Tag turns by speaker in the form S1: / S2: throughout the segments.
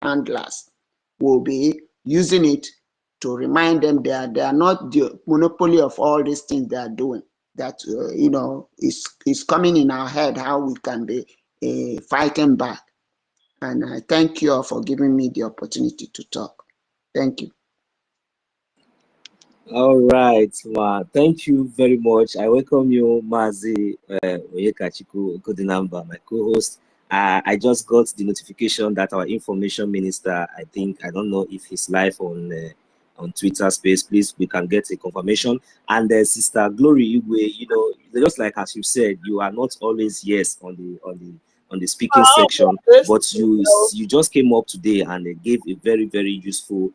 S1: handlers will be using it to remind them that they are not the monopoly of all these things they are doing. That you know, is coming in our head how we can be fighting back. And I thank you all for giving me the opportunity to talk. Thank you.
S2: All right, thank you very much. I welcome you, Mazi Oyekachiku Godinamba, my co-host. I just got the notification that our information minister, I don't know if he's live on Twitter space. Please, we can get a confirmation. And Sister Glory Igwe, you know, just like as you said, you are not always yes on the speaking section, but you just came up today and gave a very, very useful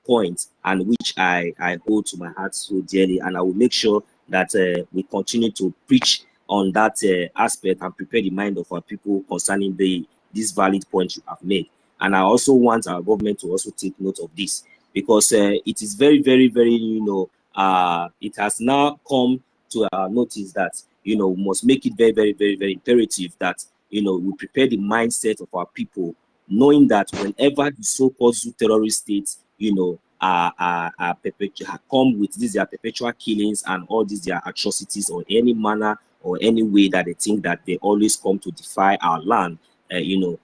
S2: point, and which I hold to my heart so dearly, and I will make sure that we continue to preach on that aspect and prepare the mind of our people concerning this valid point you have made. And I also want our government to also take note of this, because it is very, very, very, you know, it has now come to our notice that, you know, we must make it very, very, very, very imperative that, you know, we prepare the mindset of our people, knowing that whenever the so-called terrorist states, you know, come with these their perpetual killings and all these their atrocities or any manner or any way that they think that they always come to defy our land, you know,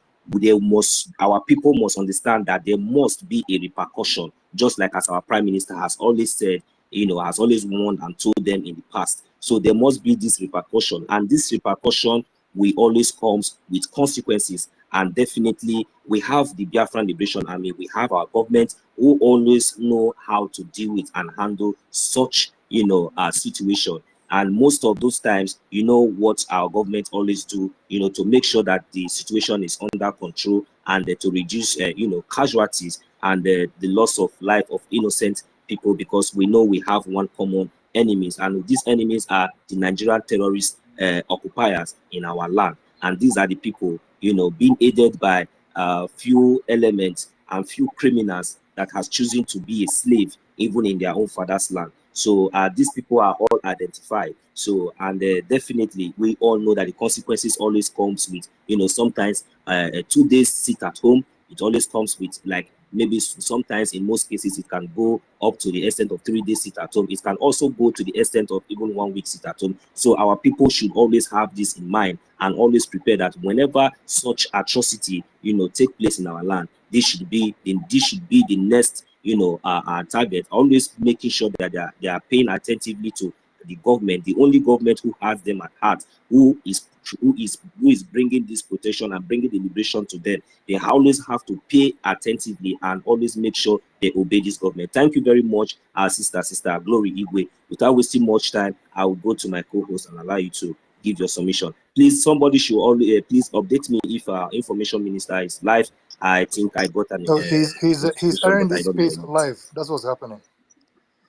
S2: our people must understand that there must be a repercussion, just like as our Prime Minister has always said, you know, has always warned and told them in the past. So there must be this repercussion, and this repercussion will always comes with consequences. And definitely we have the Biafran Liberation Army, we have our government who always know how to deal with and handle such, you know, situation. And most of those times, you know what our government always do, you know, to make sure that the situation is under control and to reduce, you know, casualties and the loss of life of innocent people, because we know we have one common enemies, and these enemies are the Nigerian terrorist occupiers in our land. And these are the people, you know, being aided by few elements and few criminals that has chosen to be a slave even in their own father's land. So these people are all identified. So, and definitely we all know that the consequences always comes with, you know, sometimes 2 days sit at home. It always comes with, like, maybe sometimes in most cases it can go up to the extent of 3 days sit at home. It can also go to the extent of even 1 week sit at home. So our people should always have this in mind and always prepare that whenever such atrocity, you know, take place in our land, this should be the next, you know, our target. Always making sure that they are paying attentively to the government, the only government who has them at heart, who is bringing this protection and bringing the liberation to them. They always have to pay attentively and always make sure they obey this government. Thank you very much, our sister Glory Igwe. Without wasting much time, I will go to my co-host and allow you to give your submission. Please, somebody should always please update me if our information minister is live. I think I got an.
S3: No, he's airing this space live. That's what's happening.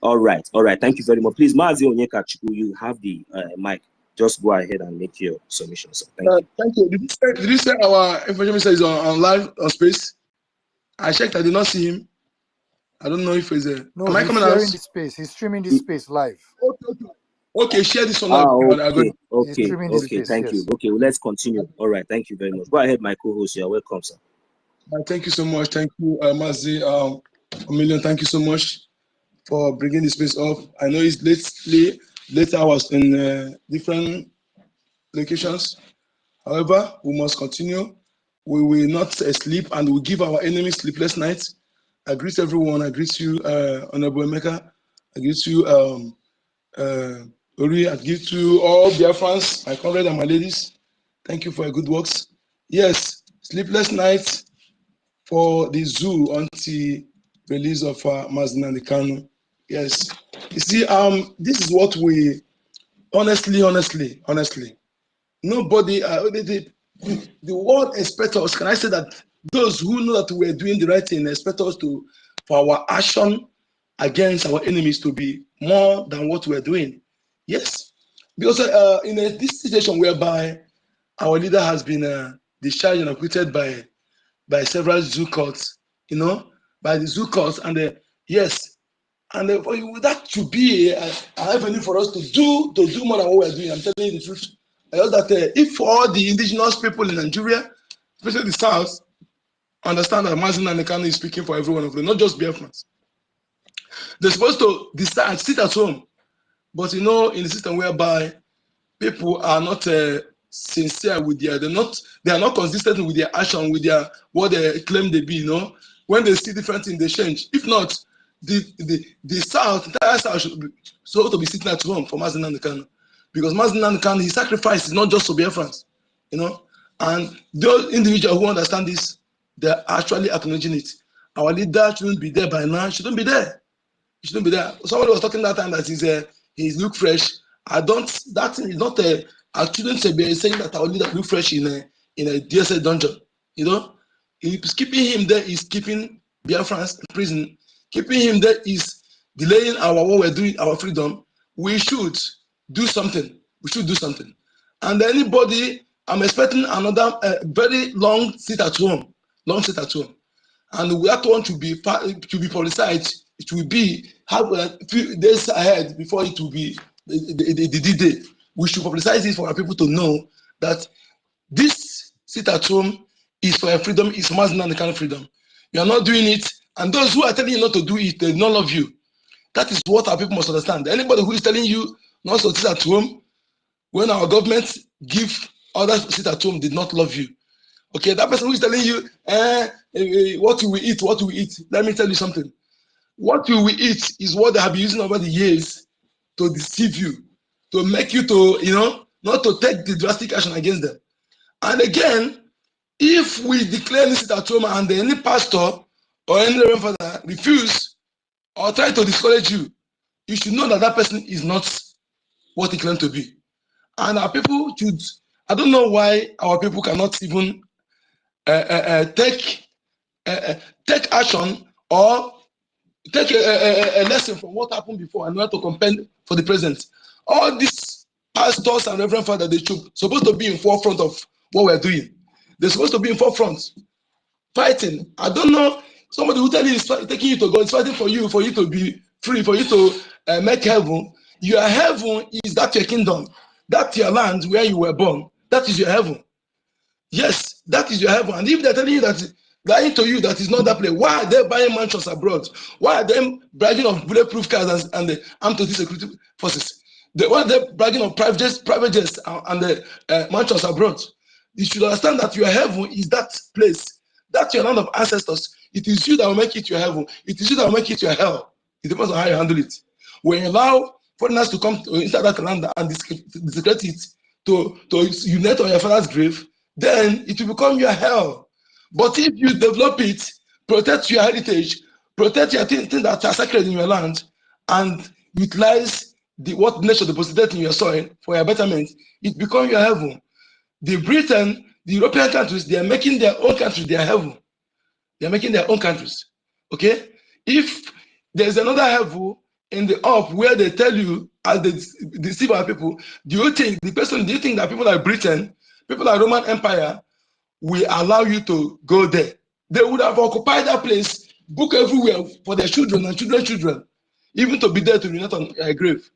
S2: All right. Thank you very much. Please, Mazi Onyekachiku, you have the mic. Just go ahead and make your submission. So thank you.
S4: Thank you. Did you say our information minister is on live on space? I checked. I did not see him. I don't know if he's there.
S3: No, he's sharing this space. He's streaming this space live.
S4: Okay, share this one live.
S2: Okay. Thank you. Okay, well, let's continue. All right. Thank you very much. Go ahead, my co-host. You're welcome, sir.
S4: Thank you so much. Thank you, Mazi. A million. Thank you so much for bringing this space up. I know it's late hours in different locations. However, we must continue. We will not sleep, and we give our enemies sleepless nights. I greet everyone. I greet you, Honorable Emeka. I greet you, Ori. I greet you all Biafrans, my comrades and my ladies. Thank you for your good works. Yes, sleepless nights for the zoo until release of Mazi Nnamdi Kanu. Yes, you see, this is what we honestly, nobody, the world expects us. Can I say that those who know that we're doing the right thing expect us for our action against our enemies to be more than what we're doing? Yes, because in this situation whereby our leader has been discharged and acquitted by several zoo courts, you know, by the zoo courts, and yes, and that should be an avenue for us to do more than what we're doing. I'm telling you the truth. I know that if all the indigenous people in Nigeria, especially the South, understand that Mazi Nnamdi Kanu is speaking for every one of them, not just Biafrans. They're supposed to decide, sit at home. But in the system whereby people are not sincere with they are not consistent with their action, with their what they claim they be, when they see different things, they change. If not, the entire South should be supposed to be sitting at home for Mazi Nnamdi Kanu. Because Mazi Nnamdi Kanu, his sacrifice is not just to Biafrans, and those individuals who understand this, they're actually acknowledging it. Our leader shouldn't be there by now, shouldn't be there. He shouldn't be there. Somebody was talking that time that he's look fresh. That is not a, I shouldn't be saying that our leader look fresh in a DSA dungeon. He's keeping him there is keeping Biafrans in prison. Keeping him there is delaying what we're doing, our freedom. We should do something. We should do something. And anybody, I'm expecting another very long sit at home. Long sit at home. And that one to be publicized. It will be a few days ahead before it will be the D-Day. We should publicize this for our people to know that this sit at home is for your freedom, is Mazi Nnamdi Kanu freedom. You are not doing it, and those who are telling you not to do it, they do not love you. That is what our people must understand. Anybody who is telling you not to sit at home, when our government give others to sit at home, did not love you. Okay, that person who is telling you, what you will eat, what you will eat. Let me tell you something. What you will eat is what they have been using over the years to deceive you, to make you to, not to take the drastic action against them. And again, if we declare this at home and any pastor or any reverend father refuse or try to discourage you, you should know that that person is not what he claims to be. And our people should, I don't know why our people cannot even take action or take a lesson from what happened before and not to compare for the present. All these pastors and reverend fathers, they should supposed to be in forefront of what we're doing. They're supposed to be in forefront, fighting. I don't know, somebody who tell you is taking you to God, is fighting for you to be free, for you to make heaven. Your heaven is that your kingdom, that's your land where you were born. That is your heaven. Yes, that is your heaven. And if they're telling you that, lying to you that is not that place, why are they buying mansions abroad? Why are they bragging of bulletproof cars and the armed security forces? Why are they bragging of private jets and the mansions abroad? You should understand that your heaven is that place. That's your land of ancestors. It is you that will make it your heaven. It is you that will make it your hell. It depends on how you handle it. When you allow foreigners to come inside that land and desecrate it to unite on your father's grave, then it will become your hell. But if you develop it, protect your heritage, protect your things that are sacred in your land, and utilize what nature deposited in your soil for your betterment, it becomes your heaven. The Britain, the European countries, they are making their own countries their heaven. They are making their own countries. Okay? If there's another heaven in the up where they tell you, as they deceive our people, do you think that people like Britain, people like Roman Empire, will allow you to go there? They would have occupied that place, book everywhere for their children and children, even to be there to unite on a grave.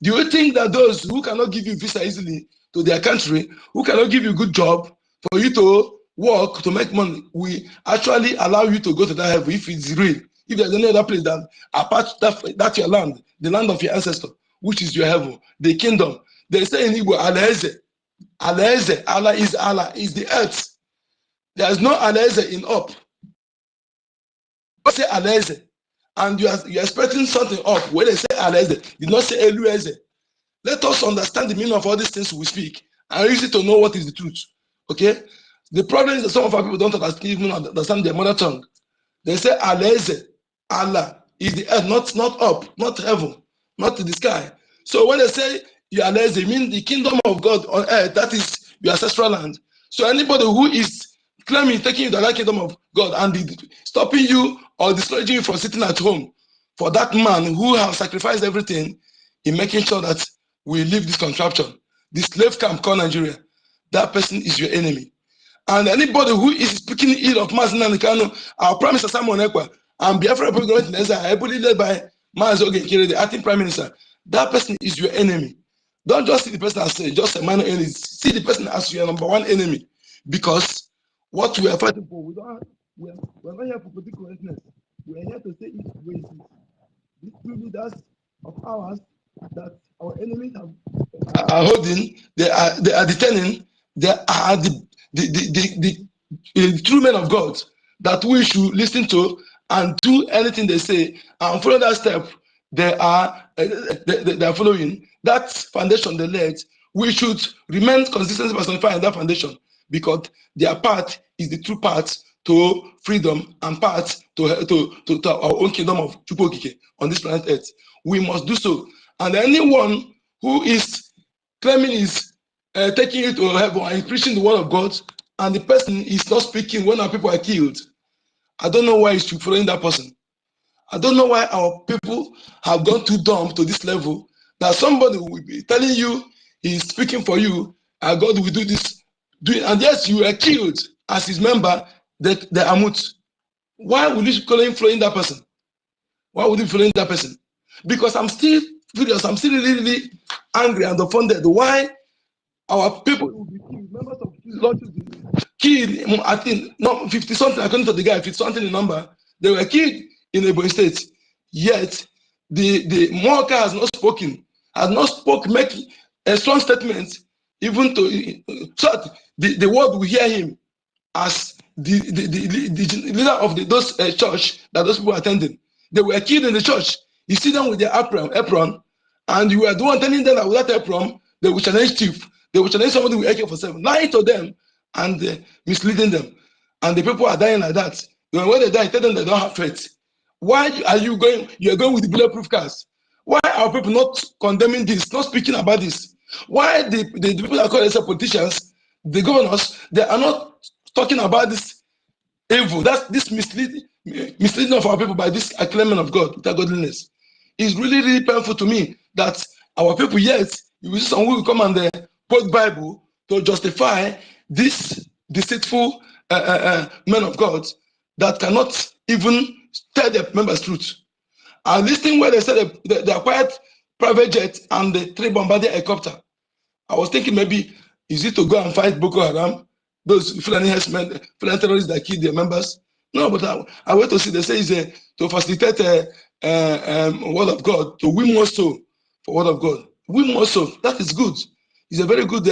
S4: Do you think that those who cannot give you visa easily to their country, who cannot give you a good job for you to work, to make money, will actually allow you to go to that heaven if it's real? If there's any other place that apart that's your land, the land of your ancestor, which is your heaven, the kingdom. They say in Igbo, Aleze. Aleze, Allah is the earth. There is no Aleze in up. Say Aleze, and you're expecting something up. When they say Aleze, did not say Elueze. Let us understand the meaning of all these things we speak and use it to know what is the truth. Okay? The problem is that some of our people don't even understand their mother tongue. They say Aleze, Allah is the earth, not up, not heaven, not the sky. So when they say Aleze, it means the kingdom of God on earth, that is your ancestral land. So anybody who is claiming taking you to that kingdom of God and stopping you or discouraging you from sitting at home for that man who has sacrificed everything in making sure that we leave this contraption, this slave camp called Nigeria, that person is your enemy. And anybody who is speaking ill of Mazi Nnamdi Kanu, our Prime Minister Simon Ekpa, and Biafra government in Ezra, heavily led by Mazi Ogenkere, the acting Prime Minister, that person is your enemy. Don't just see the person as just a minor enemy. See the person as your number one enemy. Because what we are fighting for, we don't have We're not here for political correctness. We're here to say it the way it is. These two leaders of ours that our enemies are holding, they are detaining, they are the true men of God that we should listen to and do anything they say and follow that step they are following. That foundation they laid, we should remain consistent personified in that foundation, because their path is the true path to freedom and path to our own kingdom of Chukwu on this planet Earth. We must do so. And anyone who is claiming is taking it to heaven and preaching the word of God, and the person is not speaking when our people are killed, I don't know why you should follow that person. I don't know why our people have gone too dumb to this level that somebody will be telling you he's speaking for you and God will do this, and yes, you are killed as his member, the Amut. Why would you follow that person? Why would you follow that person? Because I'm still furious, I'm still really, really angry and offended. Why our people will be killed, members of Lord killed, I think, no, 50 something, according to the guy, 50 something in number, they were killed in Ebonyi State. Yet, the Moka has not spoken, make a strong statement, even to, so that the world will hear him as the leader of those church that those people attending. They were killed in the church. You see them with their apron, and you are the one telling them that without apron, they will challenge chief. They will challenge somebody with AK-47, lying to them and misleading them. And the people are dying like that. When they die, tell them they don't have faith. Why are you going? You are going with the bulletproof cars. Why are people not condemning this, not speaking about this? Why the people that call themselves politicians, the governors, they are not talking about this evil, that's this misleading of our people by this acclaiming of God, without godliness. It's really, really painful to me that our people, yet, you will see someone who will come and quote Bible to justify this deceitful men of God that cannot even tell their members truth. And this thing where they said they acquired private jet and the 3 Bombardier helicopter, I was thinking maybe, is it to go and fight Boko Haram, those Fulani terrorists that kill their members? No, but I went to see, they say it's to facilitate word of God, to win more soul for word of God. Win more soul, that is good. It's a very good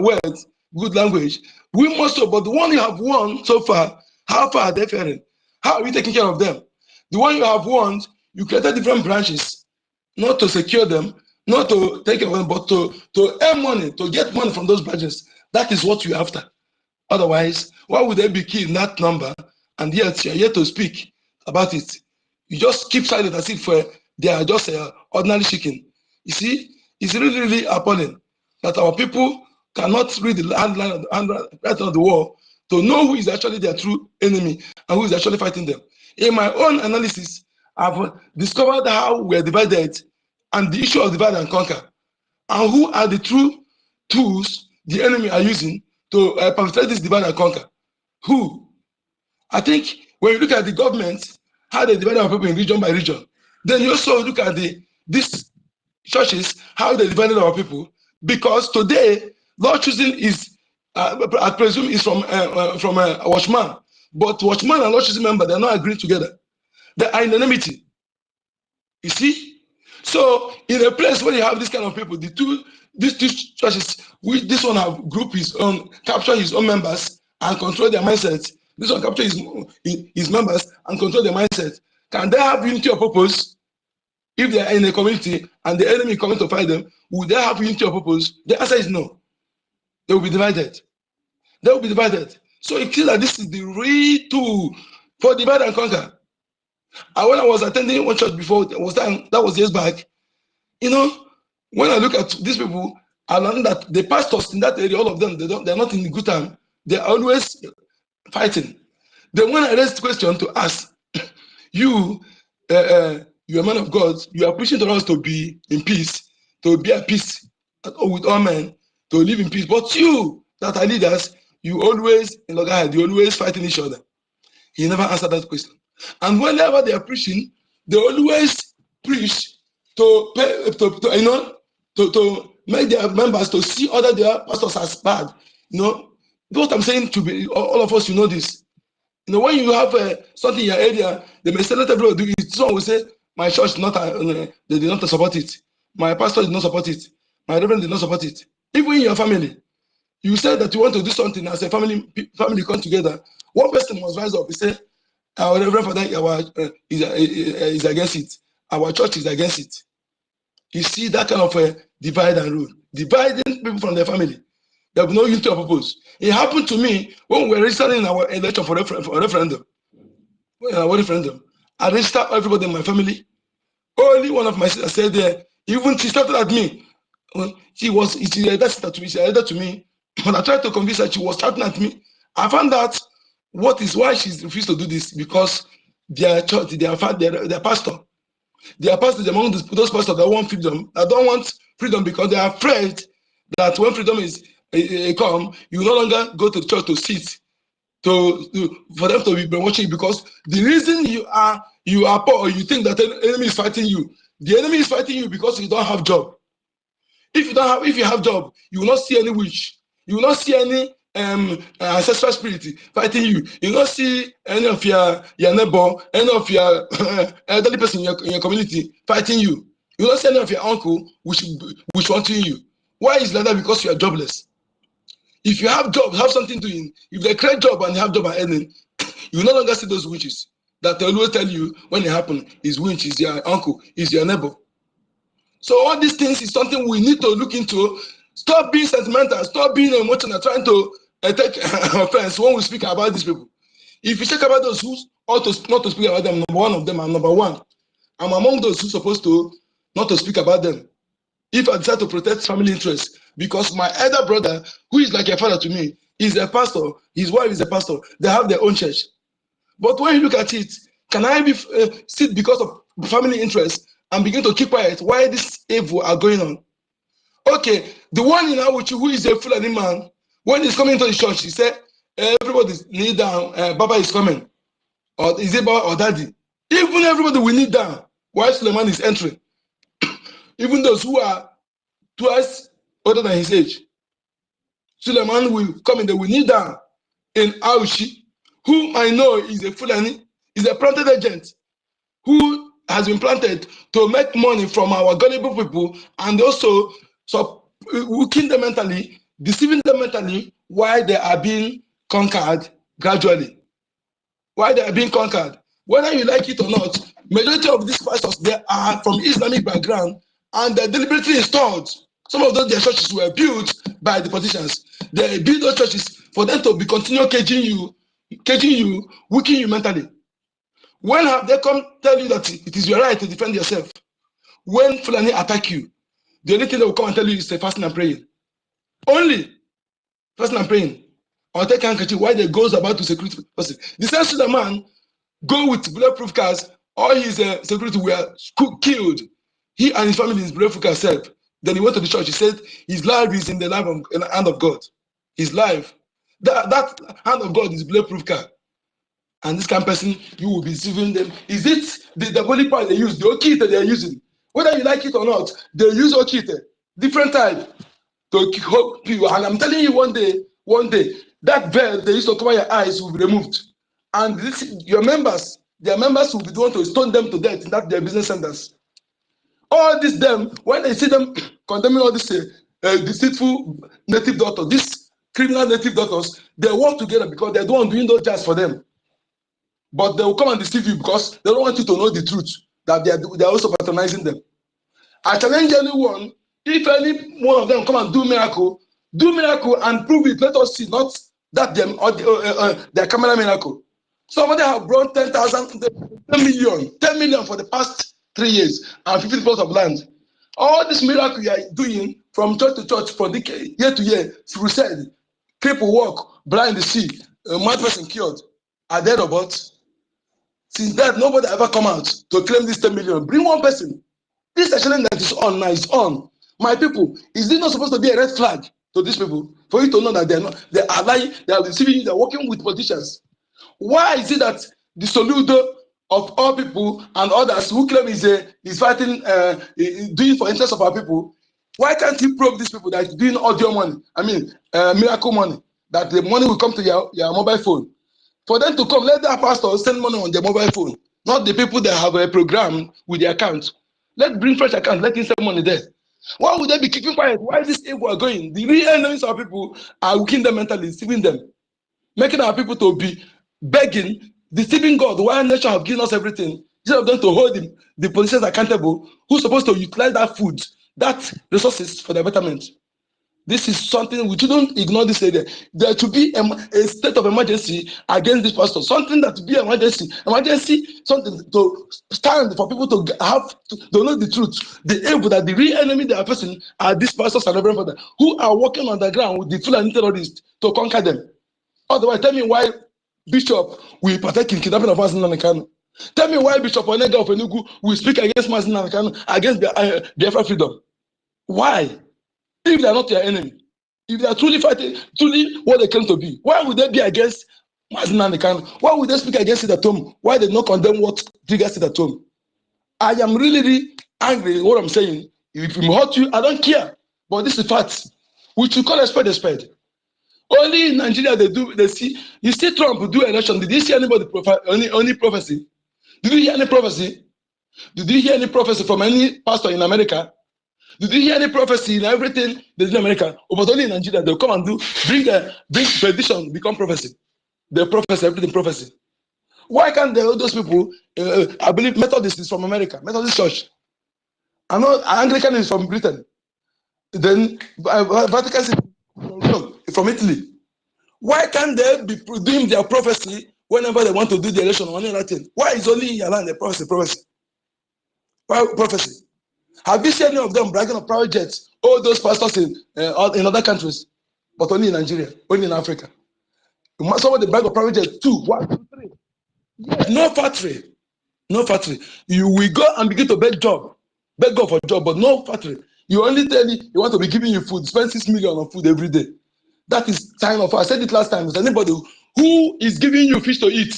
S4: word, good language. Win more soul, but the one you have won so far, how far are they faring? How are you taking care of them? The one you have won, you created different branches, not to secure them, not to take care of them, but to earn money, to get money from those branches. That is what you're after. Otherwise, why would they be killed in that number and yet you're yet to speak about it? You just keep silent as if they are just ordinary chicken. You see, it's really, really appalling that our people cannot read the handwriting of the wall to know who is actually their true enemy and who is actually fighting them. In my own analysis, I've discovered how we are divided and the issue of divide and conquer, and who are the true tools the enemy are using to perpetrate this divide and conquer. Who? I think when you look at the government, how they divide our people in region by region, then you also look at these churches, how they divided our people. Because today, law choosing is, I presume, is from a watchman. But watchman and law choosing member, they're not agreeing together. They are in enmity. You see? So in a place where you have this kind of people, these two churches, this one have group his own, capture his own members and control their mindset. This one capture his members and control their mindset. Can they have unity of purpose if they are in a community and the enemy coming to fight them? Would they have unity of purpose? The answer is no. They will be divided. They will be divided. So it feels that this is the real tool for divide and conquer. And when I was attending one church before, that was years back, you know, when I look at these people, I learn that the pastors in that area, all of them, they're not in a good time. They're always fighting. Then when I raised the question to ask, you're a man of God, you are preaching to us to be in peace, to be at peace with all men, to live in peace. But you that are leaders, you always in loggerhead, you always fighting each other. He never answered that question. And whenever they are preaching, they always preach to make their members to see other their pastors as bad. You know, what I'm saying to be all of us, you know this. You know, when you have something in your area, they may say, let everybody do it. Someone will say, my church did not, they did not support it. My pastor did not support it. My reverend did not support it. Even in your family, you said that you want to do something as a family come together. One person must rise up and say, our reverend father is against it. Our church is against it. You see that kind of divide and rule. Dividing people from their family. There will be no unity of purpose. It happened to me when we were registering in our election for referendum. I registered everybody in my family. Only one of my sisters said there, even she started at me. She said to me. When I tried to convince her, she was shouting at me. I found out why she refused to do this, because their church, their pastor, is among those pastors that want freedom, that don't want freedom because they are afraid that when freedom is come, you no longer go to the church to sit for them to be brainwashing, because the reason you are poor, or you think that the enemy is fighting you, the enemy is fighting you because you don't have job. If you have job, you will not see any witch, you will not see any ancestral spirit fighting you. You will not see any of your neighbor, any of your elderly person in your community fighting you. You will not see any of your uncle which wanting you. Why is like that? Because you are jobless. If you have job, have something doing, if they create job and they have job and earning, you no longer see those witches that they always tell you when it happen is witch, is your uncle, is your neighbor. So all these things is something we need to look into. Stop being sentimental, stop being emotional, trying to take offense when we speak about these people. If you check about those who ought to not to speak about them, number one of them, I'm number one. I'm among those who are supposed to not to speak about them. If I decide to protect family interests, because my elder brother, who is like a father to me, is a pastor, his wife is a pastor, they have their own church. But when you look at it, can I sit because of family interests and begin to keep quiet while this evil are going on? Okay, the one in Awuchi who is a Fulani man, when he's coming to the church, he said, everybody kneel down, Baba is coming. Or is it Baba or Daddy? Even everybody will kneel down while Suleiman is entering. Even those who are twice older than his age. Suleiman will come in, they will kneel down in Awuchi, whom I know is a Fulani, is a planted agent, who has been planted to make money from our gullible people, and also working them mentally, deceiving them mentally, while they are being conquered gradually. Why they are being conquered. Whether you like it or not, majority of these pastors, they are from Islamic background, and they're deliberately installed. Some of their churches were built by the politicians. They build those churches for them to be continue caging you, weakening you mentally. When have they come tell you that it is your right to defend yourself? When Fulani attack you, the only thing they will come and tell you is fasting and praying. Only fasting and praying. Or take handkerchief while they goes about to security person. The same Suleiman go with bulletproof cars, all his security were killed. He and his family in his bulletproof car self. Then he went to the church. He said his life is in the hand of God. His life. That hand of God is bulletproof car. And this kind of person, you will be deceiving them. Is it the diabolic power they use, the okite they are using? Whether you like it or not, they use okite, different type, to help you. And I'm telling you, one day, that veil they used to cover your eyes will be removed. And their members will be the one to stone them to death in their business centers. All this them, when they see them condemning all these deceitful native doctors, these criminal native doctors, they work together because they're the one doing those jobs for them. But they will come and deceive you because they don't want you to know the truth, that they are also patronizing them. I challenge anyone, if any one of them come and do miracle and prove it. Let us see, not that them or their camera miracle. Somebody have brought 10 million for the past 3 years and 50 plots of land. All this miracle you are doing from church to church, from year to year, crusade, cripple walk, blind the see, mad person cured. Are they robots? Since that, nobody ever come out to claim this 10 million. Bring one person. This session that is on now is on. My people, is this not supposed to be a red flag to these people? For you to know that they are lying, they are deceiving you, they are working with politicians. Why is it that the Soludo of all people and others who claim is fighting, doing for interest of our people, why can't he probe these people that is doing audio money? I mean, miracle money, that the money will come to your mobile phone. For them to come, let that pastor send money on their mobile phone, not the people that have a program with their account. Let's bring fresh account, let him send money there. Why would they be keeping quiet? Why is this evil are going? The real enemies of people are weakening them mentally, deceiving them, making our people to be begging, deceiving God. Why nature have given us everything? Instead of them to hold the politicians accountable, who's supposed to utilize that food, that resources for their betterment. This is something we shouldn't ignore this area. There should be a state of emergency against this pastor. Something that will be emergency, something to stand for people to have to know the truth, the evil that the real enemy they are facing are these pastors and Reverend Father who are working on the ground with the Fulani terrorists to conquer them. Otherwise, tell me why Bishop will partake in kidnapping of Mazin Nankano. Tell me why Bishop Onega of Enugu will speak against Mazin Nankano, against Biafra freedom. Why? If they are not your enemy, if they are truly fighting, truly what they claim to be, why would they be against Mazin Nankano? Why would they speak against it at home? Why they not condemn what triggers it at home? I am really, really angry with what I'm saying. If it hurt you, I don't care. But this is fact. We should call a spade a spade. Only in Nigeria they see. You see Trump do election. Did you see anybody any prophecy? Did you hear any prophecy? Did you hear any prophecy from any pastor in America? Did you hear any prophecy in everything they do in America? But only in Nigeria they'll come and bring prediction, become prophecy. The prophecy, everything prophecy. Why can't those people? I believe Methodist is from America, Methodist Church. I know Anglican is from Britain. Then Vatican is from Italy. Why can't they be doing their prophecy whenever they want to do the election or any other thing? Why is only in your land a prophecy? Why prophecy? Have you seen any of them bragging on private jets? All those pastors in other countries, but only in Nigeria, only in Africa. Somebody brag on private jets, 2, 1, 2, 3. Yes, no factory, no factory. You will go and begin to beg God for a job, but no factory. You only tell you want to be giving you food, spend 6 million on food every day. That is sign of. I said it last time. Is anybody who is giving you fish to eat,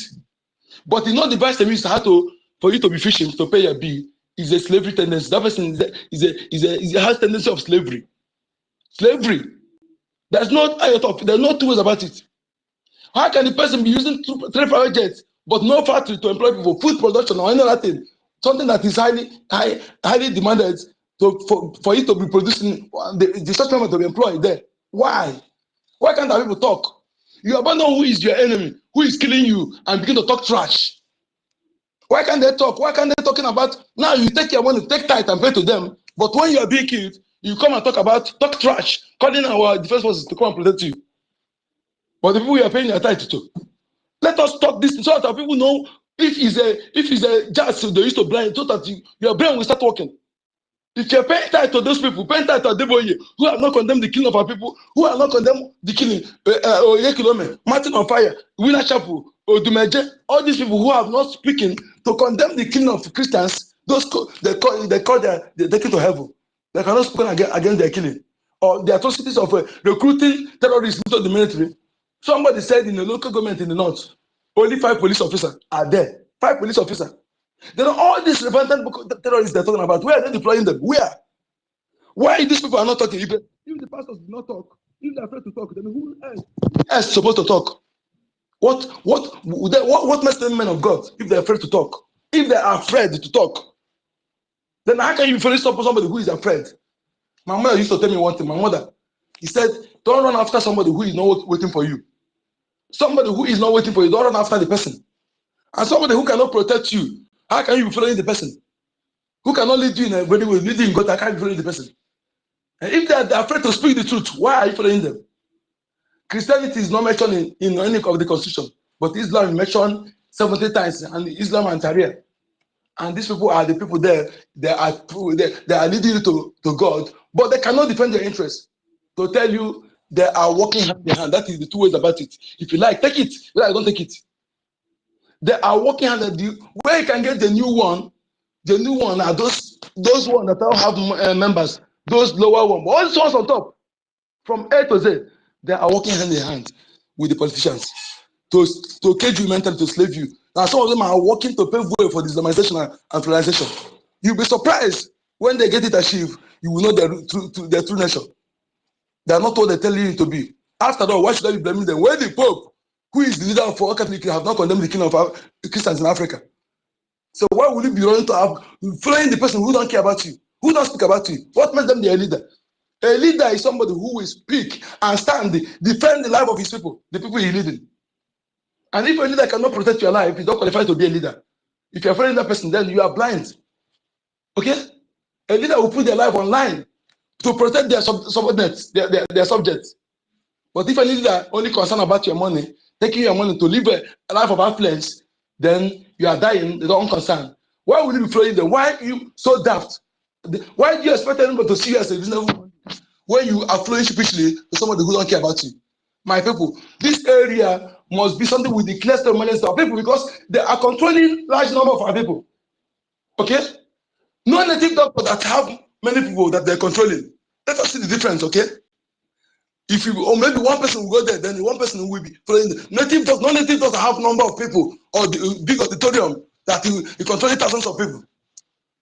S4: but you know the best thing is for you to be fishing to pay your bill is a slavery tendency. That person has tendency of slavery. Slavery. There's no two ways about it. How can the person be using 3 private jets but no factory to employ people, food production or any other thing, something that is highly demanded for it to be producing the such member to be employed there? Why? Why can't our people talk? You abandon who is your enemy, who is killing you, and begin to talk trash. Why can't they talk? Why can't they talking about now? You take your money, take tithe and pay to them, but when you are being killed, you come and talk trash, calling our defense forces to come and protect you. But the people you are paying your tithe to, let us talk this so that our people know if it's a jazz they used to blind, so that your brain will start working. If you're paying tithe to those people, paying tithe to Adeboye, who have not condemned the killing of our people, who have not condemned the killing, Oyekilome, Martin on Fire, Winner Chapel, Odumeje, all these people who have not speaking to condemn the killing of Christians, they call they're taken to heaven. They cannot speak against their killing or the atrocities of recruiting terrorists into the military. Somebody said in the local government in the north, only 5 police officers are there. 5 police officers. Then all these repentant terrorists they're talking about, where are they deploying them? Where? Why these people are not talking? If the pastors do not talk, if they're afraid to talk, then who else is supposed to talk? What makes them men of God if they're afraid to talk? If they are afraid to talk, then how can you fully stop somebody who is afraid? My mother used to tell me one thing. My mother, he said, don't run after somebody who is not waiting for you. Somebody who is not waiting for you, don't run after the person. And somebody who cannot protect you, how can you be following the person? Who cannot lead you in a way, lead you in God, how can you follow the person? And if they are afraid to speak the truth, why are you following them? Christianity is not mentioned in any of the constitution, but Islam is mentioned 70 times, and Islam and Sharia. And these people are the people there, they are leading you to God, but they cannot defend their interests. To tell you they are working hand in hand. That is the 2 ways about it. If you like, take it. But I don't take it. They are working hand in hand. Where you can get the new one are those ones that don't have members, those lower ones. But all these ones on top, from A to Z, they are working hand in hand with the politicians to cage you mentally, to slave you. Now some of them are working to pave way for Islamization and colonization. You'll be surprised when they get it achieved. You will know their true nature. They are not what they tell you to be. After all, why should I be blaming them? When the Pope, who is the leader of all Catholic, have not condemned the killing of Christians in Africa. So why would you be running to have following the person who don't care about you, who don't speak about you? What makes them their leader? A leader is somebody who will speak and stand, defend the life of his people, the people he's leading. And if a leader cannot protect your life, you don't qualify to be a leader. If you're following that person, then you are blind. Okay? A leader will put their life online to protect their subordinates, their subjects. But if a leader only concerned about your money, taking your money to live a life of affluence, then you are dying, they don't concern. Why would you be following them? Why are you so daft? Why do you expect anybody to see you as a reasonable when you are flowing sheepishly to somebody who don't care about you? My people, this area must be something we declare to millions of people because they are controlling large number of our people. Okay? No native doctor that have many people that they're controlling. Let us see the difference, okay? If you, or maybe one person will go there, then one person will be following the native doctor. No native doctor have number of people or the big auditorium that he controlling thousands of people.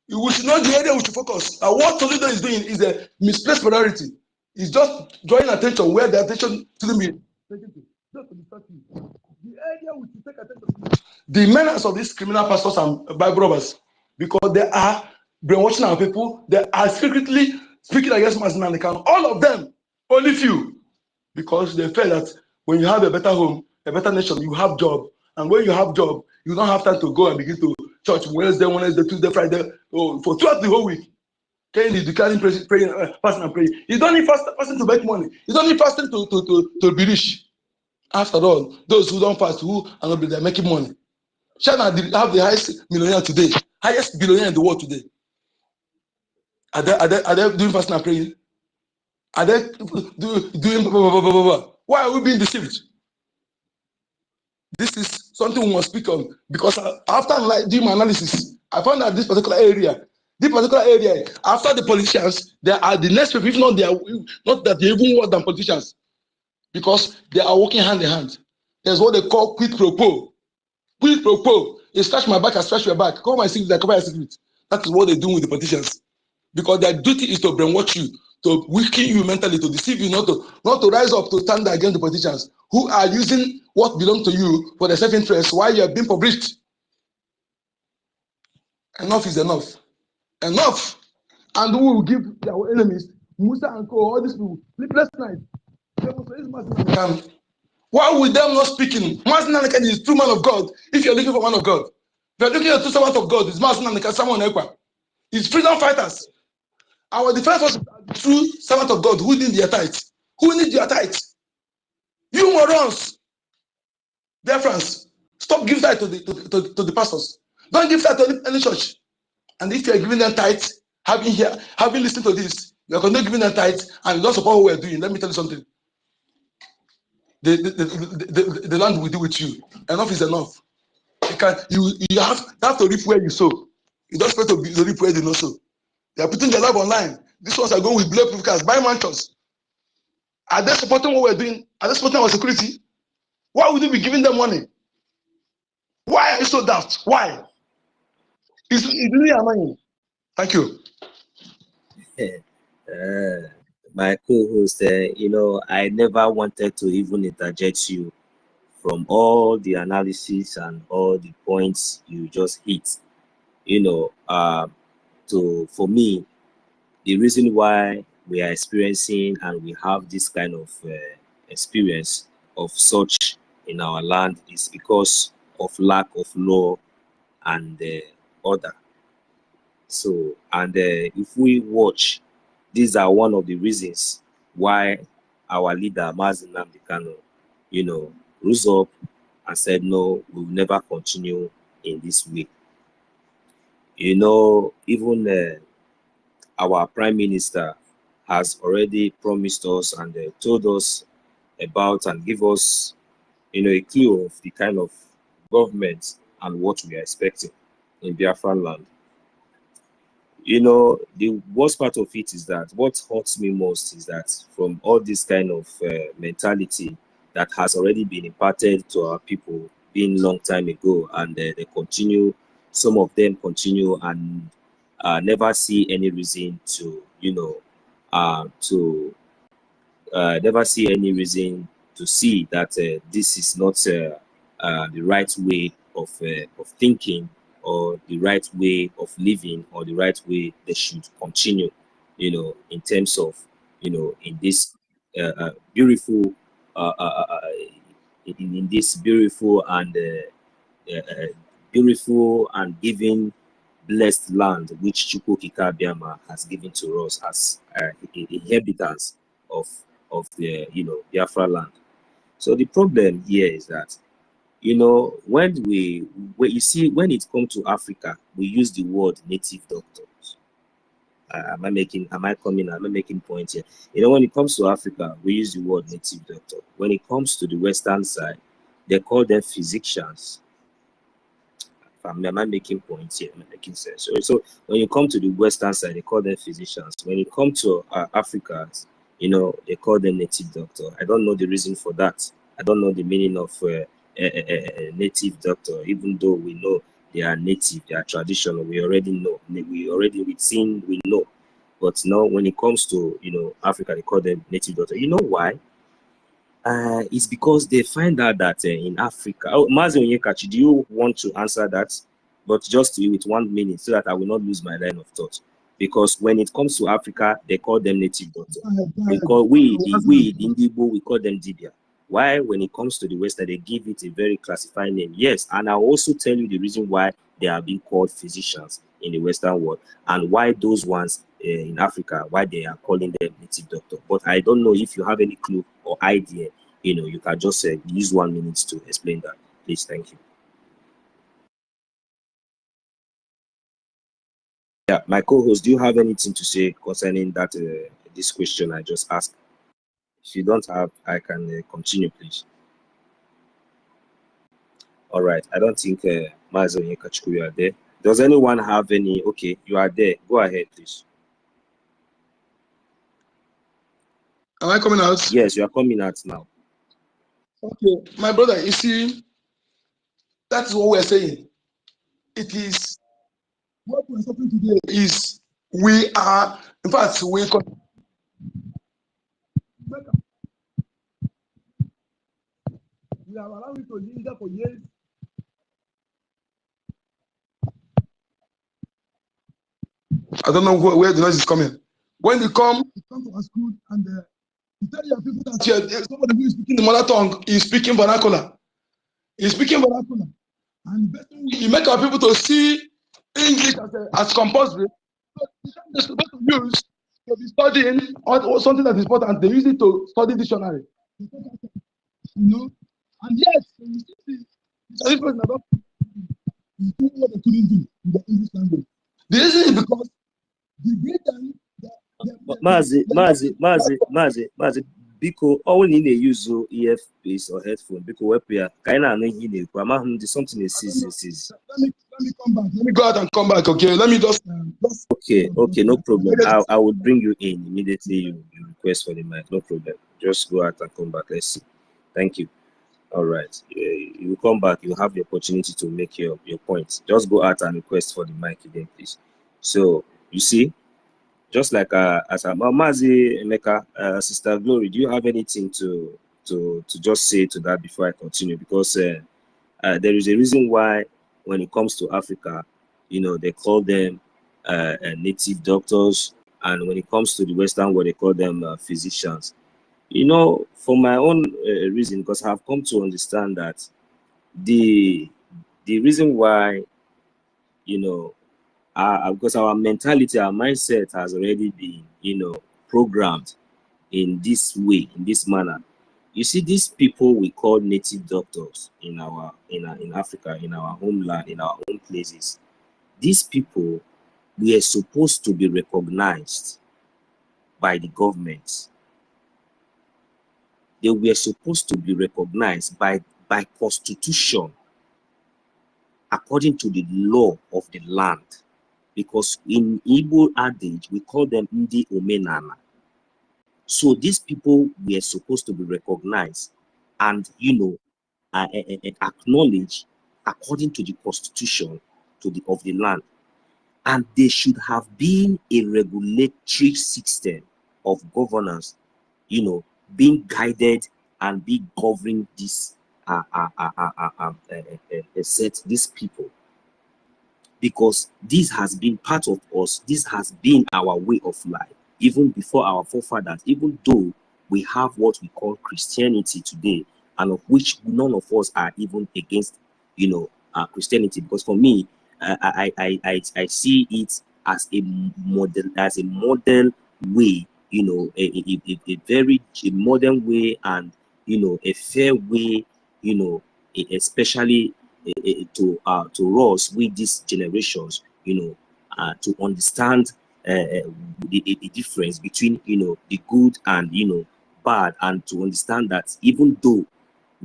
S4: We should know the area we should focus. And what Toledo is doing is a misplaced priority. It's just drawing attention where the attention shouldn't be taken to. Just to distract you. The area we should take attention to. The menace of these criminal pastors and Bible robbers, because they are brainwashing our people, they are secretly speaking against Mass and account. All of them, only few, because they feel that when you have a better home, a better nation, you have job, and when you have job, you don't have time to go and begin to church Wednesday, Tuesday, Friday, for throughout the whole week. Can you declaring, praying, fasting and praying? You don't need fasting to make money. You don't need fasting to be rich. After all, those who don't fast, who are not they're making money. China have the highest millionaire today, highest billionaire in the world today. Are they doing fasting and praying? Are they doing blah, blah, blah, blah, blah? Why are we being deceived? This is something we must speak on because after doing my analysis, I found that this particular area, after the politicians, they are the next people, if not they are not that they even worse than politicians, because they are working hand in hand. There's what they call quid pro quo. Quid pro quo. You scratch my back, I scratch your back. Cover my secret, I cover your secret. That is what they do with the politicians. Because their duty is to brainwash you, to weaken you mentally, to deceive you, not to rise up to stand against the politicians who are using what belongs to you for their self-interest while you are being published. Enough is enough. Enough. And we will give our enemies, Musa and Co, all these people, sleepless night. Why would them not speaking? Master Nanaka is true man of God. If you're looking for man of God, if you're looking at two servants of God, it's Master Nanaka, someone Ekwa. It's freedom fighters. Our defense was true servant of God who need their tithes. Who need their tithes? You morons, Biafrans, stop giving tithe to the pastors. Don't give tithe to any church. And if you are giving them tithes, having listened to this, you are going to giving them tithes and you don't support what we are doing. Let me tell you something. The land will deal with you. Enough is enough. You have to reap where you sow. You don't expect to reap where you don't sow. They are putting their life online. These ones are going with black cars, buy mansions. Are they supporting what we're doing? Are they supporting our security? Why would you be giving them money? Why are you so daft? Why? It's really annoying. Thank you.
S2: My co-host, I never wanted to even interject you from all the analysis and all the points you just hit. For me, the reason why we are experiencing and we have this kind of experience of such in our land is because of lack of law and order. So, and if we watch, these are one of the reasons why our leader, Mazi Nnamdi Kanu, rose up and said, no, we will never continue in this way. Even our prime minister has already promised us and told us about and give us, a clue of the kind of government and what we are expecting in Biafran land. The worst part of it is that what hurts me most is that from all this kind of mentality that has already been imparted to our people being long time ago, and they continue, some of them continue and never see any reason to, never see any reason see that this is not the right way of thinking, or the right way of living, or the right way they should continue, you know, in terms of, you know, in this beautiful in this beautiful and giving blessed land which Chukwukika has given to us as inhabitants of the, you know, Biafra land. So the problem here is that, you know, when you see, when it comes to Africa, we use the word native doctors. Am I making points here? You know, when it comes to Africa, we use the word native doctor. When it comes to the Western side, they call them physicians. Am I making points here? Am I making sense? So when you come to the Western side, they call them physicians. When you come to Africa, you know, they call them native doctor. I don't know the reason for that. I don't know the meaning of native doctor, even though we know they are native, they are traditional. We already know. We know. But now when it comes to, you know, Africa, they call them native doctor. You know why? It's because they find out that in Africa. Oh, Mazi Onyekachi, do you want to answer that? But just with 1 minute, so that I will not lose my line of thought. Because when it comes to Africa, they call them native doctor. Because we Indibo, we call them Dibia. Why, when it comes to the West, they give it a very classified name? Yes, and I'll also tell you the reason why they are being called physicians in the Western world, and why those ones in Africa, why they are calling them native doctor. But I don't know if you have any clue or idea. You know, you can just use 1 minute to explain that, please. Thank you. Yeah, my co-host, do you have anything to say concerning that this question I just asked? If you don't have, I can continue, please. All right, I don't think Mazi Onyekachi, you are there. Does anyone have any? Okay, you are there. Go ahead, please.
S4: Am I coming out?
S2: Yes, you are coming out now.
S4: Okay, my brother, you see, that's what we're saying. It is what we're talking today is we are, in fact, we have allowed it to linger for years. I don't know where the noise is coming. When you come to our school and you tell your people that somebody who is speaking the mother tongue is speaking vernacular. He's speaking vernacular. And you make our people to see English as compulsory. So they're supposed to use to be studying or something that is important. They use it to study dictionary. You know? And yes, you see this person about is doing what they couldn't do in the English language. The reason is because the greater
S2: Mazi, Biko, all in a use earpiece or headphone, Biko, where we are kind of something is.
S4: Let me come back. Let me go out and come back. Okay, let me just.
S2: Okay, no problem. I will bring you in immediately. You request for the mic, no problem. Just go out and come back. Let's see. Thank you. All right, you will come back. You have the opportunity to make your points. Just go out and request for the mic again, please. So you see, just like as Mazi Emeka, Sister Glory, do you have anything to just say to that before I continue? Because there is a reason why when it comes to Africa, you know, they call them native doctors, and when it comes to the Western world, they call them physicians. You know, for my own reason, because I have come to understand that the reason why, you know, because our mentality, our mindset has already been, you know, programmed in this way, in this manner. You see, these people we call native doctors in Africa, in our homeland, in our own places. These people were supposed to be recognized by the government. They were supposed to be recognized by constitution according to the law of the land. Because in Igbo adage, we call them Ndi Omenana. So these people were supposed to be recognized and, you know, acknowledged according to the constitution of the land. And there should have been a regulatory system of governance, you know, being guided and be governing this set, these people, because this has been part of us. This has been our way of life, even before our forefathers, even though we have what we call Christianity today, and of which none of us are even against, Christianity. Because for me, I see it as a model way, a very modern way, and a fair way, especially to us with these generations, to understand the difference between the good and bad, and to understand that even though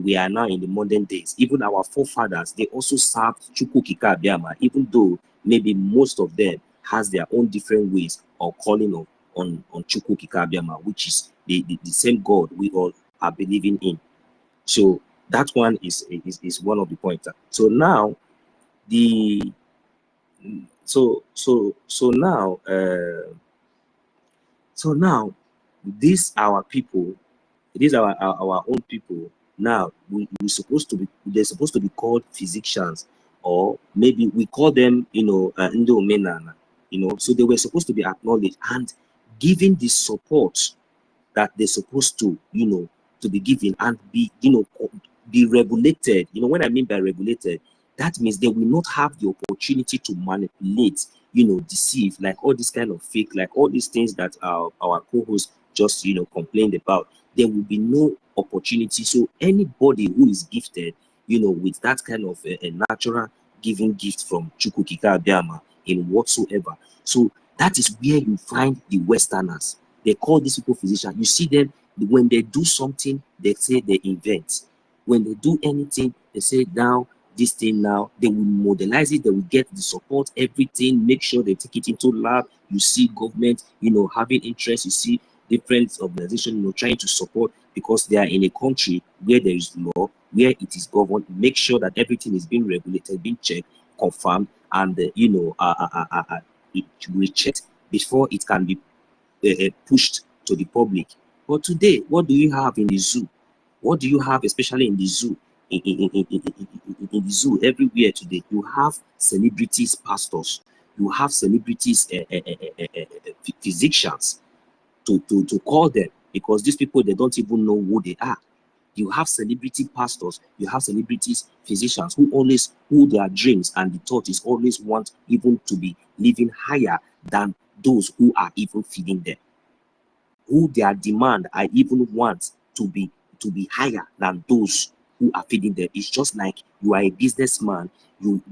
S2: we are now in the modern days, even our forefathers, they also served Chukwu Okike Abiama, even though maybe most of them has their own different ways of calling on Chukwu Okike Abiama, which is the same God we all are believing in. So that one is one of the points. So now now these our people, these are our own people. Now they're supposed to be called physicians, or maybe we call them Ndo Omenana, so they were supposed to be acknowledged and given the support that they're supposed to be given, and be be regulated. When I mean by regulated, that means they will not have the opportunity to manipulate, deceive, like all this kind of fake, like all these things that our co-host just complained about. There will be no opportunity. So anybody who is gifted with that kind of a natural giving gift from Chukwu Okike Abiama in whatsoever, so that is where you find the Westerners. They call these people physicians. You see them when they do something, they say they invent. When they do anything, they say now this thing, now they will modelize it, they will get the support, everything, make sure they take it into lab. You see government having interest, you see different organizations trying to support, because they are in a country where there is law, where it is governed, make sure that everything is being regulated, being checked, confirmed, and it will be checked before it can be pushed to the public. But today, what do you have in the zoo? What do you have, especially in the zoo? In the zoo, everywhere today, you have celebrities, pastors, you have celebrities, physicians, to call them, because these people, they don't even know who they are. You have celebrity pastors, you have celebrities, physicians, who their dreams and the thought is always want even to be living higher than those who are even feeding them, who their demand I even want to be higher than those who are feeding them. It's just like you are a businessman, you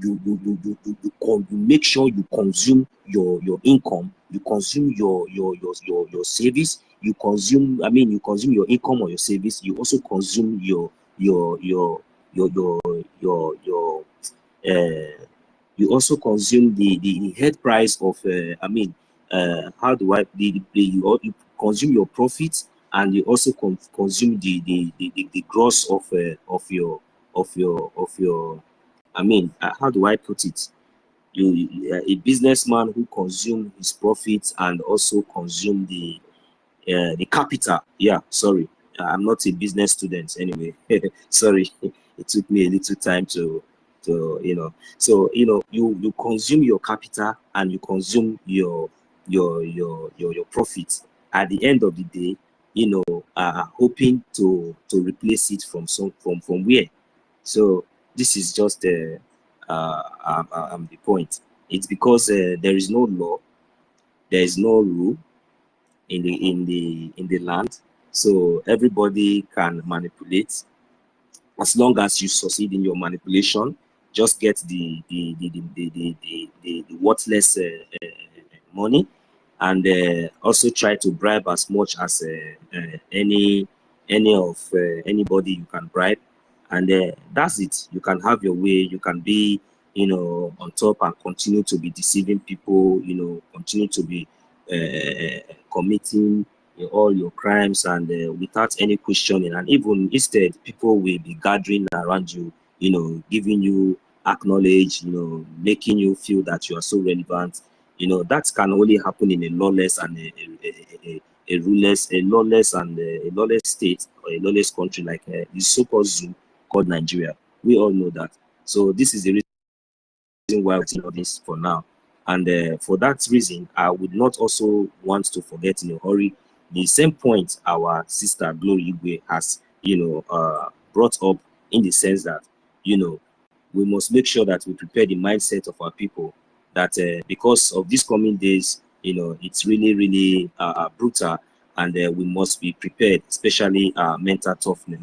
S2: make sure you consume your income, you consume your service, you consume your income or your service, you also consume you also consume the head price of you consume your profits, and you also consume the gross of your how do I put it? A businessman who consume his profits and also consume the capital. Yeah, sorry, I'm not a business student anyway. Sorry, it took me a little time to so you consume your capital and you consume your profits. At the end of the day, hoping to replace it from where. So this is just the point. It's because there is no law, there is no rule in the land, so everybody can manipulate. As long as you succeed in your manipulation, just get the worthless money, and also try to bribe as much as anybody you can bribe, and that's it. You can have your way, you can be on top and continue to be deceiving people, continue to be committing all your crimes, and without any questioning, and even instead people will be gathering around you, giving you acknowledge, making you feel that you are so relevant. That can only happen in a lawless and a lawless state or a lawless country like the so-called zoo called Nigeria. We all know that. So this is the reason why we're doing all this for now. And for that reason, I would not also want to forget in a hurry the same point our sister Glory Igwe has, brought up, in the sense that, we must make sure that we prepare the mindset of our people, that because of these coming days, it's really, really brutal, and we must be prepared, especially mental toughness,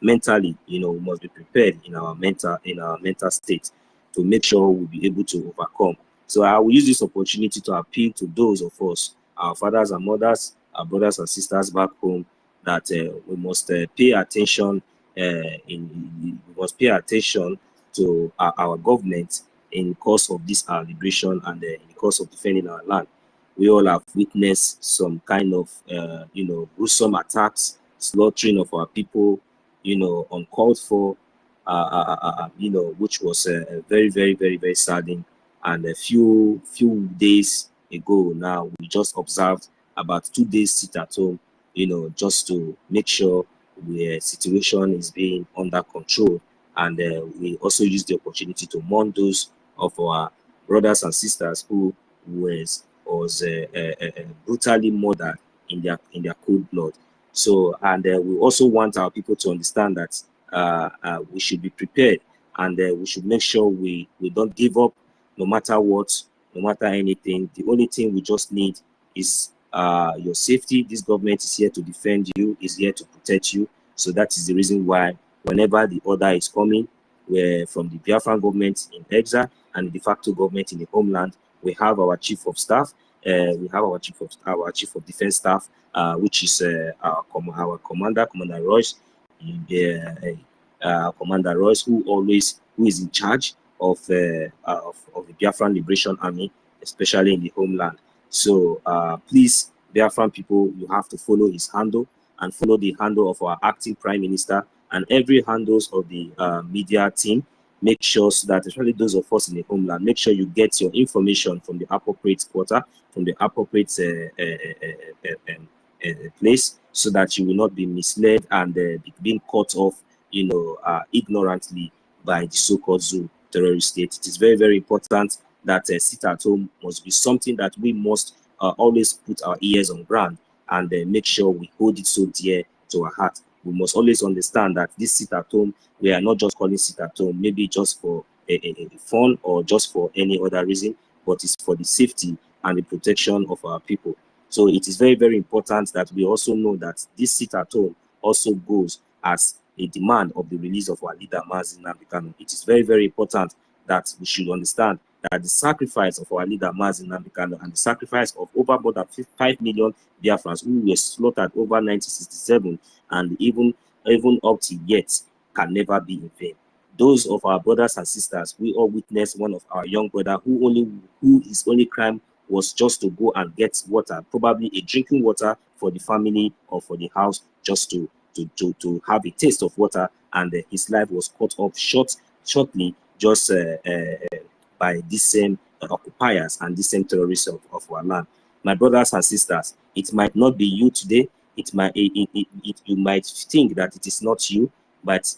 S2: mentally, we must be prepared in our mental state to make sure we'll be able to overcome. So I will use this opportunity to appeal to those of us, our fathers and mothers, our brothers and sisters back home, that we must pay attention. We must pay attention to our government in the course of this our liberation, and in the course of defending our land. We all have witnessed some kind of, gruesome attacks, slaughtering of our people, uncalled for, which was very, very, very, very saddening. And a few days ago now, we just observed about 2 days sit at home, just to make sure the situation is being under control. And we also use the opportunity to mourn those of our brothers and sisters who was brutally murdered in their cold blood. So, and we also want our people to understand that we should be prepared, and we should make sure we don't give up, no matter what, no matter anything. The only thing we just need is your safety. This government is here to defend you, is here to protect you. So that is the reason why whenever the order is coming, we're from the Biafran government in exile and the de facto government in the homeland, we have our chief of staff, we have our chief of defense staff, which is our commander, Commander Royce, Commander Royce, who is in charge of the Biafran Liberation Army, especially in the homeland. So please, Biafran people, you have to follow his handle and follow the handle of our acting prime minister and every handles of the media team. Make sure so that, especially those of us in the homeland, make sure you get your information from the appropriate quarter, from the appropriate place, so that you will not be misled and being caught off, ignorantly by the so-called zoo terrorist state. It is very, very important that sit at home must be something that we must always put our ears on ground and make sure we hold it so dear to our heart. We must always understand that this sit at home, we are not just calling sit at home, maybe just for a fun or just for any other reason, but it's for the safety and the protection of our people. So it is very, very important that we also know that this sit at home also goes as a demand of the release of our leader, Mazi Nnamdi Kanu. It is very, very important that we should understand that the sacrifice of our leader, Mazi Nnamdi Kanu, and the sacrifice of over more than 5 million Biafrans who were slaughtered over 1967 and even up to yet can never be in vain. Those of our brothers and sisters, we all witnessed one of our young brother who his only crime was just to go and get water, probably a drinking water for the family or for the house, just to have a taste of water, and his life was cut off shortly just by these same occupiers and these same terrorists of our land. My brothers and sisters, it might not be you today. It might you might think that it is not you, but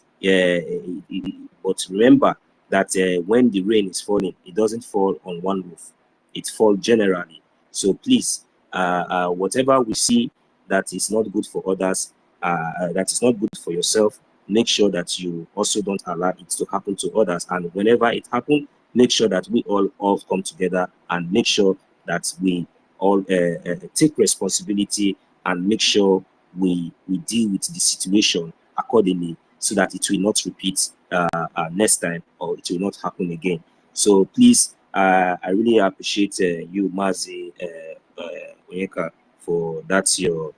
S2: but remember that when the rain is falling, it doesn't fall on one roof; it falls generally. So please, whatever we see that is not good for others, that is not good for yourself, make sure that you also don't allow it to happen to others. And whenever it happens, make sure that we all come together and make sure that we all take responsibility and make sure we deal with the situation accordingly, so that it will not repeat next time, or it will not happen again. So please, I really appreciate you, Mazi Onyeka, for that's your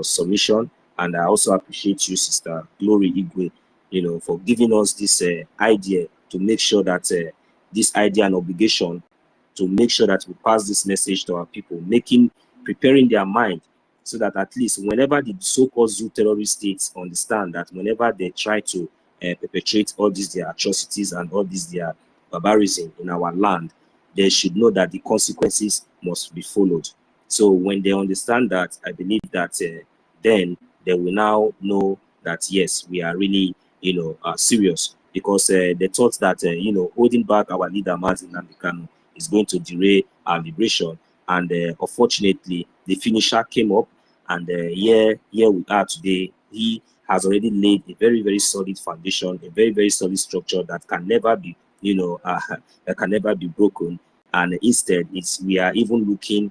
S2: submission, and I also appreciate you, Sister Glory Igwe, for giving us this idea to make sure that this idea and obligation to make sure that we pass this message to our people, preparing their mind, so that at least whenever the so-called zoo terrorist states understand that whenever they try to perpetrate all these their atrocities and all these their barbarism in our land, they should know that the consequences must be followed. So when they understand that, I believe that then they will now know that yes, we are really, serious, because they thought that holding back our leader Mazin Nnamdi Kanu is going to derail our liberation, and unfortunately the finisher came up, and here we are today. He has already laid a very, very solid foundation, a very, very solid structure that can never be that can never be broken. And instead, we are even looking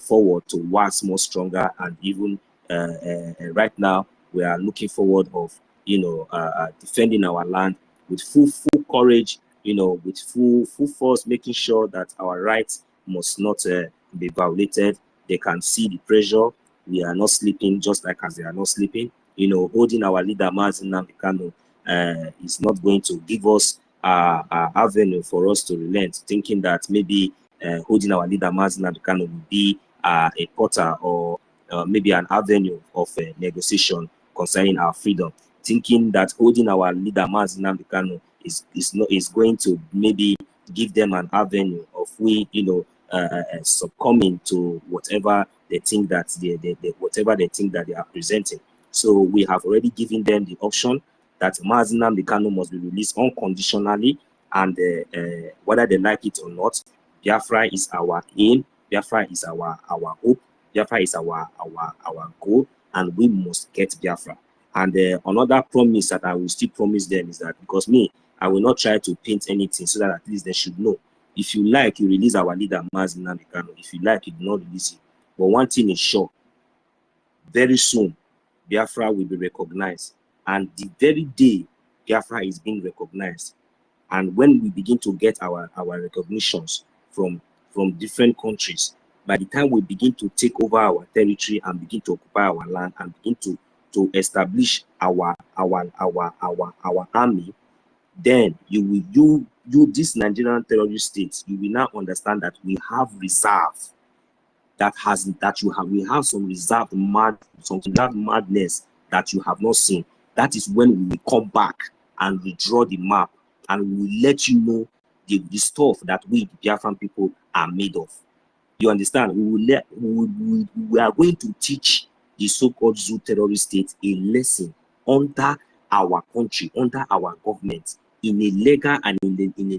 S2: forward to what's more stronger, and even right now we are looking forward of defending our land with full courage, with full force, making sure that our rights must not be violated. They can see the pressure. We are not sleeping, just like as they are not sleeping. Holding our leader Mazin Nnamdi Kanu is not going to give us avenue for us to relent, thinking that maybe holding our leader Mazin Nnamdi Kanu will be a portal, or maybe an avenue of negotiation concerning our freedom, thinking that holding our leader Mazin Nnamdi Kanu is going to maybe give them an avenue of succumbing to whatever they think that they are presenting. So we have already given them the option that Mazin Nnamdi Kanu must be released unconditionally, and whether they like it or not, Biafra is our aim, Biafra is our hope, Biafra is our goal, and we must get Biafra. And another promise that I will still promise them is that, because I will not try to paint anything, so that at least they should know. If you like, you release our leader Mazin Nnamdi Kanu. If you like, you do not release it. But one thing is sure, very soon Biafra will be recognized. And the very day Biafra is being recognized, and when we begin to get our recognitions from different countries, by the time we begin to take over our territory and begin to occupy our land and begin to establish our army, then you this Nigerian terrorist state, you will now understand that we have reserve. We have some reserved madness that you have not seen. That is when we will come back and redraw the map, and we will let you know the stuff that we, the Biafran people, are made of. You understand? We are going to teach the so-called Zoo terrorist state a lesson under our country, under our government, in a legal and in a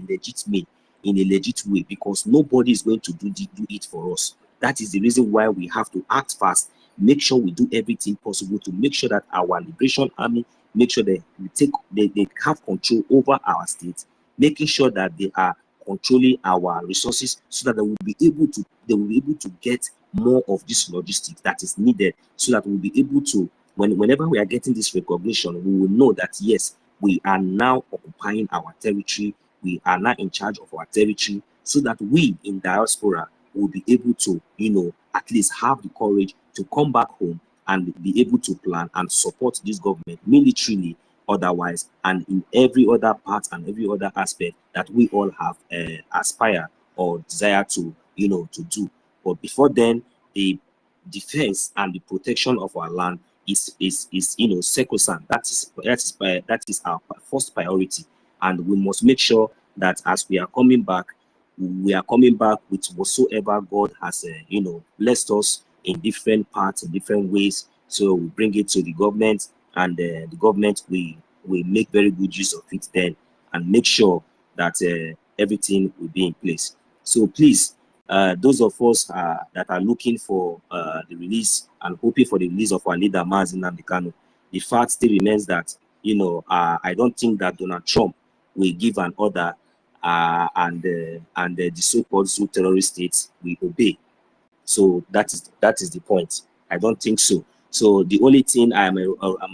S2: legit way, because nobody is going to do it for us. That is the reason why we have to act fast, make sure we do everything possible to make sure that our liberation army, make sure that they have control over our state, making sure that they are controlling our resources, so that they will be able to get more of this logistics that is needed, so that we'll be able to, whenever we are getting this recognition, we will know that yes, we are now occupying our territory, we are now in charge of our territory, so that we in diaspora will be able to, at least have the courage to come back home and be able to plan and support this government militarily, otherwise, and in every other part and every other aspect that we all have aspire or desire to, to do. But before then, the defense and the protection of our land is Sancrosant. That is our first priority, and we must make sure that as we are coming back with whatsoever God has, blessed us in different parts, in different ways. So we bring it to the government, and the government will make very good use of it then, and make sure that everything will be in place. So please, those of us that are looking for the release and hoping for the release of our leader Mazin Nnamdi Kanu, the fact still remains that, I don't think that Donald Trump will give an order and the so-called Zoo terrorist states will obey. So that is the point. I don't think so. So the only thing I'm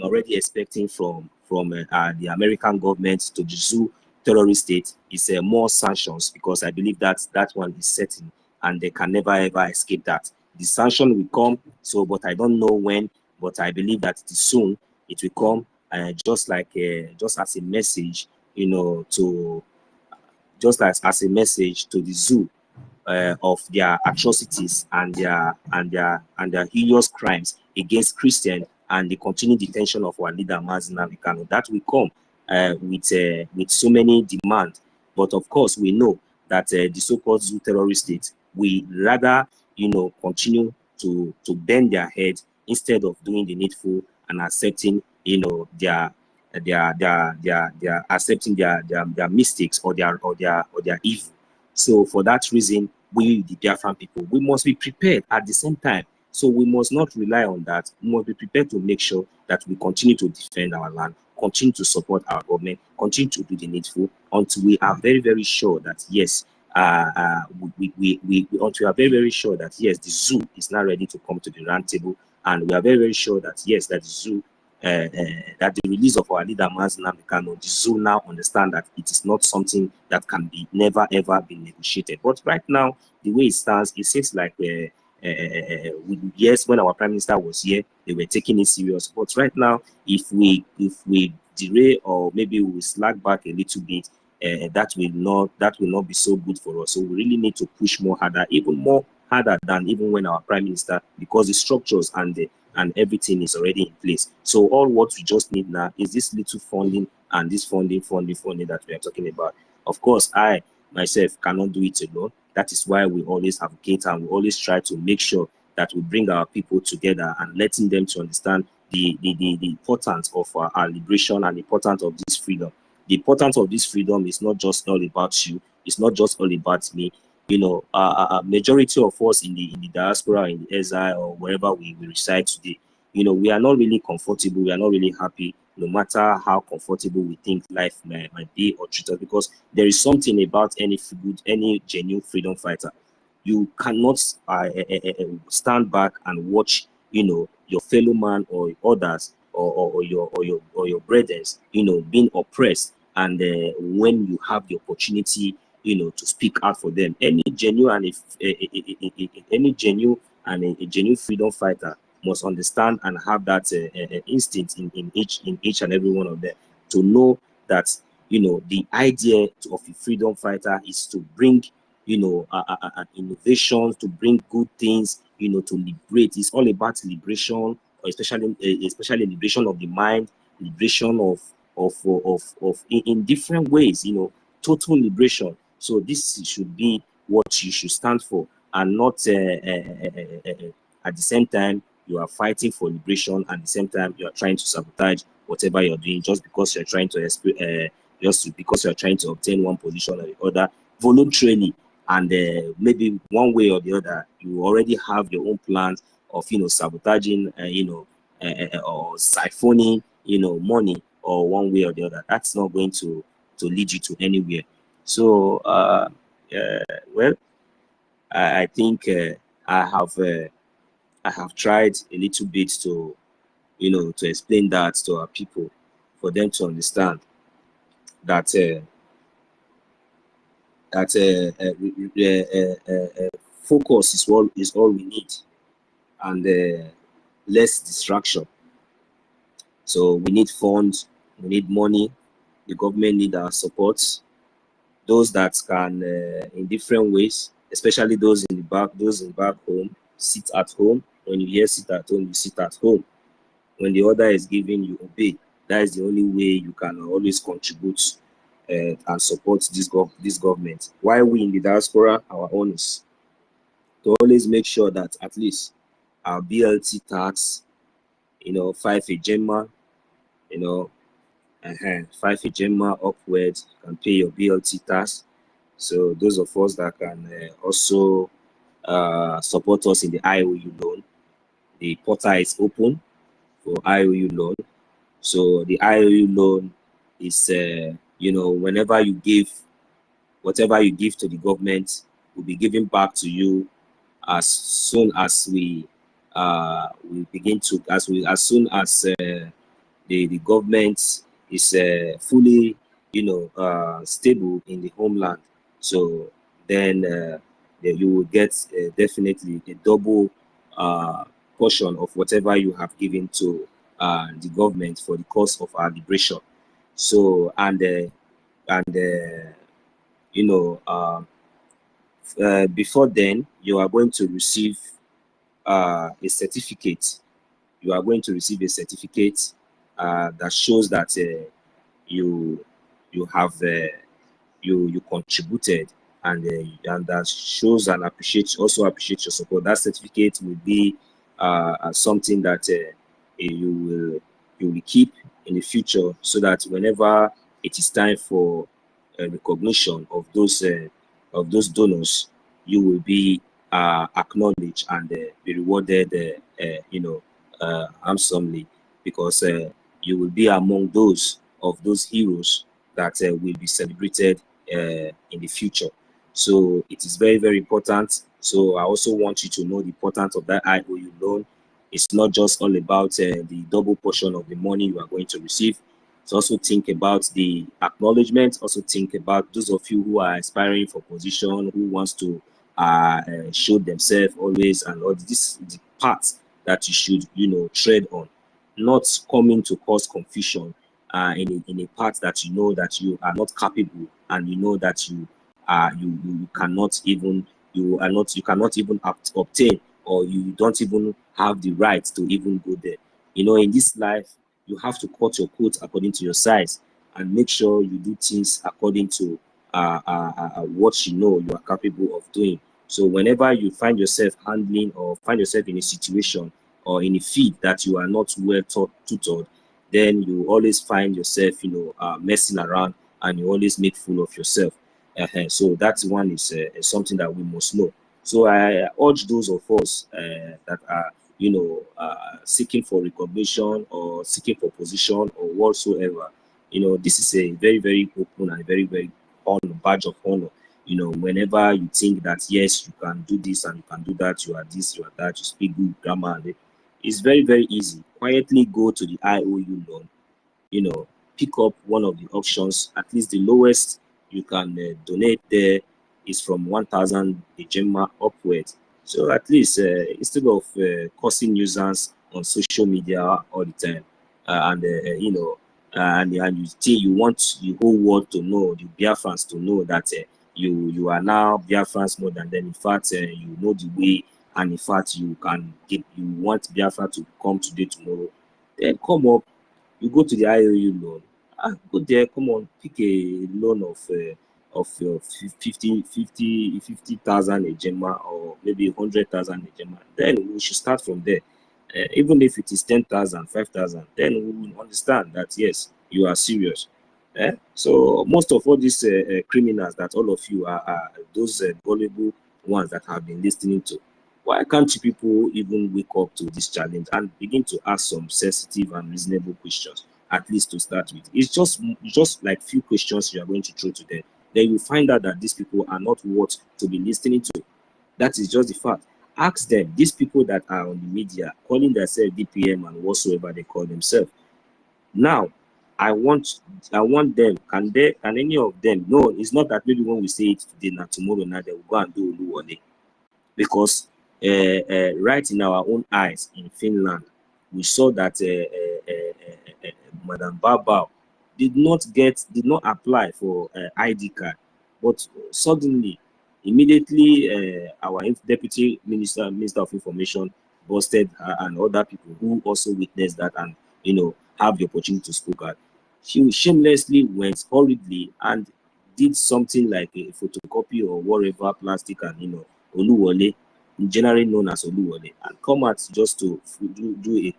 S2: already expecting from the American government to the Zoo terrorist state is more sanctions, because I believe that one is certain and they can never ever escape that. The sanction will come, but I don't know when, but I believe that soon it will come, just as a message, as a message to the Zoo of their atrocities and their heinous crimes against Christians, and the continued detention of our leader Mazin Nnamdi Kanu. That will come with so many demands. But of course, we know that the so-called Zoo terrorist state, we rather continue to bend their head instead of doing the needful and accepting, their accepting their mistakes or their evil. So for that reason, we, the Biafran people, we must be prepared at the same time. So we must not rely on that. We must be prepared to make sure that we continue to defend our land, continue to support our government, continue to do the needful until we are very, very sure that yes, until we are very, very sure that yes, the zoo is now ready to come to the round table, and we are very, very sure that yes, that the zoo, that the release of our leader Mazi Nnamdi Kanu, the zoo now understand that it is not something that can be never ever be negotiated. But right now, the way it stands, it seems like yes, when our prime minister was here, they were taking it serious. But right now, if we derail or maybe we slack back a little bit, that will not be so good for us. So we really need to push more harder, even more harder than even when our prime minister, because the structures and everything is already in place. So all what we just need now is this little funding and this funding that we are talking about. Of course, I myself cannot do it alone. That is why we always advocate and we always try to make sure that we bring our people together and letting them to understand the importance of our liberation and the importance of this freedom. The importance of this freedom is not just all about you. It's not just all about me. Majority of us in the diaspora, in the exile, or wherever we reside today, we are not really comfortable. We are not really happy, no matter how comfortable we think life might be or treat us, because there is something about any genuine freedom fighter. You cannot stand back and watch, your fellow man or others or your brethren, being oppressed, and when you have the opportunity, to speak out for them. Any genuine freedom fighter must understand and have that instinct in each and every one of them, to know that the idea of a freedom fighter is to bring innovations, to bring good things, to liberate. It's all about liberation, especially liberation of the mind, liberation in different ways, total liberation. So this should be what you should stand for, and not at the same time you are fighting for liberation, and at the same time you are trying to sabotage whatever you're doing just because you're trying to obtain one position or the other voluntarily, and maybe one way or the other you already have your own plans of sabotaging or siphoning money, or one way or the other. That's not going to lead you to anywhere. So well, I think I have tried a little bit to to explain that to our people, for them to understand that focus is all we need, and less distraction. So we need funds, we need money, the government need our support. Those that can in different ways, especially those in back home, sit at home. When you hear sit at home, you sit at home. When the order is given, you obey. That is the only way you can always contribute and support this government. While we in the diaspora, our own is to always make sure that at least our BLT tax, 5 Ejema, 5 Ejema upwards, can pay your BLT tax. So those of us that can also support us in the IOU loan, the portal is open for IOU loan. So the IOU loan is, whenever you give, whatever you give to the government will be given back to you as soon as we begin to, as soon as the government is fully, stable in the homeland. So then you will get definitely a double portion of whatever you have given to the government for the cause of our liberation. So before then, you are going to receive a certificate. You are going to receive a certificate that shows that you have you contributed, and that shows and also appreciate your support. That certificate will be something that you will keep in the future, so that whenever it is time for recognition of those donors, you will be acknowledged and be rewarded, handsomely, because you will be among those heroes that will be celebrated in the future. So it is very, very important. So I also want you to know the importance of that IOU loan. It's not just all about the double portion of the money you are going to receive. So also think about the acknowledgement. Also think about those of you who are aspiring for position, who wants to show themselves always, and all this the parts that you should tread on, not coming to cause confusion in a part that you know that you are not capable, and you know that you cannot even obtain, or you don't even have the right to even go there. In this life, you have to cut your coat according to your size, and make sure you do things according to what you are capable of doing. So whenever you find yourself handling, or find yourself in a situation or in a field that you are not well tutored, then you always find yourself messing around, and you always make fool of yourself. So that one is something that we must know. So I urge those of us that are seeking for recognition, or seeking for position, or whatsoever. This is a very, very open and very, very badge of honor. Whenever you think that yes, you can do this and you can do that, you are this, you are that, you speak good grammar, and it's very, very easy. Quietly go to the IOU loan, pick up one of the options. At least the lowest you can donate there is from 1,000 Ejema upwards. So at least instead of causing nuisance on social media all the time, and you think you want the whole world to know, the Biafrans to know that you are now Biafrans more than them. In fact, you know the way, and in fact you want Biafra to come today, tomorrow. Then come up, you go to the IOU loan. Go there, come on, pick a loan of your 50,000 Ejema, or maybe 100,000 Ejema. Then we should start from there. Even if it is 10,000, 5,000, then we will understand that yes, you are serious. So most of all these criminals that all of you are those gullible ones that have been listening to, why can't you people even wake up to this challenge and begin to ask some sensitive and reasonable questions, at least to start with? It's just like few questions you are going to throw to them. Then you find out that these people are not worth to be listening to. That is just the fact. Ask them, these people that are on the media calling themselves DPM and whatsoever they call themselves. Now, I want them, can any of them? No, it's not that maybe when we say it today, now tomorrow now they will go and do Oluwole. Because right in our own eyes in Finland, we saw that Madam Babao did not apply for ID card, but suddenly, immediately, our deputy minister of information busted her and other people who also witnessed that and have the opportunity to speak out. She shamelessly went hurriedly and did something like a photocopy or whatever, plastic, and Oluwole, generally known as Oluwole, and come out just to do a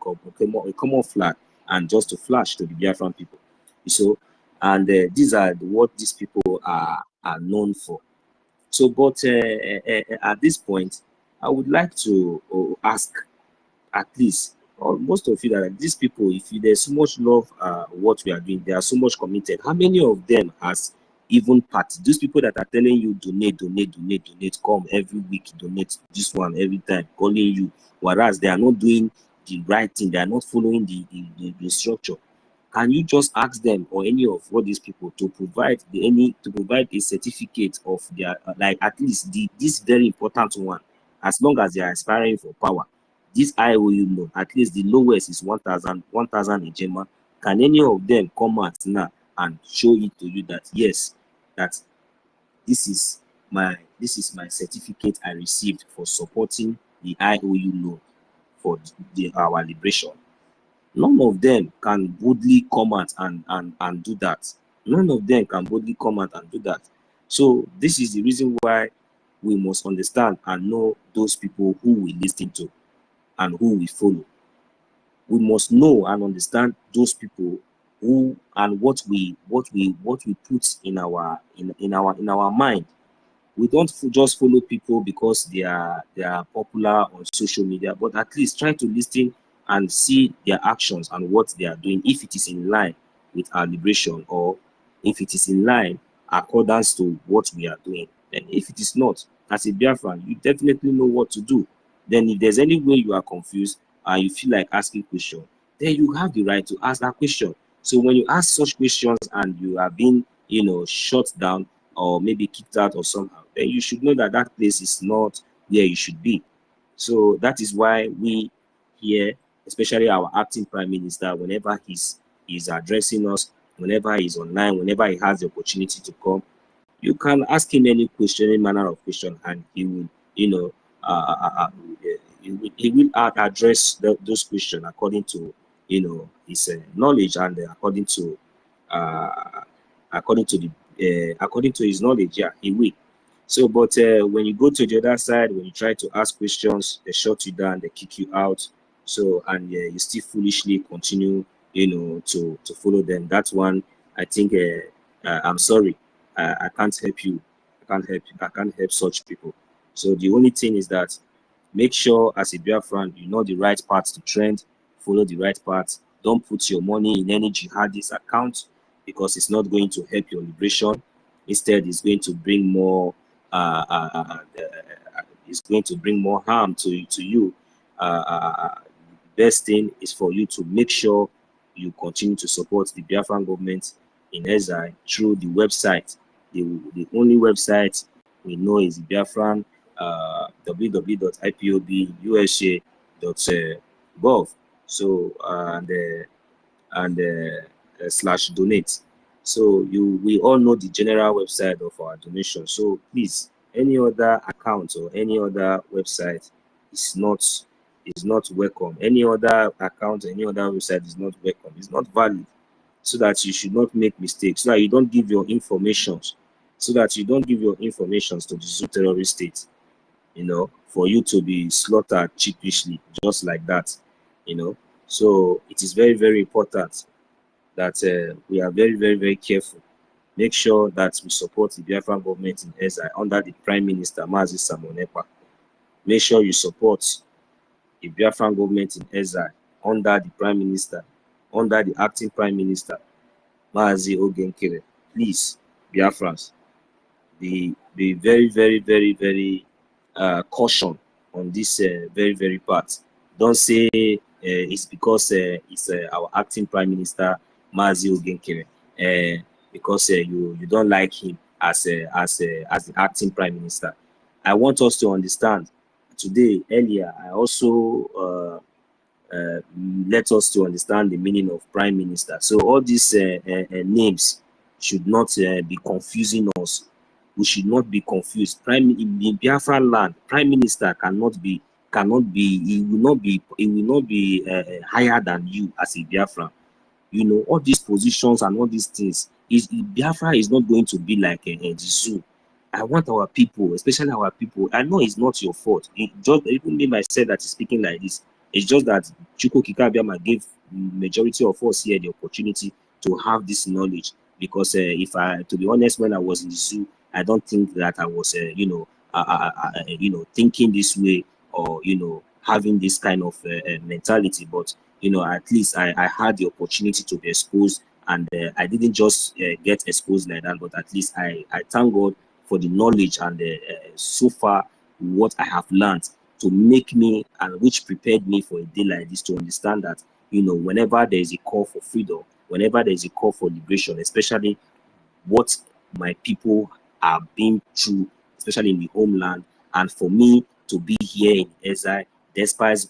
S2: common flag and just to flash to the Biafran people. So, and these are what these people are known for. So, but at this point, I would like to ask, at least, or most of you, that these people, if there's so much love what we are doing, they are so much committed. How many of them has even part? These people that are telling you donate, come every week, donate this one every time, calling you, whereas they are not doing the right thing, they are not following the structure. Can you just ask them, or any of all these people, to provide a certificate of their like at least this very important one, as long as they are aspiring for power? This IOU loan, at least the lowest is 1,000 Ejema. Can any of them come out now and show it to you that yes, that this is my certificate I received for supporting the IOU loan for our liberation? None of them can boldly come out and do that. None of them can boldly come out and do that. So this is the reason why we must understand and know those people who we listen to and who we follow. We must know and understand those people who and what we put in our mind. We don't just follow people because they are popular on social media, but at least try to listen and see their actions and what they are doing, if it is in line with our liberation, or if it is in line accordance to what we are doing. And if it is not, as a Biafran, you definitely know what to do. Then if there's any way you are confused and you feel like asking question, then you have the right to ask that question. So when you ask such questions and you are being, shut down or maybe kicked out or somehow, then you should know that that place is not where you should be. So that is why we here, especially our acting prime minister, whenever he's addressing us, whenever he's online, whenever he has the opportunity to come, you can ask him any question, any manner of question, and he will, he will address those questions according to, his knowledge, and according to his knowledge. Yeah, he will. So, but when you go to the other side, when you try to ask questions, they shut you down, they kick you out. So, and you still foolishly continue, to follow them. That one, I think, I'm sorry, I can't help you. I can't help such people. So the only thing is that make sure as a Biafran, you know the right path to trend, follow the right path. Don't put your money in any jihadist account, because it's not going to help your liberation. Instead, it's going to bring more harm to you. Best thing is for you to make sure you continue to support the Biafran government in exile through the website. The only website we know is the Biafran www.ipobusa.gov. So /donate. So we all know the general website of our donation. So please, any other account or any other website is not welcome. Any other account, any other website is not welcome. It's not valid. So that you should not make mistakes. So that you don't give your information. So that you don't give your information to the Zoo terrorist state. For you to be slaughtered cheapishly, just like that. So it is very, very important that we are very, very, very careful. Make sure that we support the Biafran government in exile under the Prime Minister, Mazi Samonepa. Make sure you support the Biafran government in exile under the Prime Minister, under the acting Prime Minister, Mazi Ogenkere. Please, Biafrans, be very, very, very, very caution on this very, very part. Don't say it's because it's our acting Prime Minister, Mazi Ogenkere, because you don't like him as the acting Prime Minister. I want us to understand today. Earlier, I also let us to understand the meaning of Prime Minister. So all these names should not be confusing us. We should not be confused. In Biafra land, Prime Minister cannot be. He will not be higher than you as a Biafran. All these positions and all these things. Biafra is not going to be like the zoo. I want our people, especially our people. I know it's not your fault. Even me myself that is speaking like this. It's just that Chuko Kikabiama gave majority of us here the opportunity to have this knowledge. Because to be honest, when I was in the zoo, I don't think that I was, thinking this way, or having this kind of mentality. But at least I had the opportunity to be exposed, and I didn't just get exposed like that. But at least I thank God for the knowledge and so far what I have learned to make me, and which prepared me for a day like this, to understand that whenever there is a call for freedom, whenever there is a call for liberation, especially what my people are being through, especially in the homeland, and for me to be here in exile, despite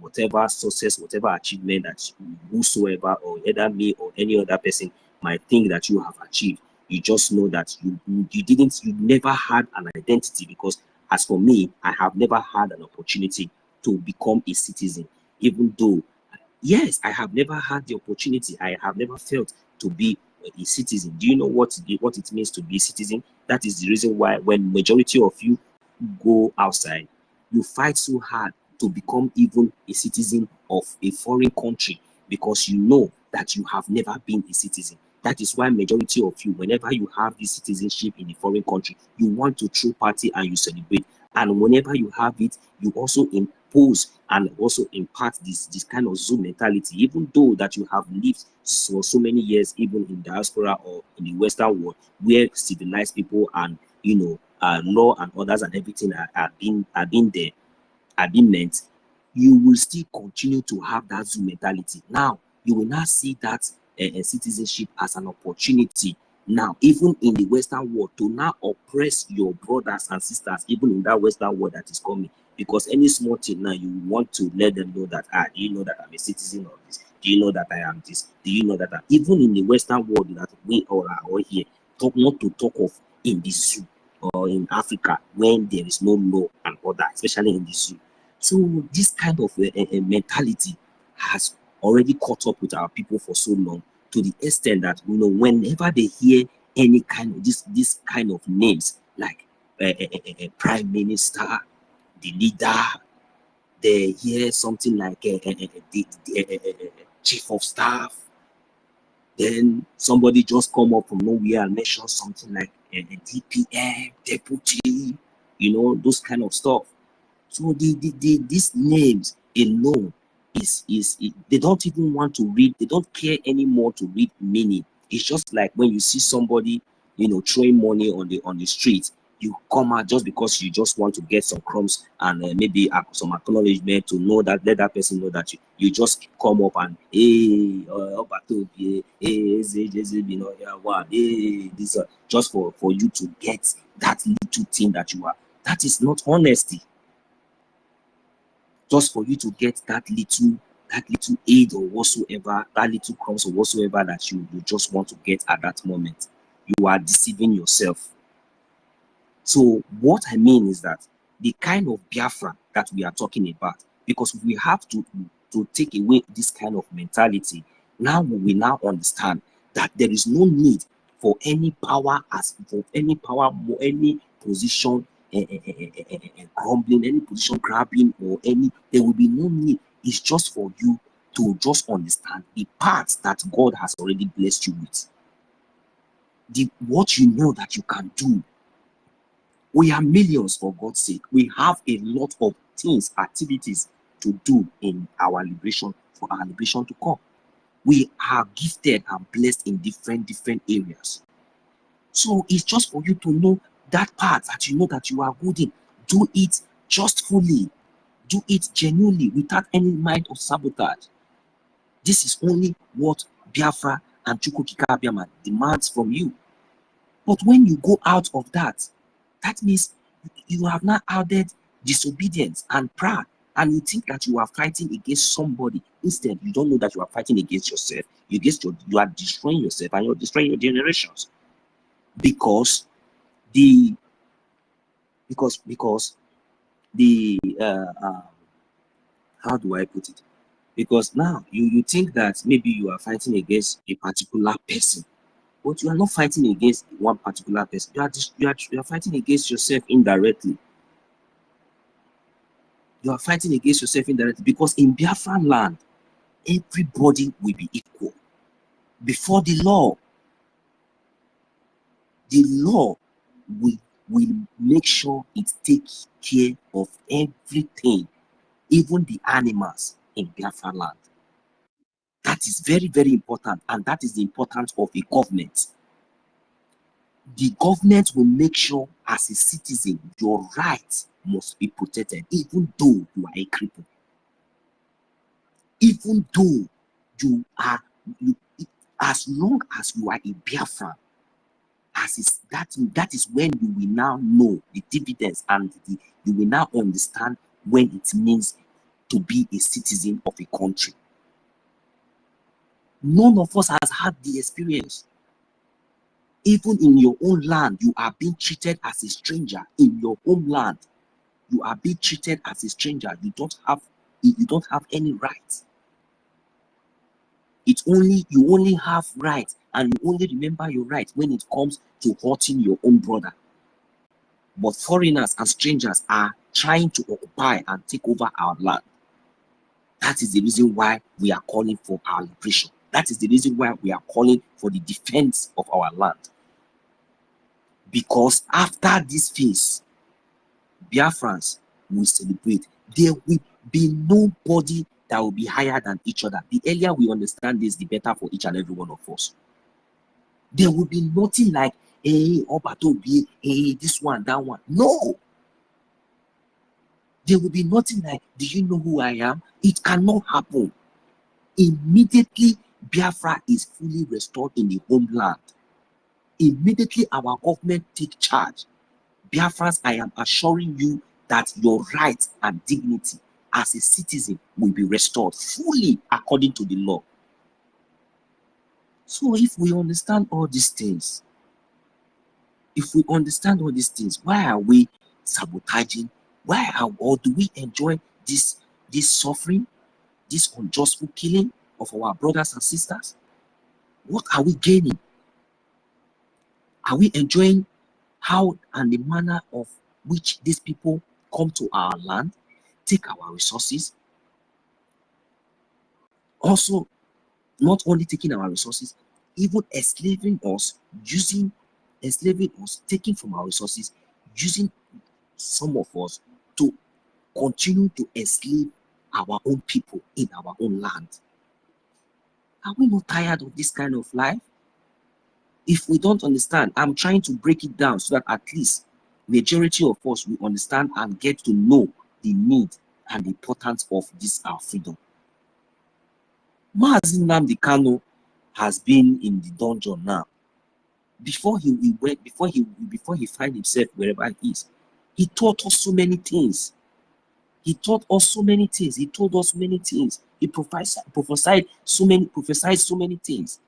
S2: whatever success, whatever achievement that whosoever, or either me or any other person might think that you have achieved, you just know that you never had an identity. Because as for me, I have never had an opportunity to become a citizen, even though, yes, I have never had the opportunity. I have never felt to be a citizen. Do you know what it means to be a citizen? That is the reason why when majority of you go outside, you fight so hard to become even a citizen of a foreign country, because you know that you have never been a citizen. That is why majority of you, whenever you have this citizenship in a foreign country, you want to throw party and you celebrate. And whenever you have it, you also impose and also impart this kind of zoo mentality, even though that you have lived for so many years, even in diaspora or in the Western world, where civilized people and law and orders and everything are being meant, you will still continue to have that zoo mentality. Now you will not see that citizenship as an opportunity now, even in the Western world, to now oppress your brothers and sisters, even in that Western world that is coming. Because any small thing now, you want to let them know that, do you know that I'm a citizen of this? Do you know that I am this? Do you know that even in the Western world that we all are all here, not to talk of in the zoo or in Africa, when there is no law and order, especially in the zoo. So this kind of mentality has already caught up with our people for so long, to the extent that whenever they hear any kind of this kind of names, like a prime minister, the leader, they hear something like the chief of staff, then somebody just come up from nowhere and mention something like a DPM, deputy, those kind of stuff. So these names alone they don't even want to read, they don't care anymore to read meaning. It's just like when you see somebody throwing money on the street, you come out just because you just want to get some crumbs and maybe some acknowledgement, to know that, let that person know that you just come up and just for you to get that little thing that you are. That is not honesty. Just for you to get that little aid or whatsoever, that little crumbs or whatsoever that you just want to get at that moment, you are deceiving yourself. So what I mean is that the kind of Biafra that we are talking about, because we have to take away this kind of mentality, now we now understand that there is no need for any power, any position grumbling, any position grabbing, or there will be no need. It's just for you to just understand the parts that God has already blessed you with, what you know that you can do. We are millions, for God's sake. We have a lot of things, activities to do in our liberation, for our liberation to come. We are gifted and blessed in different areas. So it's just for you to know that part that you know that you are good in. Do it just fully. Do it genuinely, without any mind of sabotage. This is only what Biafra and Chukwukika demands from you. But when you go out of that, that means you have now added disobedience and pride, and you think that you are fighting against somebody. Instead, you don't know that you are fighting against yourself. You are destroying yourself, and you're destroying your generations. Because how do I put it? Because now you think that maybe you are fighting against a particular person, but you are not fighting against one particular person. You are fighting against yourself indirectly. You are fighting against yourself indirectly, because in Biafran land, everybody will be equal before the law. The law will make sure it takes care of everything, even the animals in Biafran land. That is very, very important, and that is the importance of a government. The government will make sure, as a citizen, your rights must be protected, even though you are a cripple. Even though as long as you are a Biafran, that is when you will now know the dividends, and you will now understand when it means to be a citizen of a country. None of us has had the experience. Even in your own land, you are being treated as a stranger. In your homeland, you are being treated as a stranger. You don't have any rights. You only have rights and you only remember your right when it comes to hurting your own brother. But foreigners and strangers are trying to occupy and take over our land. That is the reason why we are calling for our liberation. That is the reason why we are calling for the defense of our land. Because after this phase, Biafrans will celebrate. There will be nobody that will be higher than each other. The earlier we understand this, the better for each and every one of us. There will be nothing like, hey, Obatobi, hey, this one, that one. No. There will be nothing like, do you know who I am? It cannot happen. Immediately, Biafra is fully restored in the homeland. Immediately, our government take charge. Biafrans, I am assuring you that your rights and dignity as a citizen will be restored fully according to the law. So if we understand all these things, why are we sabotaging? Or do we enjoy this suffering, this unjust killing of our brothers and sisters? What are we gaining? Are we enjoying how and the manner of which these people come to our land, take our resources? Also, not only taking our resources, even enslaving us, taking from our resources, using some of us to continue to enslave our own people in our own land. Are we not tired of this kind of life? If we don't understand, I'm trying to break it down so that at least majority of us will understand and get to know the need and the importance of this our freedom. Mazi Nnamdi Kanu has been in the dungeon now. Before he find himself wherever he is, he taught us so many things. He taught us so many things. He told us many things. He prophesied so many things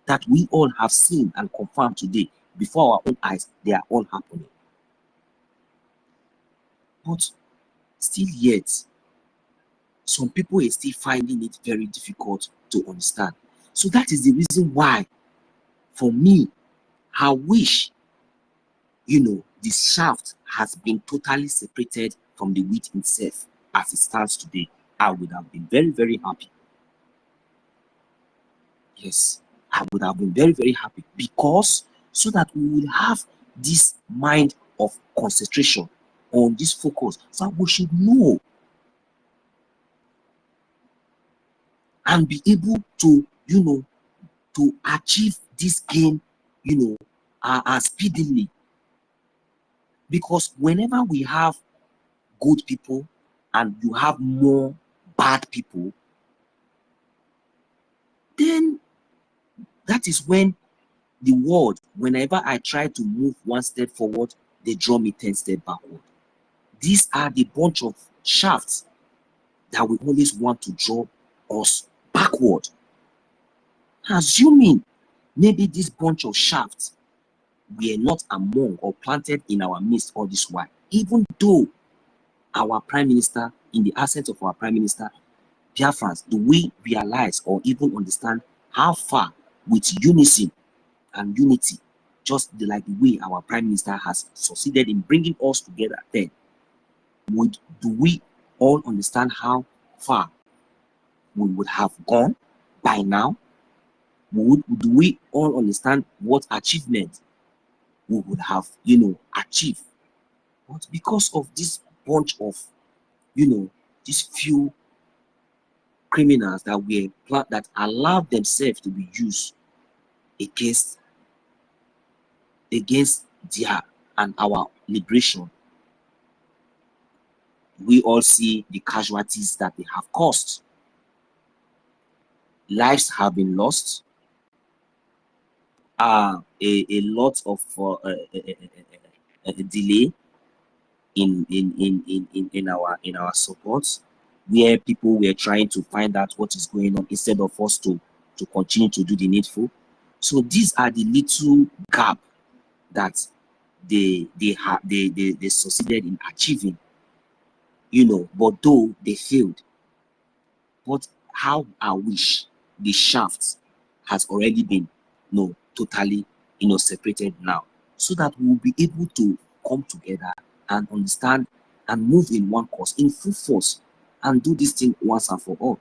S2: that we all have seen and confirmed today before our own eyes. They are all happening. But still yet, some people are still finding it very difficult to understand. So that is the reason why, for me, I wish, the shaft has been totally separated from the wheat itself as it stands today. I would have been very, very happy. Yes, I would have been very, very happy, because so that we will have this mind of concentration on this focus, so we should know and be able to, to achieve this gain, speedily. Because whenever we have good people and you have more bad people, then that is when the world, whenever I try to move one step forward, they draw me 10 steps backward. These are the bunch of shafts that we always want to draw us backward. Assuming maybe this bunch of shafts were not among or planted in our midst all this while, even though our prime minister, in the absence of our prime minister, Biafrans, do we realize or even understand how far with unison and unity, just like the way our prime minister has succeeded in bringing us together, then do we all understand how far we would have gone by now? Do we all understand what achievement we would have, achieved? But because of this bunch of, these few criminals that allowed themselves to be used against their and our liberation, we all see the casualties that they have caused. Lives have been lost. A lot of delay in our support, where people were trying to find out what is going on instead of us to continue to do the needful. So these are the little gap that they succeeded in achieving, but though they failed. But how I wish the shaft has already been totally, separated now, so that we will be able to come together and understand and move in one course, in full force, and do this thing once and for all.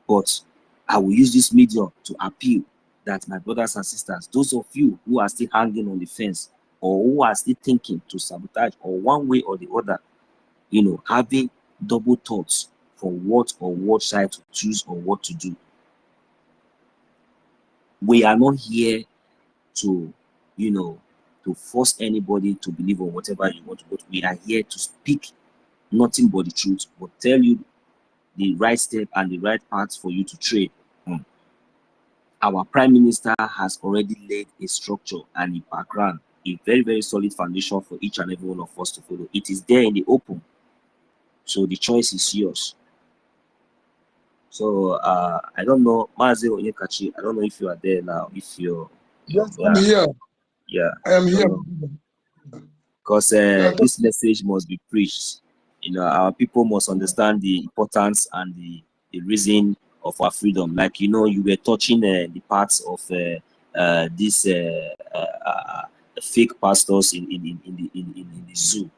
S2: But I will use this medium to appeal that my brothers and sisters, those of you who are still hanging on the fence, or who are still thinking to sabotage, or one way or the other, having double thoughts for what side to choose or what to do. We are not here to, to force anybody to believe on whatever you want, but we are here to speak nothing but the truth, but tell you the right step and the right path for you to trade on. Our Prime Minister has already laid a structure and a background, a very, very solid foundation for each and every one of us to follow. It is there in the open. So the choice is yours. So I don't know, Mazi Onyekachi, I don't know if you are there now, if you're
S4: yes, I'm here.
S2: Yeah,
S4: I am here.
S2: Because this message must be preached. Our people must understand the importance and the reason of our freedom. Like, you were touching the parts of these fake pastors in the zoo.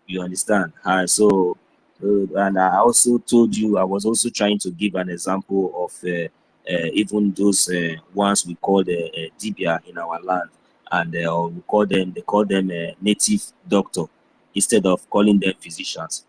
S2: You understand? So and I also told you, I was also trying to give an example of even those ones we call the Dibia in our land, and they call them native doctor instead of calling them physicians.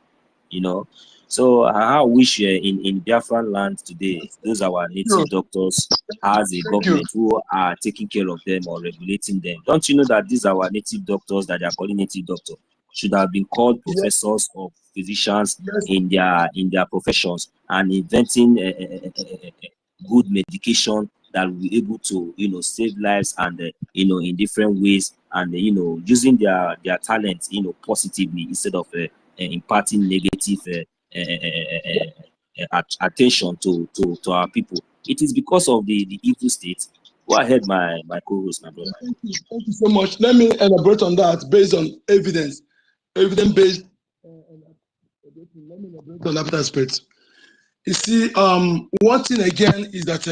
S2: So I wish in Biafran land today, those our native doctors has a government who are taking care of them or regulating them. Don't you know that these are our native doctors that they are calling native doctor should have been called professors or physicians in their professions, and inventing good medication that will be able to save lives, and in different ways, and using their talents positively instead of imparting negative attention to our people. It is because of the evil state. Go ahead, my co-host, my brother.
S4: Thank you so much. Let me elaborate on that based on evidence based. Let me elaborate on that aspect. You see, one thing again is that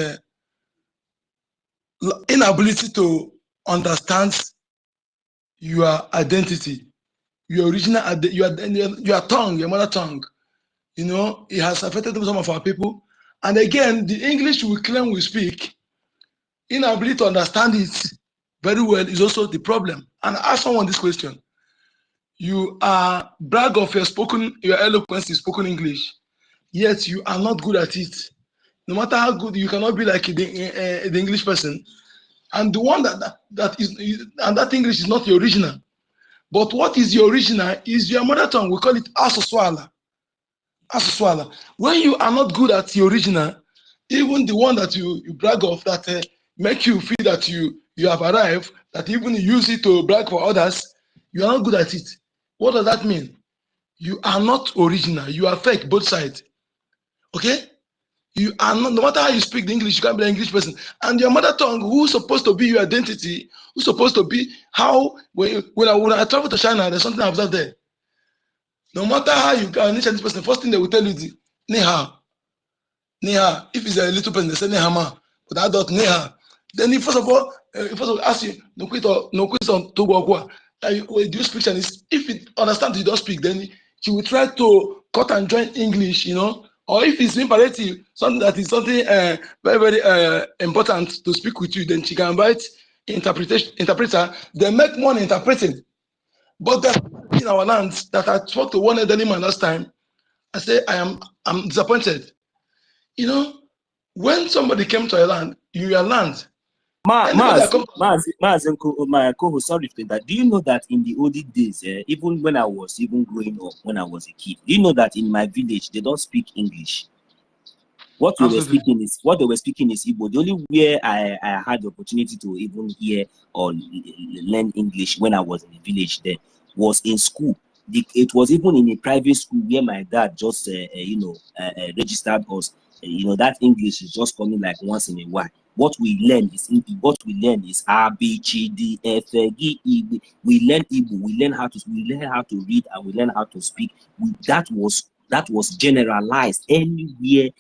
S4: inability to understand your identity, your original, your tongue, your mother tongue. It has affected some of our people. And again, the English we claim we speak, inability to understand it very well is also the problem. And I ask someone this question: you are brag of your eloquence in spoken English, yet you are not good at it. No matter how good, you cannot be like the English person. And the one that English is not the original. But what is your original is your mother tongue. We call it Asoswala. Asoswala. When you are not good at the original, even the one that you brag of that make you feel that you have arrived, that even you use it to brag for others, you are not good at it. What does that mean? You are not original. You are fake, both sides. Okay? You are not, no matter how you speak the English, you can't be an English person. And your mother tongue, who's supposed to be your identity, who's supposed to be how, when I travel to China, there's something I observed there. No matter how you can initiate this person, first thing they will tell you is Neha. Neha. If it's a little person, they say Nehama. But adult Neha. Then first of all ask you, no question to go. Do you speak Chinese? If it understands you don't speak, then she will try to cut and join English, Or if it's imperative, something that is something very, very important to speak with you, then she can invite interpreter. They make money interpreting. But in our land, that I spoke to one elderly man last time, I say I'm disappointed. When somebody came to your land,
S2: my co-host, sorry for that. Do you know that in the olden days, even when I was growing up, when I was a kid, do you know that in my village they don't speak English? What they were speaking is Igbo. The only way I had the opportunity to even hear or learn English when I was in the village then was in school. It was even in a private school where my dad just registered us. That English is just coming like once in a while. What we learn is A, B, G, D, F, G, E. We learn Igbo. We learn how to read, and we learn how to speak. That was generalized anywhere,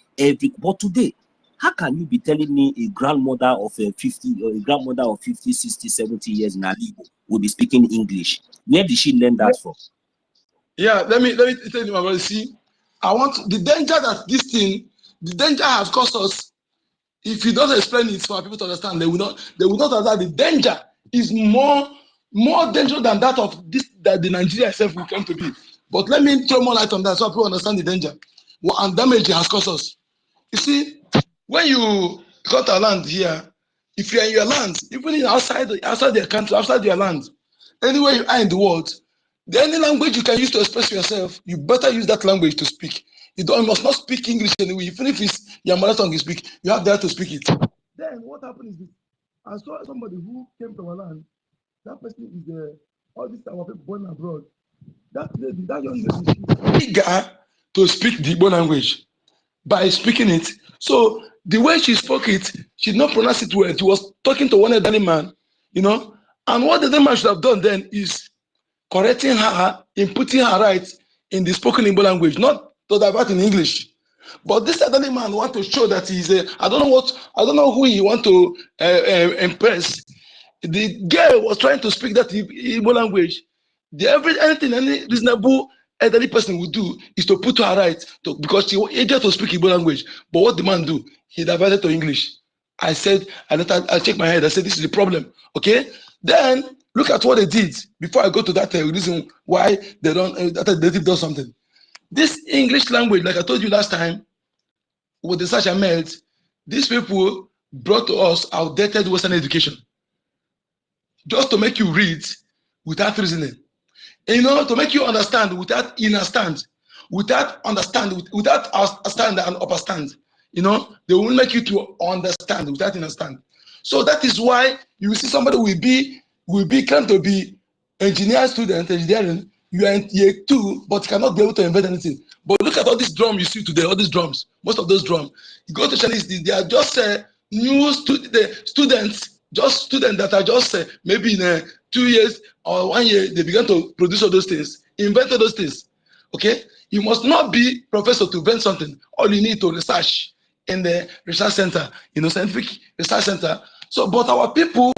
S2: but today, How can you be telling me a grandmother of 50 or a grandmother of 50, 60, 70 years in Alibo will be speaking English? Where did she learn that from?
S4: Yeah, let me tell you, my brother. See, I want the danger that the danger has caused us. If you don't explain it for people to understand, they will not understand. The danger is more dangerous than that of this that the Nigeria itself will come to be. But let me throw more light on that so people understand the danger and damage it has caused us. You see, when you got a land here, if you're in your land, even outside their country, outside your land, anywhere you are in the world, any language you can use to express yourself, you better use that language to speak. You must not speak English anyway. Even if it's your mother tongue you speak, you have the right to speak it. Then what happened is this. I saw somebody who came to our land. That person is all these our people born abroad. That young lady, she's eager to speak the Igbo language by speaking it. So the way she spoke it, she did not pronounce it well. She was talking to one elderly man, you know. And what the elderly man should have done then is correcting her, inputting her right in the spoken Igbo language, not to divert in English. But this elderly man want to show that he's I don't know who he want to impress. The girl was trying to speak that Igbo language. Anything any reasonable elderly person would do is to put her right because she was eager to speak Igbo language. But what the man do? He diverted to English. I said, I checked my head. I said, this is the problem. Okay. Then look at what they did before I go to that reason why they don't that they did something. This English language, like I told you last time, with the search I made, these people brought to us outdated Western education just to make you read without reasoning, you know, to make you understand without understand, without understand, without understand and understand. You know, they will make you to understand without understand. So that is why you see somebody will be claimed to be engineering. You are in year 2, but cannot be able to invent anything. But look at all these drums you see today, all these drums, most of those drums. You go to Chinese, they are just new students that are just maybe in 2 years or 1 year, they began to produce all those things, invented those things. Okay? You must not be professor to invent something. All you need to research in the research center, you know, scientific research center. So, but our people,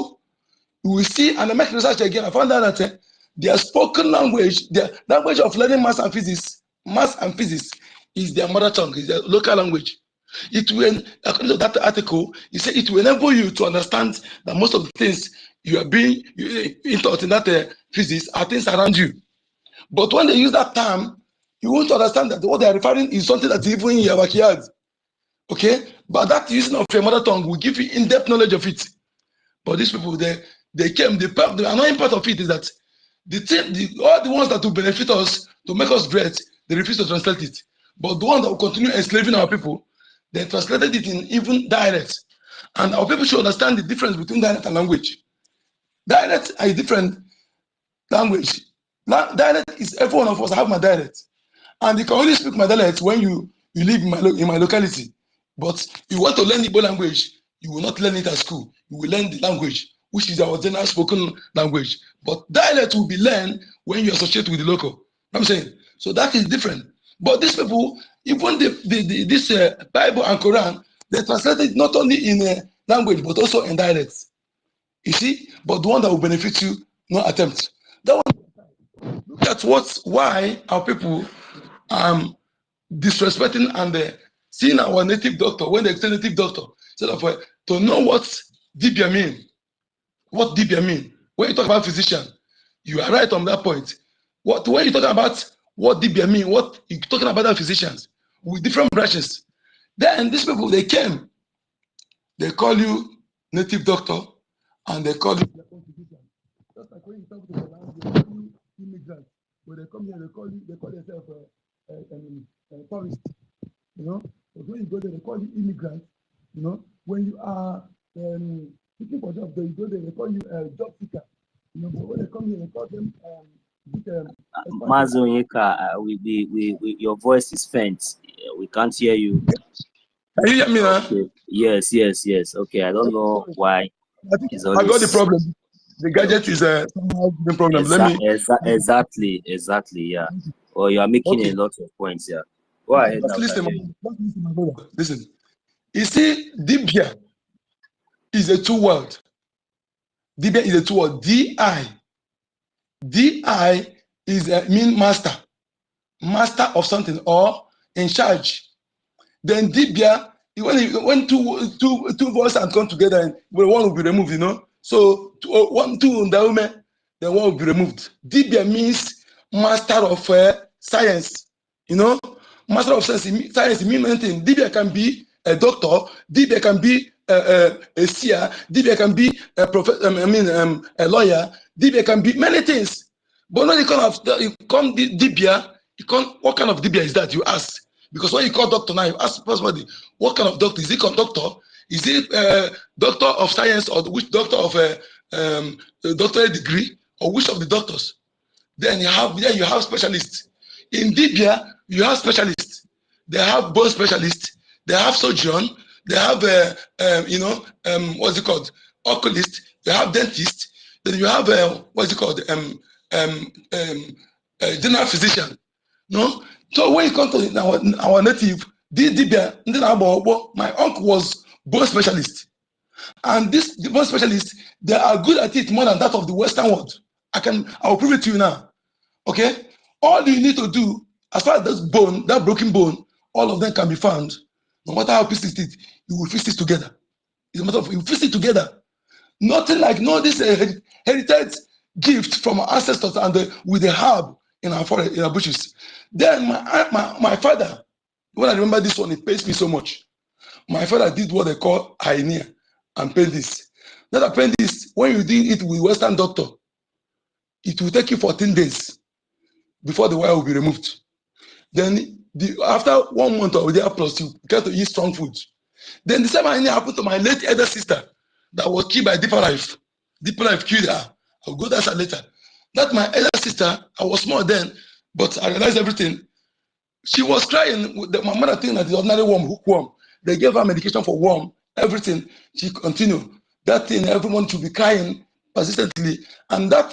S4: we see, and I make research again, I found out that their spoken language, their language of learning math and physics is their mother tongue, is their local language. It will, according to that article, it said it will enable you to understand that most of the things you are being taught in that physics are things around you. But when they use that term, you won't understand that what they are referring is something that's even in your backyard. Okay? But that using of your mother tongue will give you in-depth knowledge of it. But these people, the annoying part of it is that all the ones that will benefit us to make us great, they refuse to translate it. But the ones that will continue enslaving our people, they translated it in even dialects. And our people should understand the difference between dialect and language. Dialect is a different language. Dialect is every one of us have my dialect. And you can only speak my dialect when you live in my locality. But if you want to learn Igbo language, you will not learn it at school. You will learn the language, which is our general spoken language. But dialect will be learned when you associate with the local. I'm saying, so that is different. But these people, even this Bible and Quran, they translated not only in language but also in dialects. You see, but the one that will benefit you, no attempt. That one. Look at why our people disrespecting and seeing our native doctor when they say native doctor instead of to know what Dibia mean. What Dibia mean? When you talk about physician, you are right on that point. When you talk about what Dibia mean, what you talking about the physicians with different branches. Then these people they came, they call you native doctor, and they call you physician. Just like when you talk to the land, they call you immigrant. When they come here, they call themselves tourist. You know, but when you go there, they call you immigrant. You know, when you are looking for job, you go there, they call you job seeker. You know, but when they come here, they call them
S2: Mazonyeka, your voice is faint. We can't hear you.
S4: Can you hear me now?
S2: Okay. Yes. Okay, I don't know why.
S4: I got the problem. The gadget is somehow the problem.
S2: Exactly. Yeah. Or you are making a lot of points. Yeah. Go ahead.
S4: Listen, my brother. Listen. You see, Dibia is a two-word. Dibia is a two-word. D-I. D-I is mean master. Master of something or in charge. Then Dibia, when two voices come together, and one will be removed, you know. So two in the woman, then one will be removed. Dibia means master of science, you know. Master of science means anything. Dibia can be a doctor. Dibia can be a seer. Dibia can be a professor. A lawyer. Dibia can be many things. But when you come Dibia, what kind of Dibia is that? You ask. Because when you call doctor now, you ask somebody, what kind of doctor? Is he doctor? Is he doctor of science, or which doctor of a doctorate degree, or which of the doctors? Then you have specialists. In Dibia, you have specialists. They have bone specialists. They have surgeon. They have what's it called? Oculist. They have dentist. Then you have what's it called? General physician. No. So when you come to our native, Dibia, my uncle was bone specialist. And this bone specialist, they are good at it more than that of the Western world. I will prove it to you now. Okay? All you need to do, as far as this bone, that broken bone, all of them can be found. No matter how pieces it, you will fix it together. It's a matter of you fix it together. Nothing like this heritage gift from our ancestors and with the herb in our forest, in our bushes. Then my father, when I remember this one, it pains me so much. My father did what they call hernia and appendix. That appendix, when you do it with Western doctor, it will take you 14 days before the wire will be removed. Then after 1 month or there plus, you get to eat strong food. Then the same hernia happened to my late elder sister that was killed by deeper life. Deeper life killed her. I'll go that later. That my elder sister, I was small then, but I realized everything. She was crying. My mother think that the ordinary worm, hookworm. They gave her medication for worm, everything. She continued. That thing, everyone should be crying persistently. And that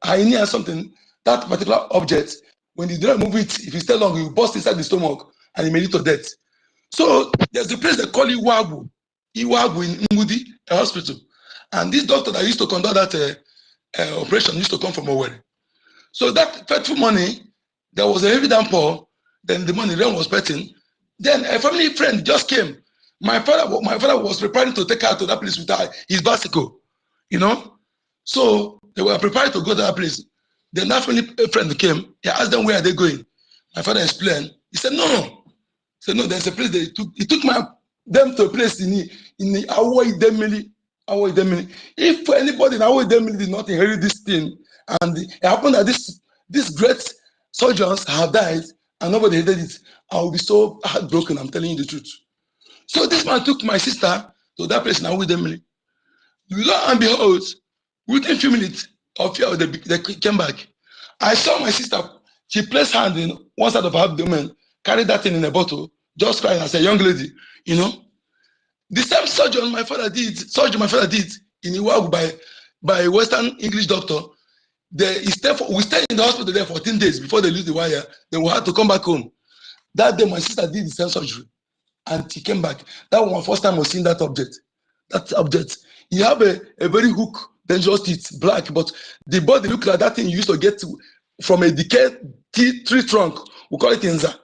S4: hernia something, that particular object, when you don't move it, if you stay long, you burst inside the stomach and it may lead to death. So there's a place they call Iwagu in Ngudi, a hospital. And this doctor that used to conduct that operation used to come from Owerri. So that fateful morning, there was a heavy downpour. Then the money rain was petting. Then a family friend just came. My father was preparing to take her to that place with his bicycle, you know. So they were prepared to go to that place. Then that family friend came. He asked them where are they going. My father explained. He said no. He said no. There's a place they took. He took them to a place in the Awo Idemili. If anybody in Awo Idemili did not inherit this thing, and it happened that these great surgeons have died and nobody did it, I will be so heartbroken. I'm telling you the truth. So this man took my sister to that place in Awo Idemili. Lo and behold, within a few minutes of fear, they came back. I saw my sister. She placed her hand in one side of her abdomen, carried that thing in a bottle, just crying as a young lady, you know. The same surgery my father did in Iwagu by a Western English doctor. We stayed in the hospital there for 14 days before they lose the wire. Then we had to come back home. That day, my sister did the same surgery, and she came back. That was my first time I was seeing that object. That object, you have a very hook, dangerous teeth, black, but the body look like that thing you used to get from a decayed tree trunk. We call it Inza.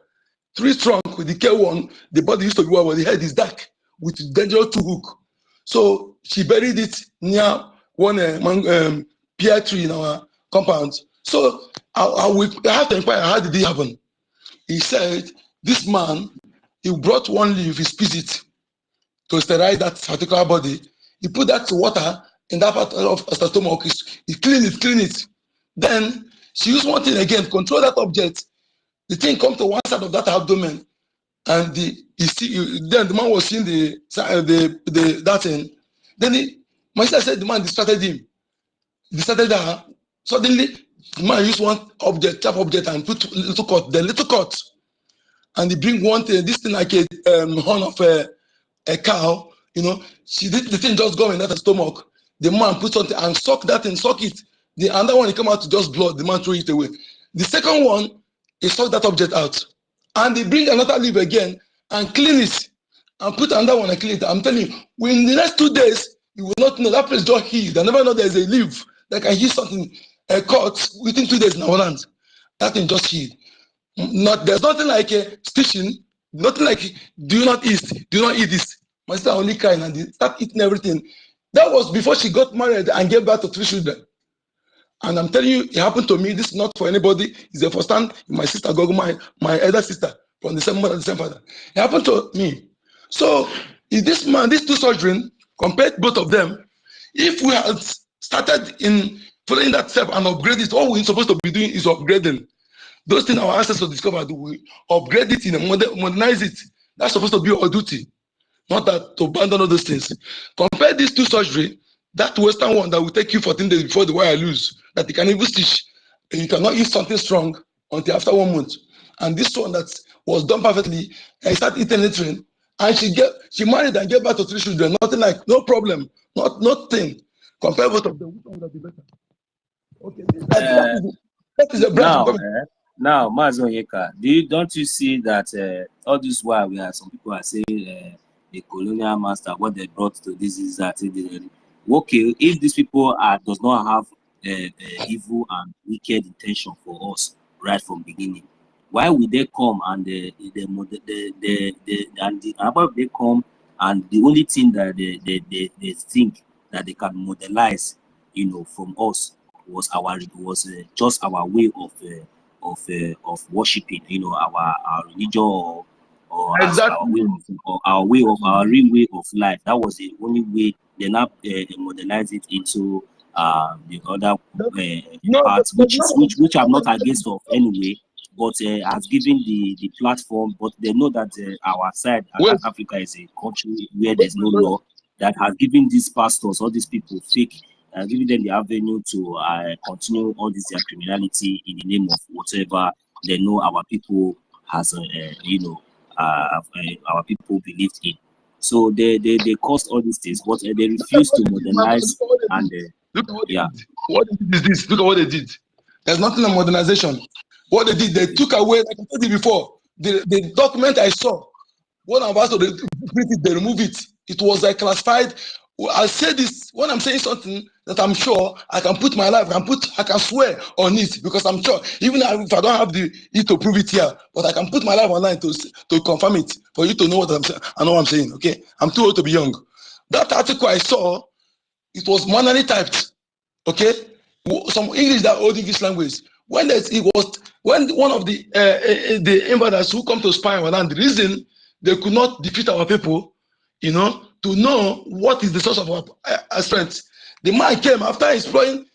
S4: Tree trunk with decayed one. The body used to be white, but the head is dark with dangerous two hook. So she buried it near one pear tree in our compound. So I have to inquire, how did it happen? He said, this man, he brought one leaf, he squeezed it to sterilize that particular body. He put that water in that part of the stomach, he clean it. Then she used one thing again, control that object. The thing come to one side of that abdomen, and then the man was seeing that thing. Then my sister said the man distracted him. Distracted her. Suddenly, the man used one object, sharp object, and put little cut. And he bring one thing, this thing like a horn of a cow, you know. The thing just go in that stomach. The man put something and suck that and suck it. The other one, he come out to just blood. The man threw it away. The second one, he suck that object out. And they bring another leaf again and clean it and put another one and kill it. I'm telling you, in the next 2 days, you will not know that place just healed. I never know there's a leaf that can heal something, a cut within 2 days in our land. That thing just healed. There's nothing like a stitching, nothing like do not eat this. My sister only crying and they start eating everything. That was before she got married and gave birth to 3 children. And I'm telling you, it happened to me. This is not for anybody. It's the first time my sister Gogo, my elder sister from the same mother, the same father. It happened to me. So if this man, these 2 children, compared both of them, if we had started in following that step and upgrade it, all we're supposed to be doing is upgrading. Those things our ancestors discovered, we upgrade it and modernize it. That's supposed to be our duty, not that to abandon all those things. Compare these 2 surgery, that Western one that will take you 14 days before the wire lose, that you can even stitch. You cannot use something strong until after 1 month. And this one that was done perfectly, and started eating anything, and she married and gave birth to 3 children. Nothing like, no problem, nothing. Compare both of them, which one would be better? Okay, that is a branch.
S2: Now, Mazo Yeka, don't you see that all this while we have some people are saying the colonial master, what they brought to this is that okay, if these people does not have evil and wicked intention for us right from beginning, why would they come and they come and the only thing that they think that they can modelize, from us was just our way of worshiping, our religion or
S4: Exactly.
S2: our real way of life. That was the only way. They now modernize it into the other parts, which I'm not against of anyway, but has given the platform. But they know that our side, South Africa, is a country where there's no law, that has given these pastors, all these people, fake, giving them the avenue to continue all this their criminality in the name of whatever they know our people has, our people believed in. So they caused all these things, but they refuse to modernize. And
S4: look at what they did. What they did is this. Look at what they did. There's nothing like modernization. What they did, they took away, like I told you before, the document I saw. One of us, they removed it. It was like classified. I say this when I'm saying something that I'm sure I can put my life, I can swear on it because I'm sure, even if I don't have it to prove it here, but I can put my life online to confirm it for you to know what I'm saying. I know what I'm saying. Okay, I'm too old to be young. That article I saw, it was manually typed. Okay, some English, that old English language. When one of the invaders who come to spy our land, the reason they could not defeat our people, to know what is the source of our strength. The man came after exploring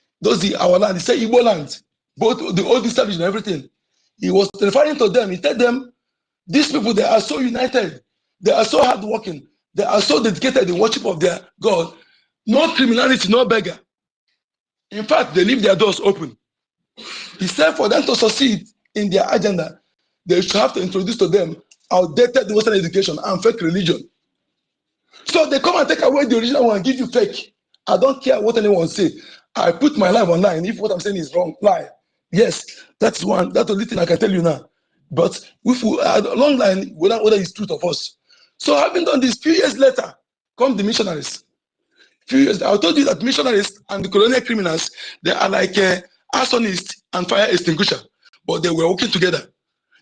S4: our land. He said Igbo land, both the old establishment and everything. He was referring to them. He told them, these people, they are so united, they are so hardworking, they are so dedicated in worship of their God. No criminality, no beggar. In fact, they leave their doors open. He said for them to succeed in their agenda, they should have to introduce to them outdated Western education and fake religion. So they come and take away the original one and give you fake. I don't care what anyone say. I put my life online. If what I'm saying is wrong, lie. Yes, that's one. That's the only thing I can tell you now. But if we are long line, whether it's truth of us. So having done this, few years later, come the missionaries. Few years, I told you that missionaries and the colonial criminals, they are like arsonists and fire extinguisher, but they were working together.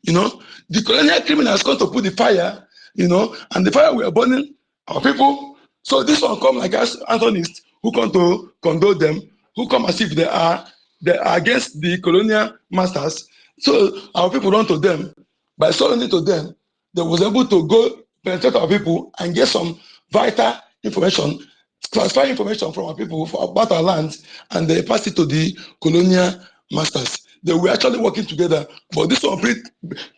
S4: The colonial criminals come to put the fire, and the fire were burning our people. So this one come like us antagonists who come to condone them, who come as if they are against the colonial masters. So our people run to them. By surrendering to them, they was able to go penetrate our people and get some vital information, classify information from our people about our land, and they pass it to the colonial masters. They were actually working together, but this one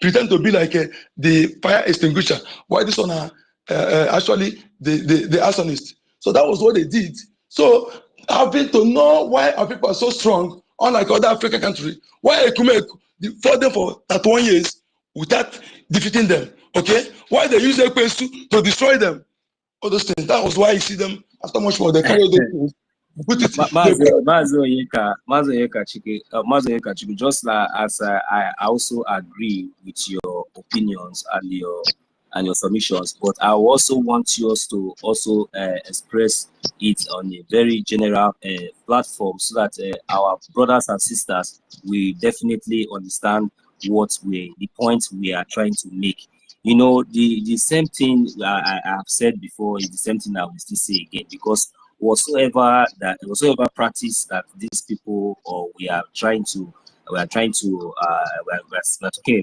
S4: pretend to be like the fire extinguisher. Why this one are actually the arsonists? So that was what they did. So having to know why our people are so strong, unlike other African countries, why EKUME fought them for 31 years without defeating them. Okay, why they use EKUME to destroy them? All those things. That was why you see them after much more. They carry those things.
S2: Mazo Yeka Chike, just like as I also agree with your opinions and your and your submissions, but I also want you to also express it on a very general platform, so that our brothers and sisters will definitely understand the point we are trying to make. You know, the same thing I have said before is the same thing I will still say again, because whatsoever practice that these people, or we are talking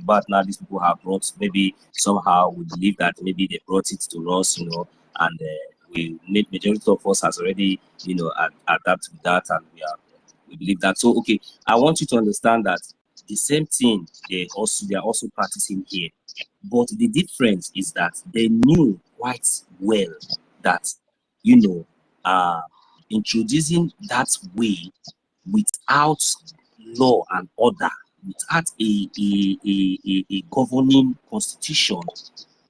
S2: about now, these people have brought, maybe somehow we believe that maybe they brought it to us, you know, and majority of us has already, you know, adapted to that, and we believe that. So okay, I want you to understand that the same thing they are also practicing here, but the difference is that they knew quite well that, you know, introducing that way without law and order, without a governing constitution,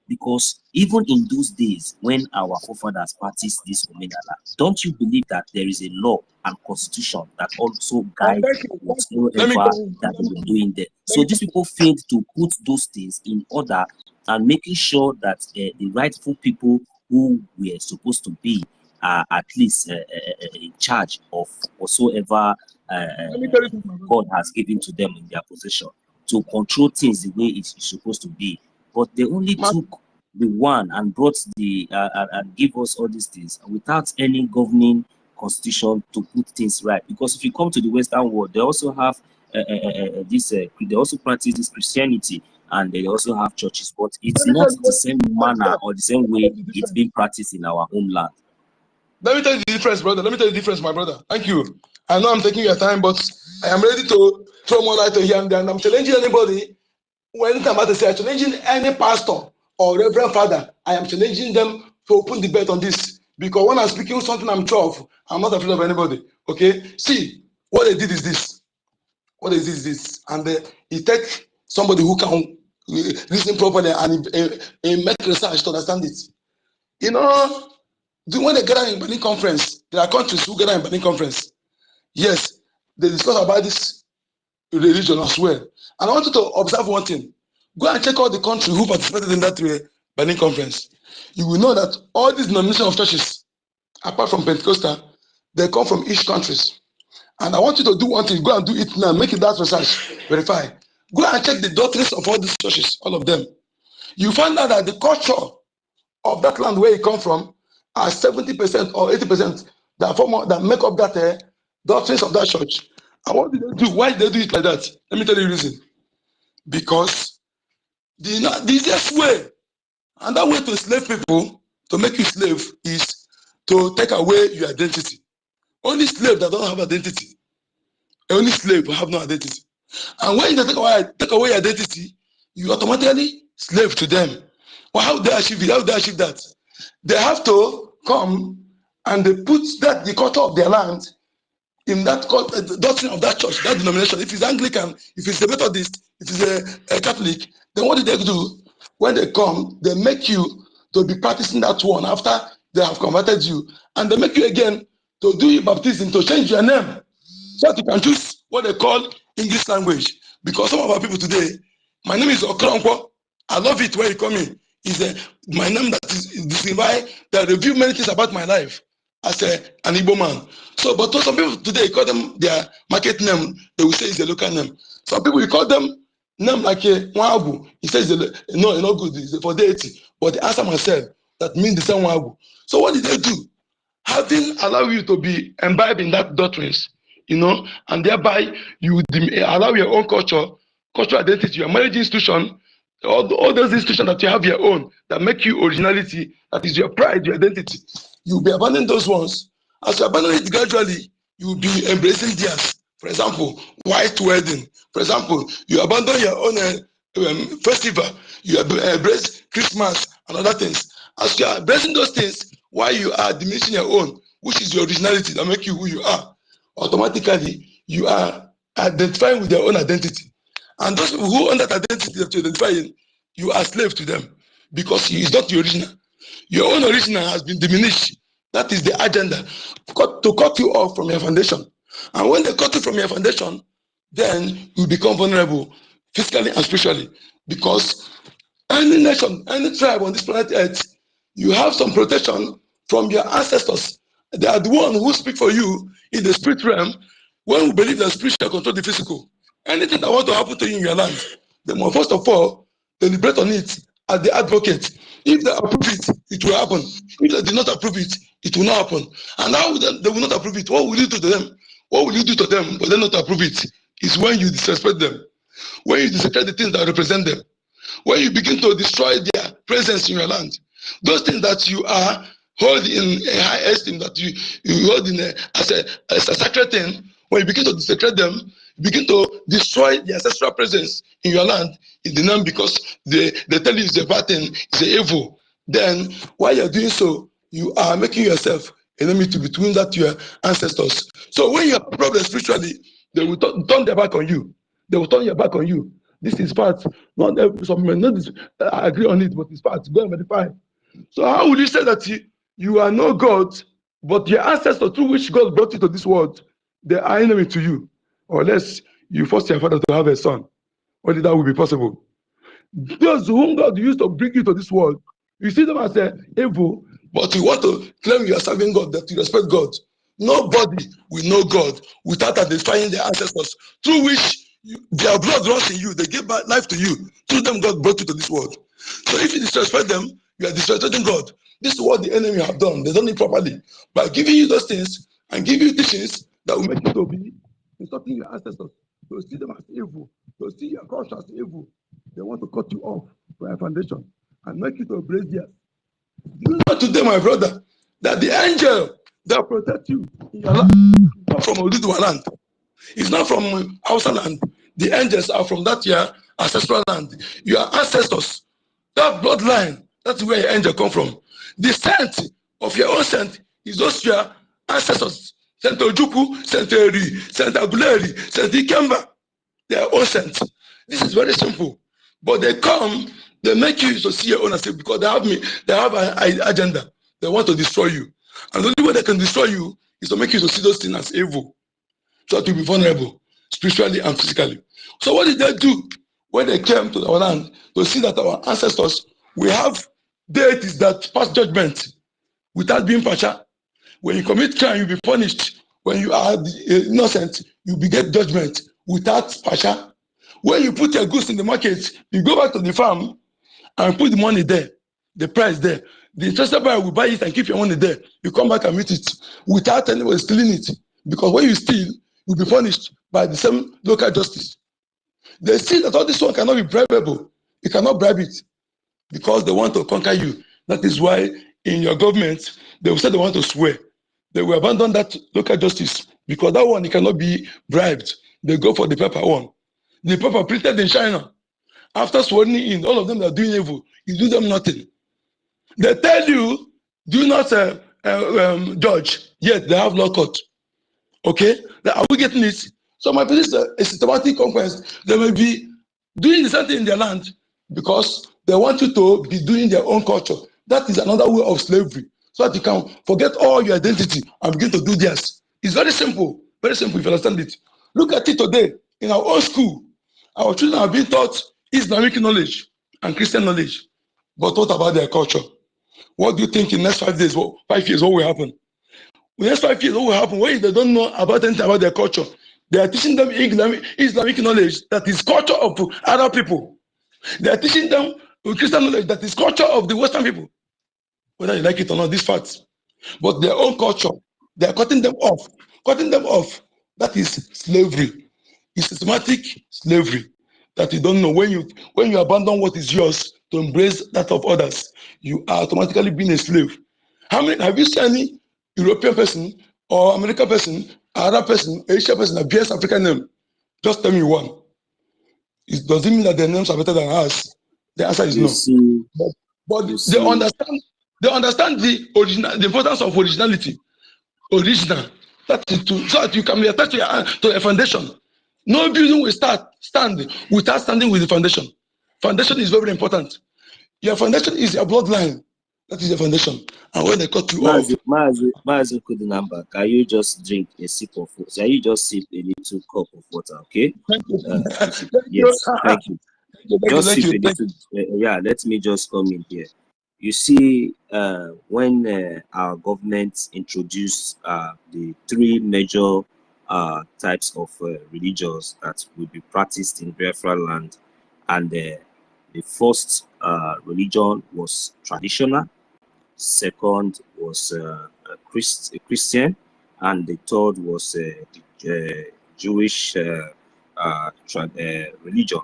S2: because even in those days when our forefathers practiced this Omenala, don't you believe that there is a law and constitution that also guide whatsoever that we were doing there? So these people failed to put those things in order and making sure that the rightful people who were supposed to be at least in charge of whatsoever God has given to them in their possession, to control things the way it's supposed to be. But they only took the one and brought the and give us all these things without any governing constitution to put things right. Because if you come to the Western world, they also have they also practice this Christianity, and they also have churches, but it's not the same manner or the same way it's being practiced in our homeland.
S4: Let me tell you the difference, brother. Let me tell you the difference, my brother. Thank you. I know I'm taking your time, but I am ready to throw more light to here and there. And I'm challenging anybody. When I'm about to say, I'm challenging any pastor or reverend father, I am challenging them to open debate on this. Because when I'm speaking something I'm sure of, I'm not afraid of anybody. Okay? See, what they did is this. What they did is this. And he take somebody who can listen properly and make research to understand it. You know, when they gather in Berlin conference, there are countries who gather in Berlin conference. Yes, they discuss about this religion as well. And I want you to observe one thing. Go and check out the countries who participated in that Berlin conference. You will know that all these denominations of churches, apart from Pentecostal, they come from each countries. And I want you to do one thing. Go and do it now. Make it that research. Verify. Go and check the doctrines of all these churches, all of them. You find out that the culture of that land where you come from are 70% or 80% that make up that doctrines of that church. And what did they do? Why did they do it like that? Let me tell you the reason. Because the easiest way, and that way to enslave people, to make you slave, is to take away your identity. Only slave that don't have identity. Only slave will have no identity. And when you take away your identity, you automatically slave to them. Well, how do they achieve it? How do they achieve that? They have to come and they put the culture of their land in that doctrine of that church, that denomination. If it's Anglican, if it's a Methodist, if it's a Catholic, then what do they do? When they come, they make you to be practicing that one after they have converted you. And they make you again to do your baptism, to change your name, so that you can choose what they call English language. Because some of our people today, my name is Okronkwo. I love it when you come in. It's my name that is described, that reveal many things about my life as an Igbo man. So, but some people today call them their market name. They will say it's a local name. Some people you call them name like a Wabu. He says no, it's not good. It's for deity. But they answer myself that means the same Wabu. So what did they do? Having allowed you to be imbibed in that doctrines, you know, and thereby you allow your own cultural identity, your marriage institution, all those institutions that you have your own that make you originality, that is your pride, your identity. You'll be abandoning those ones. As you abandon it gradually, you'll be embracing theirs. For example, white wedding. For example, you abandon your own festival. You embrace Christmas and other things. As you are embracing those things, while you are diminishing your own, which is your originality that make you who you are, automatically you are identifying with your own identity. And those people who own that identity that you're identifying, you are slave to them because it's not the original. Your own original has been diminished. That is the agenda, to cut you off from your foundation. And when they cut you from your foundation, then you become vulnerable physically and spiritually, because Any nation, any tribe on this planet Earth, you have some protection from your ancestors. They are the one who speak for you in the spirit realm. When we believe that spirit shall control the physical, anything that want to happen to you in your land, they must first of all deliberate on it as the advocate. If they approve it, it will happen. If they do not approve it, it will not happen. And how they will not approve it? What will you do to them? What will you do to them but they not approve it? Is when you disrespect them, when you disrespect the things that represent them, when you begin to destroy their presence in your land. Those things that you are holding in a high esteem, that you hold in as a sacred thing, when you begin to desecrate them, you begin to destroy the ancestral presence in your land in the name because they tell you it's a bad thing, it's an evil. Then while you're doing so, you are making yourself enemy to between that your ancestors. So when you have a problem spiritually, they will turn their back on you. They will turn your back on you. This is part. Not some may not agree on it, but it's part. Go and verify. So how would you say that you are no God, but your ancestors through which God brought you to this world, they are enemy to you, unless you force your father to have a son? Only that will be possible. Those whom God used to bring you to this world, you see them as evil, but you want to claim you are serving God, that you respect God. Nobody will know God without identifying their ancestors, through which their blood runs in you. They give life to you. Through them, God brought you to this world. So if you disrespect them, you are disrespecting God. This is what the enemy have done. They done it properly by giving you those things and give you teachings that will make you to be insulting your ancestors. They'll see them as evil. They'll see your culture as evil. They want to cut you off from your foundation and make you to embrace theirs. Do you know today, my brother, that the angel that protect you in your land is not from Oduduwa land? It's not from Hausa land. The angels are from that your ancestral land. Your ancestors, that bloodline, that's where your angel come from. The scent of your own scent is those your ancestors. Saint Ojuku, Saint Eri, Saint Aguleri, Saint Ikemba, their own scent. This is very simple. But they come, they make you to see your own self because they have an agenda. They want to destroy you. And the only way they can destroy you is to make you to see those things as evil. So that you'll be vulnerable, spiritually and physically. So what did they do when they came to our land to see that our ancestors, we have deities that pass judgment without being partial? When you commit crime, you'll be punished. When you are innocent, you will get judgment without partial. When you put your goods in the market, you go back to the farm and put the money there, the price there. The interested buyer will buy it and keep your money there. You come back and meet it without anyone stealing it. Because when you steal, you'll be punished by the same local justice. They see that all this one cannot be bribable. You cannot bribe it because they want to conquer you. That is why in your government, they will say they want to swear. They will abandon that local justice because that one, it cannot be bribed. They go for the paper one. The paper printed in China. After swearing in, all of them are doing evil. You do them nothing. They tell you, do not judge, yet they have law court. Okay? Are we getting it? So my position is a systematic conquest. They may be doing the same thing in their land because they want you to be doing their own culture. That is another way of slavery. So that you can forget all your identity and begin to do theirs. It's very simple if you understand it. Look at it today. In our own school, our children are being taught Islamic knowledge and Christian knowledge. But what about their culture? What do you think in the next 5 years, what will happen? In the next 5 years, what will happen when they don't know about anything about their culture? They are teaching them Islamic knowledge that is culture of Arab people. They are teaching them Christian knowledge that is culture of the Western people. Whether you like it or not, these facts. But their own culture, they are cutting them off. Cutting them off. That is slavery. It's systematic slavery that you don't know. When you abandon what is yours to embrace that of others, you are automatically being a slave. Have you seen any European person or American person, Arab person, Asian person that bears African name? Just tell me one. It doesn't mean that their names are better than ours. The answer is no. But they understand the importance of originality. Original. That is so that you can be attached to a foundation. No building will stand without standing with the foundation. Foundation is very important. Your foundation is your bloodline. That is the foundation. And when they cut you off.
S2: Mazi Kudinamba, can you just drink a sip of water? Can you just sip a little cup of water, okay?
S4: Thank you.
S2: Yes, thank you. just shift a little. Yeah, let me just come in here. You see, when our government introduced the three major types of religions that will be practiced in Biafra land, and the first religion was traditional, second was Christian, and the third was Jewish religion.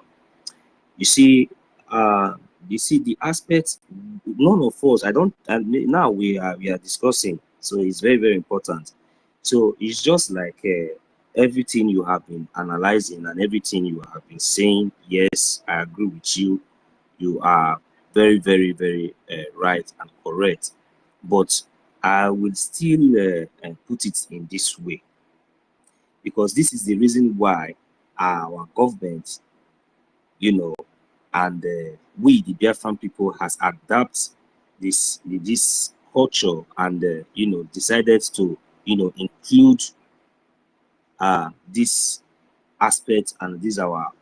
S2: You see, the aspects. None of us. I don't. And now we are discussing. So it's very, very important. So it's just like everything you have been analyzing and everything you have been saying. Yes, I agree with you. You are very, very, very right and correct. But I will still put it in this way, because this is the reason why our government, you know, and we, the Biafran people, has adapted this culture and you know, decided to, you know, include this aspect, and this our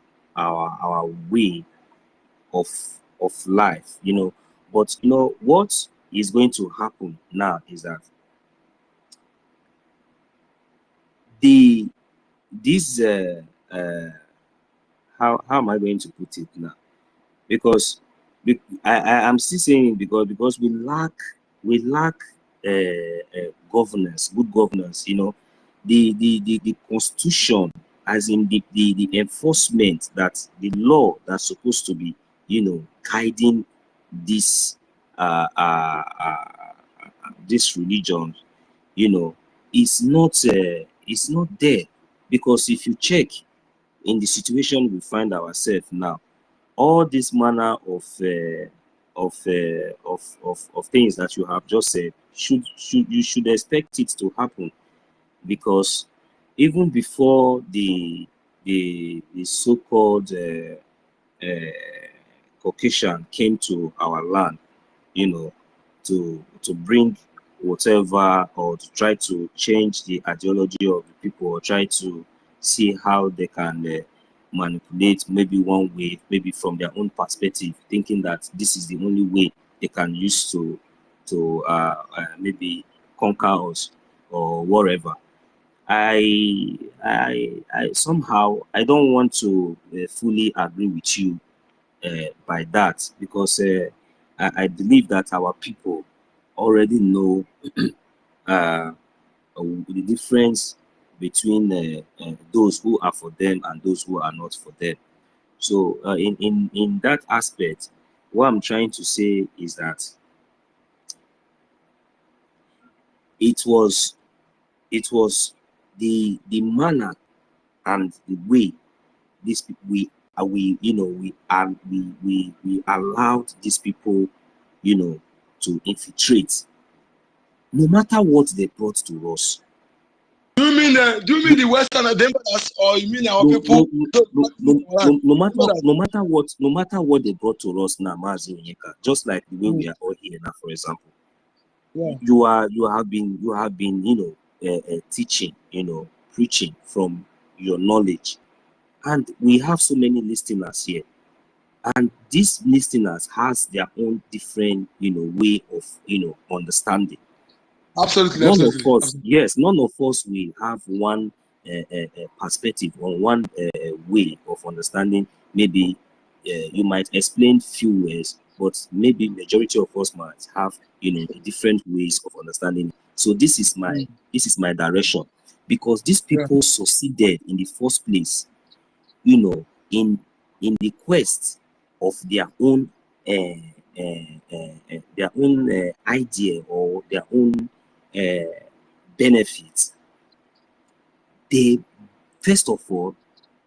S2: way of life, you know. But you know what is going to happen now is that this how am I going to put it now? Because I am still saying because we lack governance, good governance. You know, the constitution, as in the enforcement, that the law that's supposed to be, you know, guiding this this religion, you know, it's not there. Because if you check in the situation we find ourselves now, all this manner of things that you have just said you should expect it to happen. Because even before the so-called Caucasian came to our land, you know, to bring whatever, or to try to change the ideology of the people, or try to see how they can manipulate maybe one way, maybe from their own perspective, thinking that this is the only way they can use to maybe conquer us or whatever. I somehow I don't want to fully agree with you by that, because I believe that our people already know the difference between those who are for them and those who are not for them. So in that aspect, what I'm trying to say is that it was the manner and the way these people we allowed these people, you know, to infiltrate, no matter what they brought to us.
S4: Do you mean the Western Democrats, or you mean our people?
S2: No matter what they brought to us now, just like the way we are all here now, for example. Yeah. You have been you know, teaching, you know, preaching from your knowledge, and we have so many listeners here, and these listeners has their own different, you know, way of, you know, understanding.
S4: Absolutely.
S2: None of us, yes, none of us will have one perspective or one way of understanding. Maybe you might explain few ways, but maybe majority of us might have, you know, different ways of understanding. So this is my direction, because these people succeeded in the first place, you know, in the quest of their own idea, or their own benefits. They first of all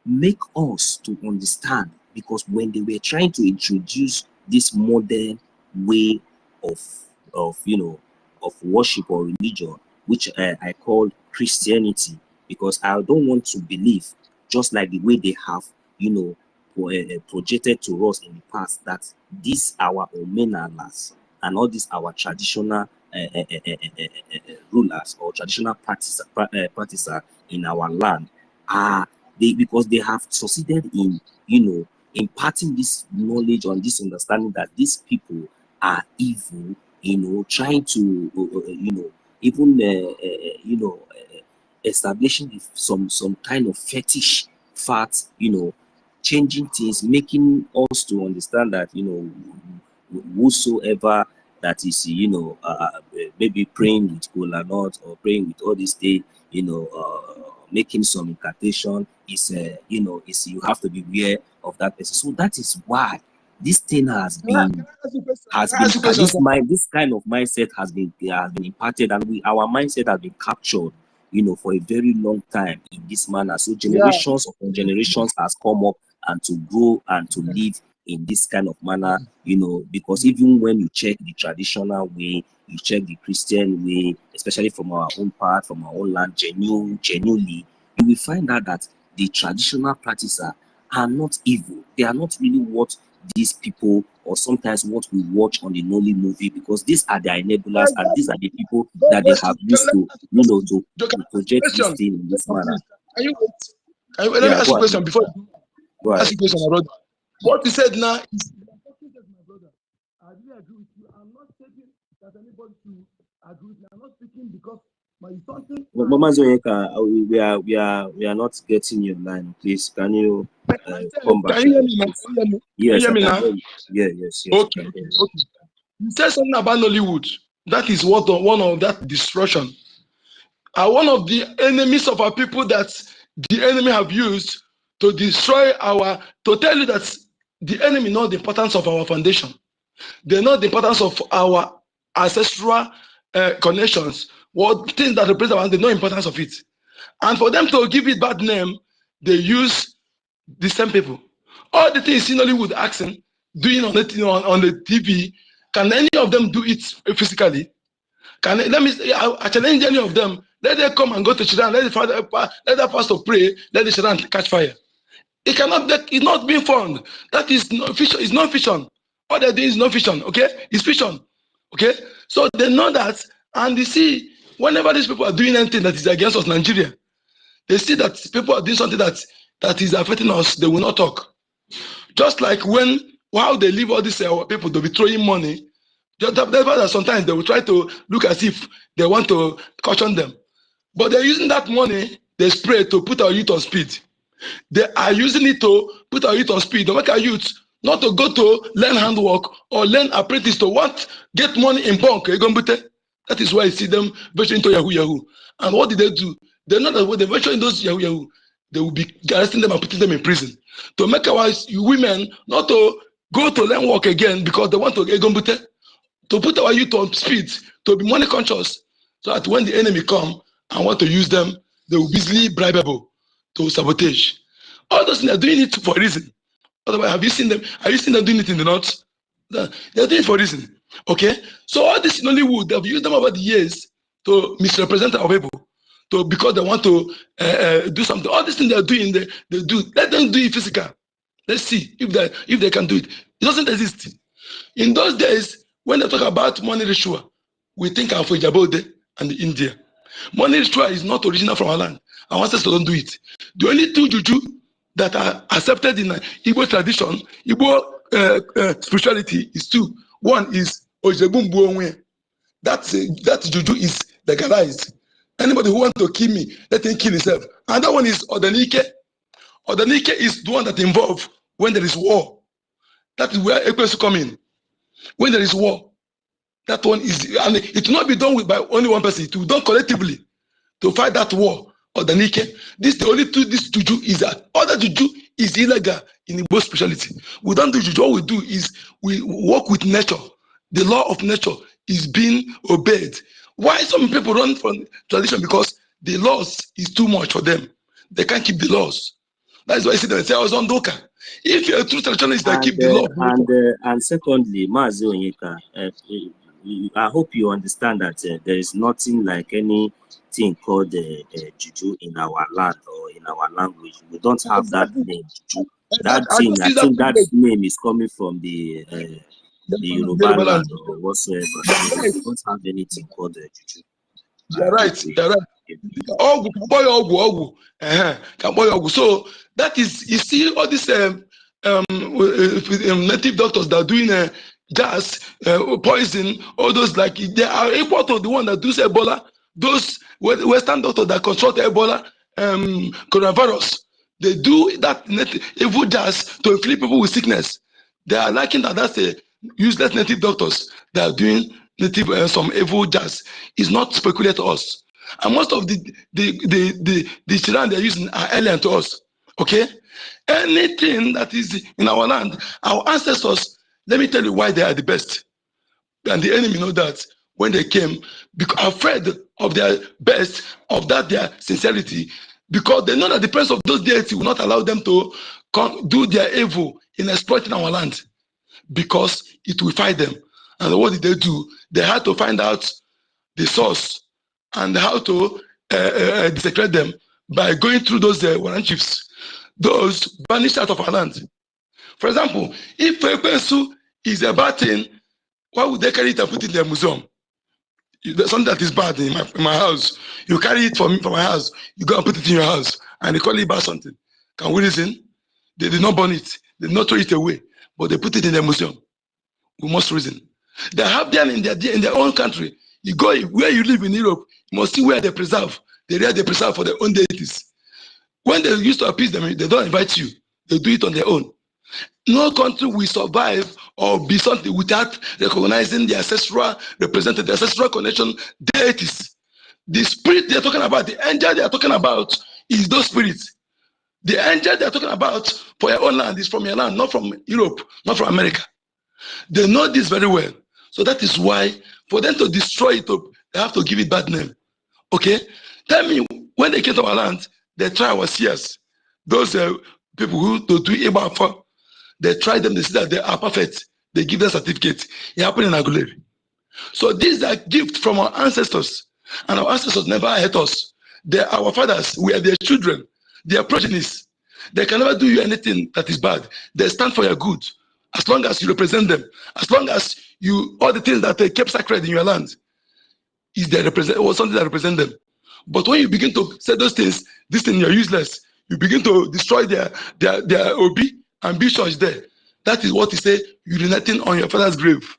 S2: make us to understand, because when they were trying to introduce this modern way of you know, of worship or religion, which I call Christianity, because I don't want to believe just like the way they have, you know, projected to us in the past, that these our omenalas and all these our traditional rulers or traditional practices in our land are because they have succeeded in, you know, imparting this knowledge on this understanding that these people are evil, trying to, even, establishing some kind of fetish facts, changing things, making us to understand that, whosoever that is, maybe praying with cola nut or praying with all these things, making some incantation is, you have to be aware of that person. So that is why this thing has been, this kind of mindset has been imparted, and our mindset has been captured, for a very long time in this manner. So generations upon generations has come up and to grow and to live in this kind of manner, because even when you check the traditional way, you check the Christian way, especially from our own part, from our own land, genuinely, you will find out that the traditional practices are not evil. They are not really what these people, or sometimes what we watch on the Nolly movie, because these are the enablers, and these are the people that they have used to, to project this thing in this manner.
S4: Can you wait? Let me ask you a question before you ask you a question, brother. What you said now is, my brother, I really agree with you. I'm not saying that anybody should agree with me. I'm not speaking because my something.
S2: Mama Zoyeka, we are not getting your line. Please, can you come back?
S4: Can you hear me now?
S2: Yes,
S4: can you hear me now?
S2: Yes.
S4: Okay. You said something about Nollywood. That is one of that destruction. One of the enemies of our people that the enemy have used to destroy to tell you that the enemy knows the importance of our foundation. They know the importance of our ancestral connections. What things that represent us, they know the importance of it. And for them to give it bad name, they use the same people. All the things in Hollywood accent, doing on the TV, can any of them do it physically? I challenge any of them. Let them come and go to Sudan. Let the pastor pray. Let the Sudan catch fire. It cannot. It's not being found. That is not fiction. It's not fiction. All they're doing is not fiction. Okay, it's fiction. Okay, so they know that, and they see whenever these people are doing anything that is against us, Nigeria, they see that people are doing something that is affecting us. They will not talk. Just like while they leave all these people to be throwing money. That sometimes they will try to look as if they want to caution them, but they're using that money they spray to put our youth on speed. They are using it to put our youth on speed, to make our youth not to go to learn handwork or learn apprentice to get money in bulk. That is why you see them venturing into Yahoo. And what did they do? They know that when they venture in those Yahoo, they will be arresting them and putting them in prison to make our women not to go to learn work again because they want to put our youth on speed, to be money conscious, so that when the enemy come and want to use them, they will be easily bribable to sabotage. All those things, they're doing it for a reason. Otherwise, have you seen them? Have you seen them doing it in the north? They're doing it for a reason. Okay? So all this in Hollywood, they've used them over the years to misrepresent our people, because they want to do something. All these things they're doing, they do. Let them do it physical. Let's see if they can do it. It doesn't exist. In those days, when they talk about money ritual, we think of Ijabode and India. Money ritual is not original from our land. Our ancestors don't do it. The only two juju that are accepted in Igbo tradition, Igbo spirituality is two. One is Ojebumbuonwe. That juju is legalized. Anybody who wants to kill me, let him kill himself. Another one is Odanike. Odanike is the one that involves when there is war. That is where Ekwesu come in. When there is war, that one is, and it will not be done by only one person. It will be done collectively to fight that war. Or the Nike. This the only two. This juju is that other juju is illegal in Igbo spirituality. We don't do juju. What we do is we work with nature. The law of nature is being obeyed. Why some people run from tradition? Because the laws is too much for them. They can't keep the laws. That's why I say I was on Doka. If you're a true traditionalist, that keep the law.
S2: And secondly, Mazi Onyeka, I hope you understand that there is nothing like anything called juju in our land or in our language. We don't have that name, juju. That thing, I think that name is coming from the Yoruba land or whatsoever. We don't have anything called juju.
S4: You're right. You're right. So that is, you see, all this native doctors that are doing gas, poison, all those, like they are equal to the one that does Ebola. Those Western doctors that consult Ebola, coronavirus, they do that evil jazz to inflict people with sickness. They are liking that that's a useless native doctors that are doing native some evil jazz. It's not peculiar to us, and most of the children they're using are alien to us. Okay, anything that is in our land, our ancestors. Let me tell you why they are the best, and the enemy know that when they came, because afraid of their best, of that their sincerity, because they know that the presence of those deities will not allow them to do their evil in exploiting our land, because it will fight them. And what did they do? They had to find out the source and how to desecrate them by going through those warrant chiefs, those banished out of our land. For example, if a person is a bad thing, why would they carry it and put it in their museum? Something that is bad in my house, you carry it from my house, you go and put it in your house, and they call it bad something. Can we reason? They did not burn it, they did not throw it away, but they put it in their museum. We must reason. They have them in their own country. You go where you live in Europe, you must see where they preserve. They preserve for their own deities. When they used to appease them, they don't invite you. They do it on their own. No country will survive or be something without recognizing the ancestral represented, the ancestral connection deities. The spirit they're talking about, the angel they are talking about is those spirits. The angel they're talking about for your own land is from your land, not from Europe, not from America. They know this very well. So that is why for them to destroy it, they have to give it bad name. Okay? Tell me, when they came to our land, they try our seers. Those people who do Biafra, they try them, they see that they are perfect. They give them certificate. It happened in Aguleri. So these are gifts from our ancestors. And our ancestors never hate us. They're our fathers. We are their children. They are progenies. They can never do you anything that is bad. They stand for your good. As long as you represent them. As long as you, all the things that they kept sacred in your land, is they represent, or something that represent them. But when you begin to say those things, this thing you're useless, you begin to destroy their obi, ambition is there. That is what he say, urinating on your father's grave.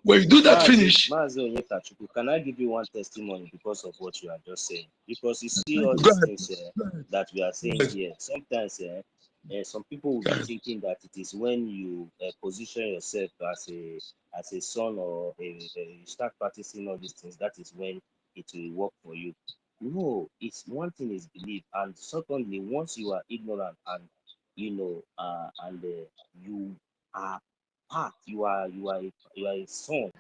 S4: When you do that finish.
S2: Can I give you one testimony because of what you are just saying? Because you see all these things that we are saying here. Sometimes some people will be thinking that it is when you position yourself as a son or you start practicing all these things, that is when it will work for you. No, it's one thing is belief, and secondly, once you are ignorant and you are part, you are a son,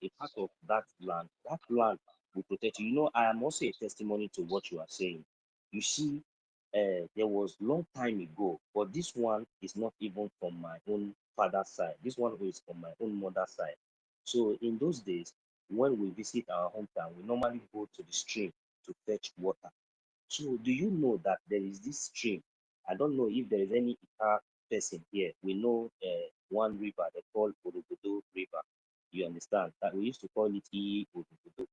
S2: a part of that land. That land will protect you. You know, I am also a testimony to what you are saying. You see, there was long time ago, but this one is not even from my own father's side. This one is from my own mother's side. So in those days, when we visit our hometown, we normally go to the stream to fetch water. So do you know that there is this stream? I don't know if there is any Ika person here. We know one river they call Orogodo River. You understand that we used to call it Orogodo.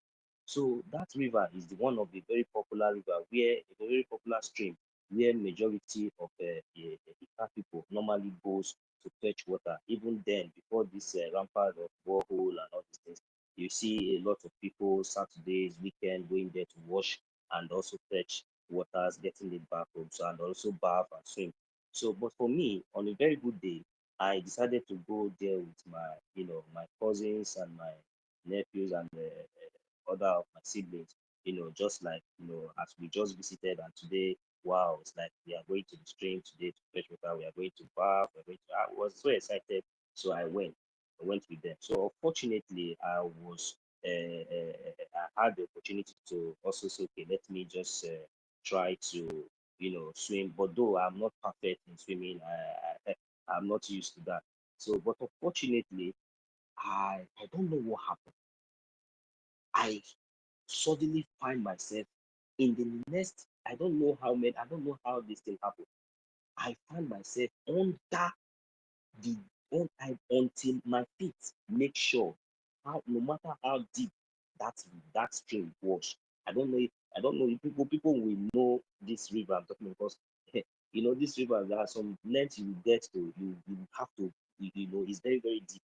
S2: So that river is one of the very popular river where a very popular stream where majority of Ika people normally goes to fetch water. Even then, before this rampart of borehole and all these things, you see a lot of people Saturdays, weekend going there to wash and also fetch waters, getting the bathrooms and also bath and swim. So, but for me, on a very good day, I decided to go there with my cousins and my nephews and other of my siblings. Just like as we just visited, and today, wow, it's like we are going to the stream today to fetch water. We are going to bath. I was so excited, so I went. I went with them. So unfortunately, I had the opportunity to also say, okay, let me just try to swim. But though I'm not perfect in swimming, I'm not used to that. So, but unfortunately, I don't know what happened. I suddenly find myself in the next. I don't know how many. I don't know how this thing happened. I find myself under the until my feet make sure how, no matter how deep that stream was. I don't know if people will know this river I'm talking about, because You know, this river, there are some length you get to, you have to, you know, it's very, very deep.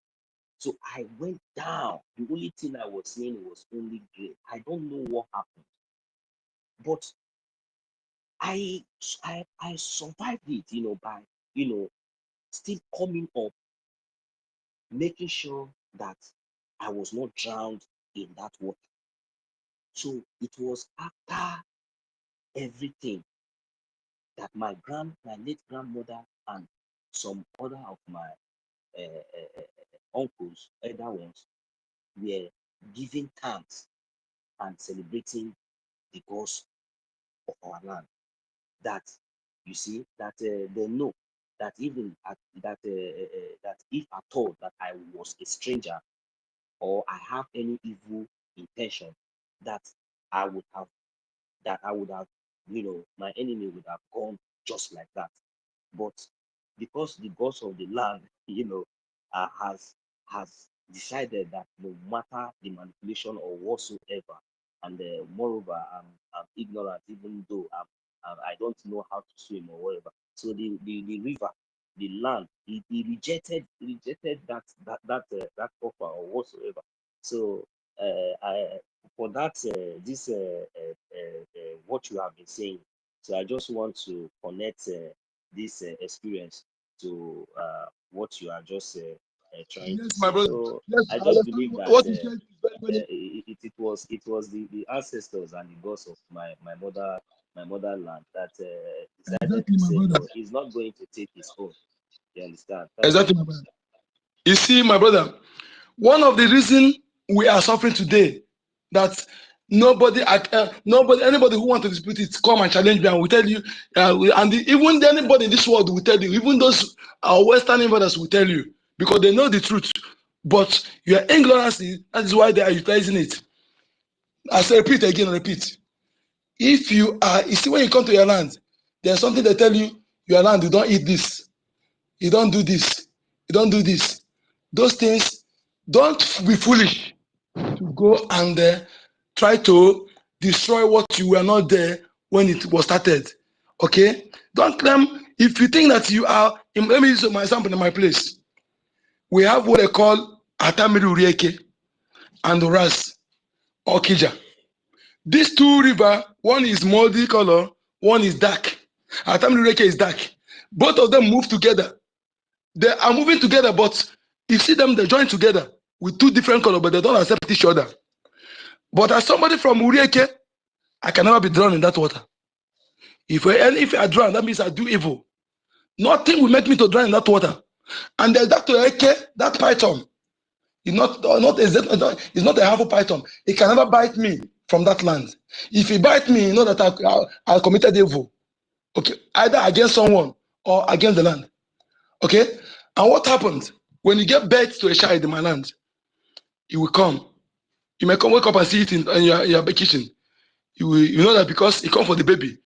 S2: So I went down. The only thing I was seeing was only grey. I don't know what happened, but I survived it, you know, by, you know, still coming up, making sure that I was not drowned in that water. So it was after everything that my late grandmother and some other of my uncles, elder ones, were giving thanks and celebrating the gods of our land. That, you see, that they know that even at that that if at all that I was a stranger or I have any evil intention, that I would have you know, my enemy would have gone just like that. But because the gods of the land, you know, has decided that no matter the manipulation or whatsoever, and moreover, I'm ignorant, even though I don't know how to swim or whatever. So the river, the land, he rejected that offer or whatsoever. So for that what you have been saying. So I just want to connect this experience to what you are just trying to
S4: Yes, my
S2: say.
S4: brother.
S2: So
S4: Yes,
S2: I
S4: I
S2: just
S4: understand
S2: believe that
S4: what you said is very,
S2: it was the ancestors and the gods of my motherland that decided
S4: exactly,
S2: to
S4: my
S2: say
S4: brother.
S2: no, he's not going to take his own. You understand? Thank you.
S4: Exactly, my brother. You see, my brother, one of the reasons we are suffering today, that anybody who wants to dispute it, come and challenge me, and we tell you, even anybody in this world will tell you, even those Western invaders will tell you, because they know the truth. But your ignorance, that is why they are utilizing it. I say, repeat again, repeat. If you see, when you come to your land, there's something they tell you, your land, you don't eat this, you don't do this, you don't do this. Those things, don't be foolish to go and try to destroy what you were not there when it was started. Okay? Don't claim, if you think that you are, let me use my example in my place. We have what they call Atamiri Urieke and Oras or Kija. These two rivers, one is moldy color, one is dark. Atamiri Urieke is dark. Both of them move together. They are moving together, but you see them, they join together with two different colors, but they don't accept each other. But as somebody from Urieke, I can never be drowned in that water. If I drown, that means I do evil. Nothing will make me to drown in that water. And there's that Eke, that python. It's not a harmful python. It can never bite me from that land. If he bite me, you know that I committed evil. Okay, either against someone or against the land. Okay, and what happens when you get birth to a child in my land? He will come. You may come wake up and see it in your kitchen. You know that because he come for the baby.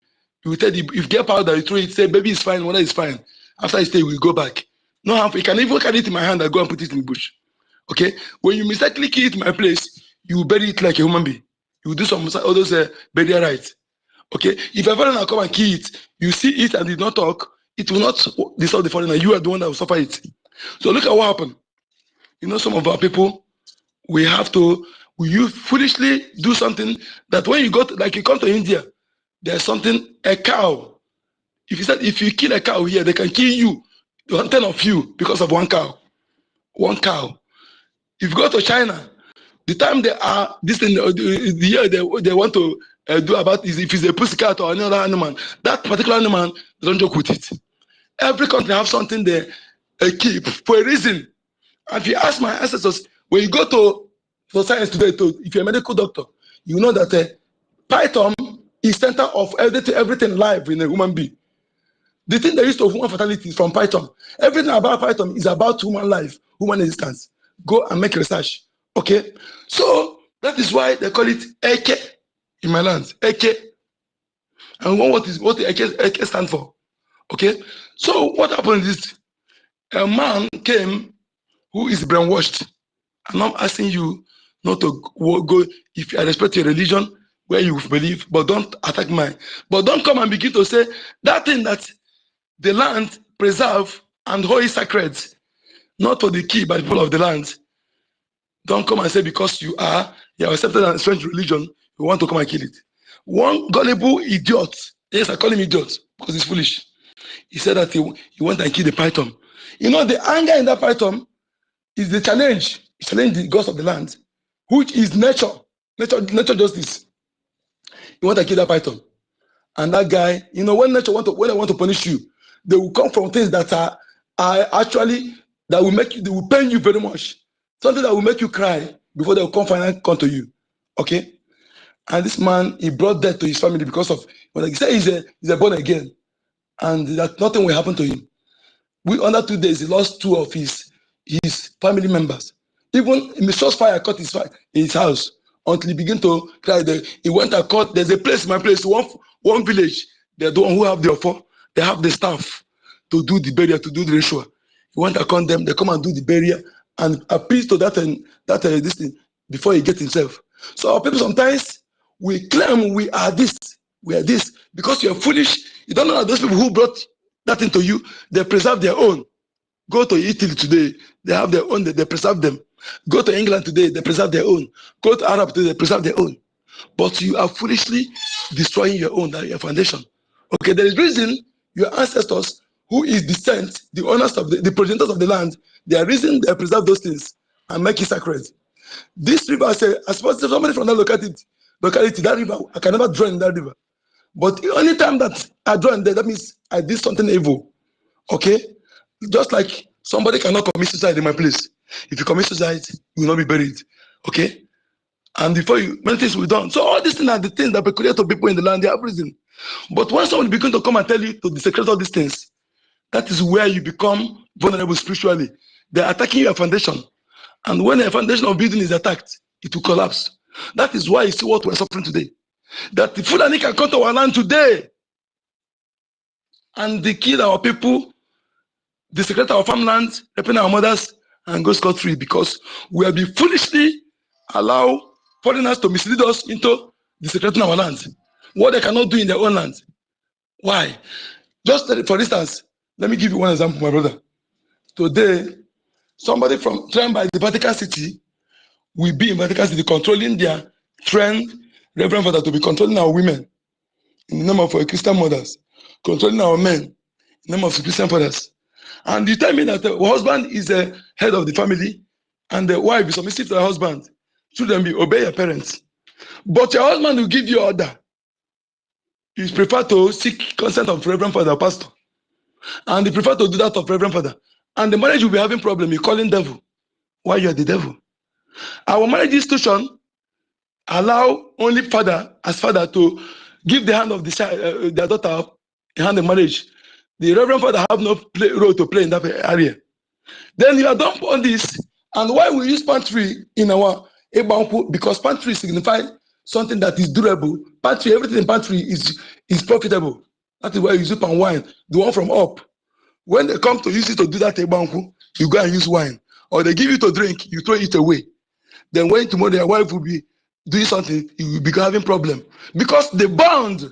S4: You will tell the, if you get powder, you throw it, say baby is fine, mother is fine. After he stay, we go back. No harmful. You can even carry it in my hand and go and put it in the bush. Okay? When you mistakenly kill it in my place, you will bury it like a human being. You will do some all those burial rites. Okay? If a foreigner come and kill it, you see it and did not talk, it will not disturb the foreigner. You are the one that will suffer it. So look at what happened. You know, some of our people, you foolishly do something that when you go to, like you come to India, there's something, a cow. If you kill a cow here, they can kill you, 10 of you, because of one cow. One cow. If you go to China, the time they are this thing, the year they want to do about is if it's a pussycat or another animal, that particular animal, they don't joke with it. Every country have something they keep for a reason. And if you ask my ancestors, when you go to science today, if you're a medical doctor, you know that python is center of everything live in a human being. The thing they used to human fatality is from python. Everything about python is about human life, human existence. Go and make research. Okay? So that is why they call it Eke in my land. Eke. And what the Eke stand for. Okay? So what happened is a man came who is brainwashed. And I'm asking you not to go if I respect your religion where you believe, but don't attack mine. But don't come and begin to say that thing that the land preserve and hold it sacred, not for the key by the people of the land. Don't come and say because you are accepted in a strange religion, you want to come and kill it. One gullible idiot, yes, I call him idiot because he's foolish. He said that he went and killed the python. You know, the anger in that python is the challenge. He challenged the gods of the land, which is nature justice. You want to kill that python. And that guy, you know, when they want to punish you, they will come from things that are actually, that will make you, they will pain you very much. Something that will make you cry before they will come to you. Okay? And this man, he brought death to his family because of, when he said he's a born again, and that nothing will happen to him. Under 2 days, he lost 2 of his family members. Even in the short fire caught his house until he began to cry. He went and caught, there's a place, my place, one village, they're the one who have the offer, they have the staff to do the burial, to do the ritual. He went and caught them, they come and do the burial and appeal to this thing before he gets himself. So our people sometimes, we claim we are this, because you're foolish. You don't know that those people who brought that into you, they preserve their own. Go to Italy today, they have their own, they preserve them. Go to England today, they preserve their own. Go to Arab today, they preserve their own. But you are foolishly destroying your own, your foundation. Okay, there is reason your ancestors, who is descent, the owners of the progenitors of the land, there are reason they preserve those things and make it sacred. This river, I say, I suppose somebody from that locality, that river, I can never draw in that river. But the only time that I draw in there, that means I did something evil. Okay? Just like somebody cannot commit suicide in my place. If you commit suicide, you will not be buried. Okay? And before you, many things will be done. So all these things are the things that peculiar to people in the land, they have reason. But when someone begins to come and tell you to desecrate all these things, that is where you become vulnerable spiritually. They're attacking your foundation. And when a foundation of building is attacked, it will collapse. That is why you see what we're suffering today. That the Fulani can come to our land today and they kill our people, desecrate our farmlands, raping our mothers, and go scot-free because we have been foolishly allow foreigners to mislead us into desecrating our land. What they cannot do in their own land. Why? Just for instance, let me give you one example, my brother. Today, somebody from trained by the Vatican City will be in Vatican City controlling their trained Reverend Father to be controlling our women in the name of our Christian mothers, controlling our men in the name of the Christian fathers. And you tell me that the husband is the head of the family and the wife is submissive to her husband. Shouldn't be obey your parents. But your husband will give you order. You prefer to seek consent of Reverend Father or Pastor. And you prefer to do that of Reverend Father. And the marriage will be having problem. You call him devil. Why you are the devil? Our marriage institution allow only father as father to give the hand of the child, their daughter in hand of marriage. The Reverend Father have no role to play in that area. Then you are done on this. And why we use pantry in our Ebanku? Because pantry signifies something that is durable. Pantry, everything in pantry is profitable. That is why you use palm wine, the one from up. When they come to use it to do that Ebanku, you go and use wine. Or they give you to drink, you throw it away. Then when tomorrow your wife will be doing something, you will be having problem. Because the bond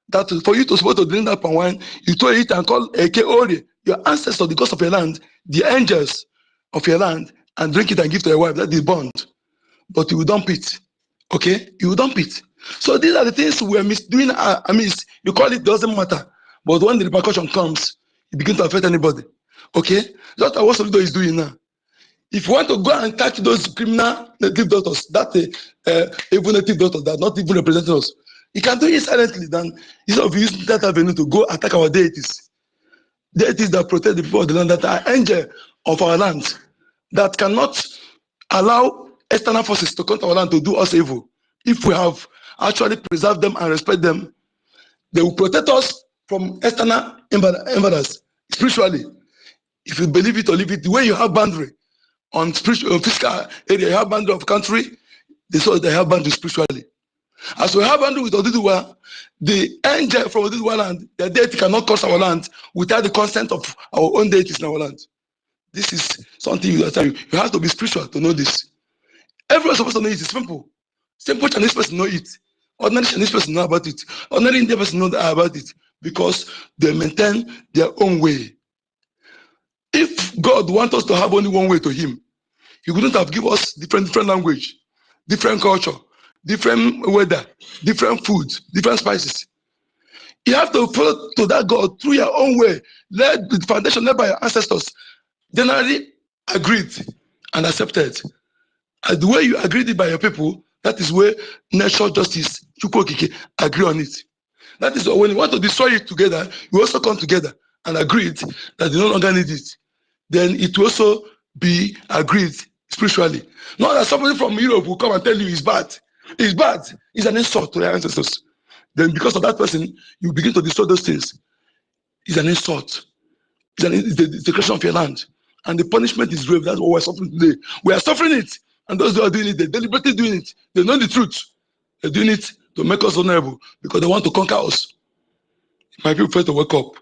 S4: that for you to supposed to drink that palm wine, you throw it and call EKID, your ancestors, the gods of your land, the angels of your land, and drink it and give to your wife. That is bond. But you will dump it. Okay? You will dump it. So these are the things we are doing. You call it doesn't matter. But when the repercussion comes, it begins to affect anybody. Okay? That's what Solido is doing now. If you want to go and catch those criminal native doctors, even native doctors that not even represent us, you can do it silently than instead of using that avenue to go attack our deities. Deities that protect the people of the land, that are angels of our land, that cannot allow external forces to come to our land to do us evil. If we have actually preserved them and respect them, they will protect us from external invaders spiritually. If you believe it or leave it, the way you have boundary on spiritual physical area, you have boundary of country, they have boundary spiritually. As we have boundary with Oduduwa, the angel from Oduduwa land, their deity cannot cross our land without the consent of our own deities in our land. This is something you have to be spiritual to know this. Everyone's supposed to know it. It's simple. Simple Chinese person know it. Ordinary Chinese person know about it. Ordinary Indian person know about it. because they maintain their own way. If God wants us to have only one way to Him, He wouldn't have given us different language, different culture, different weather, different food, different spices. You have to follow to that God through your own way, led the foundation led by your ancestors, generally agreed and accepted. And the way you agreed it by your people, that is where nature justice, agree on it. That is when you want to destroy it together, you also come together and agreed that they no longer need it. Then it will also be agreed spiritually. Not that somebody from Europe will come and tell you it's bad. It's bad. It's an insult to your ancestors. Then because of that person, you begin to destroy those things. It's an insult. It's the desecration of your land. And the punishment is grave. That's what we're suffering today. We are suffering it. And those who are doing it, they're deliberately doing it. They know the truth. They're doing it to make us vulnerable because they want to conquer us. My people first to wake up.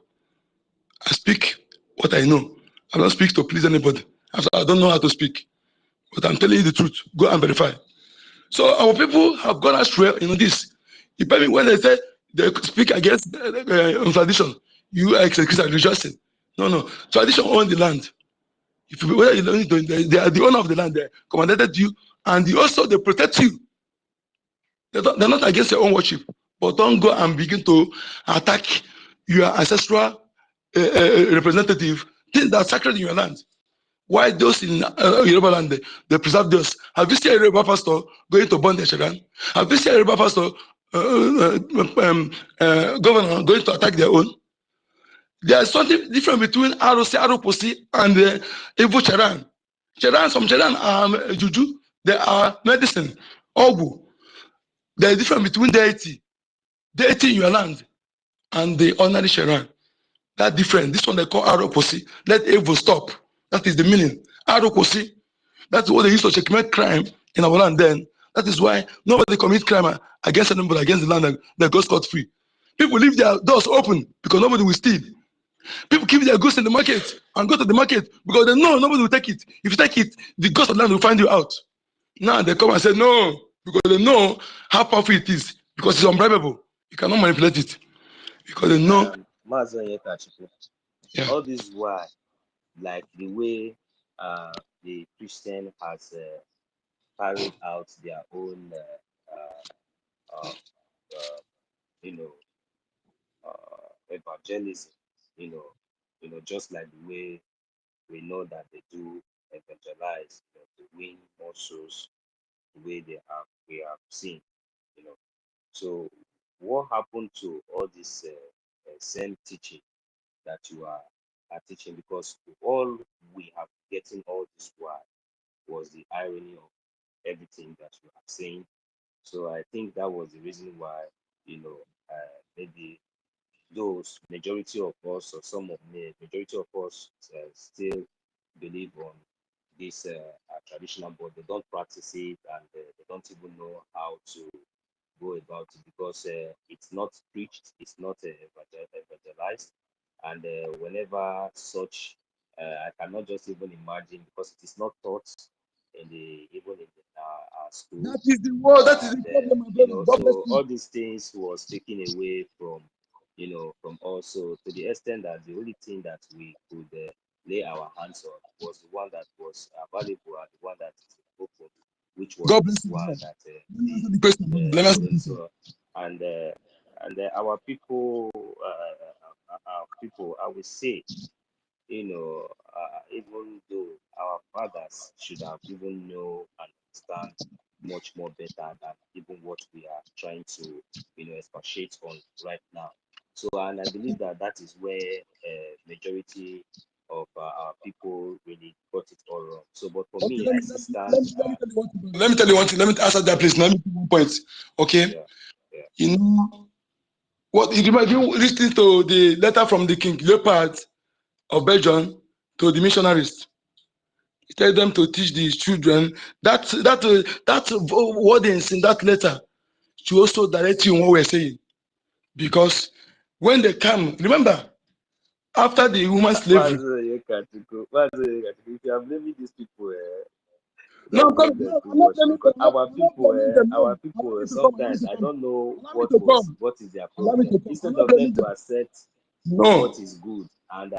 S4: I speak what I know. I don't speak to please anybody. I don't know how to speak. But I'm telling you the truth. Go and verify. So our people have gone astray in this. When they say they speak against tradition, you are executing rejoicing. No. Tradition owns the land. If you, whether they are the owner of the land, they commanded you, and they protect you. They're not against your own worship, but don't go and begin to attack your ancestral representative, things that are sacred in your land. Why those in Yoruba land, they preserve those? Have you seen a Yoruba pastor going to burn their children? Have you seen a Yoruba pastor, governor going to attack their own? There's something different between Aroposi and Evo Charan. Some Charan are juju, they are medicine, Ogu. There's difference between deity in your land, and the ordinary Charan. That different. This one they call Aroposi. Let Evo stop. That is the meaning. Aroposi. That's what they used to checkmate crime in our land then. That is why nobody commit crime against anybody, against the land that goes scot-free. People leave their doors open because nobody will steal. People keep their goods in the market and go to the market because they know nobody will take it. If you take it, the ghost of the land will find you out. Now they come and say no, because they know how powerful it is, because it's unbribable. You cannot manipulate it. Because they know.
S2: All this why, like the way the Christian has carried out their own, evangelism, just like the way we know that they do evangelize, to win more souls, the way we have seen, So what happened to all this same teaching that you are teaching? Because all we have getting all this while was the irony of everything that you are saying. So I think that was the reason why, maybe those majority of us, or some of the majority of us, still believe on this traditional, but they don't practice it, and they don't even know how to go about it, because it's not preached, it's not evangelized, and whenever such, I cannot just even imagine, because it is not taught in even in our school.
S4: That is the word. That is the problem.
S2: So all these things was taken away from from also, to the extent that the only thing that we could lay our hands on was the one that was available, and the one that is open, which was this one that and our people, I would say, even though our fathers should have even know and understand much more better than even what we are trying to expatiate on right now. So, and I believe that is where majority of our people really got it all wrong. So, but for me, I stand.
S4: Let me tell you one thing. Let me answer that, please. Let me make 1 point. Okay.
S2: Yeah.
S4: You know what? If you listen to the letter from the King Leopold of Belgium to the missionaries, he tell them to teach these children that wordings in that letter to also direct you in what we're saying. Because when they come, remember, after the human slavery.
S2: If you are blaming these people,
S4: No,
S2: let,
S4: I'm
S2: let
S4: coming.
S2: them
S4: No,
S2: do
S4: I'm not
S2: what,
S4: blaming them.
S2: because
S4: I'm not blaming them. No,
S2: our
S4: allow
S2: people
S4: me to come. Allow me
S2: sometimes
S4: to
S2: I
S4: come.
S2: don't know
S4: Allow me to come.
S2: what is their
S4: Allow me
S2: problem.
S4: to come. I'm
S2: Instead
S4: not
S2: of them
S4: blaming
S2: to
S4: them.
S2: accept what
S4: No.
S2: is good and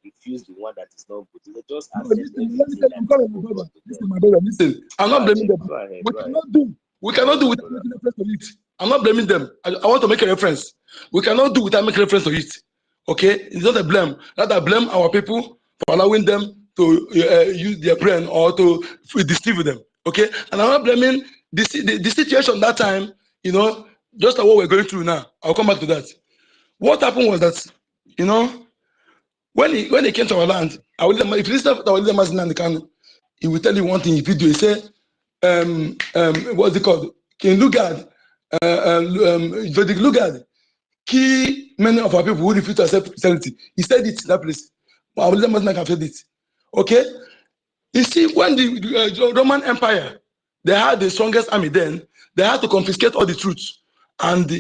S2: refuse the one that is not good, they just
S4: No,
S2: accept
S4: listen, let me
S2: everything
S4: tell you,
S2: that
S4: I'm
S2: is
S4: calling my brother.
S2: brought to them.
S4: Listen, my brother, listen. I'm
S2: Go
S4: not blaming
S2: ahead,
S4: them.
S2: go ahead,
S4: We
S2: go ahead.
S4: cannot do. We
S2: Go
S4: cannot do
S2: ahead,
S4: without
S2: brother.
S4: making reference to it. I'm not blaming them. I want to make a reference. We cannot do without making reference to it. Okay? It's not a blame. Rather blame our people for allowing them to use their brain or to deceive them. Okay? And I'm not blaming the situation that time, you know, just like what we're going through now. I'll come back to that. What happened was that, you know, when he came to our land, if you listen to our leader Mazinan Kanu, he will tell you one thing in video. He said, what's it called? King Lugard, Vedic Lugard, key many of our people who refuse to accept Christianity. He said it in that place. Our leader Mazinan Kanu said it. Okay? You see, when the Roman Empire, they had the strongest army then, they had to confiscate all the truths and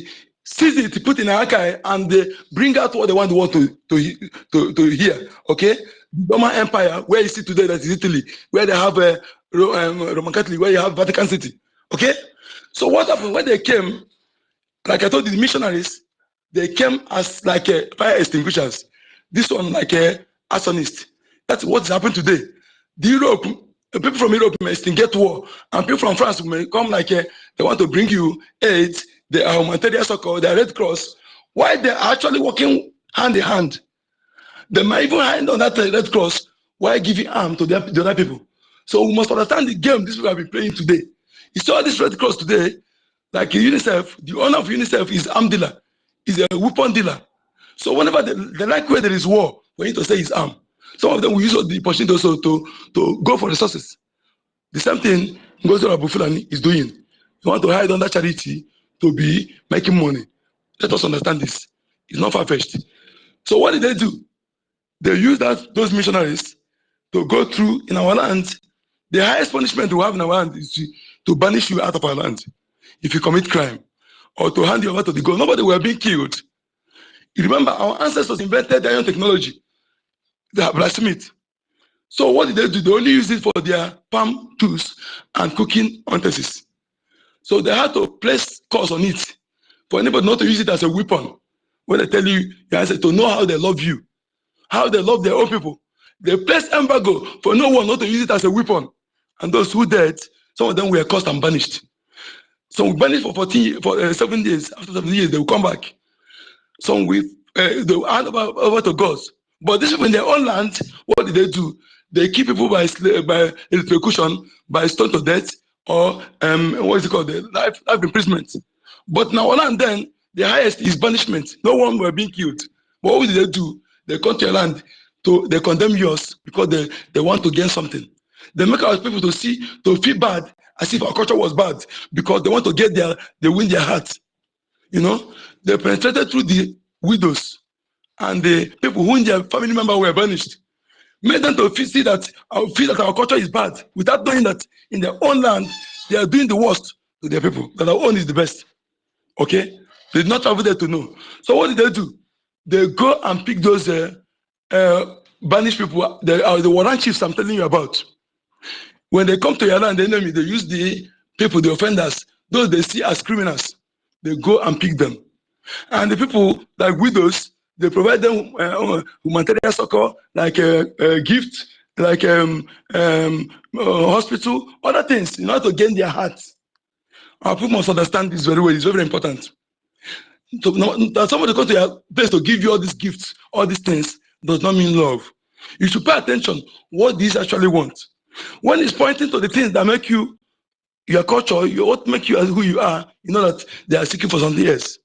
S4: seize it, put in an archive, and bring out what they want the world to hear. Okay? The Roman Empire, where you see today, that is Italy, where they have a Roman Catholic, where you have Vatican City. Okay? So what happened when they came? Like I told you, the missionaries, they came as like fire extinguishers. This one like a arsonist. That's what's happened today. The Europe, people from Europe may extinguish war, and people from France may come like they want to bring you aid, the humanitarian circle, the Red Cross. Why they're actually working hand in hand? They might even hand on that Red Cross while giving arm to the other people. So we must understand the game these people have been playing today. You saw this Red Cross today, like UNICEF, the owner of UNICEF is arm dealer, is a weapon dealer. So whenever they like where there is war, we need to say it's arm. Some of them will use the opportunity also to go for resources. The same thing NGOZI Abu Fulani is doing. You want to hide under charity to be making money. Let us understand this. It's not far-fetched. So what did they do? They use those missionaries to go through in our land. The highest punishment we have in our land is to banish you out of our land if you commit crime, or to hand you over to the God. Nobody were being killed. You remember our ancestors invented iron technology, the blacksmith. So what did they do? They only used it for their palm tools and cooking utensils. So they had to place curse on it for anybody not to use it as a weapon. When they tell you, to know how they love you, how they love their own people. They placed embargo for no one not to use it as a weapon. And those who did, some of them were cursed and banished. Some we banished for 7 days. After 7 years, they will come back. Some they will hand over to God. But this people in their own land, what did they do? They keep people by electrocution, by stone to death, or what is it called? The life imprisonment. But now land then, the highest is banishment. No one were being killed. But what did they do? They come to your land, they condemn yours because they want to gain something. They make our people to feel bad as if our culture was bad because they want to they win their hearts. You know, they penetrated through the widows and the people who in their family member were banished, made them to feel that our culture is bad without knowing that in their own land they are doing the worst to their people, that our own is the best. Okay? They did not travel there to know. So what did they do? They go and pick those banished people, the warrant chiefs I'm telling you about. When they come to your land, the enemy, they use the people, the offenders, those they see as criminals. They go and pick them. And the people, like widows, they provide them humanitarian succor, like a gift, like hospital, other things, in order to gain their hearts. Our people must understand this very well. It's very, very important. So that somebody come to your place to give you all these gifts, all these things, does not mean love. You should pay attention what these actually want. When it's pointing to the things that make you your culture, what make you as who you are, you know that they are seeking for something else.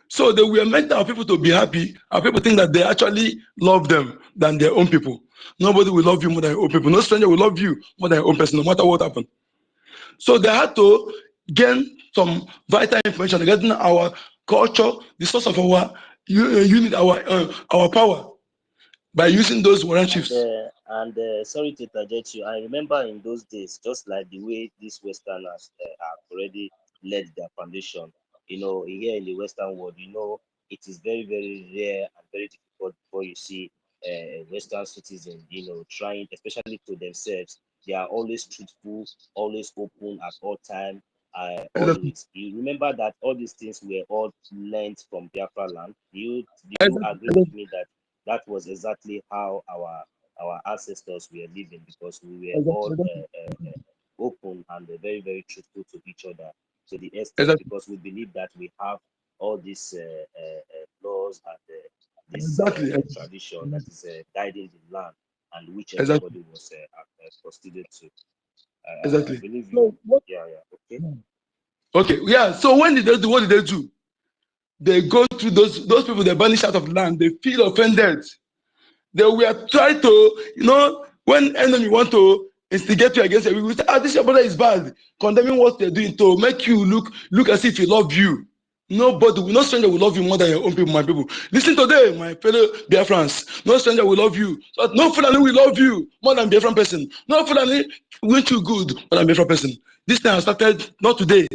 S4: So they will make our people to be happy. Our people think that they actually love them than their own people. Nobody will love you more than your own people. No stranger will love you more than your own person, no matter what happened. So they had to gain some vital information regarding our culture, the source of our unit, our power, by using those warrant chiefs.
S2: Sorry to interject you. I remember in those days, just like the way these Westerners have already laid their foundation. You know, here in the Western world, you know, it is very, very rare and very difficult before you see Western citizens, you know, trying, especially to themselves, they are always truthful, always open at all time. Always. You remember that all these things were all learned from Biafra land. Do you agree with me that that was exactly how our ancestors were living, because we were all open and very, very truthful to each other, to the extent because we believe that we have all these laws and this tradition that is guiding the land, and which everybody was proceeded to. I believe you. Yeah. Okay.
S4: Okay. Yeah. So when did they do? What did they do? They go to those people they banish out of the land. They feel offended. They were trying to, when enemy want to instigate you against you, we say, this your brother is bad, condemning what they're doing to make you look as if he love you. Nobody, no stranger will love you more than your own people, my people. Listen today, my fellow Biafrans. No stranger will love you. So no Fulani will love you more than Biafran person. No Fulani will you good more than Biafran person. This thing has started not today.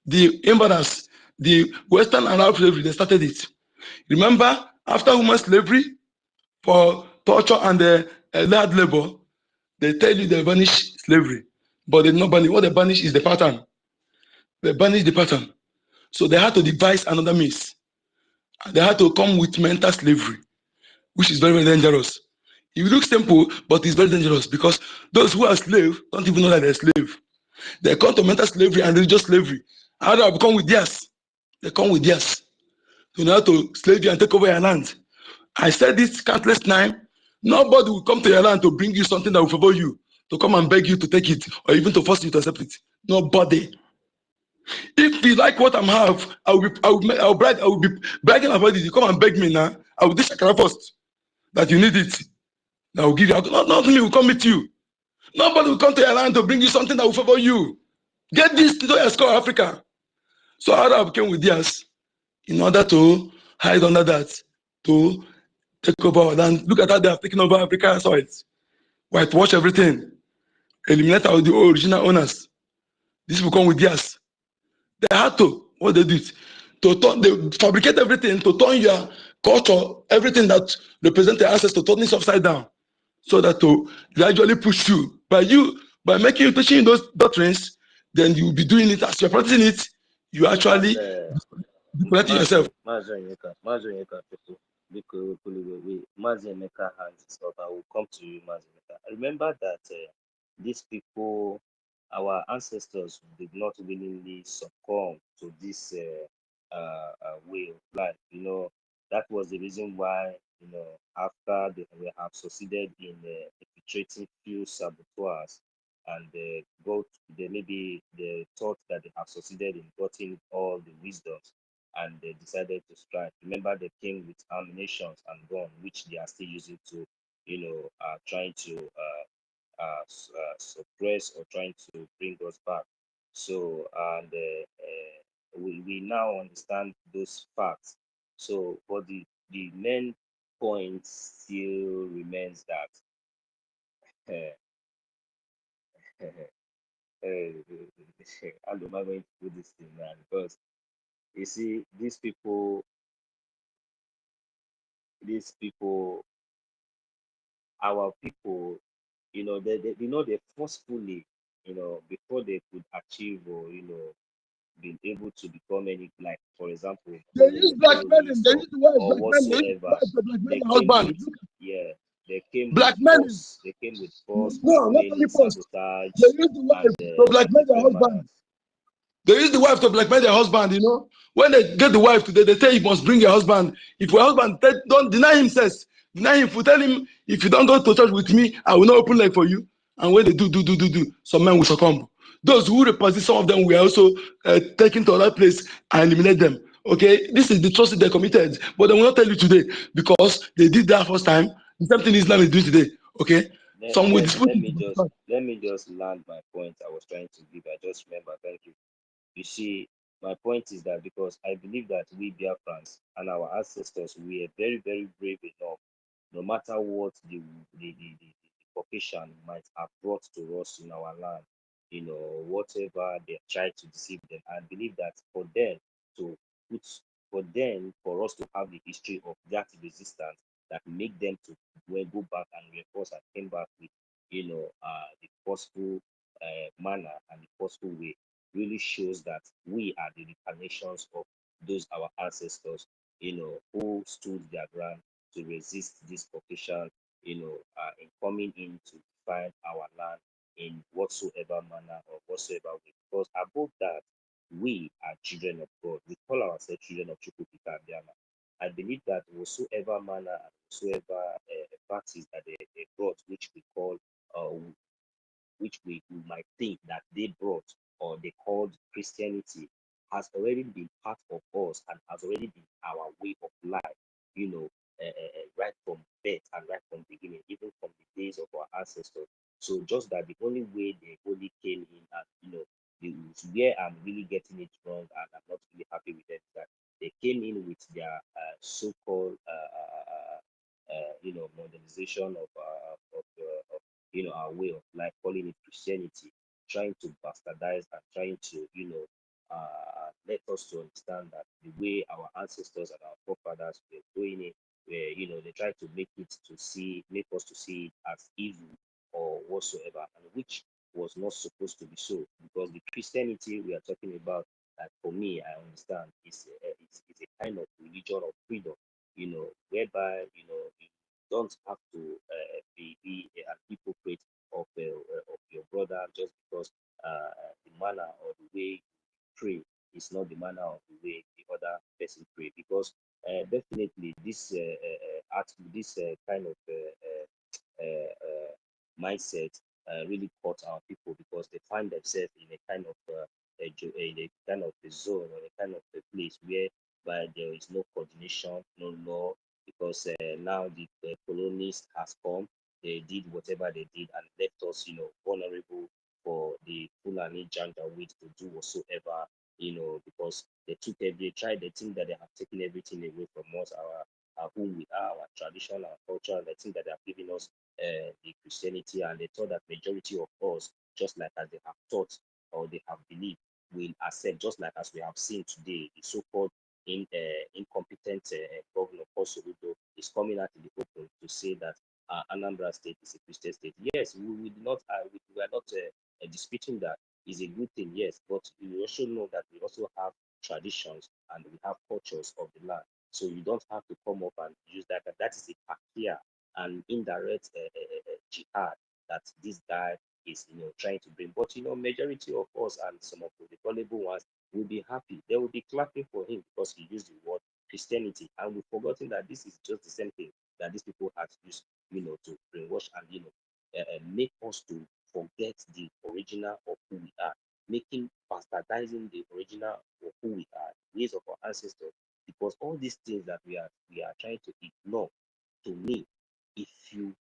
S4: The imbalance, the Western and Arab slavery, they started it. Remember, after human slavery, for torture and hard labor, they tell you they banish slavery, but they not banish. What they banish is the pattern. They banish the pattern. So they had to devise another means. They had to come with mental slavery, which is very, very dangerous. It looks simple, but it's very dangerous because those who are slaves don't even know that they're slave. They come to mental slavery and religious slavery. How do I come with theirs? They come with theirs. You know how to slave you and take over your land. I said this countless times. Nobody will come to your land to bring you something that will favor you, to come and beg you to take it, or even to force you to accept it. Nobody. If you like what I'm have, I will be bragging about it. You come and beg me now. I will do shakara first that you need it. I will give you. Not me will come meet you. Nobody will come to your land to bring you something that will favor you. Get this to your score, Africa. So Arab came with theirs in order to hide under that, to take over our land. Look at how they have taken over African soils. Whitewash everything, eliminate all the original owners. These people come with theirs. They had to, what they did, they fabricate everything to turn your culture, everything that represents the ancestors, to turn this upside down, so that to gradually push you. By making you teaching those doctrines, then you will be doing it as you're practicing it, you actually protecting yourself.
S2: Mazi Emeka has stuff. I will come to you, Mazi Emeka. Remember that these people, our ancestors, did not willingly succumb to this way of life. That was the reason why, after they have succeeded in infiltrating few saboteurs, and they maybe they thought that they have succeeded in getting all the wisdoms, and they decided to strike. Remember, they came with ammunitions and gun, which they are still using to, trying to suppress or trying to bring us back. So, and we now understand those facts. So, but the main point still remains that how am I going to put this thing now? Because you see, these people, our people, they forcefully, before they could achieve or being able to become any, like for example,
S4: They
S2: become
S4: use
S2: any
S4: black men, they
S2: colonist
S4: use the word
S2: or
S4: black men, they use the
S2: whatsoever.
S4: wives of black men
S2: They
S4: and
S2: came
S4: husband.
S2: with, yeah, they came with
S4: Black men,
S2: force. They came with force,
S4: no, not only
S2: mainly
S4: first. They
S2: sabotage
S4: use the wife
S2: and
S4: to blackmail their
S2: different
S4: husband.
S2: manners.
S4: They use the wife to blackmail their husband. When they get the wife today, they say you must bring your husband. If your husband don't deny him, deny him, tell him, if you don't go to church with me, I will not open leg for you. And when they do, some men will succumb. Those who represent, some of them were also taken to another place and eliminate them. Okay, this is the atrocity they committed, but they will not tell you today because they did that first time. The same thing Islam is doing today. Okay, some will dispute it.
S2: Let me just land my point I was trying to give. I just remember. Thank you. You see, my point is that because I believe that we Biafrans and our ancestors were very, very brave enough, no matter what the Caucasian might have brought to us in our land, whatever they tried to deceive them. I believe that to put for us to have the history of that resistance that make them to go back and reinforce and came back with the forceful manner and the forceful way really shows that we are the reincarnations of those our ancestors, who stood their ground to resist this Caucasian, in coming in to define our land in whatsoever manner or whatsoever way. Because above that, we are children of God. We call ourselves children of Chukwuka and Biama. I believe that whatsoever manner and whatsoever practice that they brought, uh, which we might think that they brought or they called Christianity, has already been part of us and has already been our way of life, right from birth and right from beginning, even from the days of our ancestors. So just that the only way they only came in and, where I'm really getting it wrong and I'm not really happy with it, that they came in with their so-called, modernization of our way of life, calling it Christianity, trying to bastardize and trying to, let us to understand that the way our ancestors and our forefathers were doing it, where they try to make us to see it as evil or whatsoever, and which was not supposed to be so, because the Christianity we are talking about, that for me, I understand, is a kind of religion of freedom, whereby you don't have to be an hypocrite of your brother just because the manner or the way you pray is not the manner of the way the other person pray. Because definitely this kind of mindset really caught our people, because they find themselves in a kind of in a kind of a zone or a kind of a place where there is no coordination, no law, because now the colonists has come, they did whatever they did and left us, vulnerable for the Fulani Janjaweed to do whatsoever, because they tried, they think that they have taken everything away from us, our who we are, our tradition, our culture, and they think that they have given us the Christianity, and they thought that majority of us, just like as they have taught or they have believed, will accept, just like as we have seen today, the so-called incompetent governor Soludo is coming out in the open to say that Anambra State is a Christian state. Yes, we did not, we are not disputing that. Is a good thing, yes, but you also know that we also have traditions and we have cultures of the land. So you don't have to come up and use that. That is a pakia and indirect jihad that this guy is, trying to bring. But majority of us and some of the gullible ones will be happy. They will be clapping for him because he used the word Christianity, and we've forgotten that this is just the same thing that these people have used, to brainwash and make us to forget the original of who we are, making bastardizing the original of who we are, ways of our ancestors, because all these things that we are trying to ignore, to me, if you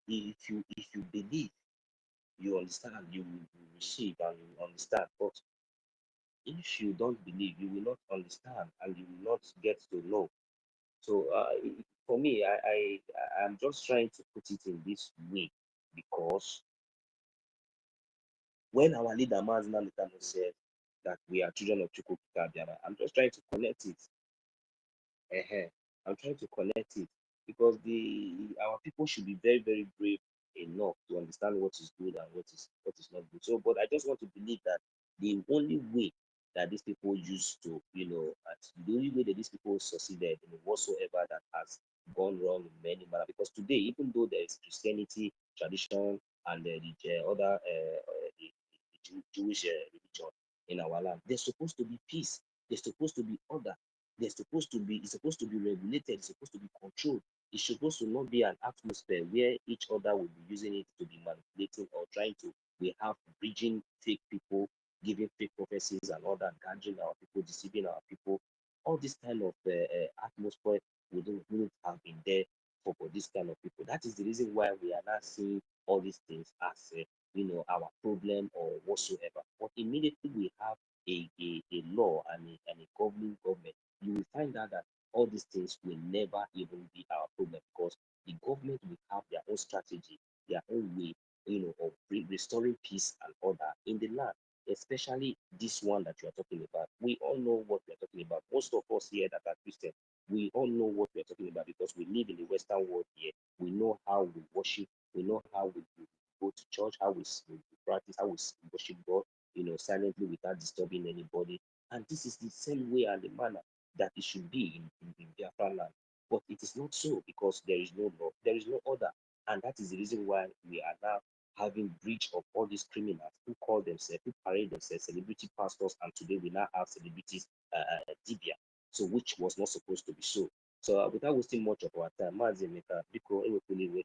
S2: if you believe, you understand, you will receive and you will understand. But if you don't believe, you will not understand and you will not get to know. So for me, I'm just trying to put it in this way, because when our leader Mazna Litano said that we are children of Chukwuka Biara, I'm just trying to connect it. I'm trying to connect it, because our people should be very, very brave enough to understand what is good and what is not good. So, but I just want to believe that the only way that these people used to, the only way that these people succeeded in whatsoever that has gone wrong in many manner. Because today, even though there is Christianity, tradition, and the other the Jewish religion in our land, there's supposed to be peace. There's supposed to be order. It's supposed to be regulated, it's supposed to be controlled. It's supposed to not be an atmosphere where each other will be using it to be manipulating or trying to, we have bridging fake people, giving fake prophecies and all that, gathering our people, deceiving our people. All this kind of atmosphere wouldn't have been there for this kind of people. That is the reason why we are not seeing all these things as our problem or whatsoever. But immediately we have a law and a governing government, you will find out that all these things will never even be our problem, because the government will have their own strategy, their own way, of restoring peace and order in the land. especially this one that you are talking about. We all know what we are talking about. Most of us here that are Christian, we all know what we are talking about because we live in the Western world here. We know how we worship. We know how we go to church, how we practice, how we worship God, silently without disturbing anybody. And this is the same way and the manner that it should be in Biafra land. But it is not so because there is no law, there is no order. And that is the reason why we are now having breach of all these criminals who call themselves, who parade themselves celebrity pastors, and today we now have celebrities Dibia, so which was not supposed to be so. So without wasting much of our time, Mazi Emeka, Biko, Biko,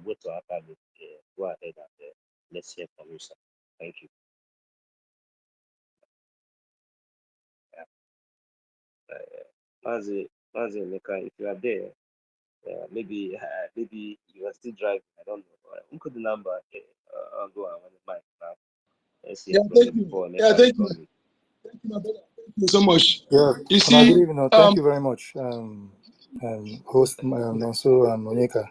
S2: wait to go ahead and let's hear from you, sir. Thank you. Mazi Emeka, if you are there, maybe you are still driving. I don't know. Look the number. I'll go on the mic now. Let's see.
S4: Yeah, thank you. Yeah, thank you. Thank you, my brother. Thank you so much.
S3: Yeah,
S4: you see,
S3: good evening. Thank you very much, host Nonso and Onyeka.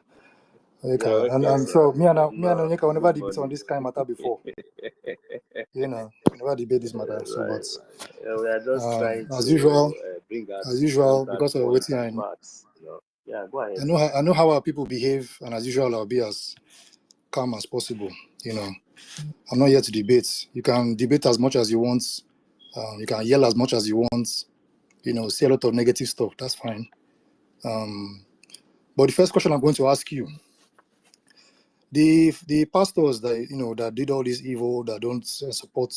S2: Yeah,
S3: and I'm sure me and Onyeka will never debate on this kind of matter before. Never debate this matter. So, but
S2: we are just trying
S3: as
S2: to
S3: usual,
S2: bring out
S3: because of waiting,
S2: yeah, go ahead.
S3: I know how our people behave, and as usual, I'll be as calm as possible. I'm not here to debate. You can debate as much as you want. You can yell as much as you want. Say a lot of negative stuff. That's fine. But the first question I'm going to ask you: the pastors that that did all this evil, that don't support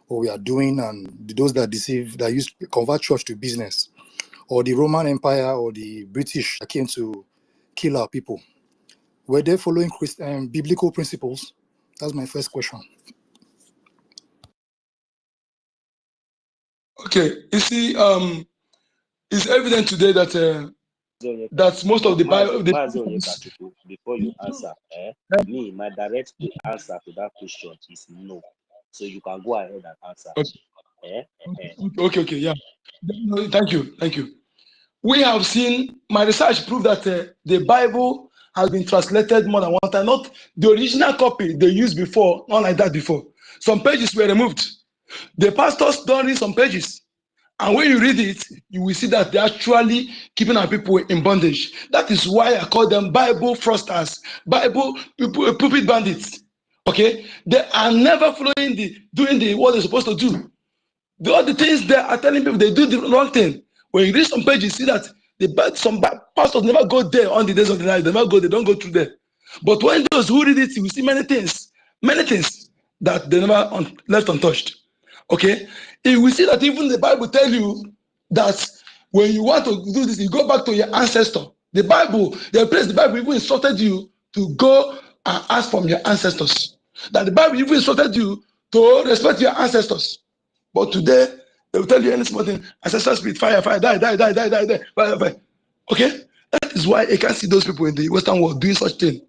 S3: what we are doing, and those that deceive, that convert church to business, or the Roman Empire or the British that came to kill our people, were they following biblical principles? That's my first question.
S4: Okay, you see, it's evident today that that most of the Bible.
S2: Before you answer, my direct answer to that question is no. So you can go ahead and answer.
S4: Okay. Okay, yeah. Thank you. We have seen, my research proved that the Bible has been translated more than one time. Not the original copy they used before, not like that before. Some pages were removed. The pastors don't read some pages. And when you read it, you will see that they're actually keeping our people in bondage. That is why I call them Bible fraudsters, Bible pulpit bandits. Okay? They are never doing what they're supposed to do. All the things they are telling people, they do the wrong thing. When you read some pages, you see that some pastors never go there on the days of the night. They never go, they don't go through there. But when those who read it, you will see many things that they never left untouched. Okay, you will see that even the Bible tells you that when you want to do this, you go back to your ancestor. The Bible even instructed you to go and ask from your ancestors. That the Bible even instructed you to respect your ancestors. But today, they will tell you any small thing, ancestral spirit, fire, die, fire. Okay? That is why you can't see those people in the Western world doing such thing.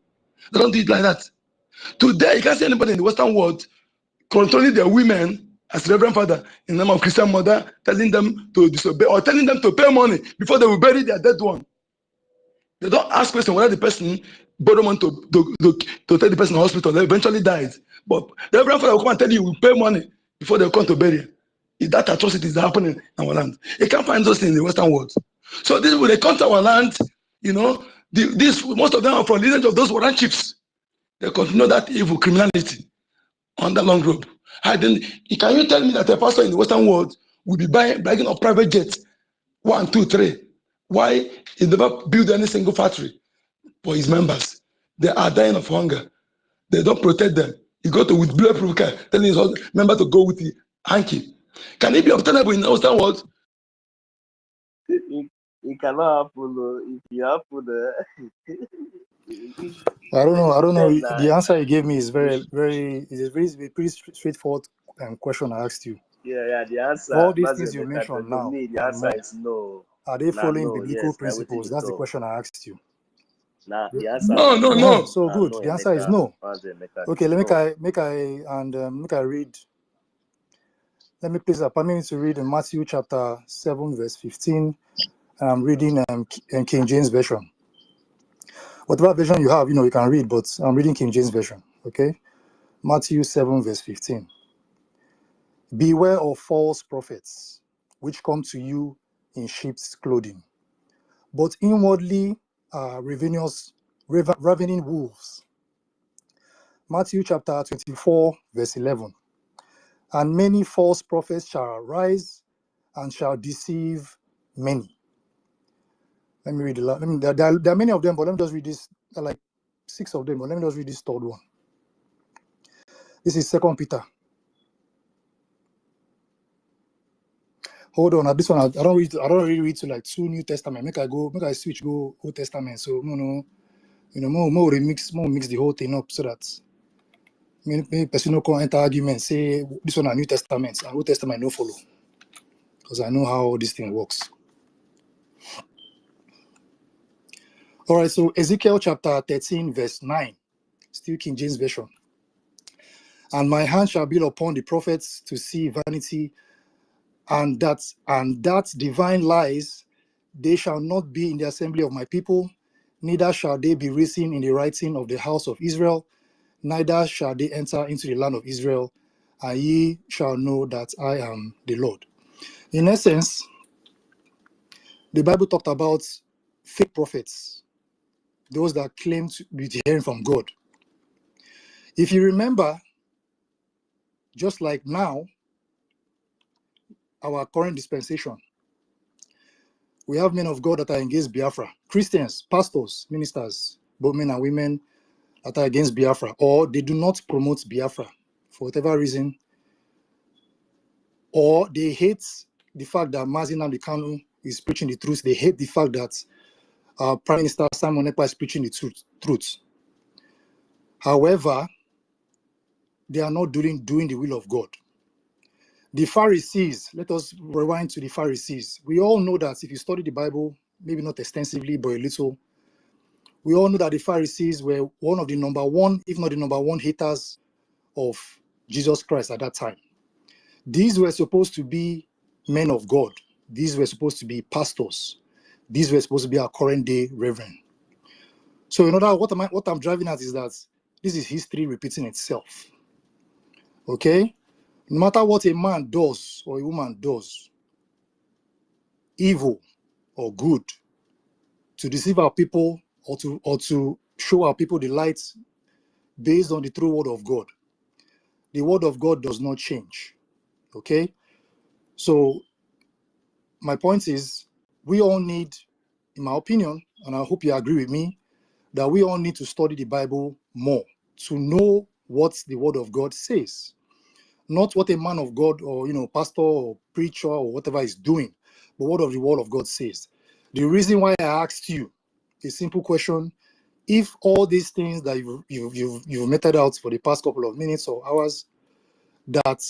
S4: They don't do it like that. Today, you can't see anybody in the Western world controlling their women as Reverend Father in the name of Christian mother, telling them to disobey or telling them to pay money before they will bury their dead one. They don't ask question whether the person borrowed money to take the person to the hospital. They eventually died. But the Reverend Father will come and tell you pay money before they come to bury. If that atrocity is happening in our land, you can't find those things in the Western world. So this when they come to our land, most of them are from lineage of those warren chiefs. They continue that evil criminality on the long road. Can you tell me that a pastor in the Western world will be bragging of private jets, 1, 2, 3? Why he never built any single factory for his members? They are dying of hunger. They don't protect them. You go to with bulletproof car, telling his member to go with the hanky. Can it be obtainable in the Western world?
S2: It cannot happen if you happen.
S3: I don't know. The answer you gave me is pretty straightforward question I asked you.
S2: Yeah. The answer.
S3: All these things you mentioned now.
S2: The answer is no.
S3: Are they following biblical principles? That's the question I asked you.
S2: Now the answer.
S4: No.
S3: So good. The answer is no. Okay, make I read. Let me please permit me to read in Matthew chapter 7, verse 15. I'm reading King James Version. Whatever version you have, you can read, but I'm reading King James Version. Okay. Matthew 7, verse 15. Beware of false prophets, which come to you in sheep's clothing, but inwardly are ravening wolves. Matthew chapter 24, verse 11. And many false prophets shall arise and shall deceive many. Let me read the last. There are many of them, but let me just read this. There are like 6 of them, but let me just read this third one. This is 2 Peter. Hold on, this one I don't really read to like 2 New Testament. Make I switch go Old Testament. So more mix the whole thing up so that maybe person no can enter argument say this one are New Testament and Old Testament no follow. Because I know how this thing works. All right, so Ezekiel chapter 13, verse 9, still King James Version. And my hand shall be upon the prophets to see vanity, and that divine lies, they shall not be in the assembly of my people, neither shall they be written in the writing of the house of Israel, neither shall they enter into the land of Israel, and ye shall know that I am the Lord. In essence, the Bible talked about fake prophets, those that claim to be hearing from God. If you remember, just like now, our current dispensation, we have men of God that are against Biafra, Christians, pastors, ministers, both men and women that are against Biafra, or they do not promote Biafra for whatever reason, or they hate the fact that Mazi Nnamdi Kanu is preaching the truth. They hate the fact that Prime Minister Simon Ekpa is preaching the truth. However, they are not doing the will of God. The Pharisees, let us rewind to the Pharisees. We all know that if you study the Bible, maybe not extensively, but a little, we all know that the Pharisees were one of the number one, if not the number one haters of Jesus Christ at that time. These were supposed to be men of God. These were supposed to be pastors. These were supposed to be our current day reverend. So in other words, what I'm driving at is that this is history repeating itself. Okay? No matter what a man does or a woman does, evil or good, to deceive our people or to show our people the light based on the true word of God, the word of God does not change. Okay? So my point is, we all need, in my opinion, and I hope you agree with me, that we all need to study the Bible more to know what the word of God says. Not what a man of God or pastor or preacher or whatever is doing, but what the word of God says. The reason why I asked you a simple question: if all these things that you've meted out for the past couple of minutes or hours, that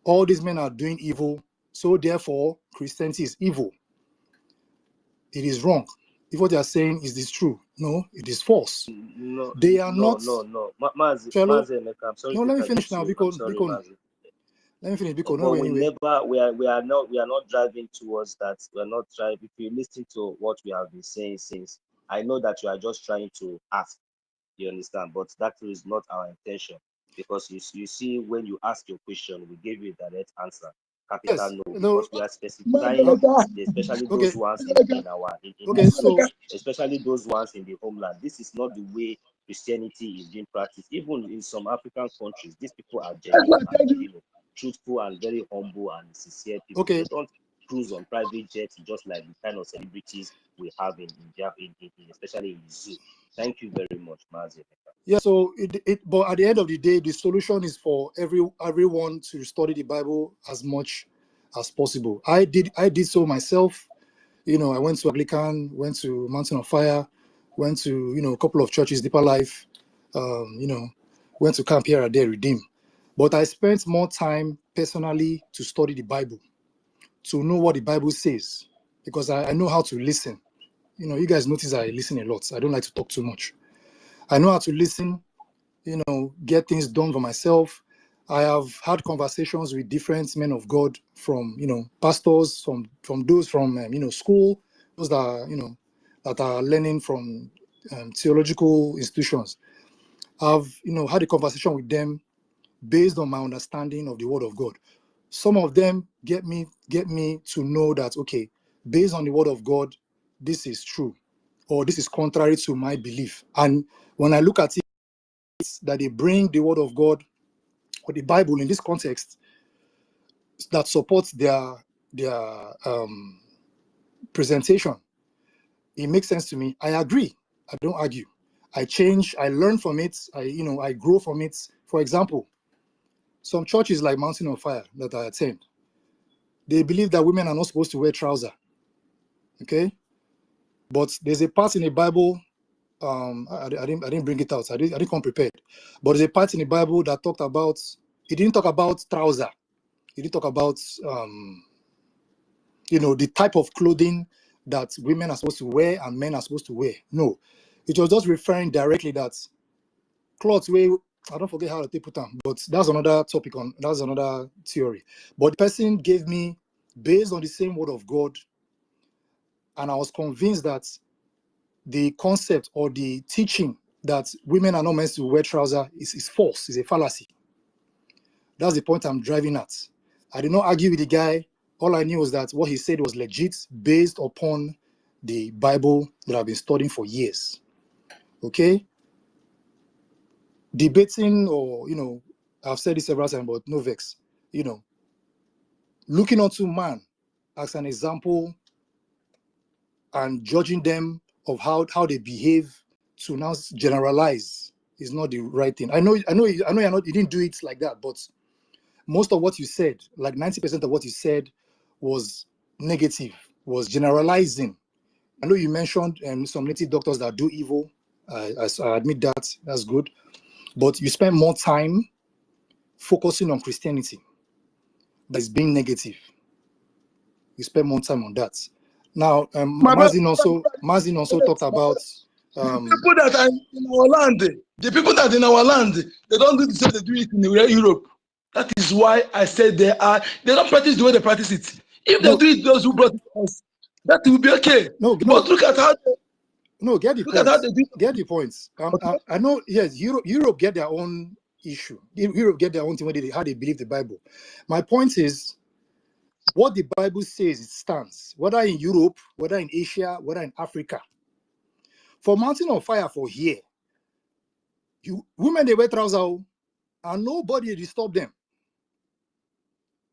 S3: all these men are doing evil, so therefore Christianity is evil, it is wrong. If what they are saying is this true, no, it is false.
S2: No,
S3: They are
S2: no,
S3: not.
S2: no. Mazi,
S3: I'm sorry
S2: no,
S3: let me finish now,
S2: I'm sorry, Mazi.
S3: Let me finish, because
S2: But
S3: no, anyway.
S2: we are not driving towards that. We are not driving. If you listen to what we have been saying since, I know that you are just trying to ask. You understand? But that is not our intention, because you see, when you ask your question, we gave you a direct answer. Capital
S3: Yes,
S2: no,
S3: no.
S2: because we are specifying, especially
S3: Okay,
S2: those ones in
S3: okay. So
S2: especially those ones in the homeland. This is not the way Christianity is being practiced. Even in some African countries, these people are genuine and truthful and very humble and sincere people.
S3: okay,
S2: They don't cruise on private jets just like the kind of celebrities we have in especially in the zoo. Thank you very much, Mazi.
S3: yeah. So but at the end of the day, the solution is for everyone to study the Bible as much as possible. I did so myself. I went to Anglican, went to Mountain of Fire, went to a couple of churches, Deeper Life. Went to camp here and there, Redeem. But I spent more time personally to study the Bible, to know what the Bible says, because I know how to listen. You guys notice I listen a lot. I don't like to talk too much. I know how to listen, get things done for myself. I have had conversations with different men of God, from pastors, from those from school, those that that are learning from theological institutions. I've, had a conversation with them based on my understanding of the Word of God. Some of them get me to know that, okay, based on the Word of God, this is true, or this is contrary to my belief. And when I look at it, that they bring the Word of God or the Bible in this context that supports their presentation, it makes sense to me. I agree. I don't argue. I change. I learn from it. I grow from it. For example, some churches like Mountain of Fire that I attend, they believe that women are not supposed to wear trousers. Okay, but there's a part in the Bible. I didn't bring it out. I didn't come prepared. But there's a part in the Bible that talked about. It didn't talk about trouser. It didn't talk about the type of clothing that women are supposed to wear and men are supposed to wear. No, it was just referring directly that clothes where I don't forget how to put them, but that's another topic that's another theory. But the person gave me based on the same Word of God, and I was convinced that the concept or the teaching that women are not meant to wear trousers is false, is a fallacy. That's the point I'm driving at. I did not argue with the guy. All I knew was that what he said was legit based upon the Bible that I've been studying for years. Okay? Debating or, I've said this several times, but no vex. Looking onto man as an example and judging them of how they behave to now generalize is not the right thing. I know you didn't do it like that, but most of what you said, like 90% of what you said, was negative, was generalizing. I know you mentioned some native doctors that do evil. I admit that, that's good. But you spend more time focusing on Christianity that is being negative. You spend more time on that. Now, Mazin also talked about
S4: people that are in our land, the people that are in our land, they don't do the same they do it in Europe. That is why I said they don't practice the way they practice it. If they do it, those who brought it to us, that will be okay. But look at how they,
S3: get the
S4: look
S3: points.
S4: at how they do it.
S3: Get the points. I know, yes, Europe get their own issue. Europe get their own thing, how they believe the Bible. My point is, what the Bible says, it stands. Whether in Europe, whether in Asia, whether in Africa. For Mountain of Fire for here, women, they wear trousers, and nobody disturb them.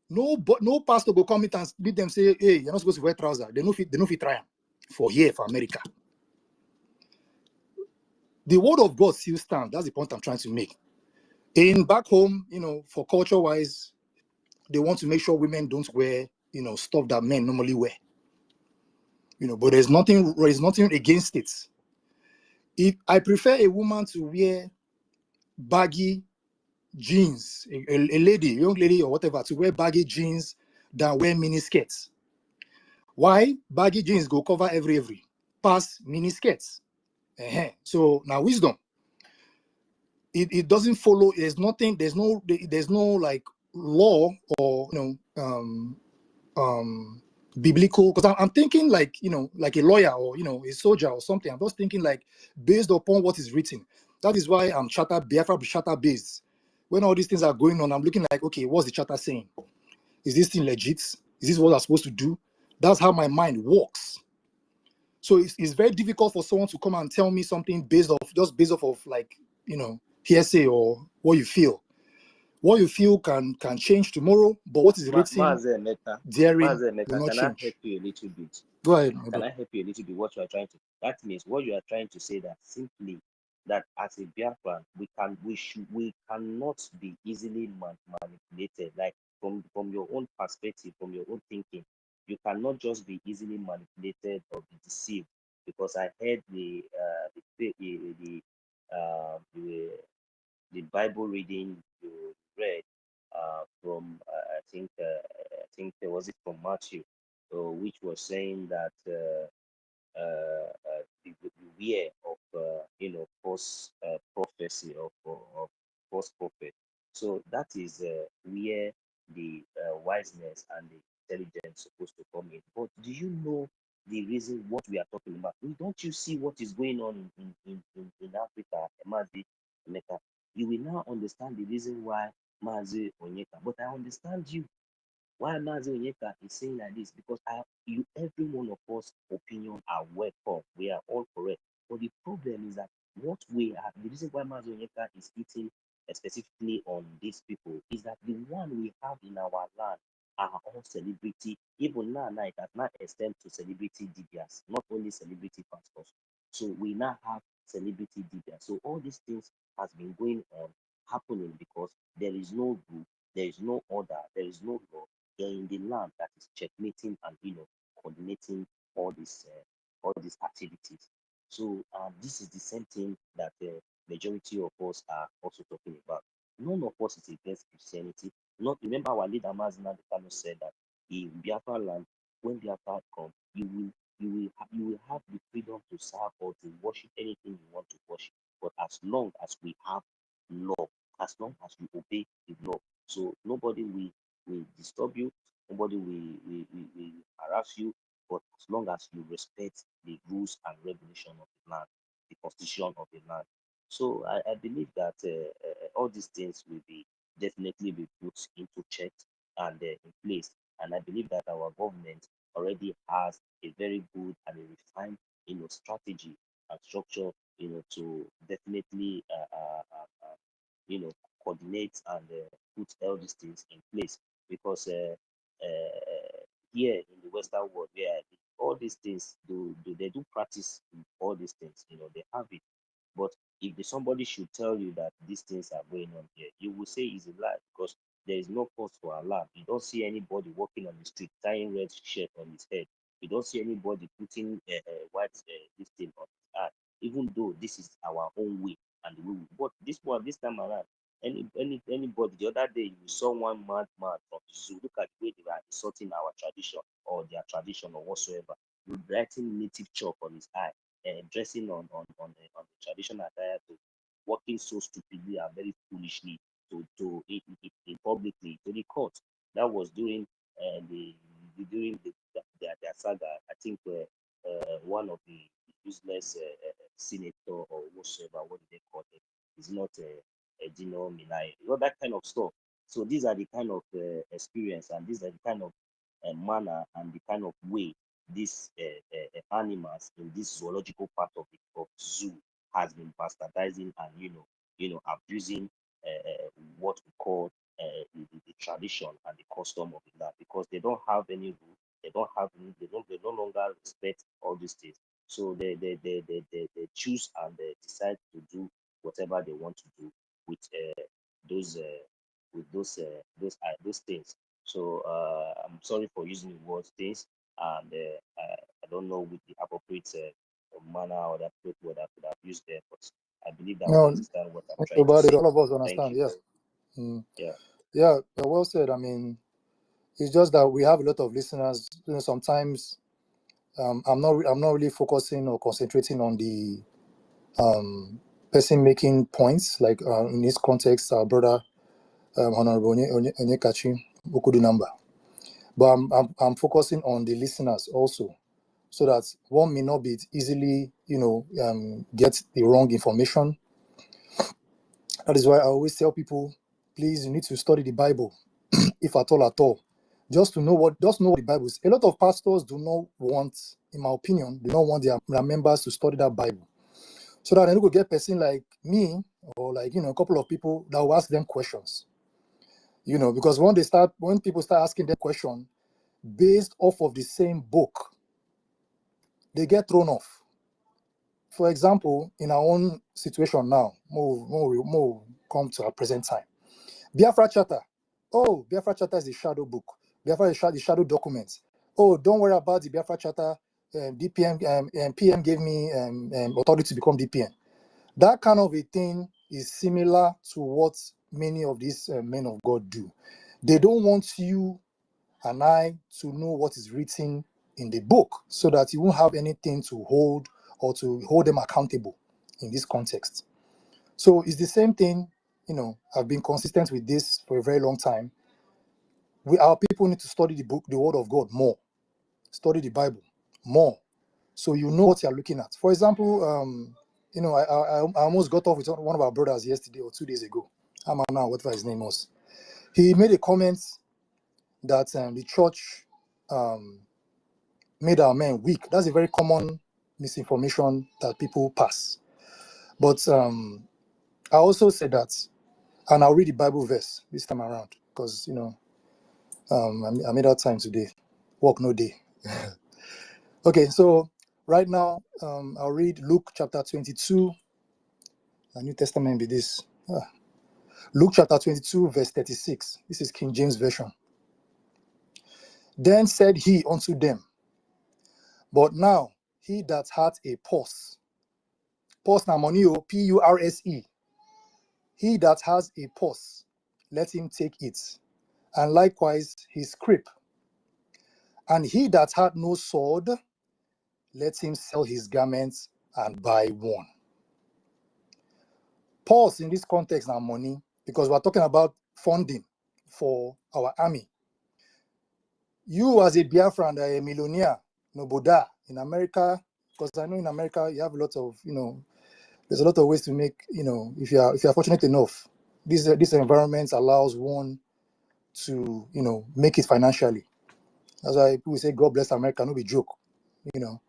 S3: No pastor go come and meet them, say, hey, you're not supposed to wear trousers. They no fit try them. For here, for America. The Word of God still stands. That's the point I'm trying to make. Back home, for culture-wise, they want to make sure women don't wear, stuff that men normally wear. But there's nothing against it. If I prefer a woman to wear baggy jeans, a young lady or whatever, to wear baggy jeans than wear mini skirts. Why? Baggy jeans go cover every past mini skirts. So now wisdom. It doesn't follow. There's no like law or biblical, because I'm thinking like like a lawyer or a soldier or something. I'm just thinking like based upon what is written. That is why I'm Biafra charter based. When all these things are going on, I'm looking like, okay, what's the charter saying? Is this thing legit? Is this what I'm supposed to do? That's how my mind works. So it's very difficult for someone to come and tell me something based off of like hearsay or what you feel. What you feel can change tomorrow, but what is written therein will not
S2: can I
S3: change.
S2: help you a little bit?
S3: Go ahead.
S2: Can I help you a little bit? What you are trying to, that means what you are trying to say that simply that as a Biafran, we cannot be easily manipulated. Like from your own perspective, from your own thinking, you cannot just be easily manipulated or be deceived. Because I heard the Bible reading you read from I think was it from Matthew, which was saying that beware of false prophecy of false prophet. So that is where the wiseness and the intelligence supposed to come in. But do you know the reason what we are talking about? Don't you see what is going on in Africa, Emadi? Emeka, you will now understand the reason why Mazi Onyeka. But I understand you. Why Mazi Onyeka is saying like this, because every one of us opinion are welcome. We are all correct. But the problem is that the reason why Mazi Onyeka is eating specifically on these people is that the one we have in our land are all celebrity. Even now, it has not extended to celebrity DBS, not only celebrity pastors. So we now have celebrity DBS. So all these things has been going on, happening because there is no rule, there is no order, there is no law in the land that is checkmating and coordinating all these activities. So this is the same thing that the majority of us are also talking about. None of us is against Christianity. Not remember our leader Mazina Dekano said that in Biafra land, when Biafra come, you will have the freedom to serve or to worship anything you want to worship. But as long as we have law, as long as we obey the law, so nobody will disturb you, nobody will harass you, but as long as you respect the rules and regulation of the land, the constitution of the land. So I believe that all these things will definitely be put into check and in place. And I believe that our government already has a very good and a refined, strategy and structure, to definitely, coordinate and put all these things in place. Because here in the Western world, where all these things they do practice all these things, they have it. But if somebody should tell you that these things are going on here, you will say it's a lie, because there is no cause for alarm. You don't see anybody walking on the street tying red shirt on his head. You don't see anybody putting white this thing on his eye, even though this is our own way and we will. But this time around, anybody, the other day you saw one mad man from the zoo. Look at the way they are insulting our tradition or their tradition or whatsoever, writing native chalk on his eye and dressing on the traditional attire, to working so stupidly and very foolishly in publicly to the court. That was during their saga. I think one of the useless senator or whatsoever, what do they call it, is not a Dino Minai, that kind of stuff. So these are the kind of experience, and these are the kind of manner and the kind of way these animals in this zoological part of the zoo has been bastardizing and abusing what we call the tradition and the custom of the land, because they don't have any rule, they no longer respect all these things. So they choose and they decide to do whatever they want to do with those those things. So I'm sorry for using the word things, and I don't know with the appropriate manner or the appropriate word I could have used there, but I believe that
S3: No,
S2: we understand what I'm trying to
S3: about it.
S2: say.
S3: All of us
S2: Thank
S3: understand.
S2: you.
S3: Yeah.
S2: Yeah.
S3: Yeah, well said. I mean, it's just that we have a lot of listeners. Sometimes I'm not really focusing or concentrating on the person making points. Like in this context, our brother Honorable Onyekachi Okudunamba. But I'm focusing on the listeners also, so that one may not be easily get the wrong information. That is why I always tell people, please, you need to study the Bible, if at all. Just know what the Bible is. A lot of pastors do not want, in my opinion, their members to study that Bible, so that they could get person like me or like a couple of people that will ask them questions. Because when people start asking them questions based off of the same book, they get thrown off. For example, in our own situation now, more come to our present time. Biafra Charter. Oh, Biafra Charter is a shadow book. Biafra is the shadow document. Oh, don't worry about the Biafra Charter. DPM and PM gave me authority to become DPM. That kind of a thing is similar to what many of these men of God do. They don't want you and I to know what is written in the book, so that you won't have anything to hold or to hold them accountable in this context. So it's the same thing. I've been consistent with this for a very long time. Our people need to study the book, the Word of God, more. Study the Bible more, so you know what you're looking at. For example, you know, I almost got off with one of our brothers yesterday or 2 days ago. I'm now, whatever his name was. He made a comment that the church made our men weak. That's a very common misinformation that people pass. But I also said that, and I'll read the Bible verse this time around, because, you know, I made out time today. Work no day. Okay, so right now, I'll read Luke chapter 22. The New Testament be this. Luke chapter 22, verse 36. This is King James Version. Then said he unto them, but now he that hath a purse na money, P-U-R-S-E. He that has a purse, let him take it, and likewise his scrip. And he that hath no sword, let him sell his garments and buy one. Purse in this context now money, because we're talking about funding for our army. You as a Biafran, a millionaire, Noboda, in America, because I know in America you have a lot of, you know, there's a lot of ways to make, you know, if you are fortunate enough, this environment allows one to, you know, make it financially. That's why people say God bless America, no be joke, you know.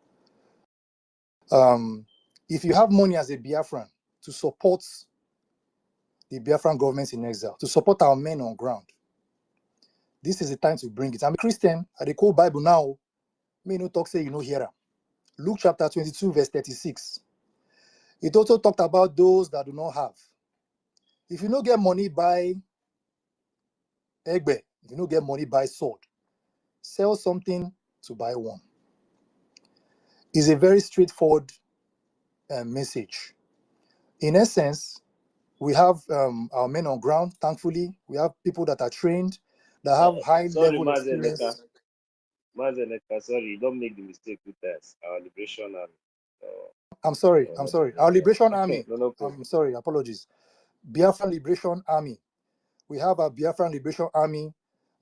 S3: If you have money as a Biafran to support the Biafran government in exile, to support our men on ground, this is the time to bring it. I'm a Christian, I dey quote Bible now. May no talk say you know hear am. Luke chapter 22, verse 36. It also talked about those that do not have. If you don't get money, buy egbe. If you don't get money, buy sword. Sell something to buy one. It's a very straightforward message. In essence, we have our men on ground, thankfully. We have people that are trained, that have high level experience.
S2: Mazeneka, sorry, don't make the mistake with us. Our liberation and
S3: I'm sorry. Our Liberation Army.
S2: No,
S3: I'm sorry, apologies. Biafran Liberation Army. We have a Biafran Liberation Army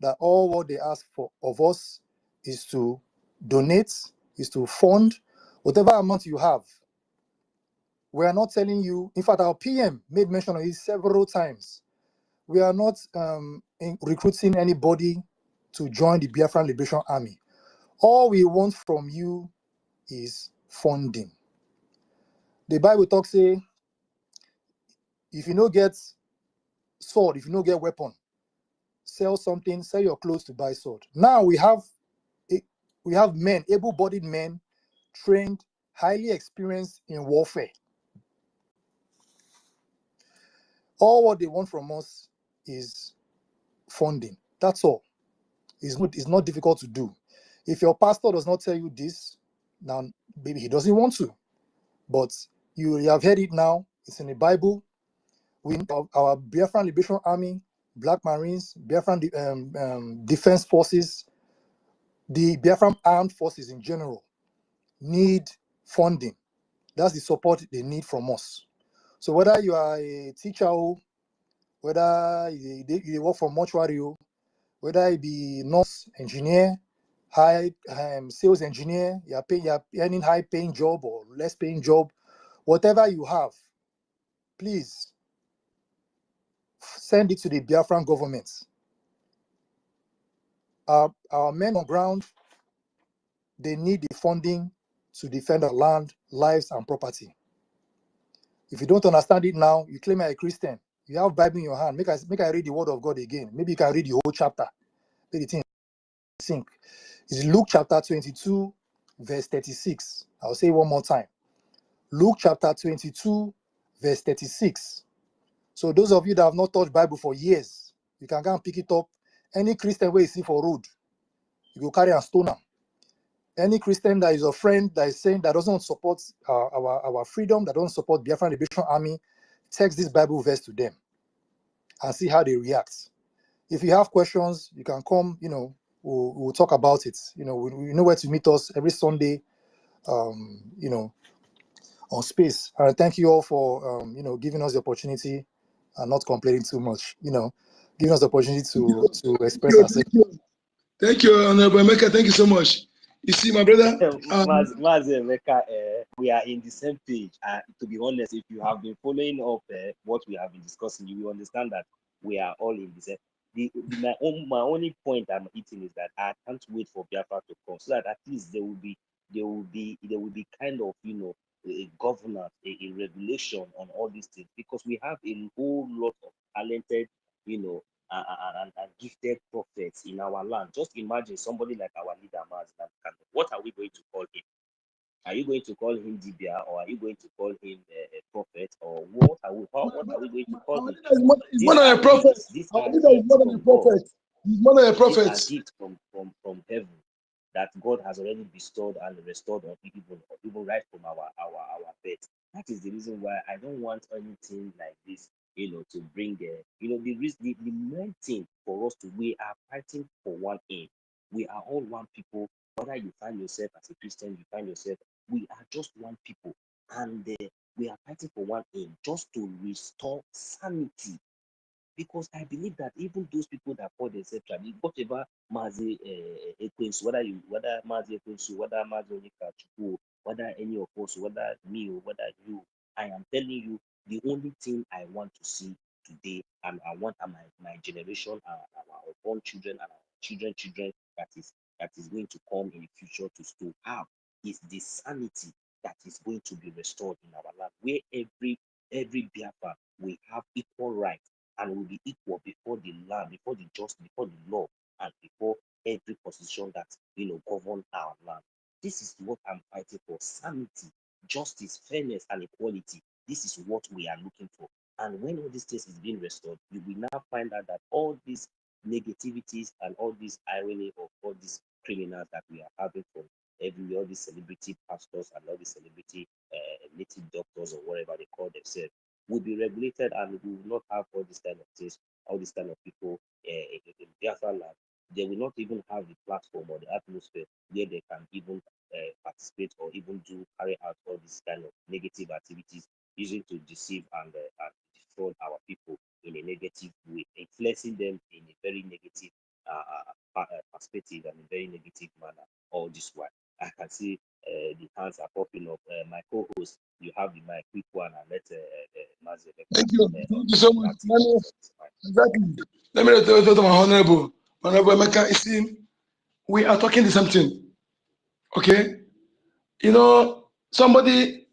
S3: that all what they ask for of us is to donate, is to fund whatever amount you have. We are not telling you, in fact, our PM made mention of it several times. We are not recruiting anybody to join the Biafran Liberation Army. All we want from you is funding. The Bible talks, say, if you don't get sword, if you don't get weapon, sell something, sell your clothes to buy sword. Now we have men, able-bodied men, trained, highly experienced in warfare. All what they want from us is funding. That's all. It's not difficult to do. If your pastor does not tell you this, now maybe he doesn't want to, but you have heard it now. It's in the Bible. We our Biafran Liberation Army, Black Marines, Biafran Defense Forces, the Biafran Armed Forces in general need funding. That's the support they need from us. So whether you are a teacher, whether you work for mortuary, whether it be nurse, engineer, high sales engineer, you're earning high paying job or less paying job, whatever you have, please send it to the Biafran government. Our men on ground, they need the funding to defend our land, lives, and property. If you don't understand it now, you claim you're a Christian. You have Bible in your hand. Make I read the word of God again. Maybe you can read the whole chapter. Let the thing sink. It's Luke chapter 22, verse 36. I'll say it one more time. Luke chapter 22, verse 36. So those of you that have not touched Bible for years, you can go and pick it up. Any Christian where you see for road, you go carry a stone. Any Christian that is a friend that is saying that doesn't support our freedom, that doesn't support Biafran Liberation Army, text this Bible verse to them and see how they react. If you have questions, you can come, you know, we'll talk about it. You know, we know where to meet us every Sunday, you know, on Space. And I thank you all for, you know, giving us the opportunity and not complaining too much, you know, giving us the opportunity to express ourselves.
S4: Thank you, Honorable Emeka. Thank you so much. You see, my brother.
S2: We are in the same page. To be honest, if you have been following up what we have been discussing, you will understand that we are all in the same. My only point I'm hitting is that I can't wait for Biafra to come, so that at least there will be kind of, you know, a governance, a regulation on all these things, because we have a whole lot of talented, you know, and gifted prophets in our land. Just imagine somebody like our leader Maz. What are we going to call him? Are you going to call him Dibia, or are you going to call him a prophet, or what are we going to call him?
S4: He's more than a prophet.
S2: These
S4: Our
S2: are
S4: leader is
S2: gifts
S4: more than a
S2: from
S4: prophet.
S2: God.
S4: He's more than a prophet.
S2: These are gifts from heaven that God has already bestowed and restored on people, even right from our birth. That is the reason why I don't want anything like this, you know, to bring the main thing for us to, we are fighting for one aim. We are all one people. Whether you find yourself as a Christian, you find yourself, we are just one people, and we are fighting for one aim, just to restore sanity. Because I believe that even those people that call themselves tribe, whatever Mazi Ekwensu, whether Mazi Ekwensu, whether Mazi Onika Chukwu, whether any of us, whether me or whether you, I am telling you, the only thing I want to see today, and I want my generation, our born children and our children that is going to come in the future to have, is the sanity that is going to be restored in our land, where every Biafra will have equal rights and will be equal before the land, before the just, before the law, and before every position that, you know, govern our land. This is what I'm fighting for: sanity, justice, fairness, and equality. This is what we are looking for. And when all these things is being restored, you will now find out that all these negativities and all this irony of all these criminals that we are having from everywhere, all these celebrity pastors and all these celebrity native doctors or whatever they call themselves, will be regulated, and we will not have all this kind of things, all this kind of people in Biafra land. They will not even have the platform or the atmosphere where they can even participate or even carry out all these kind of negative activities, using to deceive and defraud our people in a negative way, influencing them in a very negative perspective and a very negative manner. All this while, I can see the hands are popping up. My co-host, you have the mic, quick one, and let Mazi.
S4: Thank you. Thank you so much. Exactly. Let me tell you to my honorable Emeka. You see, we are talking the same thing. Okay? You know,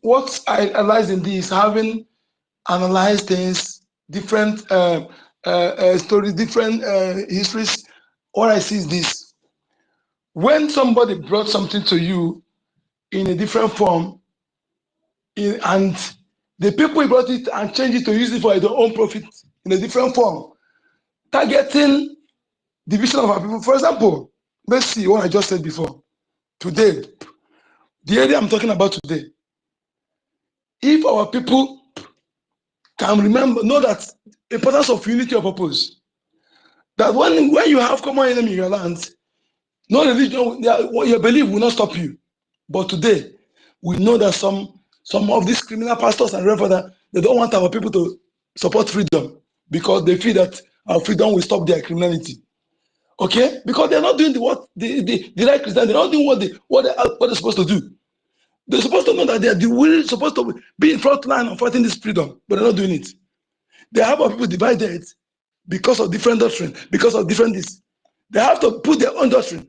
S4: what I realized in this, having analyzed things, different stories, different histories, what I see is this. When somebody brought something to you in a different form, and the people brought it and changed it to use it for their own profit in a different form, targeting division of our people. For example, let's see what I just said before. Today, the area I'm talking about today, if our people can know that importance of unity of purpose, that when you have common enemy in your land, no religion, what you believe will not stop you. But today, we know that some of these criminal pastors and reverends, they don't want our people to support freedom because they feel that our freedom will stop their criminality. Okay, because they're not doing the right Christian. They're not doing what they're supposed to do. They're supposed to know that they're supposed to be in front line of fighting this freedom, but they're not doing it. They have our people divided because of different doctrine, because of different this. They have to put their own doctrine.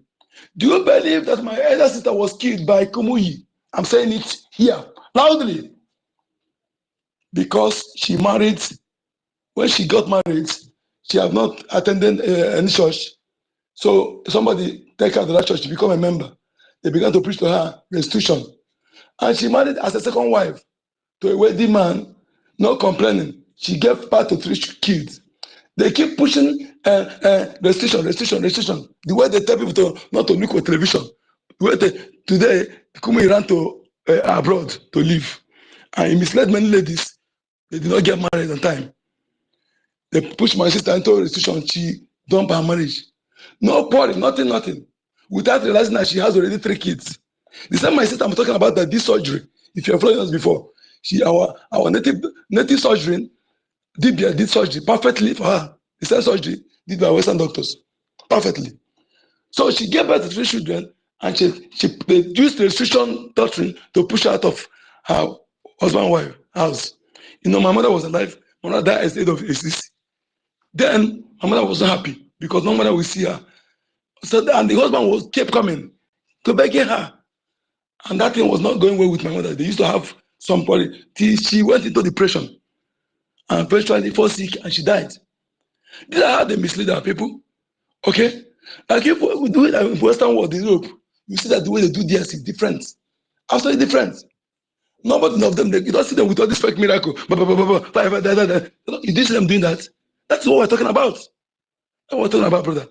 S4: Do you believe that my elder sister was killed by Kumuyi? I'm saying it here loudly because she married. When she got married, she have not attended any church. So somebody take her to that church to become a member. They began to preach to her restitution. And she married as a second wife to a wealthy man, not complaining. She gave birth to 3 kids. They keep pushing restitution. The way they tell people not to look at television. Today, Kumi ran to abroad to live. And he misled many ladies. They did not get married on time. They pushed my sister into restitution. She dumped her marriage. No quarrel, nothing. Without realizing that she has already 3 kids. The same my sister I'm talking about that this surgery, if you have followed us before, our native surgery, Dibia did surgery perfectly for her. The same surgery did by Western doctors. Perfectly. So she gave birth to 3 children and they used the restriction doctrine to push her out of her husband wife house. You know, my mother was alive. My mother died at the age of 86. Then my mother was not happy because no mother will see her. So and the husband was kept coming to begging her, and that thing was not going well with my mother. They used to have some problem till she went into depression and eventually fell sick and she died. These are how they mislead our people. Okay, like if we do it in Western world, in Europe, you see that the way they do this is different, absolutely different. Nobody of them, you don't see them with all this fake miracle. You didn't see them doing that. That's what we're talking about. That's what we're talking about, brother.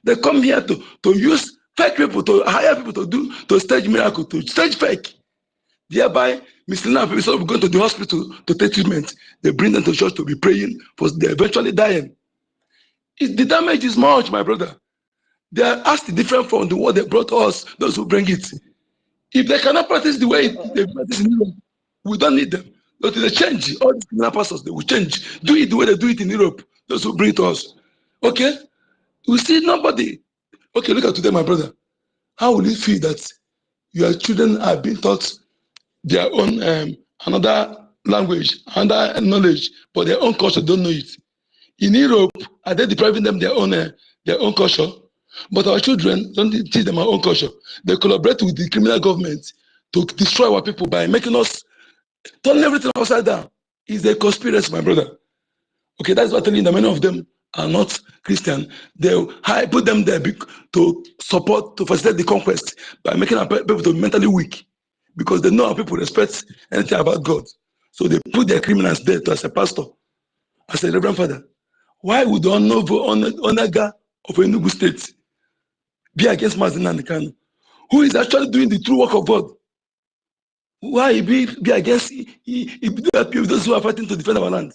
S4: They come here to use fake people, to hire people to stage miracle, to stage fake. Thereby, misleading people, instead of going to the hospital to take treatment, they bring them to church to be praying, for they're eventually dying. The damage is much, my brother. They are asked different from the word they brought us, those who bring it. If they cannot practice the way they practice in Europe, we don't need them. But if they change, all these criminal pastors, they will change. Do it the way they do it in Europe, those who bring it to us. Okay? We see nobody. Okay, look at today, my brother. How will you feel that your children are being taught their own another language, another knowledge, but their own culture don't know it? In Europe, are they depriving them their own culture? But our children don't teach them our own culture. They collaborate with the criminal government to destroy our people by making us turn everything upside down. It's a conspiracy, my brother. Okay, that's what I'm telling you. Many of them are not Christian. They put them there to support, to facilitate the conquest by making our people to be mentally weak, because they know our people respect anything about God. So they put their criminals there to, as a pastor, as a reverend father. Why would the Onaga of Enugu State be against Mazin and Kanu, who is actually doing the true work of God? Why be against those who are fighting to defend our land?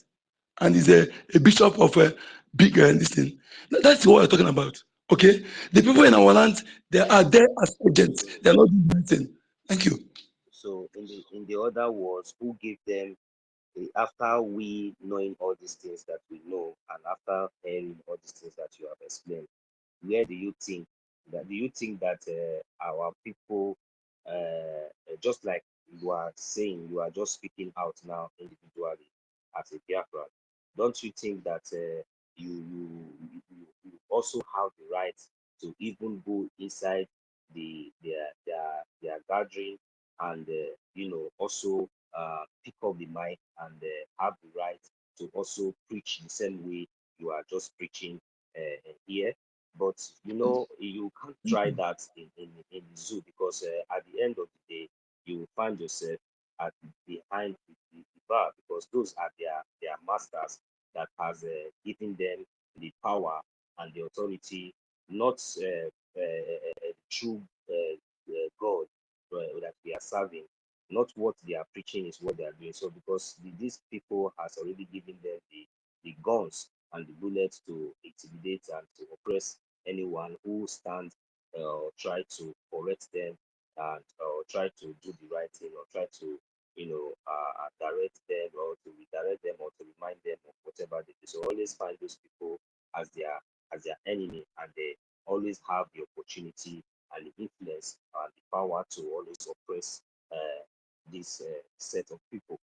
S4: And he's a bishop of a big this thing. That's what we're talking about. Okay? The people in our land, they are there as agents. They are not doing anything. Thank you.
S2: So in the other words, who gave them after we knowing all these things that we know, and after hearing all these things that you have explained, where do you think that our people, just like you are saying, you are just speaking out now individually as a Biafran, don't you think that you also have the right to even go inside their gathering and also pick up the mic and have the right to also preach the same way you are just preaching here? But you can't try that in the zoo, because at the end of the day, you will find yourself behind the bar, because those are their masters that has given them the power and the authority, not true God that we are serving. Not what they are preaching is what they are doing. So because these people has already given them the guns and the bullets to intimidate and to oppress anyone who stands or try to correct them, and or try to do the right thing, or try to direct them, or to redirect them, or to remind them of whatever they do. So always find those people as their enemy, and they always have the opportunity and the influence and the power to always oppress this set of people.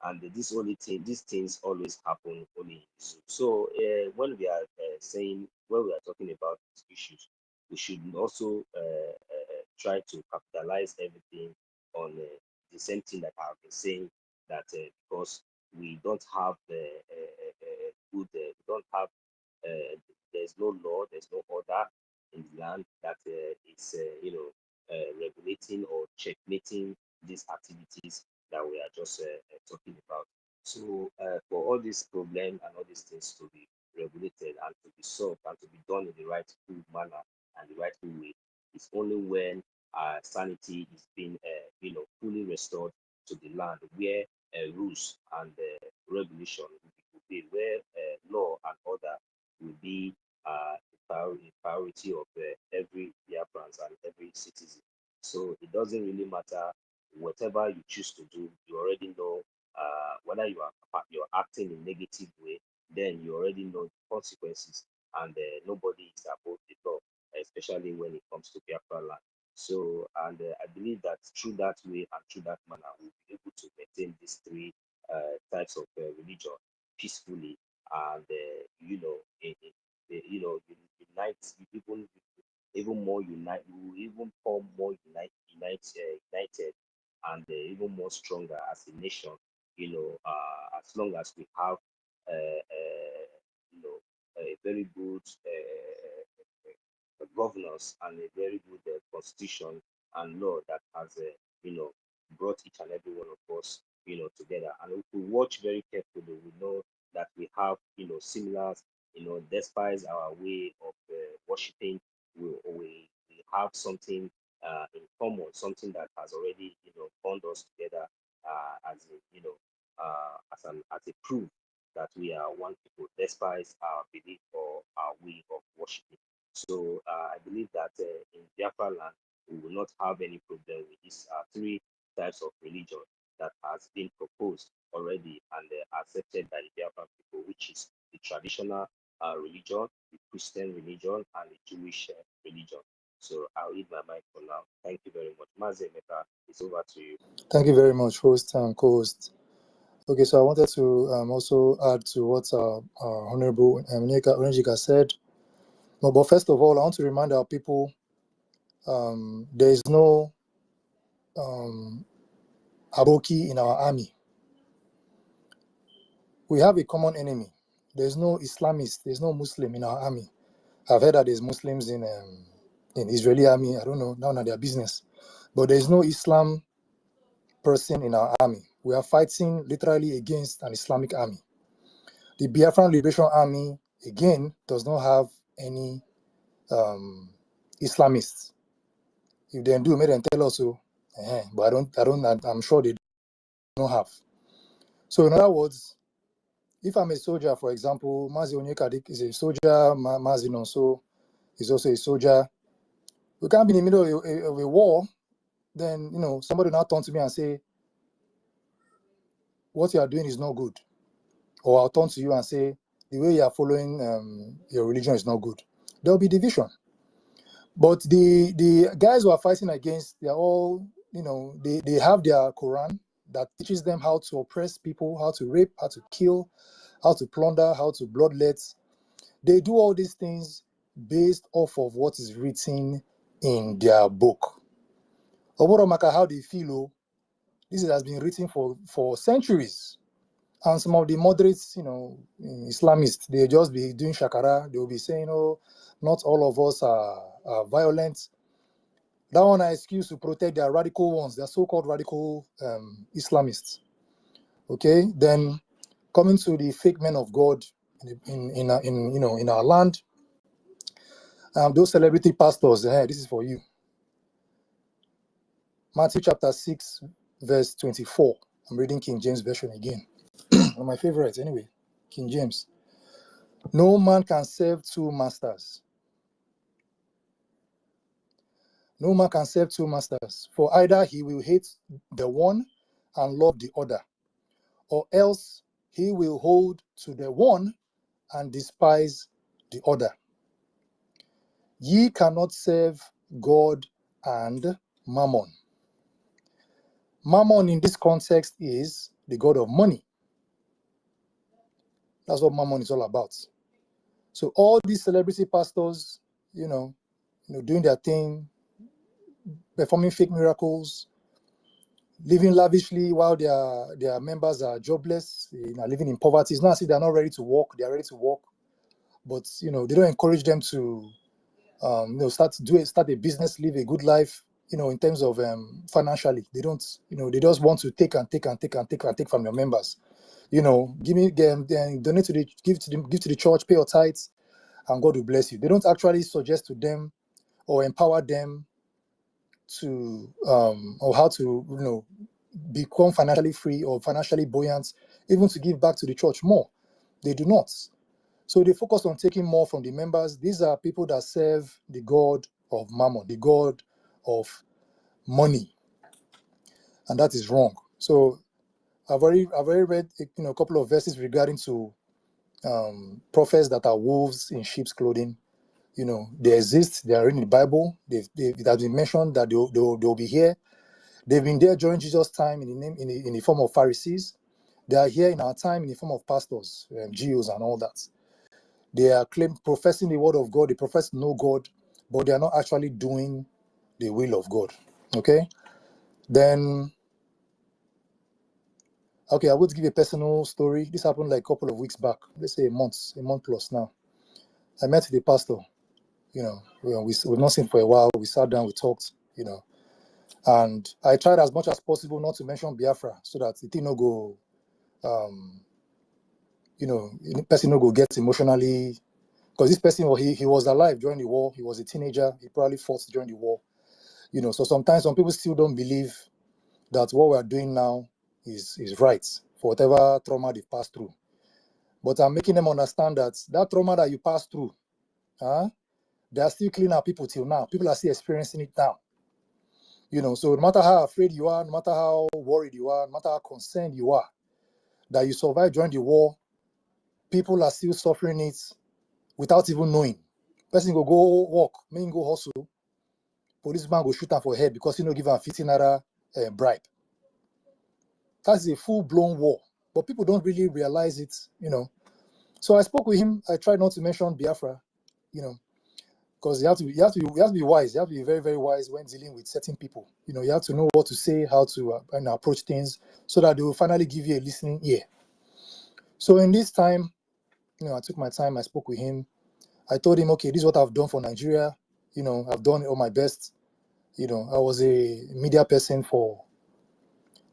S2: And these things always happen only in the zoo. So when we are talking about these issues, we should also try to capitalize everything on the same thing that I've been saying, that because we don't have good, we don't have, there's no law, there's no order in the land that is, regulating or checkmating these activities that we are just talking about. So for all these problems and all these things to be regulated and to be solved and to be done in the rightful manner and the rightful way, it's only when sanity is being fully restored to the land, where rules and regulation will be, where law and order will be priority of every Biafrans and every citizen. So it doesn't really matter whatever you choose to do. You already know whether you're acting in negative way, then you already know the consequences, and nobody is above the law, especially when it comes to Biafra land. So, and I believe that through that way and through that manner, we'll be able to maintain these three types of religion peacefully, and unite, even more unite, we will even form more united, and even more stronger as a nation. As long as we have a very good governance and a very good constitution and law that has brought each and every one of us together. And if we watch very carefully, we know that we have similar, despite our way of worshiping, we have something in common, something that has already bound us together as a proof that we are one people, despite our belief or our way of worshiping. So I believe that in Biafra land, we will not have any problem with these three types of religion that has been proposed already and accepted by the Biafra people, which is the traditional religion, the Christian religion, and the Jewish religion. So I'll leave my mic for now. Thank you very much. Mazemeka, it's over to you.
S3: Thank you very much, host and co-host. Okay, so I wanted to also add to what our Honorable Onejika said. No, but first of all, I want to remind our people there is no Aboki in our army. We have a common enemy. There's no Islamist, there's no Muslim in our army. I've heard that there's Muslims in Israeli army. I don't know, none of their business. But there's no Islam person in our army. We are fighting literally against an Islamic army. The Biafran Liberation Army, again, does not have any Islamists. If they do, may they tell us so. But I'm sure they don't have. So in other words, if I'm a soldier, for example, Mazi Onyekadik is a soldier, Mazi Nonso is also a soldier. We can't be in the middle of a war, then somebody will now turn to me and say, what you are doing is not good. Or I'll turn to you and say, the way you are following your religion is not good. There will be division. But the guys who are fighting against, they're all, they have their Quran that teaches them how to oppress people, how to rape, how to kill, how to plunder, how to bloodlet. They do all these things based off of what is written in their book. Oboromaka, how they feel, this has been written for centuries. And some of the moderates, Islamists, they just be doing shakara. They'll be saying, oh, not all of us are violent. That one are excuse to protect their radical ones, their so-called radical Islamists. Okay, then coming to the fake men of God in our land, those celebrity pastors. This is for you. Matthew chapter 6, verse 24. I'm reading King James Version again. One of my favorites, anyway. King James. No man can serve two masters. No man can serve two masters, for either he will hate the one and love the other, or else he will hold to the one and despise the other. Ye cannot serve God and Mammon. Mammon in this context is the god of money. That's what Mammon is all about. So all these celebrity pastors, doing their thing, performing fake miracles, living lavishly while their members are jobless, living in poverty. It's not as if they're not ready to work. They are ready to work, but they don't encourage them to start a business, live a good life. In terms of financially, they don't. They just want to take from your members. Donate to give to the church, pay your tithes, and God will bless you. They don't actually suggest to them or empower them to or how to become financially free or financially buoyant, even to give back to the church more. They do not. So they focus on taking more from the members. These are people that serve the god of Mammon, the god of money, and that is wrong. So I've already read a couple of verses regarding to prophets that are wolves in sheep's clothing. You know, they exist. They are in the Bible. It has been mentioned that they'll be here. They've been there during Jesus' time in the form of Pharisees. They are here in our time in the form of pastors, GOs, and all that. They are professing the word of God. They profess to know God, but they are not actually doing the will of God. Okay? Then, okay, I would give a personal story. This happened like a couple of weeks back. Let's say a month plus now. I met with the pastor. You know, we've not seen for a while. We sat down, we talked, you know. And I tried as much as possible not to mention Biafra so that the thing no go, you know, the person no go get emotionally, because this person, he was alive during the war. He was a teenager. He probably fought during the war. You know, so sometimes some people still don't believe that what we are doing now is right for whatever trauma they've passed through. But I'm making them understand that that trauma that you passed through, they are still killing our people till now. People are still experiencing it now. You know, so no matter how afraid you are, no matter how worried you are, no matter how concerned you are that you survived during the war, people are still suffering it without even knowing. Person go walk, man go hustle, policeman go shoot him for head because he no give him 15 naira bribe. That's a full-blown war, but people don't really realize it, you know. So I spoke with him. I tried not to mention Biafra, you know, because you have to be wise. You have to be very, very wise when dealing with certain people. You know, you have to know what to say, how to approach things, so that they will finally give you a listening ear. So in this time, you know, I took my time. I spoke with him. I told him, okay, this is what I've done for Nigeria. You know, I've done all my best. You know, I was a media person for.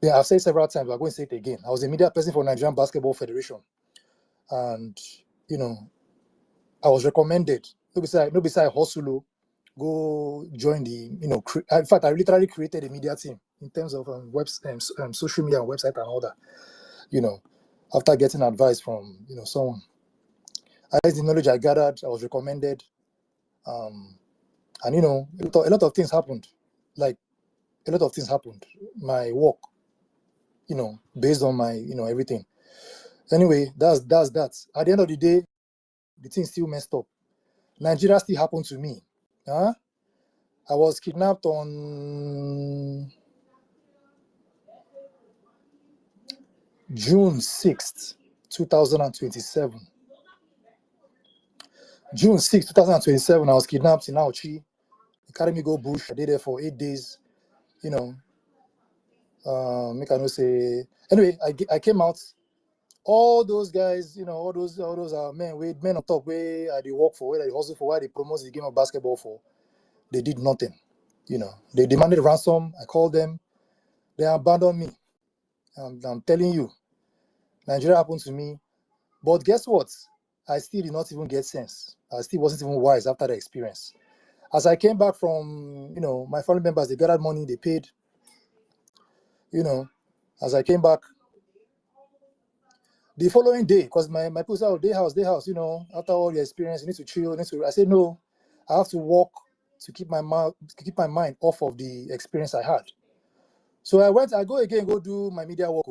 S3: Yeah, I've said it several times. I'm going to say it again. I was a media person for Nigerian Basketball Federation, and you know, I was recommended. No beside hustle, go join the, you know. In fact, I literally created a media team in terms of social media and website and all that. You know, after getting advice from, you know, someone, the knowledge I gathered, I was recommended, and you know, a lot of things happened. Like a lot of things happened. My work, you know, based on my, you know, everything. Anyway, that's that. At the end of the day, the thing still messed up. Nigeria still happened to me. I was kidnapped on June 6th, 2027. June 6th, 2027, I was kidnapped in Auchi. They carried me go bush. I did there for 8 days. You know, make I know say. Anyway, I came out. All those guys, you know, all those men on top where they work for, where they hustle for, where they promote the game of basketball for. They did nothing. You know, they demanded ransom. I called them. They abandoned me. I'm telling you, Nigeria happened to me. But guess what? I still did not even get sense. I still wasn't even wise after the experience. As I came back from, you know, my family members, they gathered money, they paid. You know, as I came back, the following day, because my people said, oh, day house, you know, after all your experience, you need to chill, I said, no, I have to walk to keep my mind off of the experience I had. So I go again, go do my media work.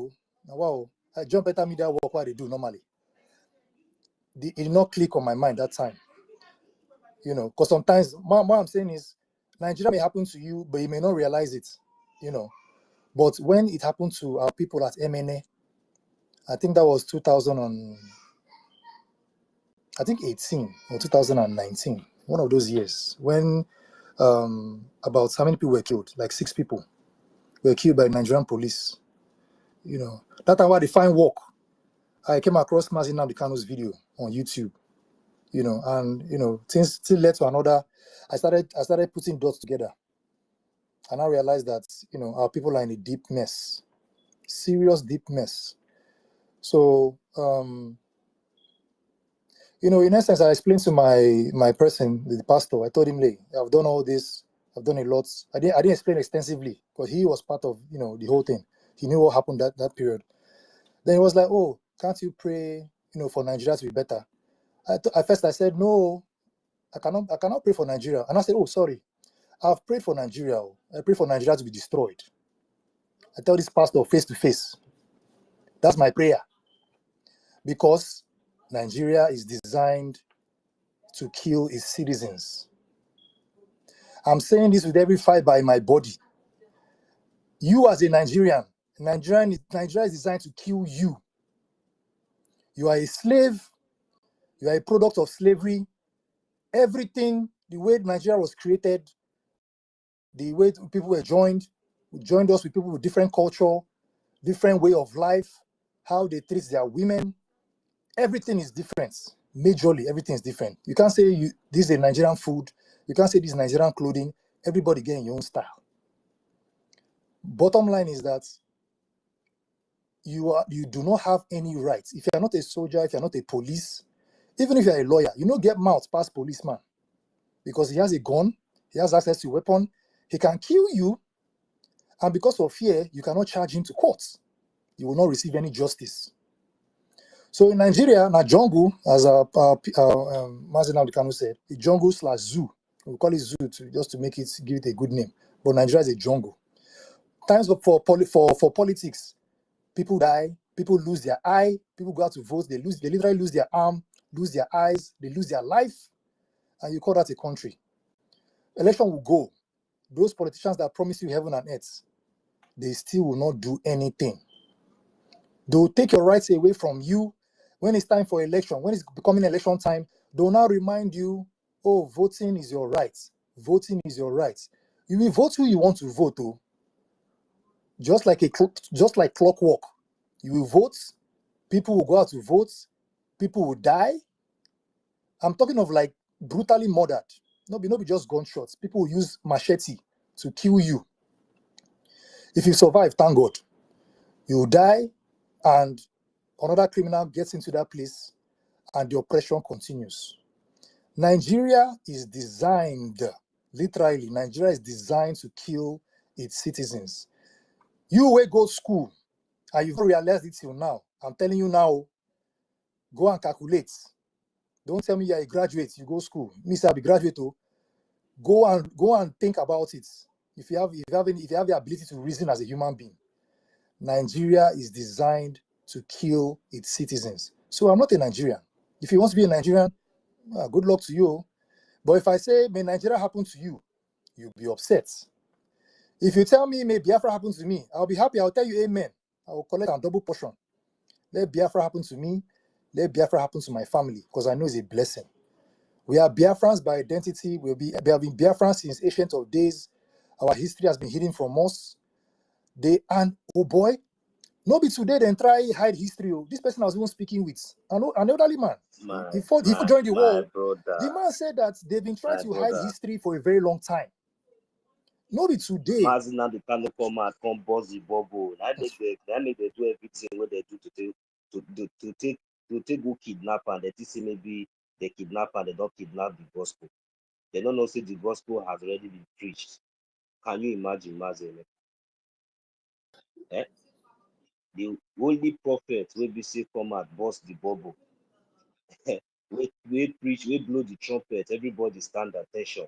S3: Now, wow, I jump at media work what they do normally. It did not click on my mind that time. You know, because sometimes what I'm saying is Nigeria may happen to you, but you may not realize it, you know. But when it happened to our people at MNA, I think that was 18 or 2019, one of those years, when about how many people were killed? Like 6 people were killed by Nigerian police. You know, that time while they find work, I came across Mazin Nnamdi video on YouTube. You know, and you know, things still led to another. I started putting dots together, and I realized that, you know, our people are in a deep mess, serious deep mess. So you know, in essence, I explained to my person, the pastor. I told him, "Hey, I've done all this. I've done a lot." I didn't explain extensively because he was part of, you know, the whole thing. He knew what happened that period. Then he was like, "Oh, can't you pray, you know, for Nigeria to be better?" At first I said, "No, I cannot pray for Nigeria." And I said, "Oh, sorry, I've prayed for Nigeria. I pray for Nigeria to be destroyed." I tell this pastor face to face, that's my prayer, because Nigeria is designed to kill its citizens. I'm saying this with every fiber in my body. You as a Nigerian, Nigeria is designed to kill you. You are a slave. You are a product of slavery. Everything, the way Nigeria was created, the way people were joined us with people with different culture, different way of life, how they treat their women. Everything is different. Majorly, everything is different. You can't say this is a Nigerian food. You can't say this is Nigerian clothing. Everybody getting your own style. Bottom line is that you do not have any rights. If you're not a soldier, if you're not a police, even if you're a lawyer, you don't get mouth past policeman because he has a gun, he has access to a weapon, he can kill you, and because of fear, you cannot charge him to court. You will not receive any justice. So in Nigeria, na jungle, as Mazi Nnamdi Kanu said, the jungle / zoo. We call it zoo just to give it a good name. But Nigeria is a jungle. Times for politics, people die, people lose their eye, people go out to vote, they literally lose their arm, lose their eyes, they lose their life, and you call that a country. Election will go. Those politicians that promise you heaven and earth, they still will not do anything. They'll take your rights away from you. When it's time for election, when it's becoming election time, they'll now remind you, oh, voting is your right. Voting is your right. You will vote who you want to vote, oh. Just like clockwork. You will vote, people will go out to vote, people will die. I'm talking of like brutally murdered. No be just gunshots. People will use machete to kill you. If you survive, thank God. You will die, and another criminal gets into that place, and the oppression continues. Nigeria is designed, literally, Nigeria is designed to kill its citizens. You will go to school, and you've not realized it till now. I'm telling you now, go and calculate. Don't tell me you're a graduate, you go to school. Me say I'll be graduate, oh. Go and think about it. If you have the ability to reason as a human being, Nigeria is designed to kill its citizens. So I'm not a Nigerian. If you want to be a Nigerian, good luck to you. But if I say, may Nigeria happen to you, you'll be upset. If you tell me, may Biafra happen to me, I'll be happy. I'll tell you amen. I will collect a double portion. Let Biafra happen to me. Let Biafra happen to my family, because I know it's a blessing. We are Biafrans by identity. We have been Biafrans since ancient of days. Our history has been hidden from us. And oh boy, no be today then try hide history. This person I was even speaking with, an elderly man. Before joined the war, the man said that they've been trying to hide history for a very long time. No be today.
S2: Mazi Nnamdi Kanu come out, come bust the bubble. That make they do everything what they do to take go kidnap, and they say maybe they kidnap and they don't kidnap the gospel. They don't know say the gospel has already been preached. Can you imagine, Mazi? Eh? The only prophet will be say come out, bust the bubble. we preach, we blow the trumpet, everybody stand attention.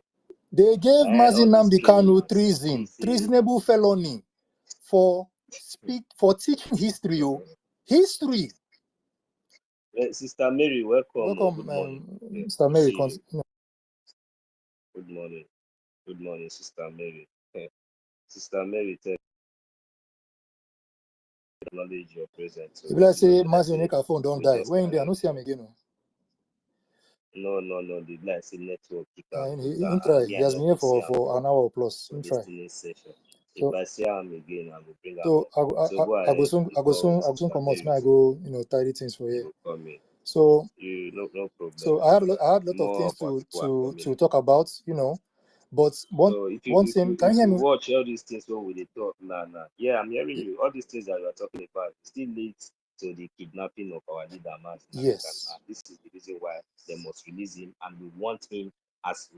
S3: They gave Mazi Nnamdi Kanu treasonable felony for teaching history. History.
S2: Sister Mary, welcome.
S3: Welcome,
S2: good morning.
S3: Sister Mary.
S2: Good morning. Good morning, Sister Mary. Sister Mary, tell acknowledge your presence.
S3: If I say Mazi Nnamdi phone don't die, when they I don't see him again.
S2: No. The like say network kick out.
S3: He has been here for an hour plus.
S2: Session. If I see him again, I will bring him.
S3: So I go soon come out. I go, tidy things for you. So
S2: no problem.
S3: So I had a lot of things to talk about, But one thing, can you hear me?
S2: Watch all these things when we talk. Yeah, I'm hearing you. All these things that you are talking about still leads to the kidnapping of our leader, Mazi.
S3: Yes.
S2: And this is the reason why they must release him, and we want him as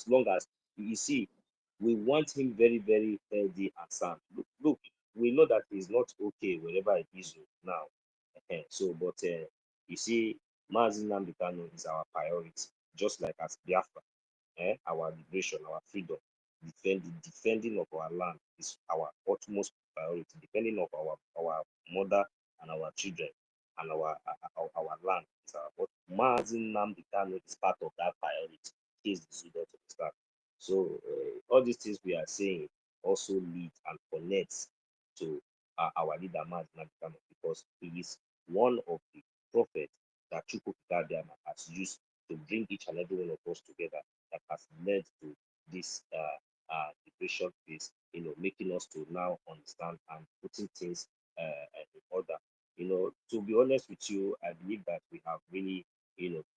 S2: long as you see, we want him very, very healthy and sound. Look, we know that he's not okay wherever it is now. So, but you see, Mazi Nnamdi Kanu is our priority, just like as Biafra. Our liberation, our freedom, defending of our land is our utmost priority, depending of our mother and our children. and our land. But Mazin Namdekano is part of that priority. Case the student to start. So all these things we are saying also lead and connects to our leader Mazin Namdekano, because he is one of the prophets that Chukwukadama has used to bring each and every one of us together, that has led to this liberation phase, making us to now understand and putting things in order. To be honest with you, I believe that we have really,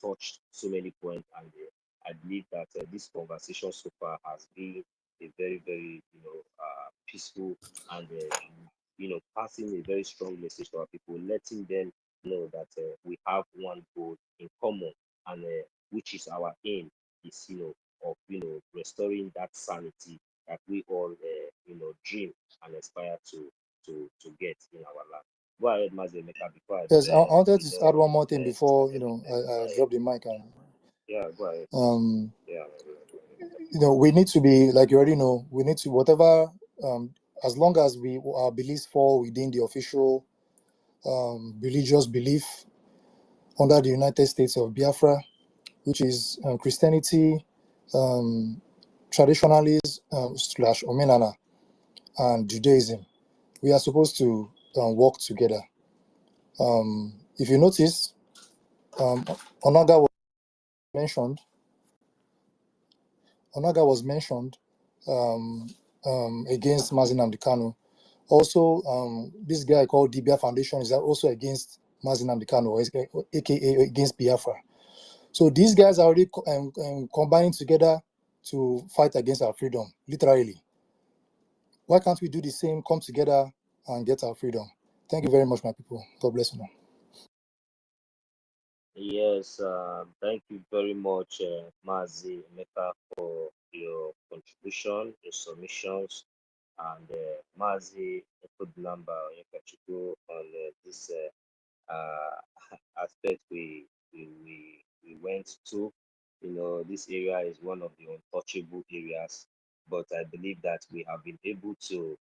S2: touched so many points, and I believe that this conversation so far has been a very, very, peaceful, and passing a very strong message to our people, letting them know that we have one goal in common, and which is our aim is, of restoring that sanity that we all dream and aspire to get in our land. Go ahead, Mazemeka, before I
S3: Yes, I wanted to add
S2: ignore
S3: one more thing before I drop the mic. And
S2: yeah, go ahead. Yeah.
S3: We need to be, like you already know, we need to, whatever, as long as our beliefs fall within the official religious belief under the United States of Biafra, which is Christianity, traditionalism slash Omenana, and Judaism, we are supposed to work together. If you notice, Onaga was mentioned. Against Mazin Amdekano. Also, this guy called Dibia Foundation is also against Mazin Amdekano, aka against Biafra. So these guys are already combining together to fight against our freedom, literally. Why can't we do the same, come together and get our freedom? Thank you very much, my people. God bless you.
S2: Yes, thank you very much, Mazi Meka, for your contribution, your submissions, and Mazi Ekodnamba Yekachuku on this aspect we went to. This area is one of the untouchable areas, but I believe that we have been able to,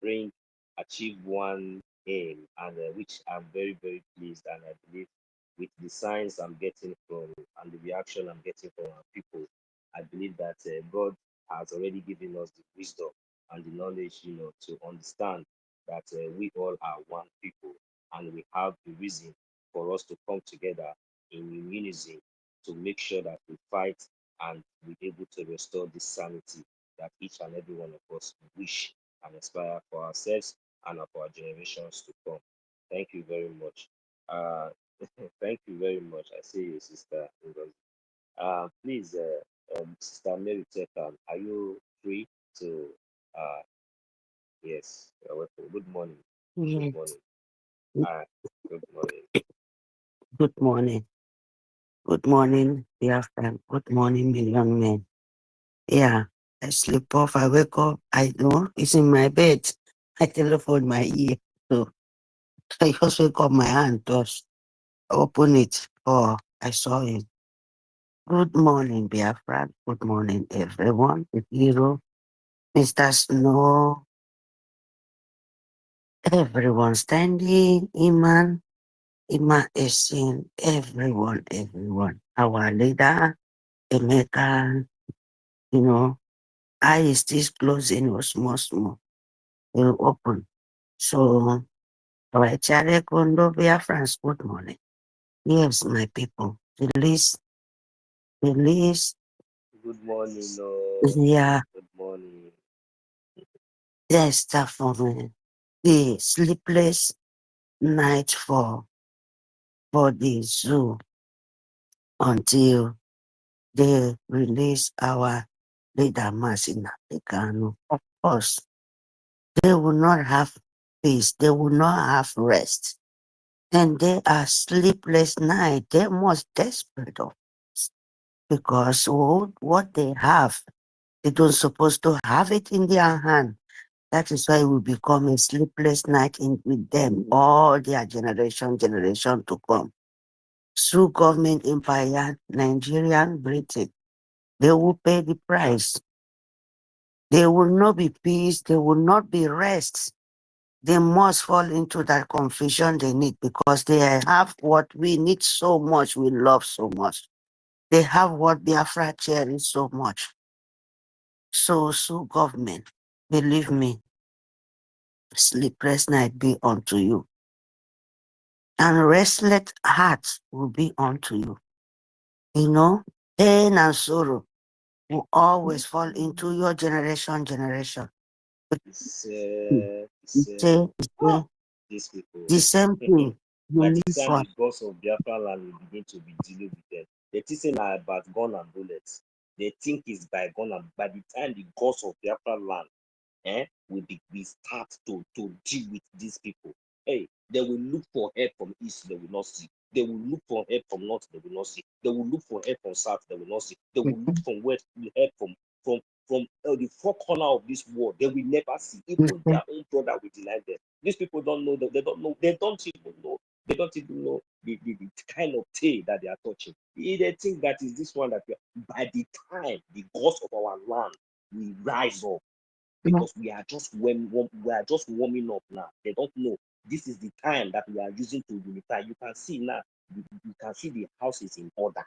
S2: bring achieve one aim, and which I'm very, very pleased, and I believe with the signs I'm getting from and the reaction I'm getting from our people, I believe that God has already given us the wisdom and the knowledge, to understand that we all are one people, and we have the reason for us to come together in unison to make sure that we fight and be able to restore this sanity that each and every one of us wish and aspire for ourselves and for our generations to come. Thank you very much. Thank you very much. I see you, Sister Ngozi. Please, Sister Mary Tekan, are you free to? Uh, yes, you're welcome. Good morning. Good
S5: Yes.
S2: morning. Good morning.
S5: Good morning. Good morning, Biafran. Good morning, my young man. Yeah, I sleep off. I wake up. I know it's in my bed. I telephone my ear. So I just wake up my hand, just open it. Oh, I saw it. Good morning, Biafran. Good morning, everyone. The hero, Mr. Snow, everyone standing, Iman, Esin, everyone. Our leader, Emeka, eye is still closing or small, will open. So, Waichare Kondo Biafrans, good morning. Yes, my people, release,
S2: Good morning. No.
S5: yeah,
S2: Good morning.
S5: there's stuff for me. The sleepless night for the zoo until they release our leader Masina Dekano. Of course, they will not have peace, they will not have rest. And they are sleepless night. They're most desperate of us because what they have, they don't supposed to have it in their hand. That is why we become a sleepless night with them, all their generation to come. Through government empire, Nigerian, Britain, they will pay the price. There will not be peace, there will not be rest. They must fall into that confusion they need because they have what we need so much, we love so much. They have what Biafra cherishes so much. So government, believe me, sleepless night be unto you. And restless heart will be unto you. You know, pain and sorrow will always fall into your generation.
S2: It's,
S5: It's
S2: these people.
S5: the same thing.
S2: By
S5: You
S2: the
S5: live
S2: time
S5: for
S2: the gods of Biafra land will begin to be dealing with them, they think say na about gun and bullets. They think it's by gun and by the time the gods of Biafra land we start to deal with these people. Hey, they will look for help from east, they will not see. They will look for help from north, they will not see. They will look for help from south, they will not see. They will look from west, help from the four corner of this world, they will never see. Even their own brother will deny them. These people don't know that they don't know. They don't even know. They don't even know the kind of tail that they are touching. They think that is this one that by the time the gods of our land will rise up, because we are just warming up now. They don't know this is the time that we are using to unify. You can see now, you can see the house is in order.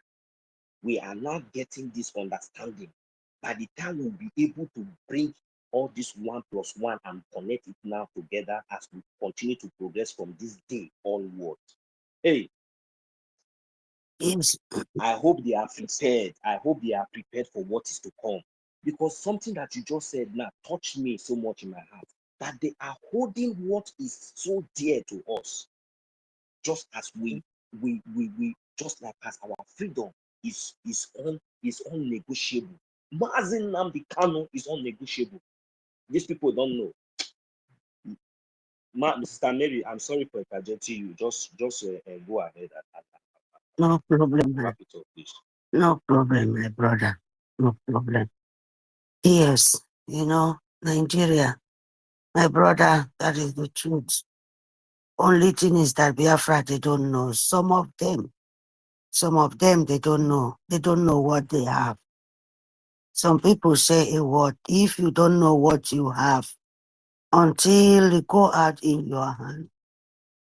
S2: We are now getting this understanding. By the time we'll be able to bring all this 1 + 1 and connect it now together as we continue to progress from this day onward. Hey,
S5: yes.
S2: I hope they are prepared. I hope they are prepared for what is to come. Because something that you just said now touched me so much in my heart, that they are holding what is so dear to us, just as we just like as our freedom is unnegotiable. Mazi Nnamdi Kanu is unnegotiable. These people don't know. Mr. Mary, I'm sorry for interjecting you. Just go ahead and
S5: No problem,
S2: wrap it up, please.
S5: no problem, my brother. No problem. Yes, you know, Nigeria, my brother, that is the truth. Only thing is that Biafra, they don't know. Some of them, they don't know. They don't know what they have. Some people say a word, if you don't know what you have, until you go out in your hand.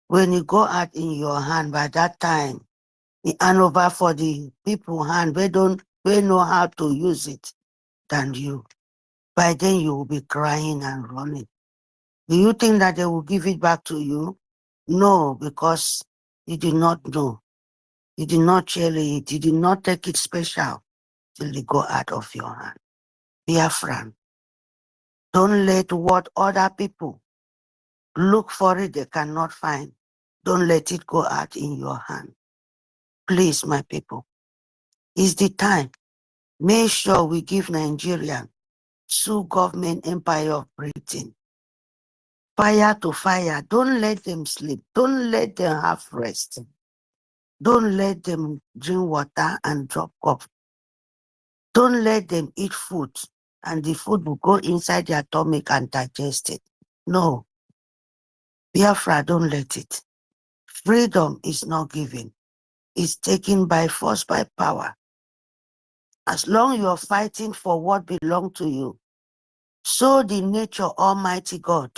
S5: When you go out in your hand, by that time, the hand over for the people hand, they know how to use it than you. By then you will be crying and running. Do you think that they will give it back to you? No, because you did not know. You did not cherish it. You did not take it special till they go out of your hand. Biafran, don't let what other people look for it they cannot find. Don't let it go out in your hand. Please, my people, it's the time. Make sure we give Nigeria true government empire of Britain. Fire to fire. Don't let them sleep. Don't let them have rest. Don't let them drink water and drop off. Don't let them eat food and the food will go inside their stomach and digest it. No. Biafra, don't let it. Freedom is not given. It's taken by force, by power. As long you're fighting for what belongs to you, so the nature Almighty God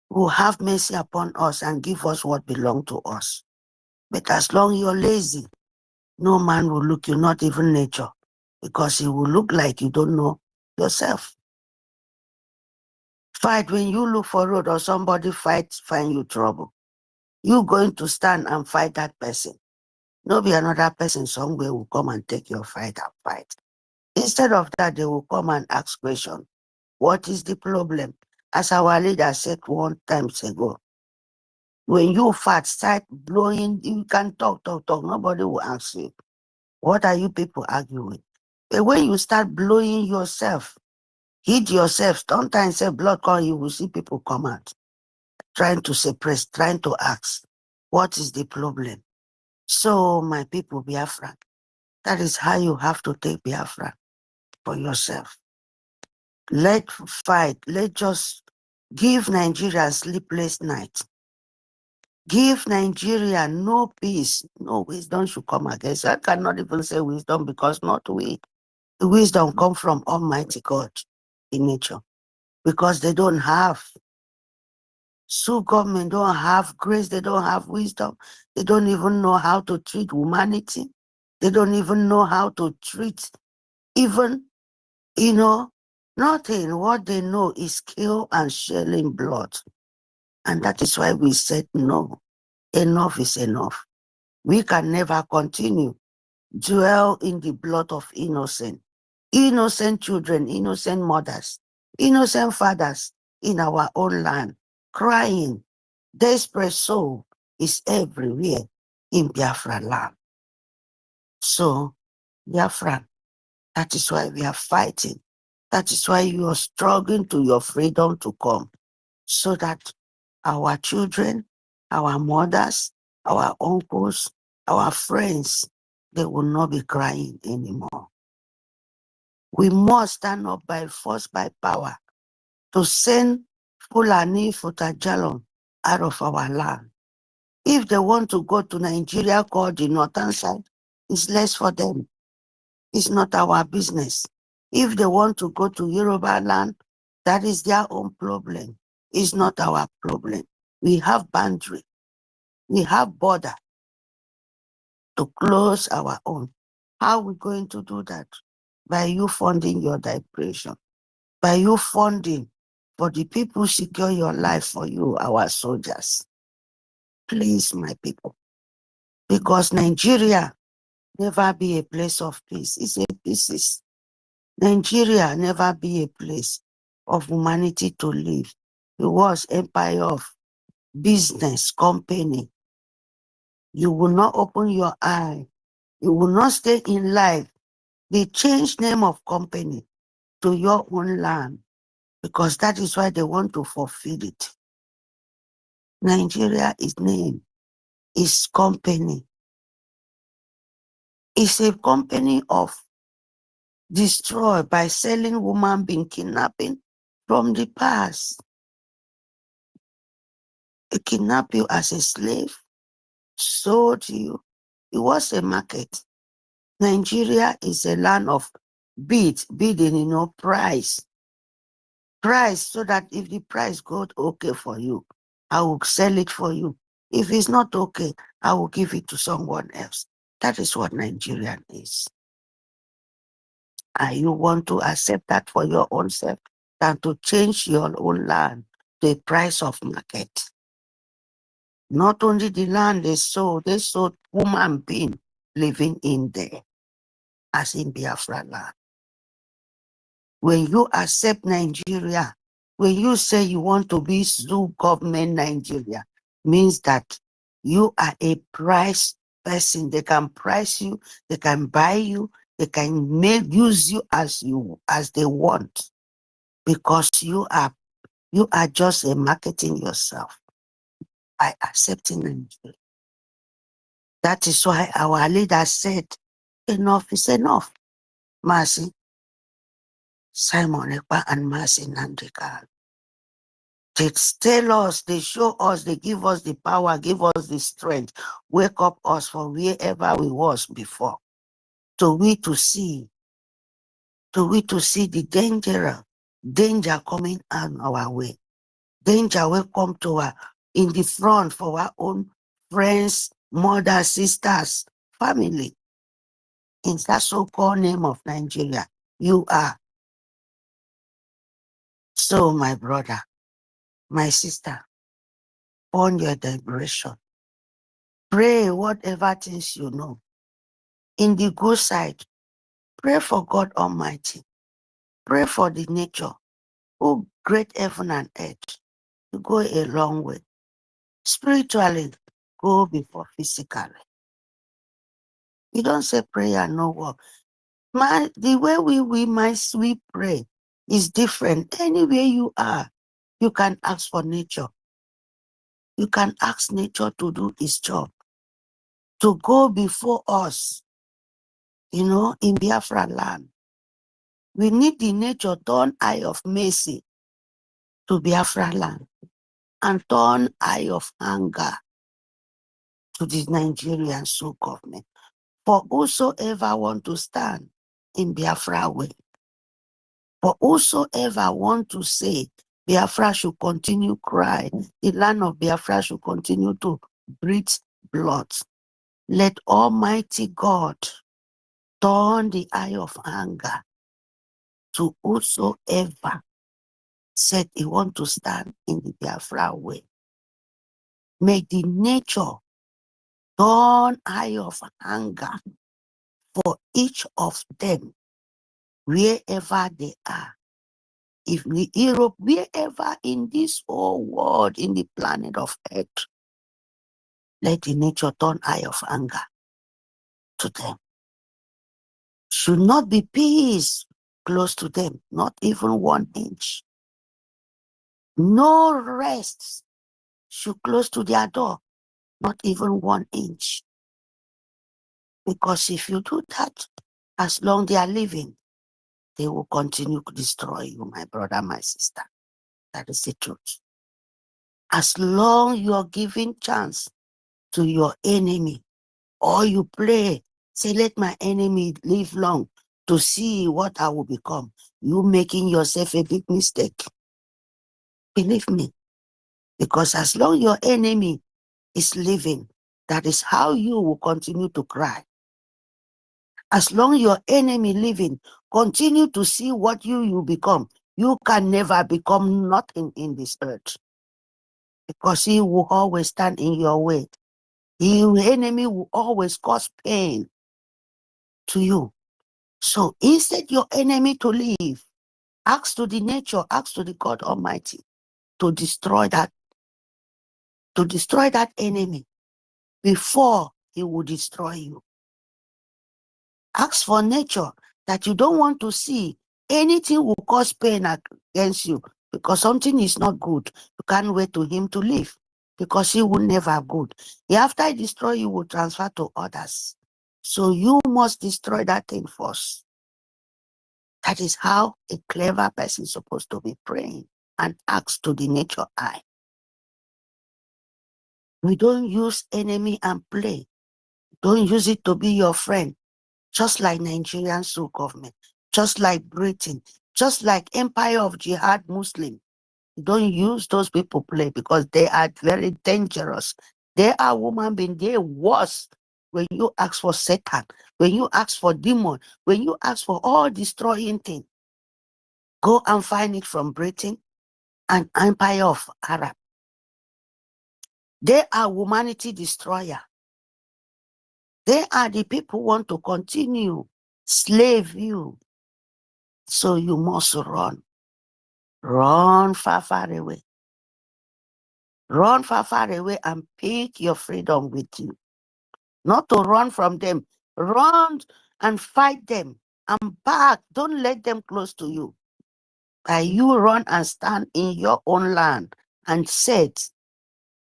S5: will have mercy upon us and give us what belongs to us. But as long you're lazy, no man will look you, not even nature, because he will look like you don't know yourself. Fight when you look for road or somebody find you trouble. You going to stand and fight that person. No be another person somewhere will come and take your fight and fight. Instead of that, they will come and ask question. What is the problem? As our leader said one time ago, when you fight, start blowing, you can talk. Nobody will ask you. What are you people arguing? But when you start blowing yourself, hit yourself, sometimes say blood come, you will see people come out, trying to suppress, trying to ask, what is the problem? So, my people, Biafra, that is how you have to take Biafra for yourself. Let fight, let just give Nigeria a sleepless night. Give Nigeria no peace, no wisdom should come against. I cannot even say wisdom because not we. The wisdom come from Almighty God in nature because they don't have. Sioux government don't have grace, they don't have wisdom, they don't even know how to treat humanity, they don't even know how to treat even, nothing. What they know is kill and shelling blood. And that is why we said no, enough is enough. We can never continue dwell in the blood of innocent children, innocent mothers, innocent fathers in our own land, crying. Desperate soul is everywhere in Biafra land. So, Biafra, that is why we are fighting. That is why you are struggling to your freedom to come, so that our children, our mothers, our uncles, our friends, they will not be crying anymore. We must stand up by force, by power, to send Fulani Futajalon out of our land. If they want to go to Nigeria, called the northern side, it's less for them. It's not our business. If they want to go to Yoruba land, that is their own problem. It's not our problem. We have boundary. We have border to close our own. How are we going to do that? By you funding your liberation. By you funding for the people secure your life for you, our soldiers. Please, my people. Because Nigeria never be a place of peace. It's a pieces. Nigeria never be a place of humanity to live. It was empire of business, company. You will not open your eye. You will not stay in life. They change name of company to your own land because that is why they want to fulfill it. Nigeria is name, is company. It's a company of destroy by selling woman being kidnapping from the past. They kidnap you as a slave, sold you. It was a market. Nigeria is a land of bidding, price. Price, so that if the price goes okay for you, I will sell it for you. If it's not okay, I will give it to someone else. That is what Nigerian is. And you want to accept that for your own self than to change your own land to a price of market. Not only the land they sold human being living in there, as in Biafra land. When you accept Nigeria, when you say you want to be Zoo government Nigeria, means that you are a price person. They can price you, they can buy you, they can use you as they want, because you are just marketing yourself by accepting Nigeria. That is why our leader said, enough is enough. Mercy, Simon Ekpa and Mercy Nandika. They tell us, they show us, they give us the power, give us the strength, wake up us from wherever we was before. To see the danger coming on our way. Danger will come to us in the front for our own friends, mothers, sisters, family. In that so-called name of Nigeria, you are. So, my brother, my sister, on your deliberation, pray whatever things you know. In the good side, pray for God Almighty. Pray for the nature, who great heaven and earth. You go a long way. Spiritually, go before physically. You don't say prayer no work. The way we pray is different. Anywhere you are, you can ask for nature. You can ask nature to do its job, to go before us, in Biafra land. We need the nature turn eye of mercy to Biafra land and turn eye of anger to the Nigerian Sioux government. For whosoever want to stand in Biafra way, for whosoever want to say Biafra should continue cry. The land of Biafra should continue to breathe blood. Let Almighty God turn the eye of anger to whosoever said he want to stand in the Biafra way. Make the nature turn eye of anger for each of them, wherever they are. If the Europe, wherever in this whole world, in the planet of Earth, let the nature turn eye of anger to them. Should not be peace close to them, not even 1 inch. No rest should close to their door, not even 1 inch. Because if you do that, as long they are living, they will continue to destroy you, my brother, my sister. That is the truth. As long you are giving chance to your enemy, or you pray, say, let my enemy live long to see what I will become, you making yourself a big mistake. Believe me. Because as long your enemy is living, that is how you will continue to cry. As long your enemy living, continue to see what you become. You can never become nothing in this earth. Because he will always stand in your way. Your enemy will always cause pain to you. So instead your enemy to leave, ask to the nature, ask to the God Almighty to destroy that enemy before he will destroy you. Ask for nature that you don't want to see anything will cause pain against you, because something is not good. You can't wait to him to leave, because he will never good. After he destroy you, will transfer to others. So you must destroy that thing first. That is how a clever person is supposed to be praying and ask to the nature eye. We don't use enemy and play. Don't use it to be your friend. Just like Nigerian Sioux government, just like Britain, just like Empire of Jihad Muslim. Don't use those people play, because they are very dangerous. They are human beings. They are worse. When you ask for Satan, when you ask for demon, when you ask for all destroying things, go and find it from Britain and Empire of Arab. They are humanity destroyer. They are the people who want to continue slave you. So you must run. Run far, far away. Run far, far away and pick your freedom with you. Not to run from them. Run and fight them and back. Don't let them close to you. You run and stand in your own land and said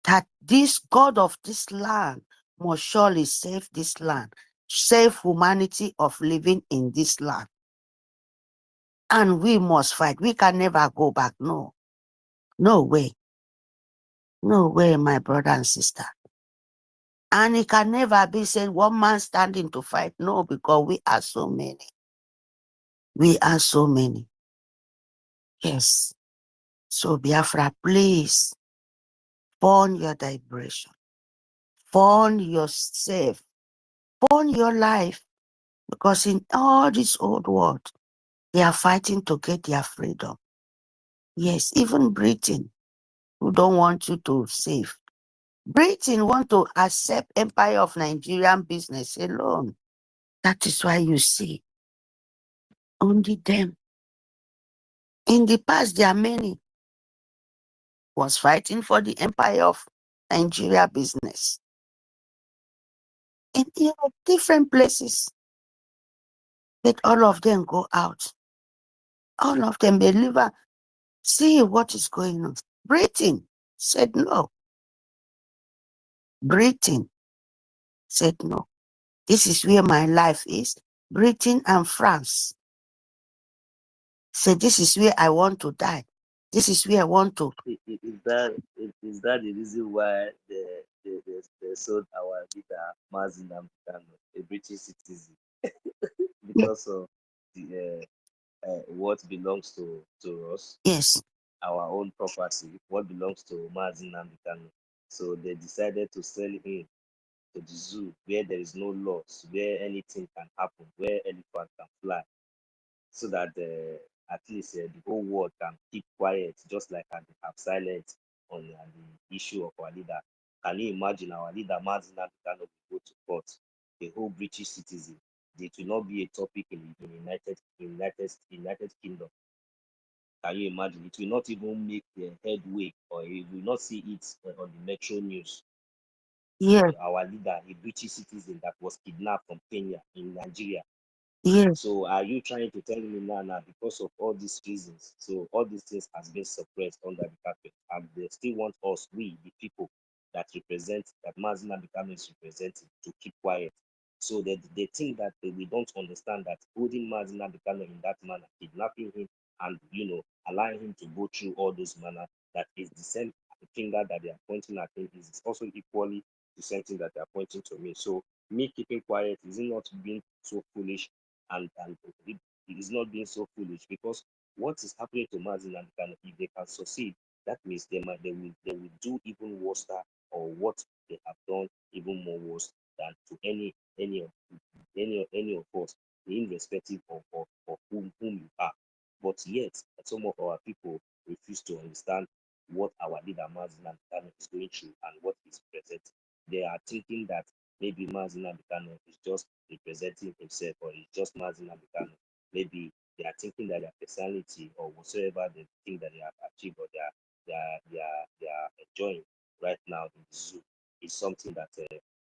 S5: that this God of this land must surely save this land, save humanity of living in this land. And we must fight. We can never go back. No. No way. No way, my brother and sister. And it can never be said one man standing to fight. No, because we are so many. We are so many. Yes. So Biafra, please, burn your vibration. Burn yourself. Burn your life. Because in all this old world, they are fighting to get their freedom. Yes, even Britain, who don't want you to save. Britain want to accept Empire of Nigerian business alone. That is why you see only them. In the past, there are many was fighting for the Empire of Nigeria business. In Europe, different places. Let all of them go out. All of them deliver. See what is going on. Britain said no. Britain said no. This is where my life is. Britain and France said, this is where I want to die. This is where I want to.
S2: Is that the reason why they sold our leader, Mazin Amdano, a British citizen, because of the what belongs to us?
S5: Yes.
S2: our own property, what belongs to Mazin Namdekano. So they decided to sell him to the zoo where there is no laws, where anything can happen, where elephant can fly, so that at least the whole world can keep quiet, just like they have silence on the issue of our leader. Can you imagine our leader Mazin Namdekano go to court, the whole British citizen? It will not be a topic in the United Kingdom. Can you imagine? It will not even make the headway, or you will not see it on the Metro News.
S5: Yes,
S2: Our leader, a British citizen that was kidnapped from Kenya in Nigeria.
S5: yes,
S2: So are you trying to tell me now, because of all these reasons, so all these things has been suppressed under the carpet, and they still want us, we, the people that represent, that Mazina Bikano is representing, to keep quiet? So they think that we don't understand that holding Mazina Bikano in that manner, kidnapping him, and allowing him to go through all those manner, that is the same finger that they are pointing at him, is also equally the same thing that they are pointing to me. So me keeping quiet is not being so foolish, and it is not being so foolish, because what is happening to Mazin and Kano, if they can succeed, that means they will do even worse, or what they have done even more worse than to any of us, irrespective of whom you are. But yet, some of our people refuse to understand what our leader Mazin Kano is going through and what he's presenting. They are thinking that maybe Mazin Kano is just representing himself, or it's just Mazin Abikano. Maybe they are thinking that their personality or whatsoever they think that they have achieved, or they are enjoying right now in the zoo, is something that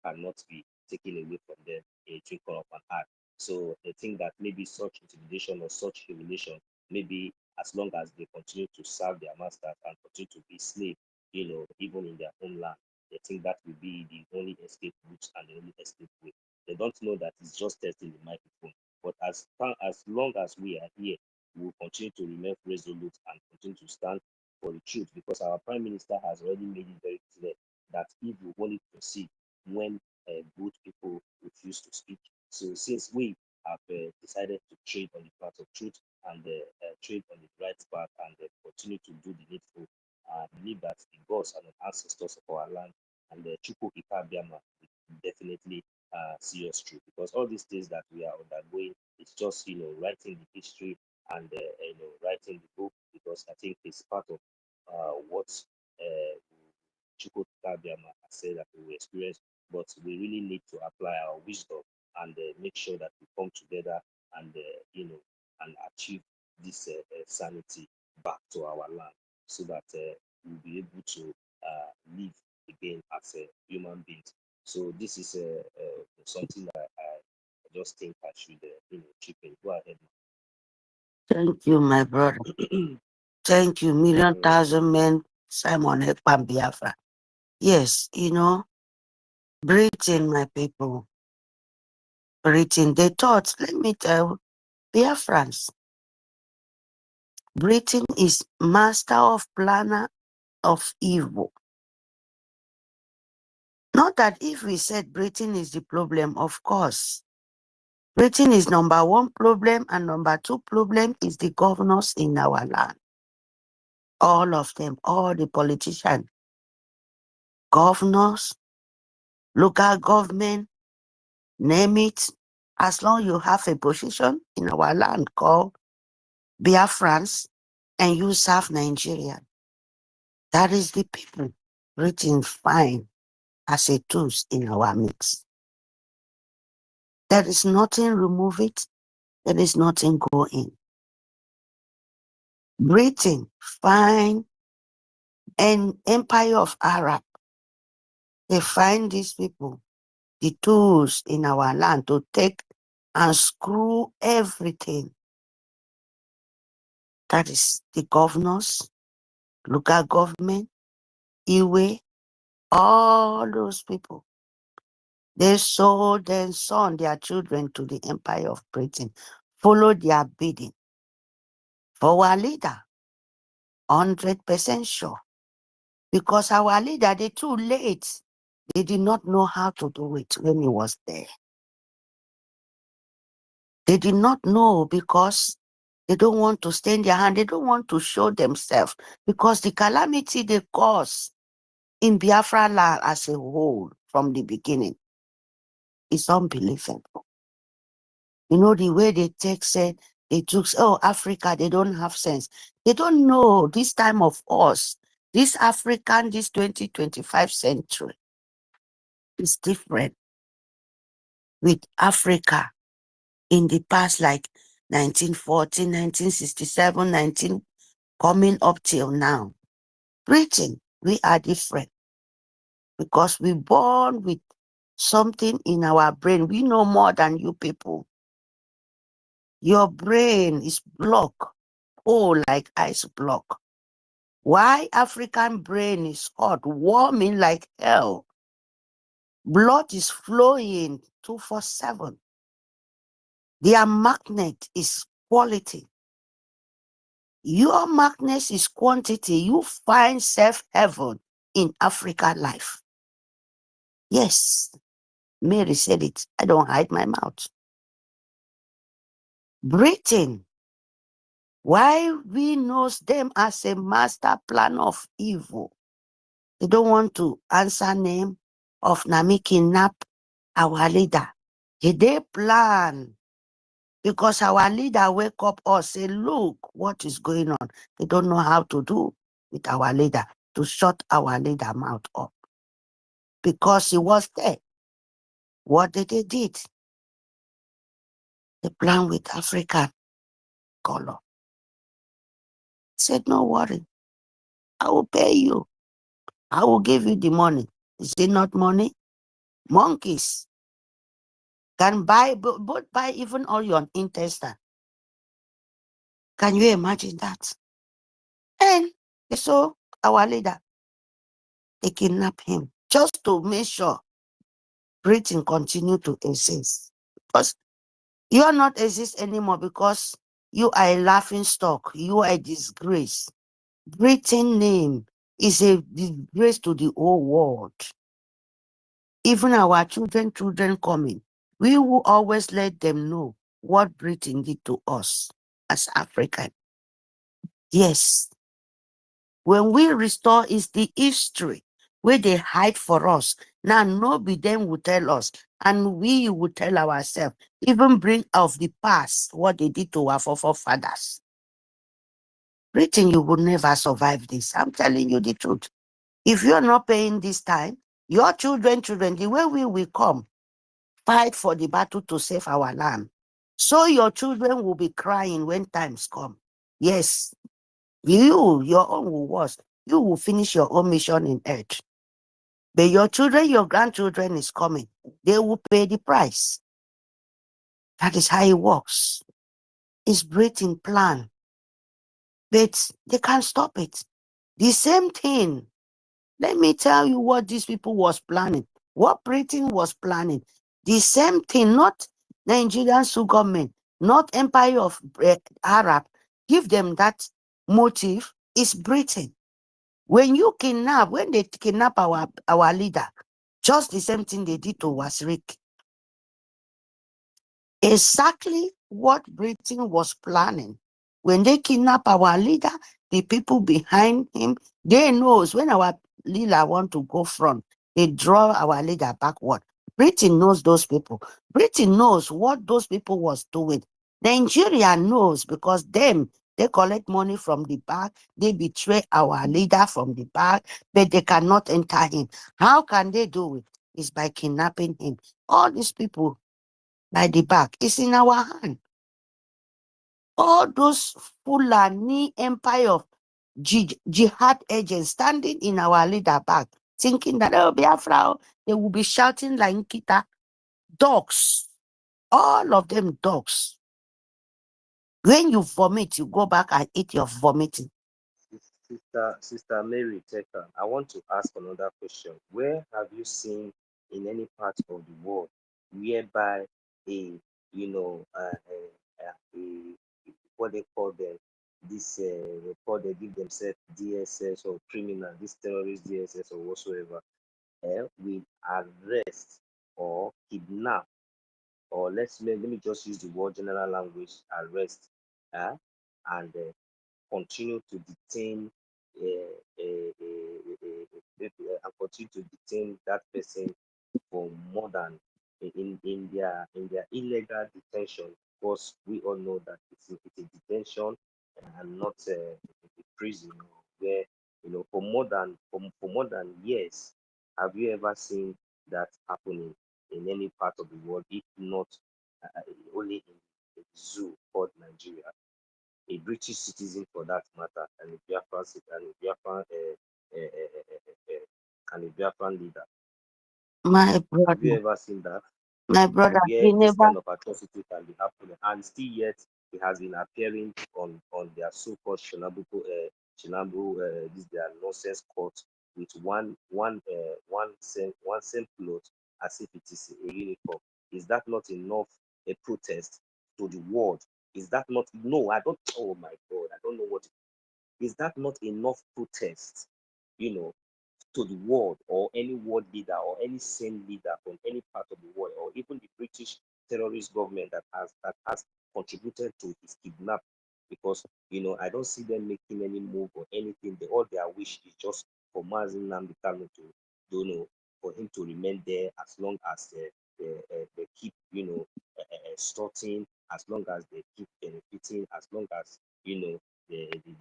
S2: cannot be taken away from them in a twinkle of an eye. So they think that maybe such intimidation or such humiliation, maybe as long as they continue to serve their masters and continue to be slaves, even in their homeland, they think that will be the only escape route and the only escape way. They don't know that it's just testing the microphone. But as long as we are here, we will continue to remain resolute and continue to stand for the truth, because our Prime Minister has already made it very clear that if we only proceed when good people refuse to speak. So since we have decided to trade on the path of truth, and trade on the right path, and continue to do the needful, I believe that the gods and the ancestors of our land and the Chukwu EFIK-IBIBIO will definitely see us through, because all these things that we are undergoing, it's just writing the history, and writing the book, because I think it's part of what Chukwu EFIK-IBIBIO has said that we will experience. But we really need to apply our wisdom, and make sure that we come together, and and achieve this sanity back to our land, so that we'll be able to live again as human beings. So this is something that I just think I should chip in. Go ahead.
S5: thank you, my brother. Thank you, million thousand men, Simon Ekpan Biafra. Yes, breathing, my people. Breathing. They thought, let me tell Biafrans, breathing is master of planner of evil. Not that if we said breathing is the problem, of course. Breathing is number one problem, and number two problem is the governors in our land. All of them, all the politicians, governors, local government, name it. As long you have a position in our land called Biafrans, and you serve Nigeria, that is the people written fine as a tools in our mix. There is nothing remove it. There is nothing go in. Britain, fine, and Empire of Arab, they find these people, the tools in our land to take and screw everything. That is the governors, local government, Iwe, all those people. They sold and sold their children to the Empire of Britain, followed their bidding. For our leader, 100% sure. Because our leader, they too late. They did not know how to do it when he was there. They did not know, because They don't want to stand their hand. They don't want to show themselves because the calamity they cause in Biafra land as a whole from the beginning is unbelievable. You know, the way they say, they took, oh, Africa, they don't have sense. They don't know this time of us, this African, this 2025 century is different with Africa in the past, like 1940, 1967, 19 coming up till now. Britain, we are different because we born with something in our brain. We know more than you people. Your brain is blocked, oh, like ice block. Why African brain is hot, warming like hell. Blood is flowing 247. Their magnet is quality. Your magnet is quantity. You find self-heaven in Africa life. Yes, Mary said it. I don't hide my mouth. Britain, why we knows them as a master plan of evil. They don't want to answer name of Nami kidnap our leader. They plan because our leader wake up us, say, look what is going on. They don't know how to do with our leader, to shut our leader mouth up. Because he was there. What did they did? They plan with African color. Said, no worry, I will pay you. I will give you the money. Is it not money? Monkeys can buy, both buy even all your intestine. Can you imagine that? And they saw our leader. They kidnap him just to make sure Britain continue to exist. Because you are not exist anymore because you are a laughing stock. You are a disgrace. Britain name is a disgrace to the whole world. Even our children coming, we will always let them know what Britain did to us as African. Yes. When we restore is the history where they hide for us. Now nobody them will tell us, and we will tell ourselves, even bring of the past what they did to our forefathers. Britain, you will never survive this. I'm telling you the truth. If you're not paying this time, your children, the way we will come, fight for the battle to save our land. So your children will be crying when times come. Yes, your own will worse. You will finish your own mission in earth. But your children, your grandchildren is coming. They will pay the price. That is how it works. It's Britain plan. But they can't stop it. The same thing. Let me tell you what these people was planning. What Britain was planning. The same thing, not Nigerian government, not Empire of Arab. Give them that motive. It's Britain. When they kidnap our leader, just the same thing they did to Wasrik. Exactly what Britain was planning. When they kidnap our leader, the people behind him, they knows when our leader want to go front, they draw our leader backward. Britain knows those people. Britain knows what those people was doing. Nigeria knows because they collect money from the back, they betray our leader from the back, but they cannot enter him. How can they do it? It's by kidnapping him. All these people by the back, it's in our hand. All those Fulani empire of jihad agents standing in our leader back, thinking that, oh, Biafra, they will be shouting like Nkita. Dogs. All of them dogs. When you vomit, you go back and eat your vomiting.
S2: Sister Mary Teka, I want to ask another question. Where have you seen in any part of the world whereby a what they call them, this report they give themselves DSS or criminal, this terrorist DSS or whatsoever, will arrest or kidnap, or let me just use the word general language, arrest, and continue to detain and continue to detain that person for more than in their illegal detention, because we all know that it's a detention and not a prison where for more than years. Have you ever seen that happening in any part of the world, if not only in a zoo called Nigeria? A British citizen for that matter, and a Biafran and a Biafran and a Biafran leader.
S5: My
S2: Have you
S5: brother,
S2: ever seen that?
S5: my brother,
S2: Where
S5: he
S2: this
S5: never,
S2: kind of atrocity can be happening, and still yet it has been appearing on their so-called this their nonsense court with one same cloth, as if it is a uniform. Is that not enough a protest to the world? Is that not, no, I don't, oh my God, I don't know what, is that not enough protest, you know, to the world, or any world leader or any sane leader from any part of the world, or even the British terrorist government that has contributed to his kidnap? Because I don't see them making any move or anything. All their wish is just for Mazi Nnamdi Kanu to, for him to remain there, as long as they keep extorting, as long as they keep benefiting, as long as the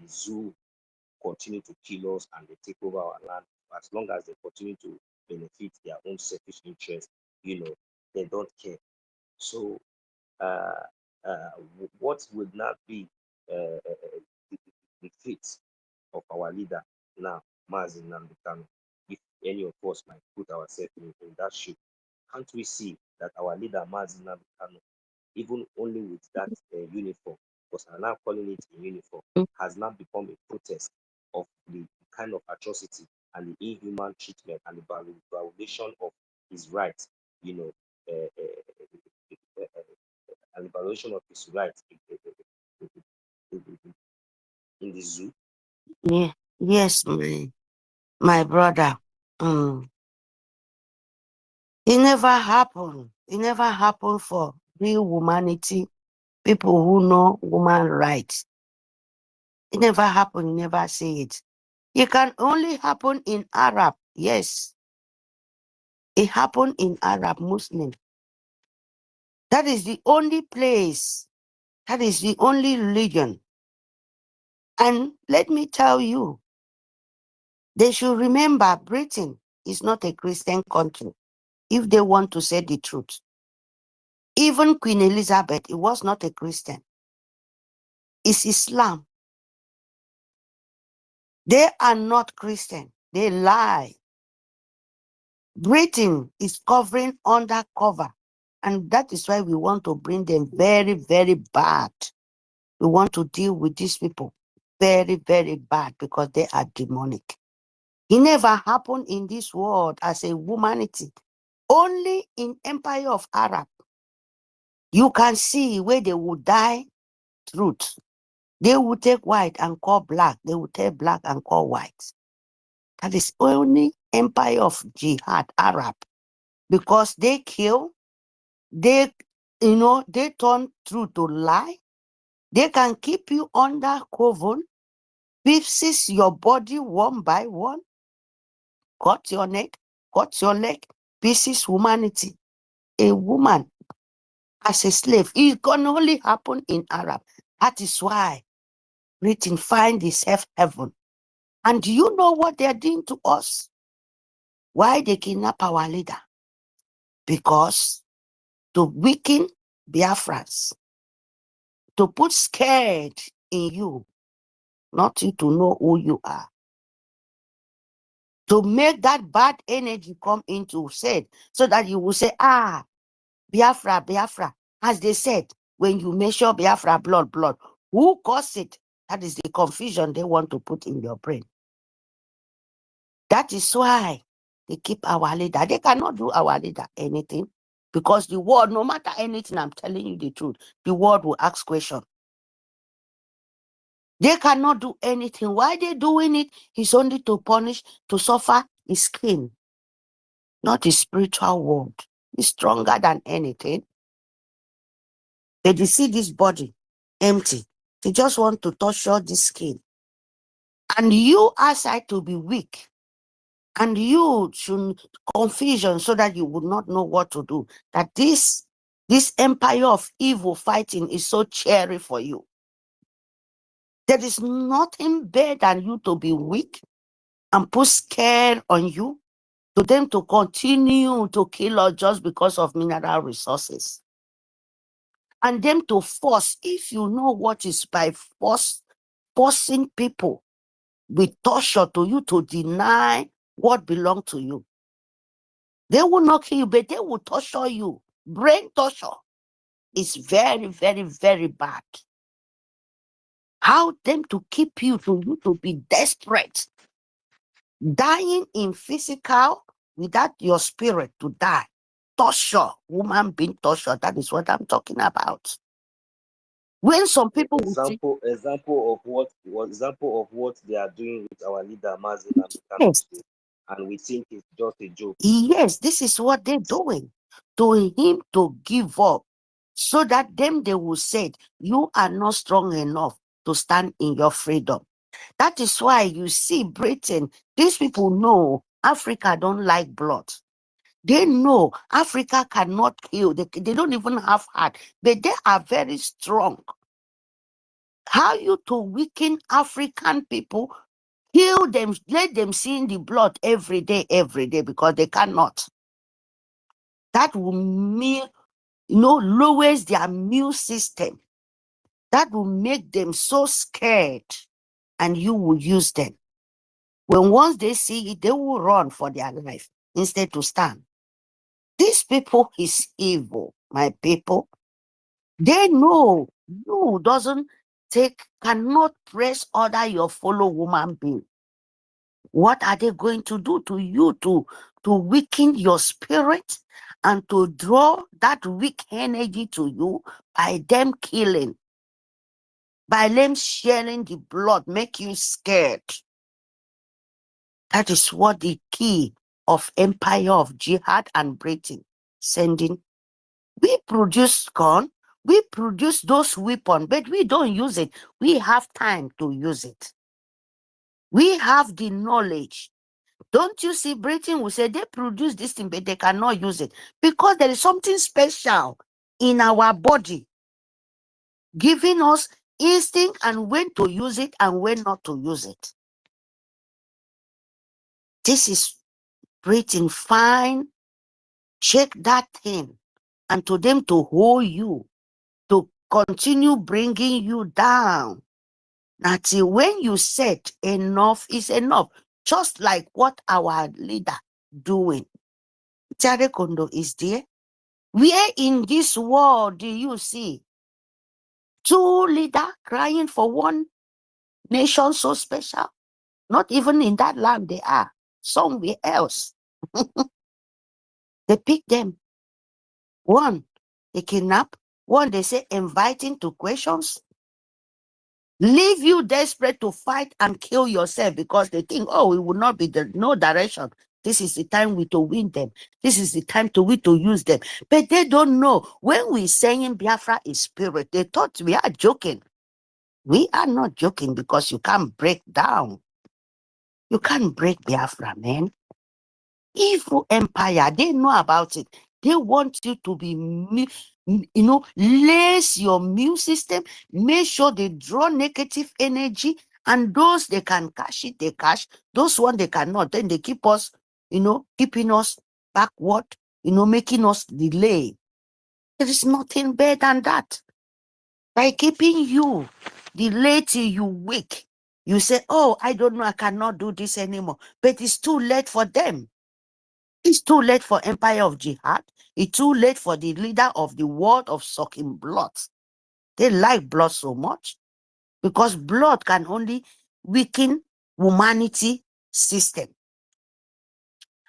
S2: zoo continue to kill us and they take over our land, as long as they continue to benefit their own selfish interests, they don't care. So, uh, what would not be the fate of our leader now, Mazi Nnamdi Kanu, if any of us might put ourselves in that shoe? Can't we see that our leader, Mazi Nnamdi Kanu, even only with that uniform, because I'm now calling it a uniform, has now become a protest of the kind of atrocity and the inhuman treatment and the violation of his rights, and the violation of his rights in the zoo.
S5: yeah, yes, my brother. It never happened. It never happened for real humanity, people who know human rights. It never happened. You never say it. It can only happen in Arab. Yes, it happened in Arab Muslim. That is the only place. That is the only religion. And let me tell you, they should remember Britain is not a Christian country, if they want to say the truth. Even Queen Elizabeth, it was not a Christian. It's Islam. They are not Christian. They lie. Britain is covering undercover. And that is why we want to bring them very, very bad. We want to deal with these people very, very bad, because they are demonic. It never happened in this world as a humanity. Only in Empire of Arab, you can see where they will die truth. They will take white and call black. They will take black and call white. That is only Empire of Jihad, Arab. Because they kill, they turn truth to lie. They can keep you under coven, pieces your body one by one, cut your neck, cut your leg, pieces humanity. A woman as a slave, it can only happen in Arab. That is why Britain find itself heaven. And do you know what they're doing to us? Why they kidnap our leader? Because to weaken Biafrans, to put scared in you, not you to know who you are, to make that bad energy come into said, so that you will say, Biafra, Biafra. As they said, when you measure Biafra blood, who caused it? That is the confusion they want to put in your brain. That is why they keep our leader. They cannot do our leader anything, because the world, no matter anything, I'm telling you the truth, the world will ask questions. They cannot do anything. Why they doing it? It's only to punish, to suffer his skin, not the spiritual world. It's stronger than anything. They see this body empty. They just want to torture the skin. And you outside to be weak. And you should confusion so that you would not know what to do. That this empire of evil fighting is so cheery for you. There is nothing better than you to be weak and put scare on you, to them to continue to kill us just because of mineral resources. And them to force, if you know what is by forcing people with torture to you to deny what belongs to you. They will not kill you, but they will torture you. Brain torture is very, very, very bad. How them to keep you to be desperate, dying in physical without your spirit to die. Torture, woman being tortured, that is what I'm talking about. When some people
S2: example of what they are doing with our leader Mazin and
S5: yes.
S2: And we think it's just a joke.
S5: Yes, this is what they're doing. To him to give up, so that them they will say, you are not strong enough to stand in your freedom. That is why you see Britain, these people know Africa don't like blood. They know Africa cannot kill. They don't even have heart, but they are very strong. How you to weaken African people, kill them, let them see the blood every day, because they cannot. That will mean, lowers their immune system. That will make them so scared, and you will use them. When once they see it, they will run for their life instead to stand. These people is evil, my people. They know you cannot press other your fellow woman being. What are they going to do to you to weaken your spirit and to draw that weak energy to you by them killing, by them sharing the blood, make you scared? That is what the key of empire of jihad and Britain sending. We produce corn, we produce those weapons, but we don't use it. We have time to use it. We have the knowledge. Don't you see, Britain will say they produce this thing, but they cannot use it because there is something special in our body, giving us instinct and when to use it and when not to use it. This is Britain fine. Check that thing, and to them to hold you, to continue bringing you down. Until when you said enough is enough, just like what our leader doing. Jare Kondo is there. Where in this world do you see two leaders crying for one nation so special? Not even in that land they are, somewhere else. They pick them. One, they kidnap. One, they say inviting to questions. Leave you desperate to fight and kill yourself because they think, oh, it will not be no direction. This is the time to win them. This is the time to use them. But they don't know. When we saying Biafra is spirit, they thought we are joking. We are not joking because you can't break down. You can't break Biafra, man. Evil empire, they know about it. They want you to be, lace your immune system, make sure they draw negative energy, and those they can cash it, they cash. Those one they cannot, then they keep us, keeping us backward, making us delay. There is nothing better than that. By keeping you delayed till you weak, you say, oh, I don't know, I cannot do this anymore. But it's too late for them. It's too late for empire of jihad. It's too late for the leader of the world of sucking blood. They like blood so much because blood can only weaken humanity system.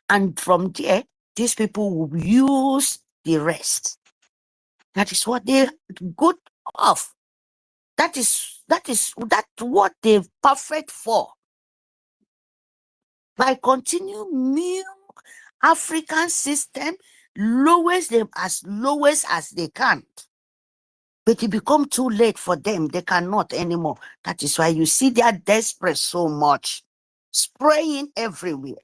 S5: And from there, these people will use the rest. That is what they're good of. That is what they're perfect for. By continuing milk African system, lowest them as lowest as they can. But it become too late for them. They cannot anymore. That is why you see they are desperate so much, spraying everywhere.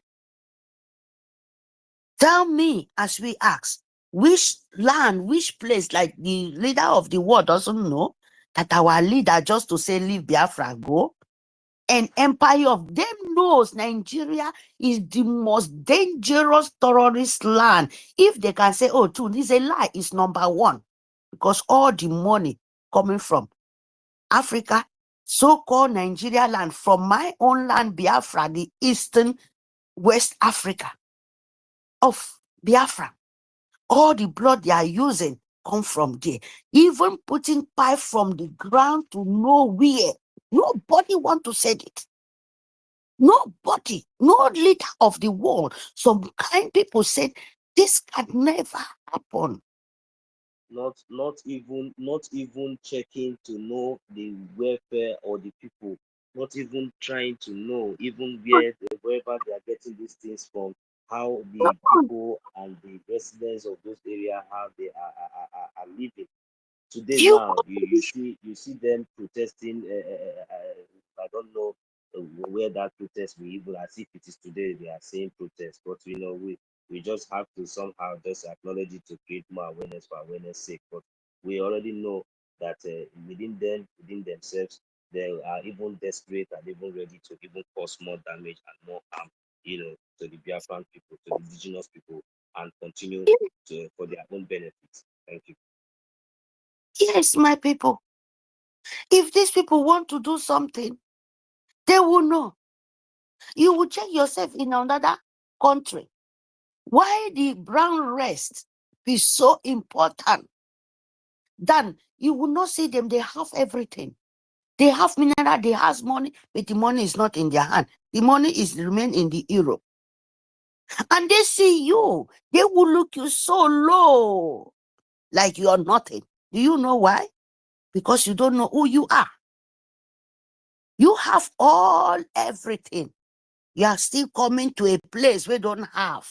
S5: Tell me, as we ask, which land, which place, like the leader of the world doesn't know that our leader just to say leave Biafra go? An empire of them knows Nigeria is the most dangerous terrorist land. If they can say, oh, two, this is a lie, it's number one. Because all the money coming from Africa, so-called Nigeria land, from my own land, Biafra, the eastern West Africa of Biafra, all the blood they are using come from there. Even putting pipe from the ground to nowhere. Nobody want to say it. Nobody, no leader of the world. Some kind people said this can never happen.
S2: Not even checking to know the welfare or the people, not even trying to know even wherever they are getting these things from, how the people and the residents of those areas, how they are living. Today
S5: You
S2: now, you see them protesting. I don't know where that protest will even, as if it is today they are saying protest, but we just have to somehow just acknowledge it to create more awareness for awareness sake. But we already know that within themselves, they are even desperate and even ready to even cause more damage and more harm, to the Biafran people, to the indigenous people, and continue for their own benefits. Thank you.
S5: Yes, my people. If these people want to do something, they will know. You will check yourself in another country. Why the brown rest is so important? Then you will not see them. They have everything. They have mineral, they have money, but the money is not in their hand. The money is remain in the Europe. And they see you. They will look you so low, like you are nothing. Do you know why? Because you don't know who you are. You have everything. You are still coming to a place where don't have.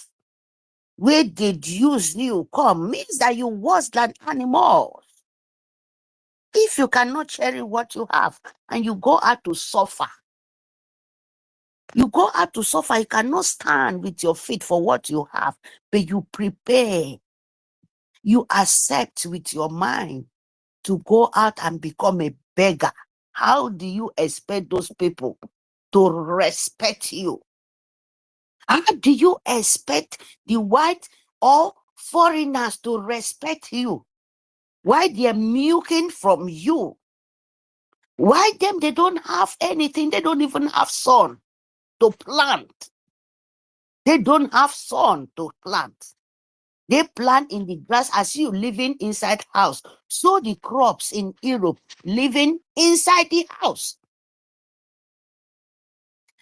S5: Where did you come? Means that you worse than animals. If you cannot cherish what you have and you go out to suffer, you cannot stand with your feet for what you have, but you prepare. You accept with your mind to go out and become a beggar. How do you expect those people to respect you? How do you expect the white or foreigners to respect you? Why they're milking from you? Why them? They don't have anything. They don't even have sun to plant. They don't have sun to plant. They plant in the grass as you living inside house. So the crops in Europe living inside the house.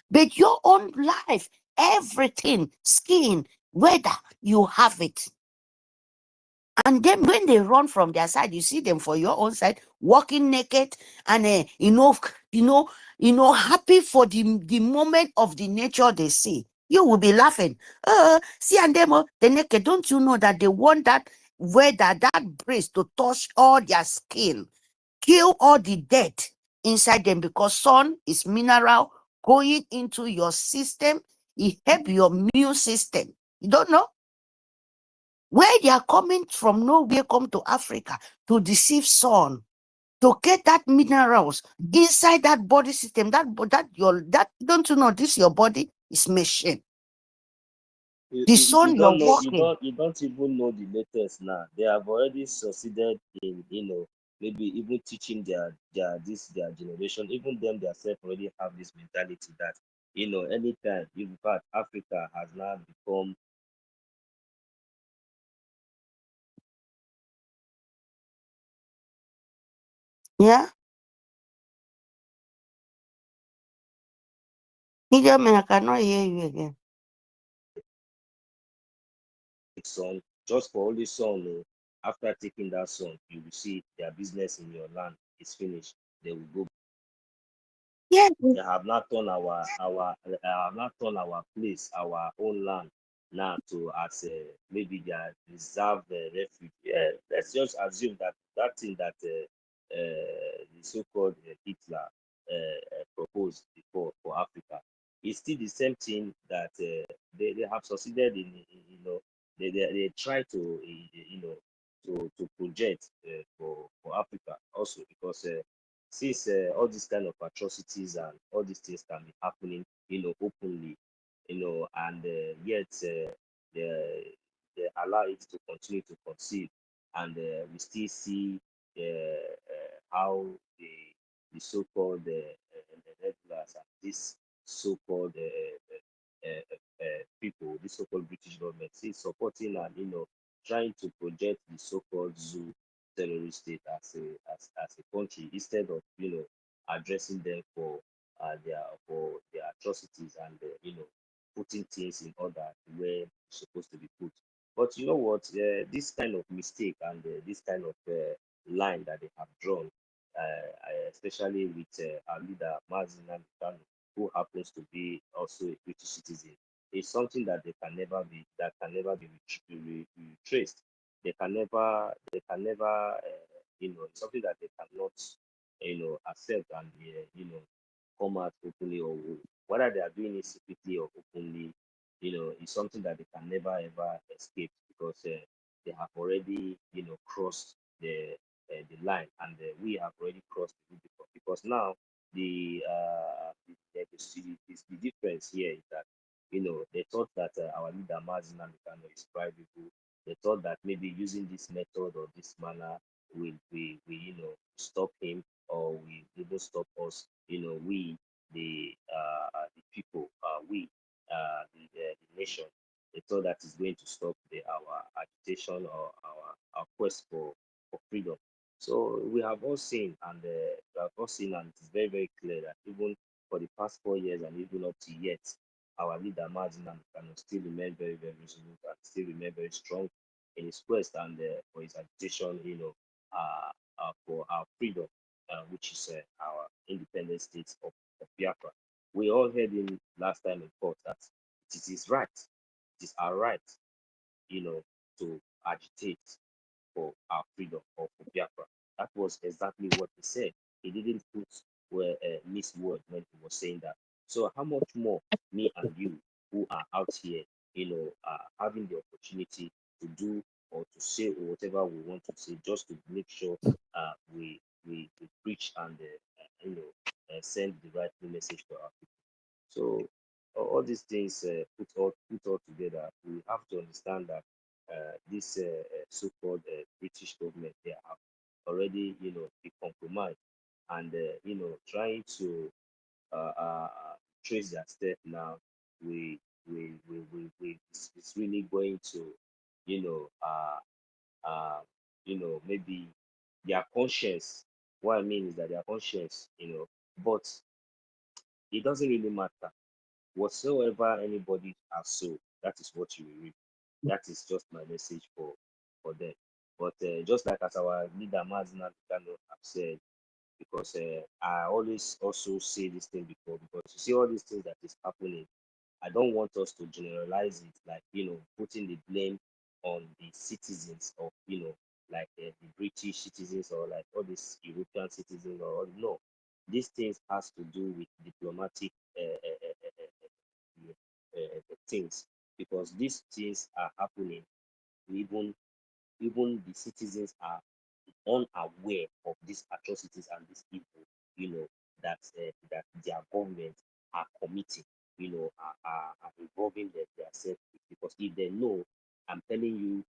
S5: But your own life, everything, skin, weather, you have it. And then when they run from their side, you see them for your own side, walking naked and happy for the moment of the nature they see. You will be laughing. See and them, the naked. Don't you know that they want that weather, that breeze to touch all their skin, kill all the dead inside them, because sun is mineral going into your system. It help your immune system. You don't know? Where they are coming from nowhere, come to Africa to deceive sun, to get that minerals inside that body system. That don't you know this your body is machine. The sun you're
S2: don't know,
S5: walking.
S2: you don't even know the latest now. They have already succeeded in, maybe even teaching their generation, even them themselves already have this mentality that, anytime, in fact, Africa has now become
S5: Yeah. I cannot hear you again.
S2: sun, just for only sun. After taking that sun, you will see their business in your land is finished. They will go.
S5: Yeah.
S2: They have not turned our place, our own land now to as maybe their reserve refuge. Yeah, let's just assume that thing that the so-called Hitler proposed before for Africa. It's still the same thing that they have succeeded in, you know, they try to, you know, to project for Africa also, because since all these kind of atrocities and all these things can be happening, you know, openly, you know, and yet they, they allow it to continue to conceive, and we still see how the so-called the regulars and this so-called people, this so-called British government, is supporting and, you know, trying to project the so-called zoo terrorist state as a country, instead of, you know, addressing them for their atrocities, and you know, putting things in order where it's supposed to be put. But you know what? This kind of mistake and this kind of line that they have drawn, especially with our leader Mazin Kanu, who happens to be also a British citizen, is something that can never be retraced. They can never, you know, it's something that they cannot, you know, accept and you know, come out openly, or whether they are doing it secretly or openly, you know, it's something that they can never ever escape, because they have already, you know, crossed the line, and we have already crossed the Rubicon, because now the difference here is that, you know, they thought that our leader Mazin Kano is private. They thought that maybe using this method or this manner will, you know, stop him, or will even stop us, you know, we the people, the nation. They thought that is going to stop our agitation, or our quest for freedom. So we have all seen, and it is very, very clear that even for the past 4 years and even up to yet, our leader Martin can still remain very, very resolute, and still remain very strong in his quest, and for his agitation, you know, for our freedom, which is our independent state of Biafra. We all heard him last time in court that it is right, it is our right, you know, to agitate for our freedom, or for Biafra. That was exactly what he said. He didn't put miss word when he was saying that. So how much more me and you, who are out here, you know, having the opportunity to do or to say or whatever we want to say, just to make sure we preach and you know, send the right message to our people. So all these things put all together, we have to understand that this so-called British government, they have already, you know, be compromised, and you know, trying to trace their step now. It's really going to, you know, maybe their conscience. What I mean is that their conscience, you know, but it doesn't really matter. Whatsoever anybody has sown, that is what you will reap. That is just my message for them. But just like as our leader Mazina Kano have said, because I always also say this thing before, because you see all these things that is happening, I don't want us to generalize it, like, you know, putting the blame on the citizens of, you know, like the British citizens, or like all these European citizens, or no. These things has to do with diplomatic things, because these things are happening, even the citizens are unaware of these atrocities and this evil, you know, that their government are committing, you know, are involving themselves with. Because if they know, I'm telling you,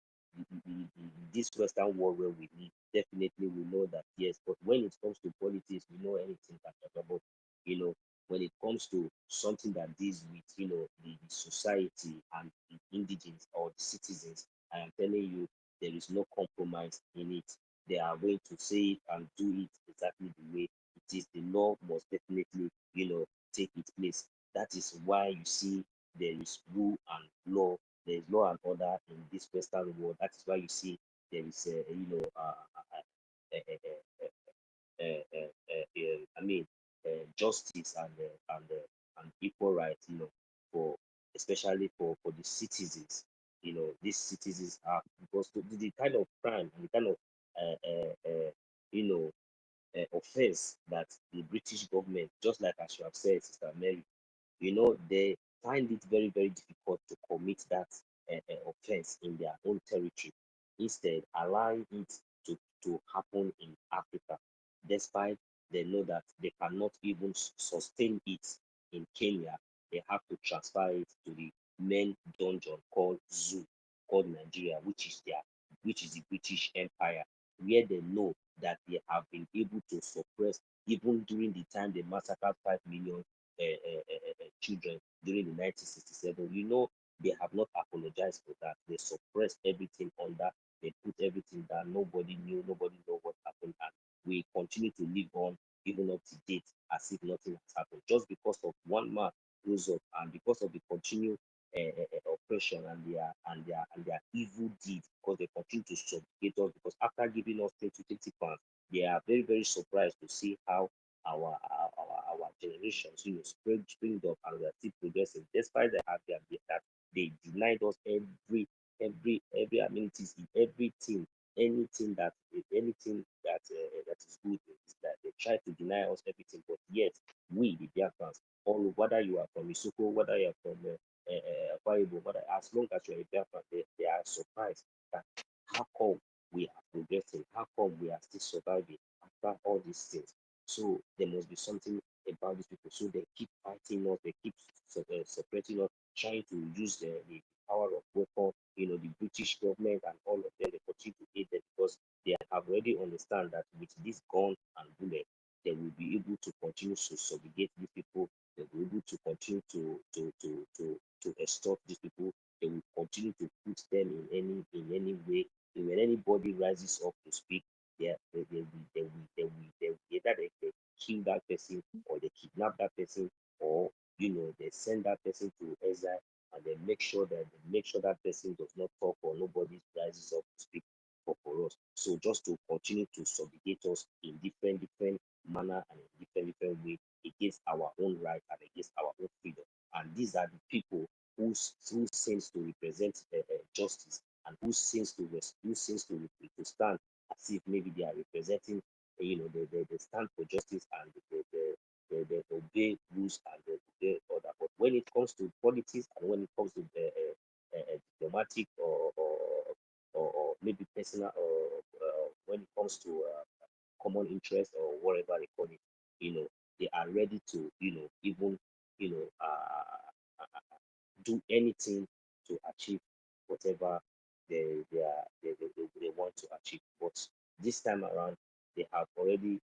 S2: this Western world where we live, definitely we know that, yes. But when it comes to politics, we know anything can talk about, you know, when it comes to something that deals with, you know, the society and the indigenous or the citizens, I am telling you, there is no compromise in it. They are going to say it and do it exactly the way it is. The law must definitely, you know, take its place. That is why you see there is rule and law. There is law and order in this Western world. That is why you see there is, you know, I mean, justice and equal rights, you know, for especially for the citizens. You know, these citizens are, because the kind of crime and the kind of you know, offense that the British government, just like as you have said, Sister Mary, they find it very, very difficult to commit that offense in their own territory, instead allowing it to happen in Africa, despite they know that they cannot even sustain it in Kenya. They have to transfer it to the main dungeon called Zoo, called Nigeria, which is the British Empire, where they know that they have been able to suppress, even during the time they massacred 5 million children during the 1967. They have not apologized for that. They suppressed everything under, they put everything down. Nobody knew what happened, and we continue to live on even up to date as if nothing has happened, just because of one man rose up, and because of the continued oppression and their evil deeds, because they continue to subjugate us. Because after giving us 20 pounds, they are very, very surprised to see how our generations, spring up, and we are still progressing, despite the fact that they denied us every amenities in everything, anything that is good, is that they try to deny us everything. But yet, we, the Biafrans, all, whether you are from Isoko, whether you are from Akwa Ibom, as long as you are a Biafran, they are surprised that how come we are progressing, how come we are still surviving after all these things. So there must be something about these people. So they keep fighting us, they keep separating us, trying to use the power of weapon. The British government and all of them, they continue to hate them, because they have already understand that with this gun and bullet, they will be able to continue to subjugate these people. They will be able to continue to extort these people. They will continue to put them in any way. And when anybody rises up to speak, they will either they kill that person, or they kidnap that person, or they send that person to exile, and then make sure that person does not talk, or nobody rises up to speak for us. So just to continue to subjugate us in different manner, and in different way, against our own right and against our own freedom. And these are the people who seems to represent justice, and who seems to stand as if maybe they are representing, they stand for justice, and they obey rules, and they obey order. But when it comes to politics, and when it comes to diplomatic, or maybe personal, or when it comes to common interest, or whatever they call it, they are ready to, even, do anything to achieve whatever they want to achieve. But this time around, they have already,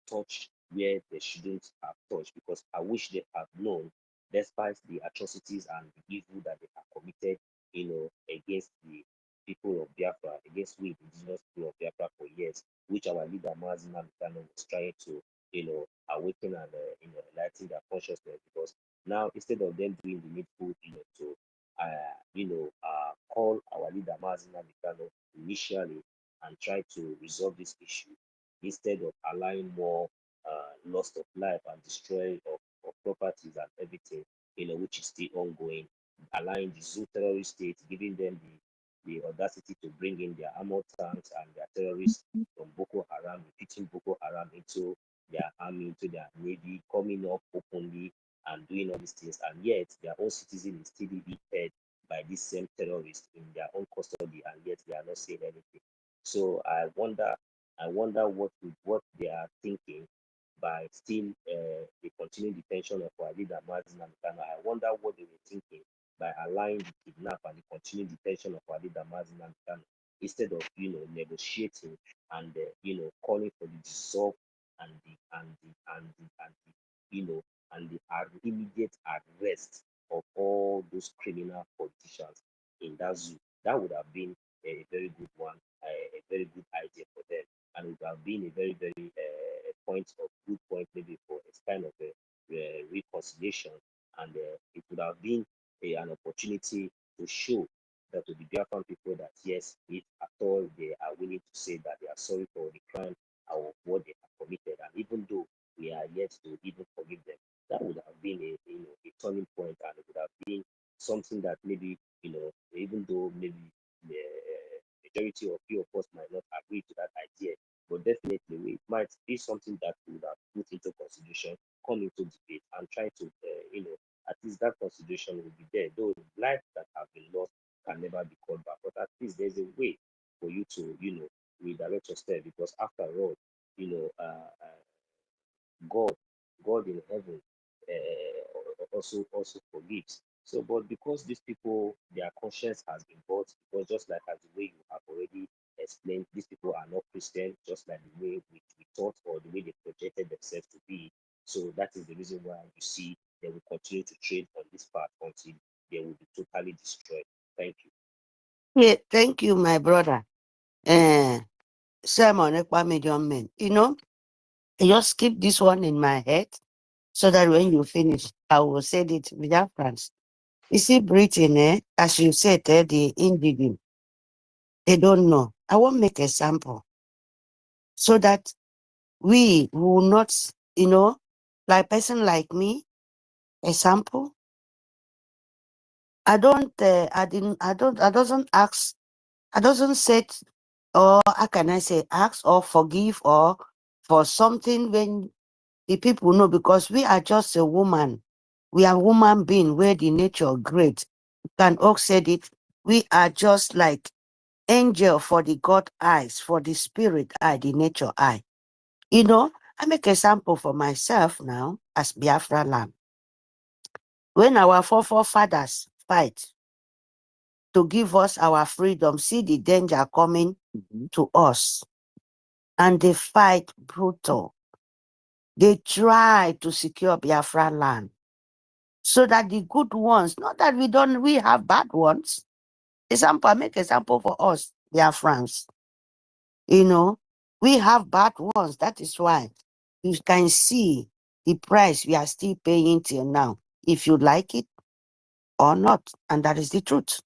S2: touched where they shouldn't have touched, because I wish they have known, despite the atrocities and the evil that they have committed, against the people of Biafra, against we, the indigenous people of Biafra, for years, which our leader Mazin Amikano was trying to, awaken and enlighten their consciousness. Because now, instead of them doing the needful, to call our leader Mazin Amikano initially, and try to resolve this issue, instead of allowing more loss of life and destroy of properties and everything, which is still ongoing, allowing the Zoo terrorist state, giving them the audacity to bring in their armored tanks and their terrorists from Boko Haram, repeating Boko Haram into their army, into their navy, coming up openly and doing all these things, and yet their own citizen is still being fed by these same terrorists in their own custody, and yet they are not saying anything. So I wonder what they are thinking by still the continued detention of our leader Martin Namikano. I wonder what they were thinking by allowing the kidnap and the continued detention of our leader Martin Namikano, instead of negotiating and calling for the dissolve and the immediate arrest of all those criminal politicians in that zoo. That would have been a very good one, a very good idea for them, and it would have been a very, very good point maybe for a kind of a reconciliation, and it would have been an opportunity to show that to the Biafran people that yes, if at all they are willing to say that they are sorry for the crime or what they have committed, and even though we are yet to even forgive them, that would have been a turning point, and it would have been something that maybe even though maybe the majority of few of us might not agree to that idea, might be something that we would have put into consideration, come into debate, and try to, at least that consideration will be there. Though life that have been lost can never be called back, but at least there's a way for you to, redirect your step, because after all, God, God in heaven also forgives. So, but because these people, their conscience has been bought, because just like as the way you have already explained, these people are not Christian, just like the way we thought or the way they projected themselves to be. So that is the reason why you see they will continue to trade on this path until they will be totally destroyed. Thank you.
S5: Yeah, thank you, my brother. Simon Ekpa men. I just keep this one in my head so that when you finish, I will say it with our friends. You see, Britain, as you said, the indigenous, they don't know. I won't make a sample so that we will not, like person like me, a sample. I doesn't ask, I doesn't set, or how can I say, ask or forgive or for something when the people know, because we are just a woman. We are human being where the nature great. Can all said it. We are just like angel for the God eyes, for the spirit eye, the nature eye. I make a sample for myself now as Biafra land. When our forefathers fight to give us our freedom, see the danger coming to us, and they fight brutal. They try to secure Biafra land so that the good ones, not that we have bad ones. Example, make example for us, Biafrans. We have bad ones. That is why you can see the price we are still paying till now, if you like it or not. And that is the truth.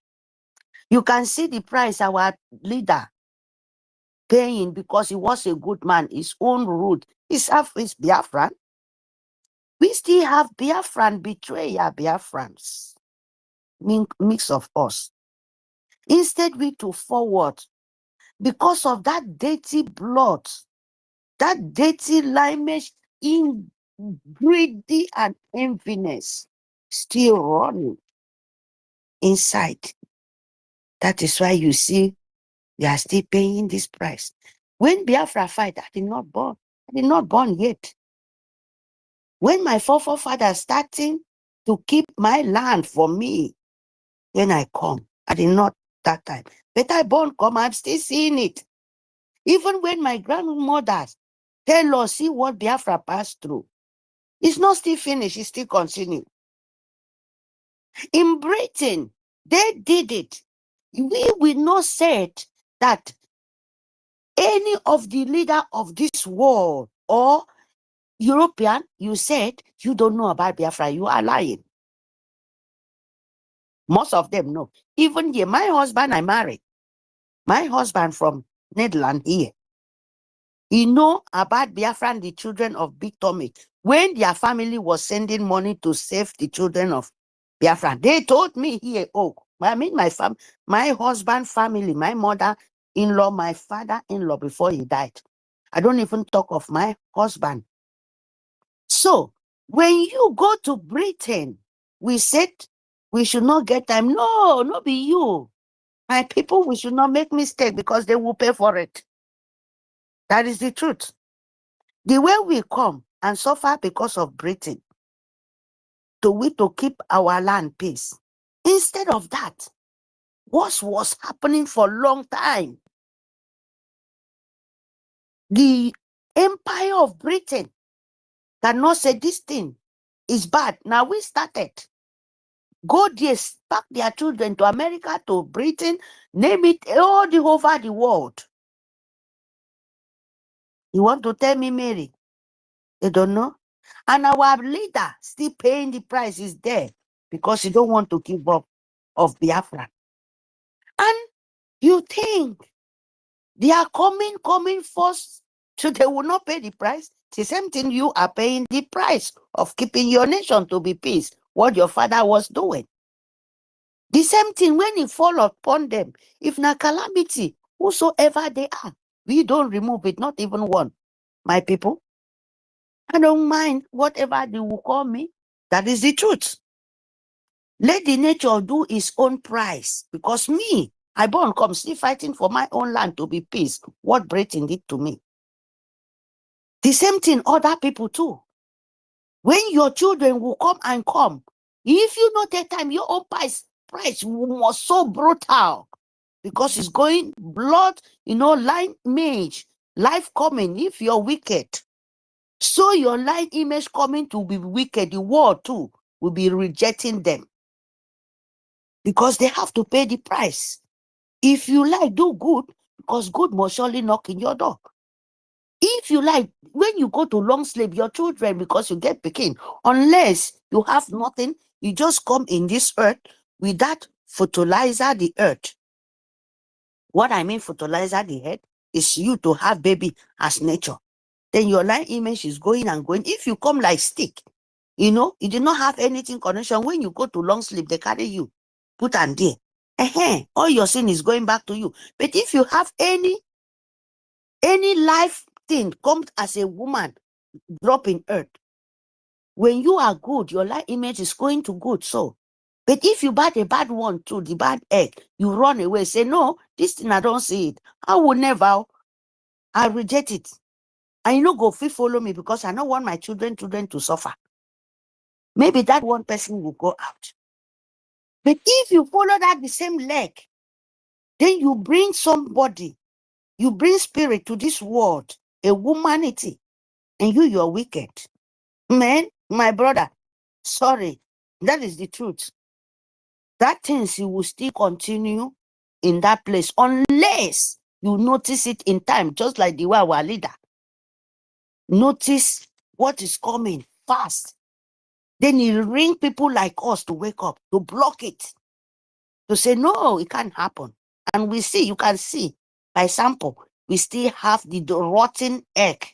S5: You can see the price our leader paying because he was a good man, his own root. He's Biafran. We still have Biafran betrayer, Biafrans, mix of us. Instead, we to forward because of that dirty blood, that dirty limeage in greedy and enviness still running inside. That is why you see we are still paying this price. When Biafra fight, I did not born. I did not born yet. When my forefathers starting to keep my land for me, when I come, I did not that time. But I born come, I'm still seeing it. Even when my grandmothers tell us, see what Biafra passed through. It's not still finished, it's still continue. In Britain, they did it. We will not say that any of the leader of this world or European, you said you don't know about Biafra, you are lying. Most of them know. Even here, my husband I married. My husband from Netherlands here. He know about Biafra and the children of Big Tommy. When their family was sending money to save the children of Biafra, they told me here, my husband family, my mother-in-law, my father-in-law before he died. I don't even talk of my husband. So when you go to Britain, we said we should not get time. No, not be you. My people, we should not make mistake because they will pay for it. That is the truth. The way we come and suffer because of Britain, to keep our land peace. Instead of that, what was happening for a long time? The empire of Britain cannot say this thing is bad. Now we started. Go there, pack their children to America, to Britain, name it all over the world. You want to tell me, Mary? They don't know. And our leader still paying the price is there because he don't want to give up of Biafra. And you think they are coming first, so they will not pay the price? The same thing you are paying the price of keeping your nation to be peace, what your father was doing. The same thing when it fall upon them, if na calamity, whosoever they are, we don't remove it, not even one. my people. I don't mind whatever they will call me. That is the truth. Let the nature do its own price. Because me, I born come still fighting for my own land to be peace. What Britain did to me. The same thing other people too. When your children will come and come, if you not take time, your own price was so brutal. Because it's going blood, line image, life coming if you're wicked. So your line image coming to be wicked, the world too will be rejecting them. Because they have to pay the price. If you like, do good, because good must surely knock in your door. If you like, when you go to long sleep, your children, because you get picking, unless you have nothing, you just come in this earth with that fertilizer the earth. What I mean fertilizer the head is you to have baby as nature. Then your line image is going and going. If you come like stick, you did not have anything connection. When you go to long sleep, they carry you, put and there. All your sin is going back to you. But if you have any life thing comes as a woman, drop in earth. When you are good, your life image is going to good. So, but if you buy the bad one too, the bad egg, you run away, say, no, this thing I don't see it. I will never, I reject it. And go follow me because I don't want my children to suffer. Maybe that one person will go out. But if you follow that the same leg, then you bring somebody, you bring spirit to this world, a humanity, and you're wicked. Man, my brother, sorry, that is the truth. That things you will still continue in that place unless you notice it in time, just like the way our leader notice what is coming fast. Then he ring people like us to wake up, to block it, to say, no, it can't happen. And we see, you can see, by sample, we still have the rotten egg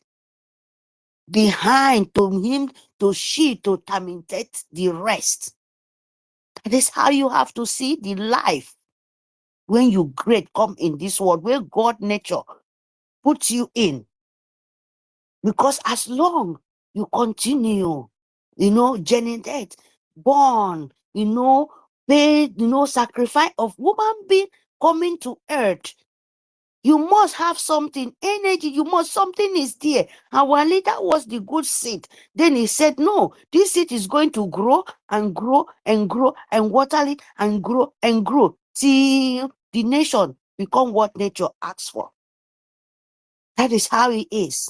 S5: behind to him to terminate the rest. That is how you have to see the life when you great come in this world, where God nature puts you in. Because as long you continue, generate, born, pay, sacrifice of woman being coming to earth, you must have something, energy, something is there. Our leader was the good seed. Then he said, no, this seed is going to grow and grow and grow and water it and grow till the nation become what nature asks for. That is how it is.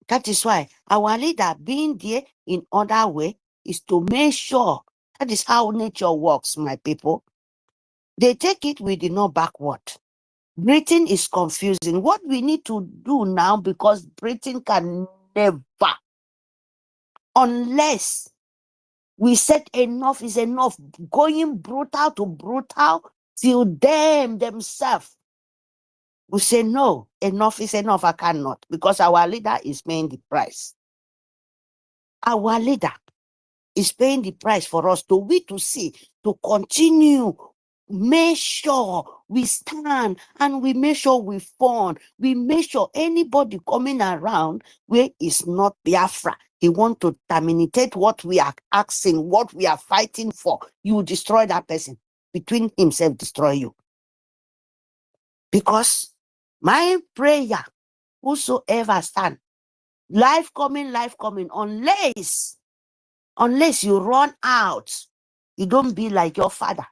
S5: That is why our leader being there in other way is to make sure. That is how nature works, my people. They take it, we did not backward. Britain is confusing. What we need to do now, because Britain can never, unless we said enough is enough, going brutal to brutal till themselves we say, no, enough is enough, I cannot, because our leader is paying the price. Our leader is paying the price for us to see, to continue. Make sure we stand and we make sure we fund. We make sure anybody coming around where is not Biafra, he want to terminate what we are asking, what we are fighting for. You destroy that person. Between himself, destroy you. Because my prayer, whosoever stand, life coming, unless you run out, you don't be like your father.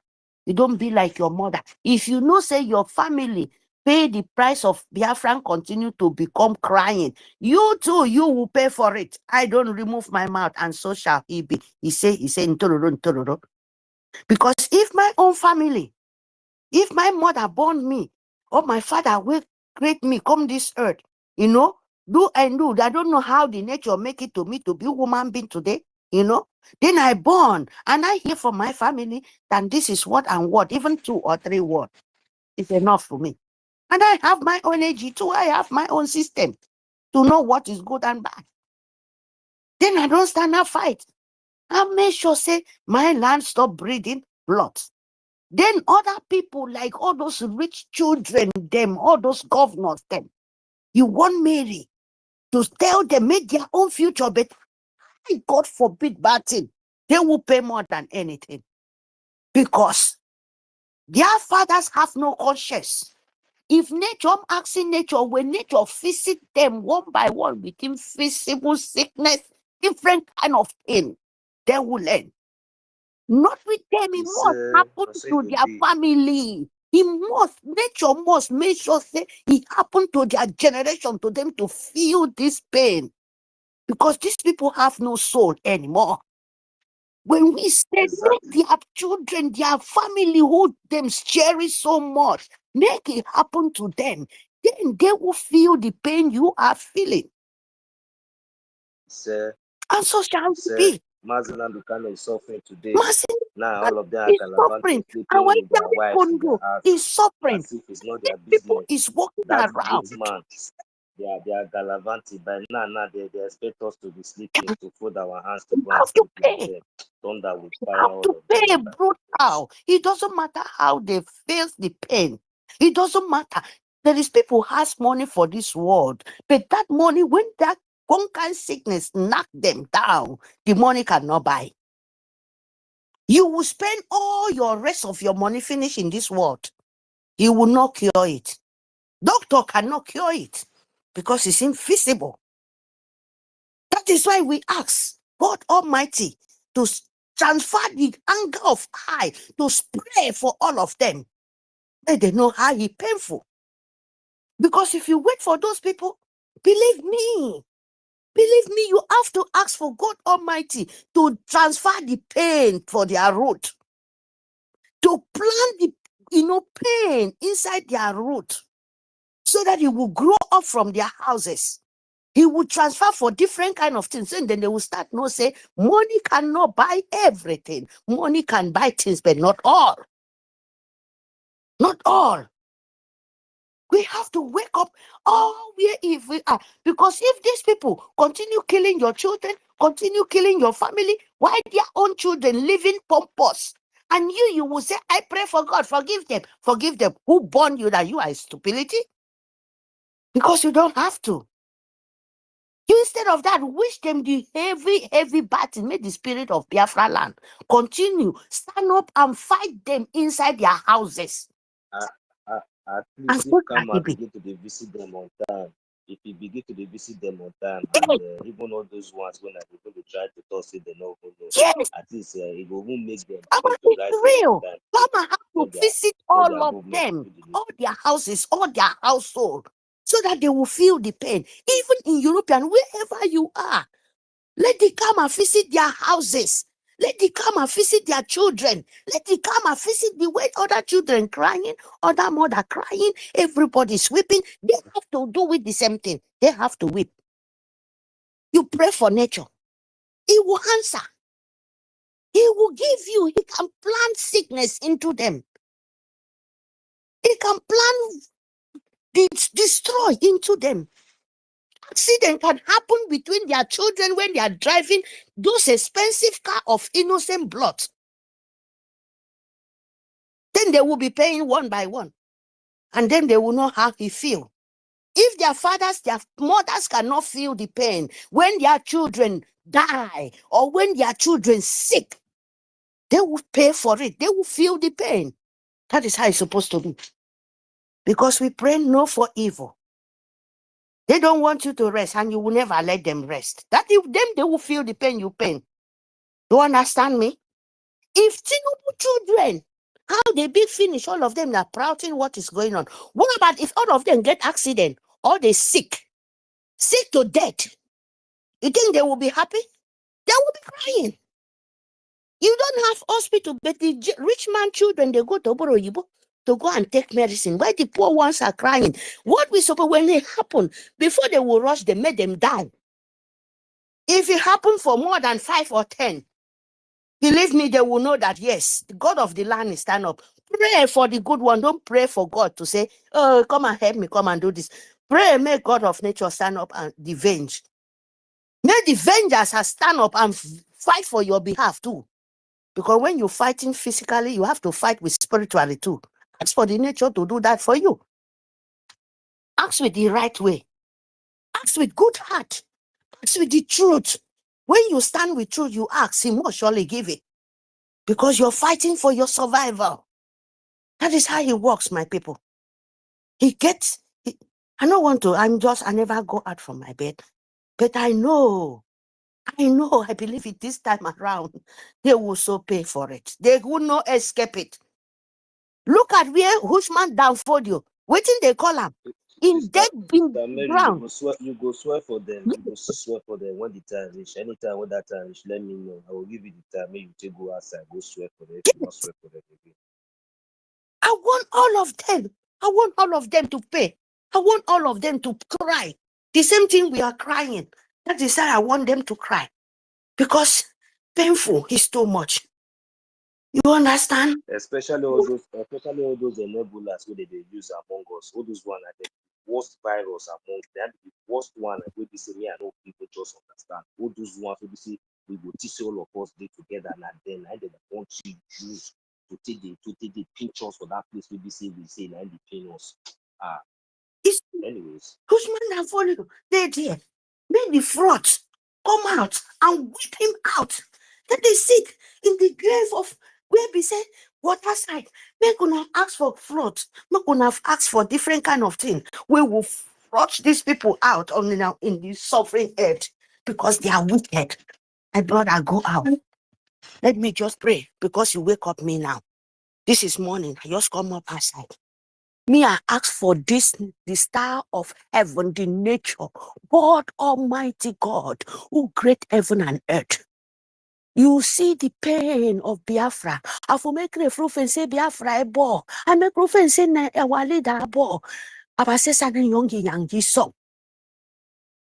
S5: You don't be like your mother. If you know, say your family pay the price of Biafran continue to become crying, you too, you will pay for it. I don't remove my mouth, and so shall he be. He say, ntororo. Because if my own family, if my mother born me, or my father will create me, come this earth, do and do. I don't know how the nature make it to me to be human being today, Then I born, and I hear from my family that this is what and what, even 2 or 3 words is enough for me. And I have my own energy too. I have my own system to know what is good and bad. Then I don't stand and fight. I make sure, say, my land stop breeding blood. Then other people, like all those rich children, them, all those governors, them, you won't marry. to tell them make their own future better. God forbid bad thing. They will pay more than anything because their fathers have no conscience. If nature, I'm asking nature, when nature visit them one by one with invisible sickness, different kind of pain, they will learn. Not with them, it must happen to their family. Nature must make sure say it happen to their generation, to them to feel this pain. Because these people have no soul anymore. When we say make their children, their family who them cherish so much, make it happen to them, then they will feel the pain you are feeling.
S2: Sir,
S5: and so shall it be.
S2: Maziland Bukano is suffering today.
S5: Now
S2: all of them
S5: is suffering. Our Kondo is suffering.
S2: As if it's not their
S5: People
S2: business.
S5: is walking
S2: That
S5: around.
S2: great man, they are gallivanting. By now they expect us to be sleeping, to fold our hands to go and sleep like them. Thunder will fire all of them.
S5: Brutal. It doesn't matter how they face the pain. It doesn't matter. There is people who has money for this world, but that money, when that one kind of sickness knock them down, the money cannot buy. You will spend all your rest of your money finish in this world. You will not cure it. Doctor cannot cure it because it's invisible. That is why we ask God Almighty to transfer the anger of I to spray for all of them. Let them know how it's painful. Because if you wait for those people, believe me, you have to ask for God Almighty to transfer the pain for their root, to plant the pain inside their root, so that it will grow up from their houses. He will transfer for different kind of things, and then they will start say money cannot buy everything. Money can buy things, but not all. Not all. We have to wake up all where if we are. Because if these people continue killing your children, continue killing your family, why their own children living pompous? And you will say, I pray for God, forgive them. Forgive them. Who born you that you are stupidity? Because you don't have to. You, instead of that, wish them the heavy battle. Make the spirit of Biafra land continue. Stand up and fight them inside their houses.
S2: At least if Kama begin to visit them on time, if you begin to visit them on time, and even all those ones when people try to talk, say they know, at least it will make them
S5: real. Kama have to visit all of them, all their houses, all their household, so that they will feel the pain. Even in European, wherever you are, let them come and visit their houses. Let them come and visit their children. Let them come and visit the way other children crying, other mother crying, everybody's weeping. They have to do with the same thing. They have to weep. You pray for nature. He will answer. He will give you. He can plant sickness into them. He can plant destroy into them. Accident can happen between their children when they are driving those expensive car of innocent blood. Then they will be paying one by one. And then they will know how he feel. If their fathers, their mothers cannot feel the pain when their children die or when their children sick, they will pay for it. They will feel the pain. That is how it's supposed to be. Because we pray no for evil. They don't want you to rest, and you will never let them rest. That if them, they will feel the pain you pain. You understand me? If Tinubu children, how they big finish, all of them are prouting what is going on. What about if all of them get accident or they sick to death? You think they will be happy? They will be crying. You don't have hospital, but the rich man children, they go to Boroyibo to go and take medicine. Why the poor ones are crying? What we suppose when it happen, before they will rush, they make them die. If it happen for more than 5 or 10, believe me, they will know that, yes, the God of the land is stand up. Pray for the good one. Don't pray for God to say, oh, come and help me, come and do this. Pray, make God of nature stand up and revenge. May the vengers stand up and fight for your behalf too. Because when you're fighting physically, you have to fight with spiritually too. Ask for the nature to do that for you. Ask with the right way. Ask with good heart. Ask with the truth. When you stand with truth, you ask, he must surely give it. Because you're fighting for your survival. That is how he works, my people. I don't want to, I never go out from my bed. But I know, I believe it this time around, they will so pay for it. They will not escape it. Look at where Hushman downfalled you. Waiting they call him. In dead ground.
S2: You go swear for them. You go swear for them when the time reach. Anytime when that time reach, let me know. I will give you the time. Maybe you take go outside, go swear for them. If you not swear for them again.
S5: I want all of them. I want all of them to pay. I want all of them to cry. The same thing we are crying. That is why I want them to cry. Because painful is too much. You understand?
S2: Especially all those enablers where they use among us. All those one are the worst virus among them. The worst one where we say, I know people just understand. All those ones where we say we will teach all of us together, and then I want you use to take the pictures for that place where we say and the pinos. Anyways.
S5: Whose man have followed you? They did. Make the fraud come out and whip him out. Then they sit in the grave of where we say water side. We're gonna ask for flood. We're gonna ask for different kind of thing. We will flush these people out on now in the suffering earth because they are wicked. My brother, go out. Let me just pray because you wake up me now. This is morning. I just come up outside. Me, I ask for this, the star of heaven, the nature, God Almighty God, who created heaven and earth. You see the pain of Biafra. I will make reproof and say Biafra a ball. I make proof and say our leader a ball. I say something young song.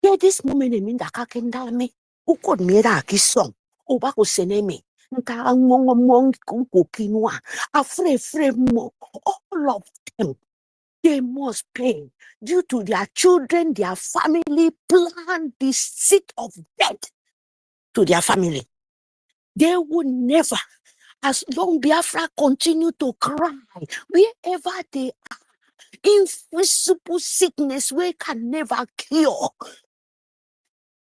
S5: Yeah, this moment I mean that I can tell me who could me that song. Obako seneme. Nka mong kukinwa. Afre mo. All of them. They must pay due to their children, their family plan the seed of death to their family. They will never, as long Biafra continue to cry, wherever they are, invisible sickness we can never cure.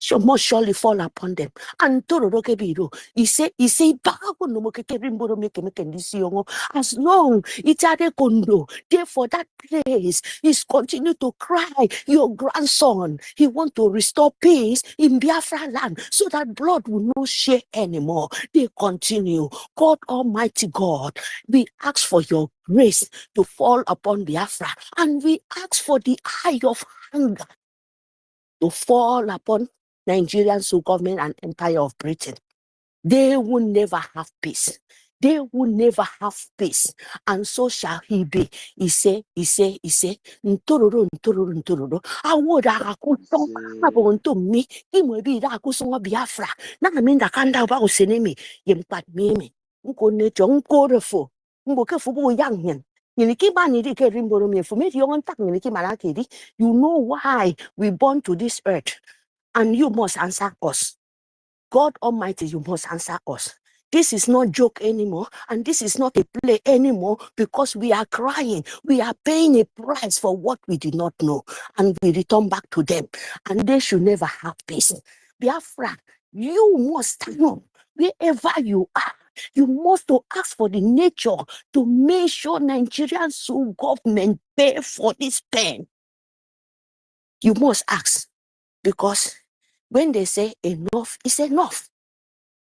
S5: So must surely fall upon them. And he say, as long it's a condo, therefore that place is continue to cry. Your grandson, he want to restore peace in Biafra land so that blood will not share anymore. They continue. God Almighty God, we ask for your grace to fall upon Biafra, and we ask for the eye of hunger to fall upon Nigerian government and empire of Britain. They will never have peace. They will never have peace. And so shall he be. He say, ntororo. I would to me. He may be that kusong Biafra. Na mean the kanda about senemi. Yempat meme. Unko nature, unko refo. Unko fubu young. You know why we born to this earth, and you must answer us. God Almighty, you must answer us. This is not joke anymore, and this is not a play anymore, because we are crying. We are paying a price for what we did not know, and we return back to them, and they should never have peace. Biafra, you must stand up wherever you are. You must to ask for the nature to make sure Nigerian government pay for this pain. You must ask, because when they say enough is enough,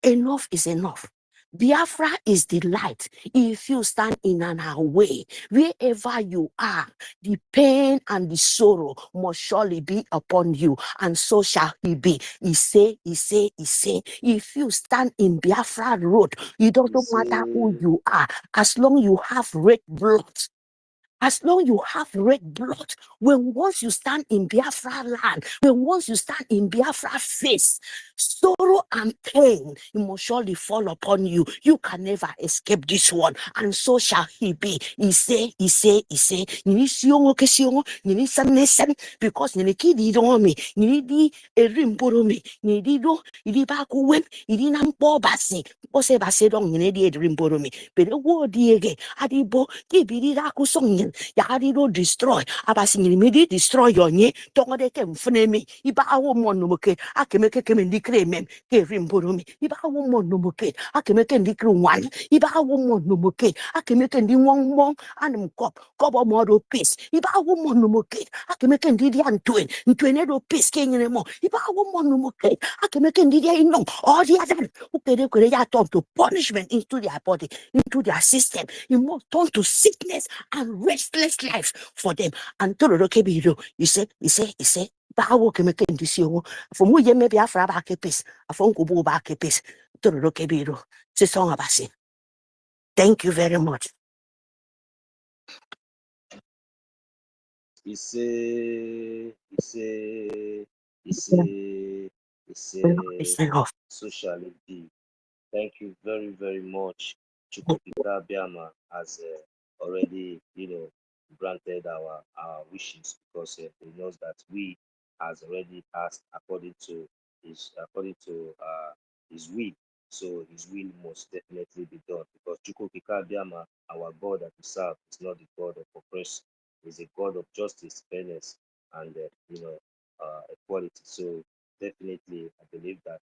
S5: enough is enough. Biafra is the light. If you stand in our way, wherever you are, the pain and the sorrow must surely be upon you, and so shall he be. He say. If you stand in Biafra road, it doesn't matter who you are, as long you have red blood. As long you have red blood, when once you stand in Biafra land, when once you stand in Biafra face, sorrow and pain, it must surely fall upon you. You can never escape this one, and so shall he be. He say. You need because you need on me. You need a rimboromi. You need back when you didn't have basi. Ose basi don't you need a rimboromi. But the word diege adibo kibiri raku song sin yariro destroy abasinyimidi destroy yonye tongode ke mfunemi iba awo monomoke akemeke kemendikre mem ke rimboromi iba awo monomoke akemeke ndikre wan iba awo monomoke akemeke ndi wong anum kobo modo peace iba awo monomoke akemeke ndidi antwen ntwenedo peace kenyene mo iba awo monomoke akemeke ndidi inong all the other ukere kere ya turn to punishment into their body, into their system. You must turn to sickness and restless life for them. And to the kebiro, you say, Bawo can make this year. For me, maybe after a back a piece, a phone go back a piece. To the kebiro, it's a song about it. Thank you very much.
S2: It's a
S5: It's enough.
S2: social indeed. Thank you very, very much. Chukwukika Biama has already, granted our wishes because he knows that we has already asked according to his will. So his will must definitely be done because Chukwukika Biama, our God that we serve, is not the God of oppression. He's a God of justice, fairness, and equality. So definitely, I believe that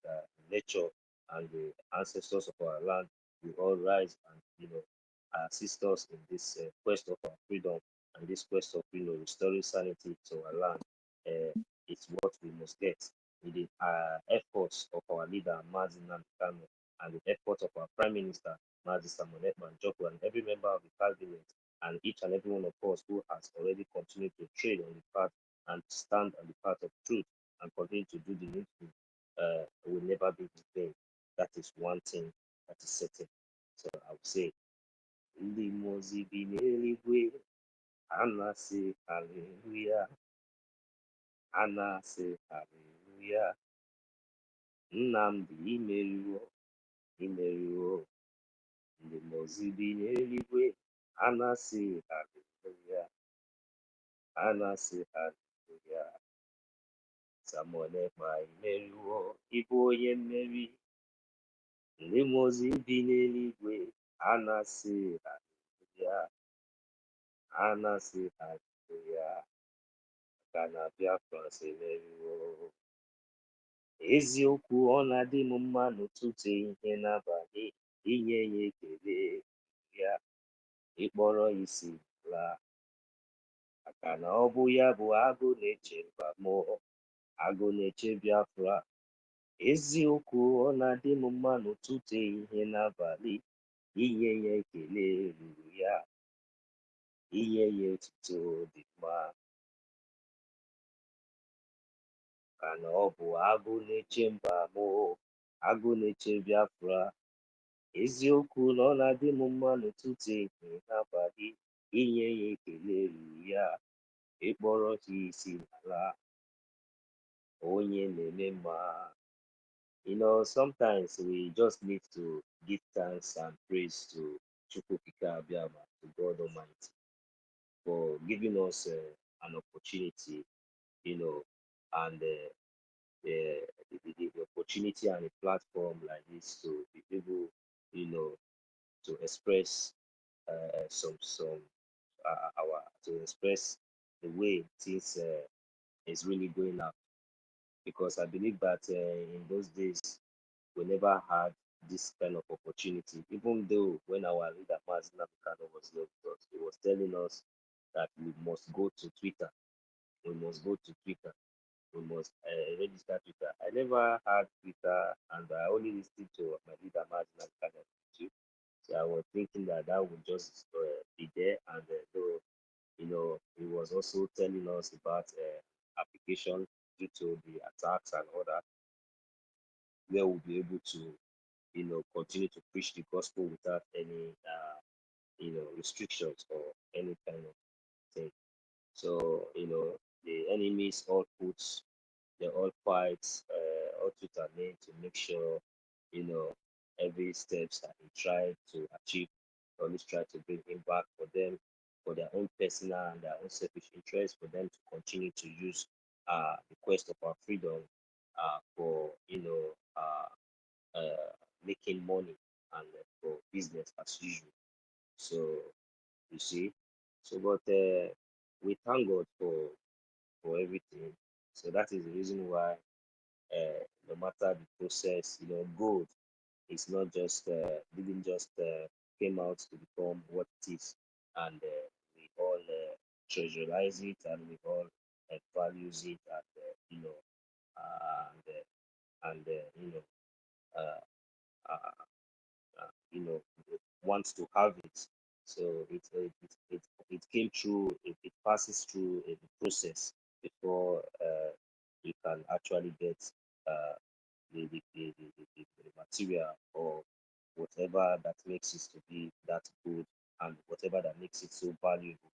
S2: nature and the ancestors of our land will all rise and assist us in this quest of our freedom and this quest of restoring sanity to our land. It's what we must get with the efforts of our leader Mazin Kano and the efforts of our Prime Minister Mazi Samonet Manjoko and every member of the cabinet and each and every one of us who has already continued to trade on the path and stand on the path of truth and continue to do the needful will never be in vain. That is one thing that is certain. So I would say, Ndị Mozi bi n'eluigwe, a na-asị haleluya, a na-asị haleluya. Nnamdi imeriwo, imeriwo. Ndị Mozi bi n'eluigwe, a na-asị haleluya, a na-asị haleluya. Samuel Ekpa imeriwo, ịbụ onye mmeri. Ndị Mozi bi n'eluigwe, a na-asị haleluya, a na-asị haleluya. Ka na Biafrans emeriwo. Eziokwu ọ na-adị m mma n'ụtụtụ ihe n'abalị inye ya ekele ya ịkpọrọ isi la maka na ọ bụ ya bụ agụ na-eche mba mụọ agụ na-eche Biafra. Eziokwu ọ na-adị m mma n'ụtụtụ ihe n'abalị inye ya ekele ruru ya inye ya etuto dị mma ka na ọ bụ agụ na-eche mba mụọ agụ na-eche Biafra. Eziokwu na ọ na-adị m mma n'ụtụtụ ehihie n'abalị inye ya ekele ruru ya ịkpọrọ ha isi n'ala onye na-eme mma. Sometimes we just need to give thanks and praise to Chukwukika Abiama, to God Almighty, for giving us an opportunity, and the opportunity and a platform like this to be able, to express to express the way things is really going up. Because I believe that in those days we never had this kind of opportunity. Even though when our leader Mazin Kano was here with us, he was telling us that we must go to Twitter. We must go to Twitter. We must register Twitter. I never had Twitter, and I only listened to my leader Mazin Kano too. So I was thinking that would just be there, and he was also telling us about application due to the attacks and all that, where we'll be able to, continue to preach the gospel without any, restrictions or any kind of thing. So, the enemies all they all fight, all to their name to make sure, every steps that they try to achieve, always try to bring him back for them, for their own personal and their own selfish interest, for them to continue to use the quest of our freedom for, making money and for business as usual. So you see, So, but we thank God for everything. So that is the reason why, no matter the process, gold is not just didn't just came out to become what it is, and we all treasurize it, and we all values it, and and uh, uh, wants to have it. So it came through, it passes through a process before you can actually get uh, the material, or whatever that makes it to be that good, and whatever that makes it so valuable,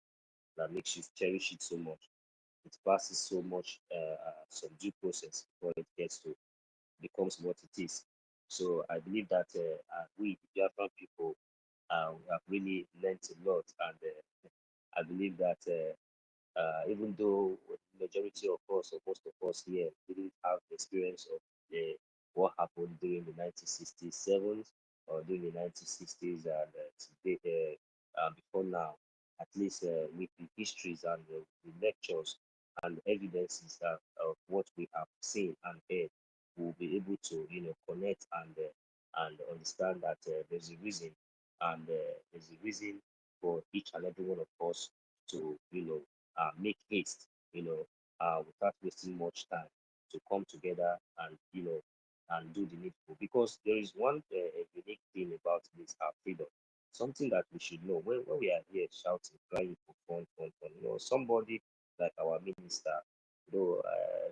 S2: that makes you cherish it so much. It passes so much some due process before it gets to becomes what it is. So I believe that we, the Biafran people, we have really learned a lot, and I believe that even though the majority of us, or most of us here, didn't have the experience of what happened during the 1967s or during the 1960s, and today, before now, at least with the histories and the lectures and evidences of what we have seen and heard, we'll be able to, connect and understand that there's a reason, and there's a reason for each and every one of us to, make haste, without wasting much time, to come together and, and do the needful. Because there is one unique thing about this, our freedom, something that we should know. When we are here shouting, crying for fun, fun, fun, somebody like our minister, though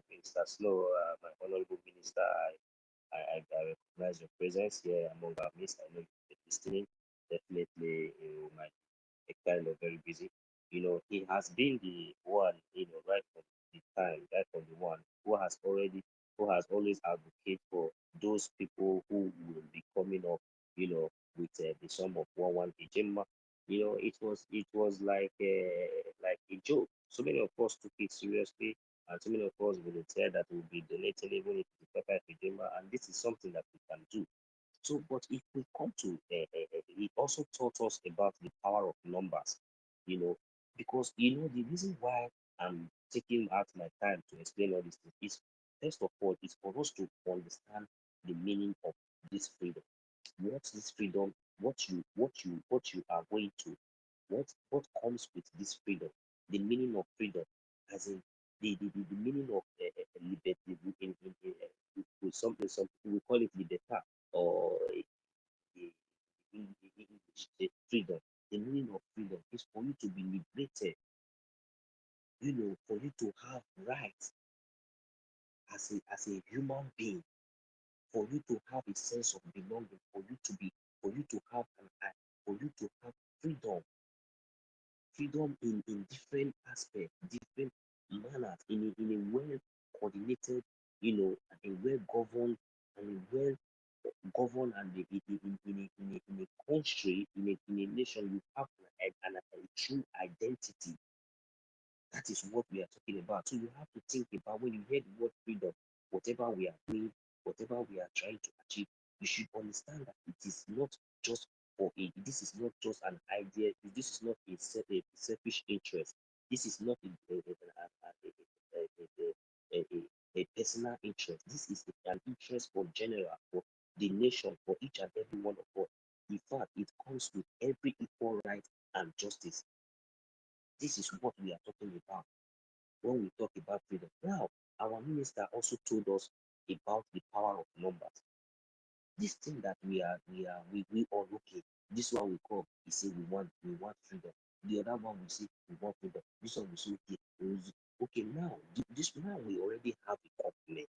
S2: Minister Snow, my honorable minister, I recognize your presence here among our midst. I know you're listening. Definitely, you might kind of very busy. He has been the one, right from the time, right from the one who has always advocated for those people who will be coming up, with the sum of 1 it was like a joke. So many of us took it seriously, and so many of us volunteered that we'll be donating even if it's Pepper Ejima, and this is something that we can do. So, but if we come to, it also taught us about the power of numbers, you know, because the reason why I'm taking out my time to explain all these things is, first of all, is for us to understand the meaning of this freedom. What's this freedom? What you are going to, what comes with this freedom? The meaning of freedom, as in the meaning of liberty, with something, some people will call it libertà, or the, the English, the freedom. The meaning of freedom is for you to be liberated, for you to have rights as a human being, for you to have a sense of belonging, for you to have for you to have freedom, freedom in different aspects, different manners, in a well coordinated, and a well governed, and a well governed, and in a country, in a nation, you have a true identity. That is what we are talking about. So you have to think about, when you hear the word freedom, whatever we are doing, whatever we are trying to achieve, you should understand that it is not just this is not just an idea, this is not a selfish interest, this is not a personal interest, this is an interest for general, for the nation, for each and every one of us. In fact, it comes with every equal right and justice. This is what we are talking about when we talk about freedom. Now, our minister also told us about the power of numbers. This thing that we all okay. This one we come, he say we want freedom. The other one we say we want freedom. This one we say okay. Okay, now this now we already have a government,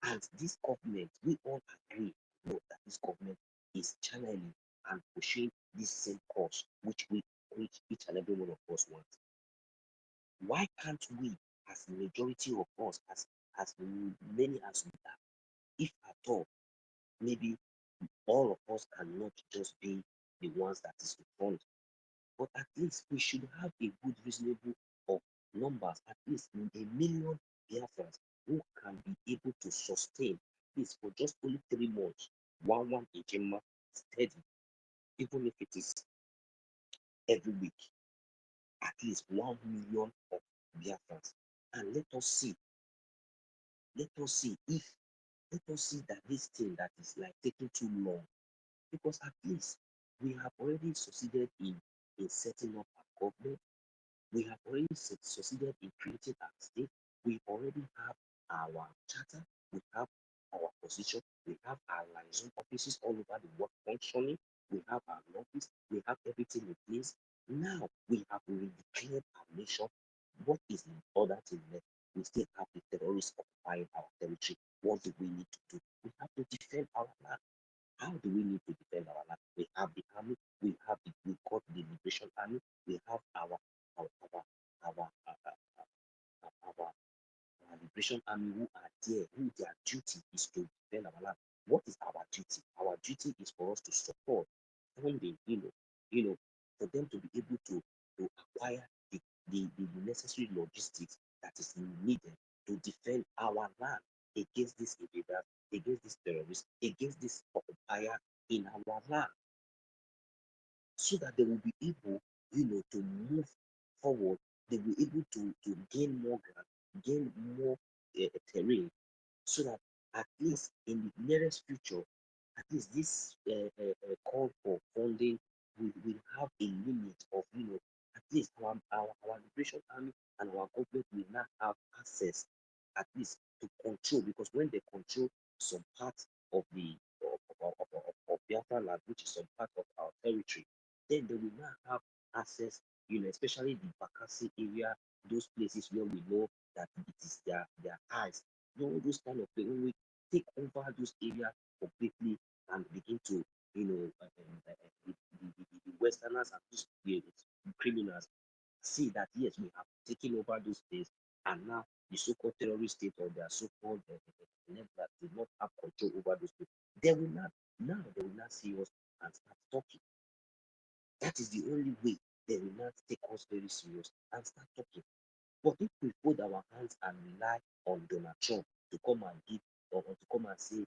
S2: and this government we all agree, that this government is channeling and pushing this same course which each and every one of us want. Why can't we, as the majority of us, as many as we are, if at all, maybe all of us cannot just be the ones that is in front, but at least we should have a good reasonable of numbers, at least 1 million Biafrans who can be able to sustain this for just only 3 months, one Ejima steady, even if it is every week. at least 1 million of Biafrans. And let us see if, let us see that this thing that is like taking too long, because at least we have already succeeded in setting up a government. We have already succeeded in creating our state. We already have our charter. We have our position. We have our liaison offices all over the world functioning. We have our office. We have everything in place. Now we have declared our nation. What is the other thing left? We still have the terrorists occupying our territory. What do we need to do? We have to defend our land. How do we need to defend our land? We have the army. We have the, we call the Liberation Army. We have our our our our our Liberation Army who are there, who their duty is to defend our land. What is our duty? Our duty is for us to support funding, for them to be able to acquire the necessary logistics that is needed to defend our land against this invaders, against this terrorists, against this occupier in our land, so that they will be able, to move forward. They will be able to gain more ground, gain more terrain, so that at least in the nearest future, at least this call for funding will have a limit of, at least our Liberation Army and our government will not have access, at least to control, because when they control some part of the of Biafra land, which is some part of our territory, then they will not have access, especially the Bakassi area, those places where we know that it is their eyes, those kind of things. When we take over those areas completely and begin to, the Westerners and those criminals see that yes, we have taken over those states, and now the so-called terrorist state or their so-called that did not have control over those states, they will not see us and start talking. That is the only way they will not take us very serious and start talking. But if we fold our hands and rely on Donald Trump to come and give, or to come and say,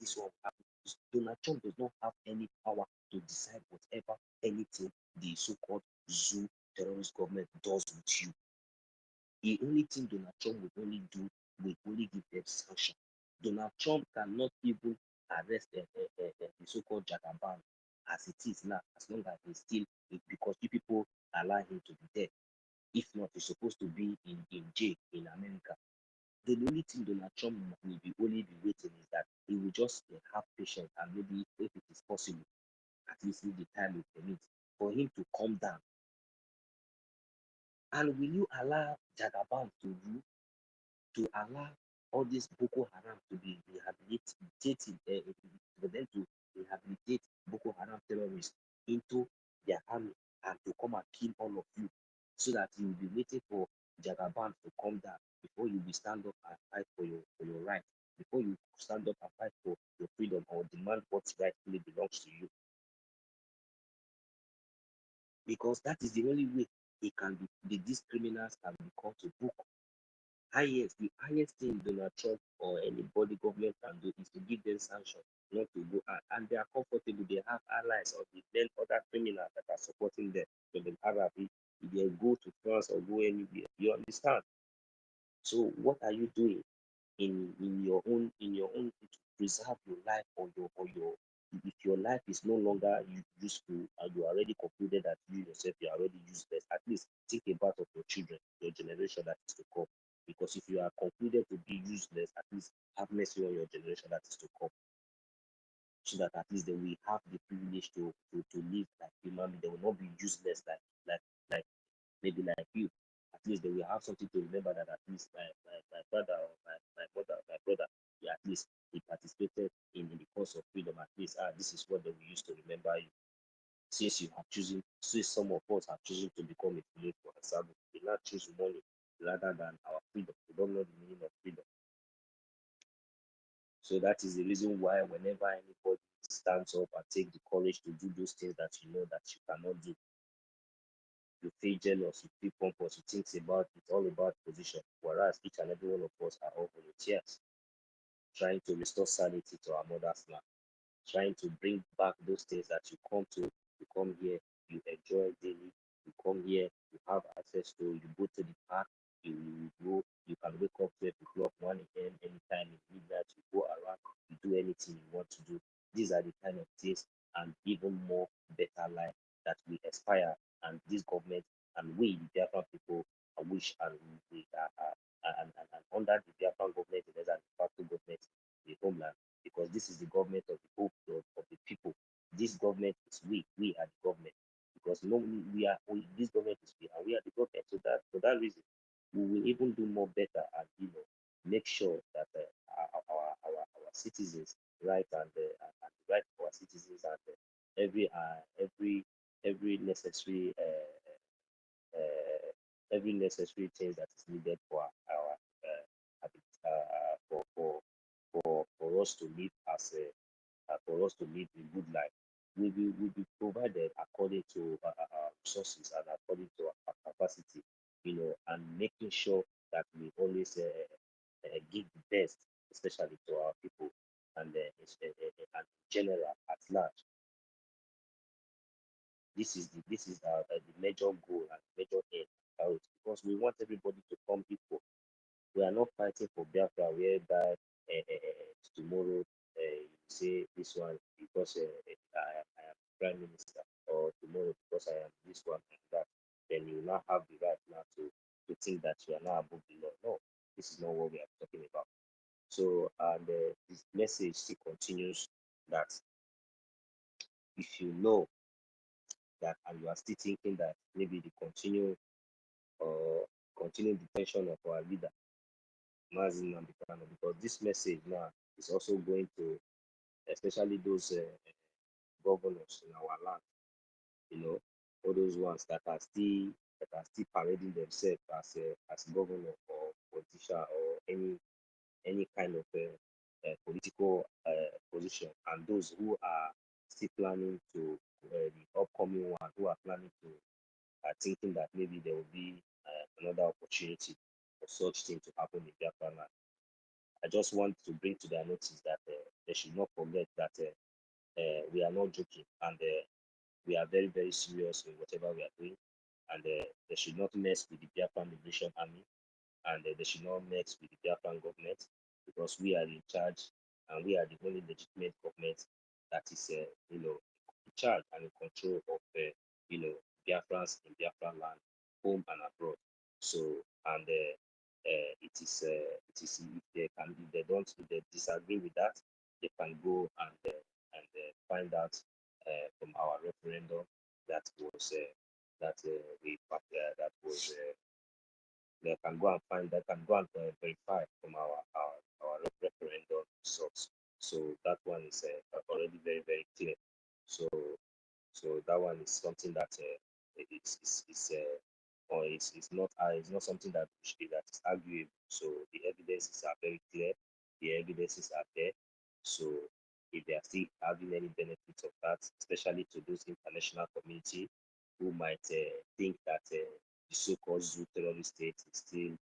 S2: this one happened, Donald Trump does not have any power to decide whatever anything the so-called zoo terrorist government does with you. The only thing Donald Trump will only do will only give them sanction. Donald Trump cannot even arrest the so-called Jagaban as it is now, as long as he's still, because you people allow him to be there. If not, he's supposed to be in jail in America. The only thing Donald Trump will only be waiting is that he will just have patience, and maybe if it is possible, at least if the time will permit, for him to calm down. And will you allow Jagaban to rule, to allow all this Boko Haram to be rehabilitated, for them to rehabilitate Boko Haram terrorists into their army and to come and kill all of you, so that you will be waiting for Jagaban to come down before you will stand up and fight for your right, before you stand up and fight for your freedom or demand what rightfully belongs to you? Because that is the only way it can be, these criminals can be called to book. The highest thing Donald Trump or anybody government can do is to give them sanction, not to go out. And they are comfortable, they have allies or then other criminals that are supporting them. So the Arab, if they go to France or go anywhere, you understand? So what are you doing in your own to preserve your life, or your if your life is no longer useful and you already concluded that you yourself you are already useless, at least think about of your children, your generation that is to come. Because if you are concluded to be useless, at least have mercy on your generation that is to come, so that at least they will have the privilege to live like human beings. They will not be useless like maybe like you. At least they will have something to remember, that at least my brother or my mother, my brother, at least he participated in the cause of freedom. At least this is what they will use to remember you. Since some of us have chosen to become a slave, for example, we now choose money rather than our freedom. We don't know the meaning of freedom. So that is the reason why whenever anybody stands up and take the courage to do those things that you know that you cannot do, you feel jealous, you feel pompous, you think about it's all about position. Whereas each and every one of us are all volunteers, trying to restore sanity to our mother's land, trying to bring back those things that you come here, you enjoy daily, You come here, you have access to, you go to the park, you go, you can wake up 12 o'clock, 1 a.m., anytime in midnight, you go around, you do anything you want to do. These are the kind of things and even more better life that we aspire, and this government and we, the Biafran people, wish and we and under the Biafran government, there's an de facto government in the homeland, because this is the government of the hope of the people. This government is we are the government, because no, this government is we and we are the government. So that for that reason, we will even do more better and make sure that our citizens right and the right of our citizens and every necessary every necessary thing that is needed for our for us to live as a for us to live a good life will be provided according to our resources and according to our capacity, and making sure that we always give the best, especially to our people and and in general at large. This is the major goal and major aim, because we want everybody to come equal. We are not fighting for Biafra whereby tomorrow you say this one because I am prime minister, or tomorrow because I am this one and that, then you now have the right now to think that you are now above the law. No, this is not what we are talking about. So, and this message still continues that if you know that and you are still thinking that maybe the continued detention of our leader, Mazin Nambikano, because this message now is also going to especially those governors in our land, all those ones that are still parading themselves as governor or politician or any kind of political position, and those who are still planning to the upcoming one who are planning to thinking that maybe there will be another opportunity for such thing to happen in Biafra land. I just want to bring to their notice that they should not forget that we are not joking, and we are very, very serious in whatever we are doing, and they should not mess with the Biafran Liberation Army, and they should not mess with the Biafran government, because we are in charge and we are the only legitimate government that is, in charge and in control of, Biafrans in Biafran land, home and abroad. So, and it is if they disagree with that, they can go and find out from our referendum that was that we that was they can go and verify from our referendum results. So that one is already very, very clear. So that one is something that it's not something that is arguable. So the evidences are very clear. The evidences are there. So if they are still having any benefits of that, especially to those international community who might think that the so-called zoo terrorist state is still,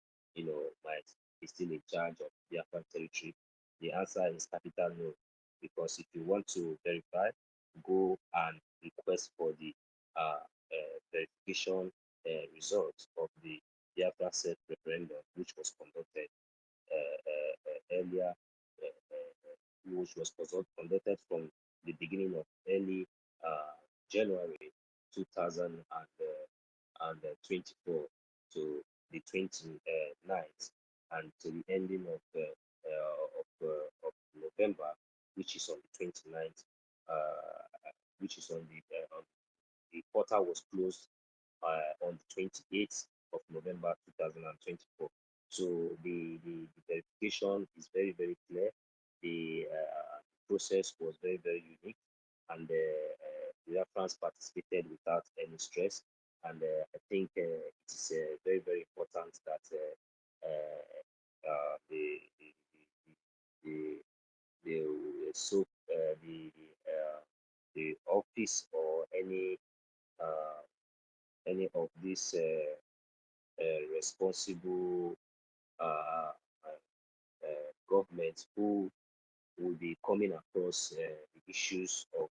S2: might be still in charge of Biafran territory, the answer is capital no. Because if you want to verify, go and request for the verification results of the Biafra self referendum, which was conducted earlier, which was conducted from the beginning of early January 2024 to the 29th, and to the ending of November, which is on the 29th, which is on the portal was closed on the 28th of November 2024. So the verification is very, very clear. The process was very, very unique, and the reference participated without any stress. And I think it is very, very important that the the so the office or any of these responsible uh, governments who will be coming across the issues of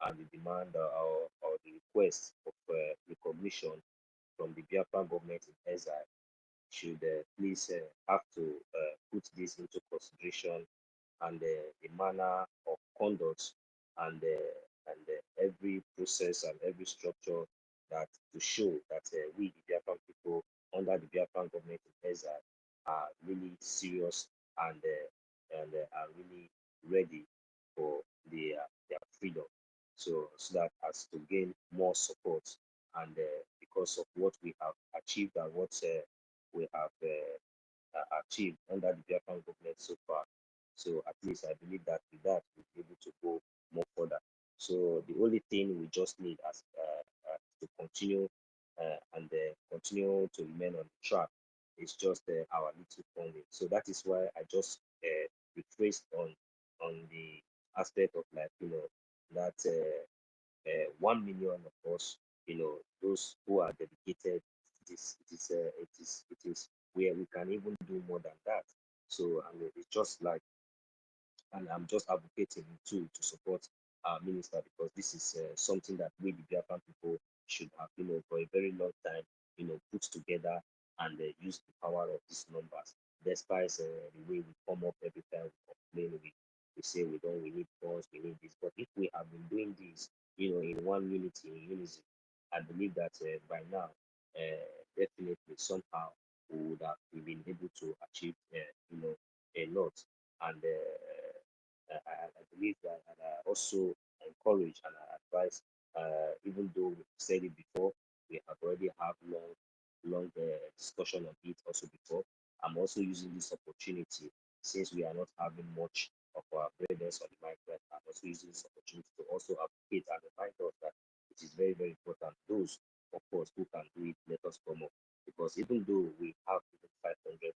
S2: and the demand or the request of recognition from the Biafran government in exile should please have to put this into consideration, and the manner of conduct, and every process and every structure that to show that we, the Biafran people, under the Biafran government in exile, are really serious and are really ready for their freedom. So that as to gain more support, and because of what we have achieved and what we have achieved under the Biafran government so far. So at least I believe that with that we'll be able to go more further. So the only thing we just need as to continue and continue to remain on the track is just our little funding. So that is why I just rephrased on the aspect of, like, that 1 million of us, those who are dedicated. It is where we can even do more than that. So I mean, it's just like, and I'm just advocating to support our minister, because this is something that we, the Biafran people, should have, for a very long time, put together and use the power of these numbers. Despite the way we come up every time we complain, we say we need funds, we need this. But if we have been doing this, in one unity, in unison, I believe that by now, definitely somehow we've been able to achieve, a lot. And I believe that, and I also encourage and I advise, even though we said it before, we have already had long discussion on it also before. I'm also using this opportunity, since we are not having much of our brethren on the migrant. I'm also using this opportunity to also advocate and remind us that it is very, very important. Those, of course, who can do it, let us come up. Because even though we have even 500,000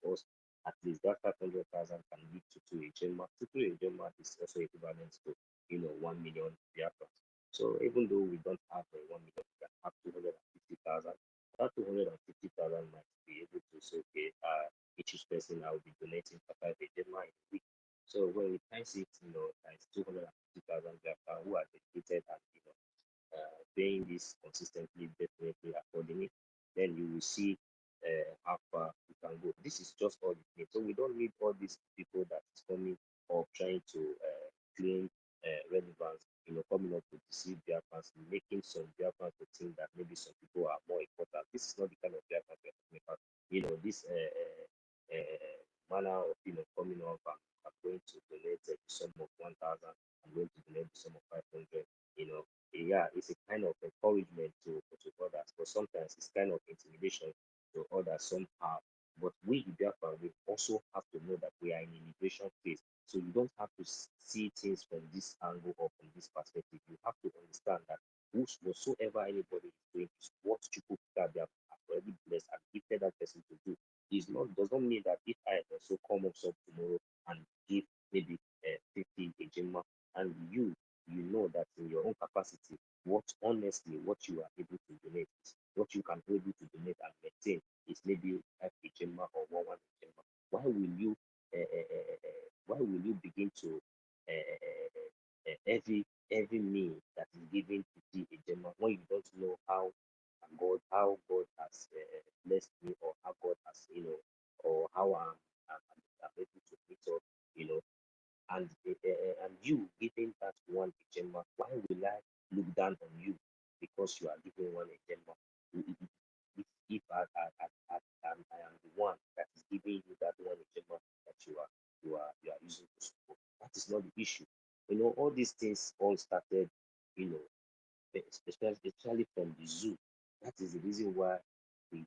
S2: of us, at least that 500,000 can lead to a Gemma. To a Gemma is also equivalent to 1 million Biafrans. So even though we don't have 1 million, we can have 250,000. That 250,000 might be able to say, okay, each person I will be donating 5 Gemma in a week. So when we times it, times 250,000 Biafrans who are dedicated and paying this consistently, definitely accordingly, then you will see how far we can go. This is just all it needs. So we don't need all these people that is coming or trying to claim relevance, coming up to deceive Biafrans, making some Biafrans to think that maybe some people are more important. This is not the kind of Biafrans we're talking about. This manner of coming up, and I'm going to donate the sum of 1,000. I'm going to donate the sum of 500. Yeah, it's a kind of encouragement to others, but sometimes it's kind of intimidation to others somehow. But we, the Biafra, we also have to know that we are in immigration phase. So you don't have to see things from this angle or from this perspective. You have to understand that whatsoever anybody is doing is what Chukwuka have already blessed and gifted that person to do. Does not mean that if I also come up tomorrow and give maybe 50 a Jima, and you know that in your own capacity, what you are able to donate is what you can be able to donate and maintain is maybe 5 Gemma or 1 Gemma. Why will you begin to every meal that is given to the Gemma when you don't know how God has blessed me, or how God has or how I'm able to meet up, and you giving that 1 Gemma, why will I look down on you because you are giving 1 Gemma? If I am the one that is giving you that 1 Gemma that you are using to support, that is not the issue. All these things all started, especially from the zoo. That is the reason why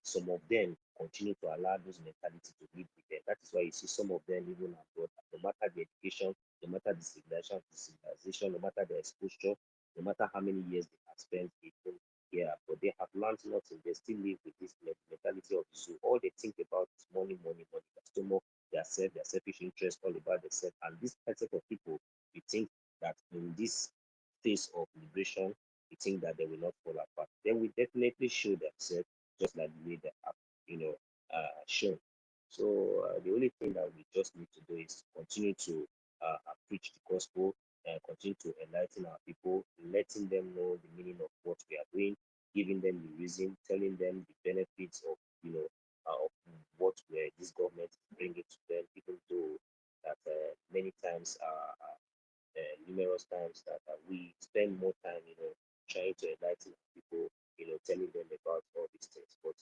S2: some of them continue to allow those mentality to live with them. That is why you see some of them even abroad, no matter the education, no matter the civilization, no matter the exposure, no matter how many years they have spent even here, but they have learned nothing. They still live with this mentality of the zoo. All they think about is money, money, money. Their stomach, their selfish interest, all about themselves. And this type of people, you think that in this phase of liberation, you think that they will not fall apart. They will definitely show themselves just like the way they have, shown. So the only thing that we just need to do is continue to preach the gospel and continue to enlighten our people, letting them know the meaning of what we are doing, giving them the reason, telling them the benefits of, of what this government is bringing to them, even though that many times numerous times that we spend more time, trying to enlighten people, telling them about all these things. But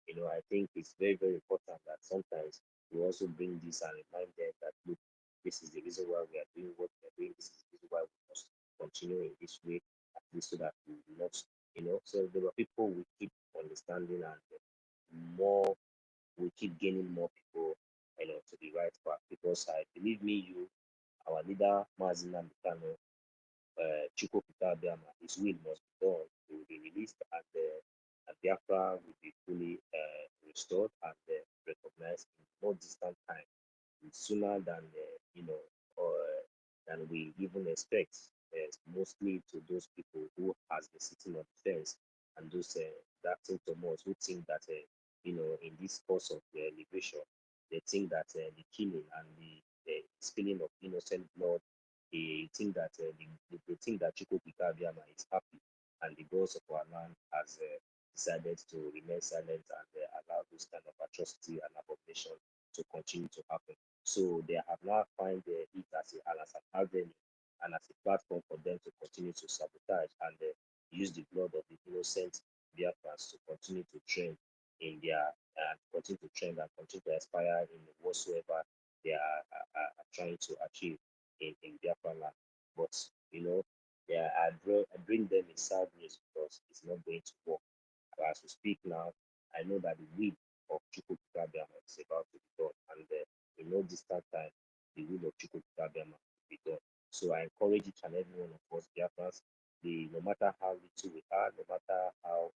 S2: I think it's very, very important that sometimes we also bring this and remind them that look, this is the reason why we are doing what we are doing. This is the reason why we must continue in this way, at least so that we will not, So there are people we keep understanding, and more we keep gaining more people, to the right path. Because I believe me, our leader Mazina Mikano, Chukwuka Abiyama, his will must be done. He will be released, and Biafra will be fully restored and recognized in more distant time, sooner than or than we even expect. Mostly to those people who has been sitting on the fence, and those that think to us who think that in this course of liberation, they think that the killing and the spilling of innocent blood, they think that they think that Chukwuka Abiyama is happy, and the gods of our land has decided to remain silent and allow those kind of atrocity and abomination to continue to happen. So they have now find it as an avenue and as a platform for them to continue to sabotage and use the blood of the innocent Biafrans to continue to trend in their and continue to trend and continue to aspire in whatsoever they are trying to achieve in Biafra land. But yeah, I bring them in sad news because it's not going to work. As we speak now, I know that the will of Chukwuka Abiyama is about to be done, and in no distant time, the will of Chukwuka Abiyama will be done. So I encourage each and every one of us, Biafrans, no matter how little we are, no matter how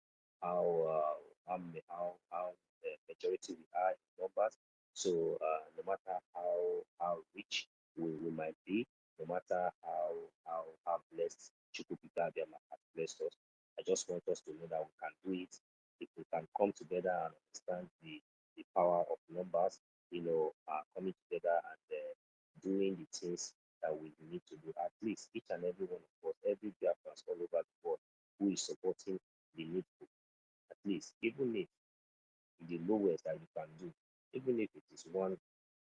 S2: majority we are in numbers, so no matter how rich we might be, no matter how blessed Chukwuka Abiyama has blessed us, I just want us to know that we can do it if we can come together and understand the power of numbers, coming together and doing the things that we need to do. At least each and every one of us, every Biafrans all over the world who is supporting the needful, at least, even if the lowest that you can do, even if it is one, uh,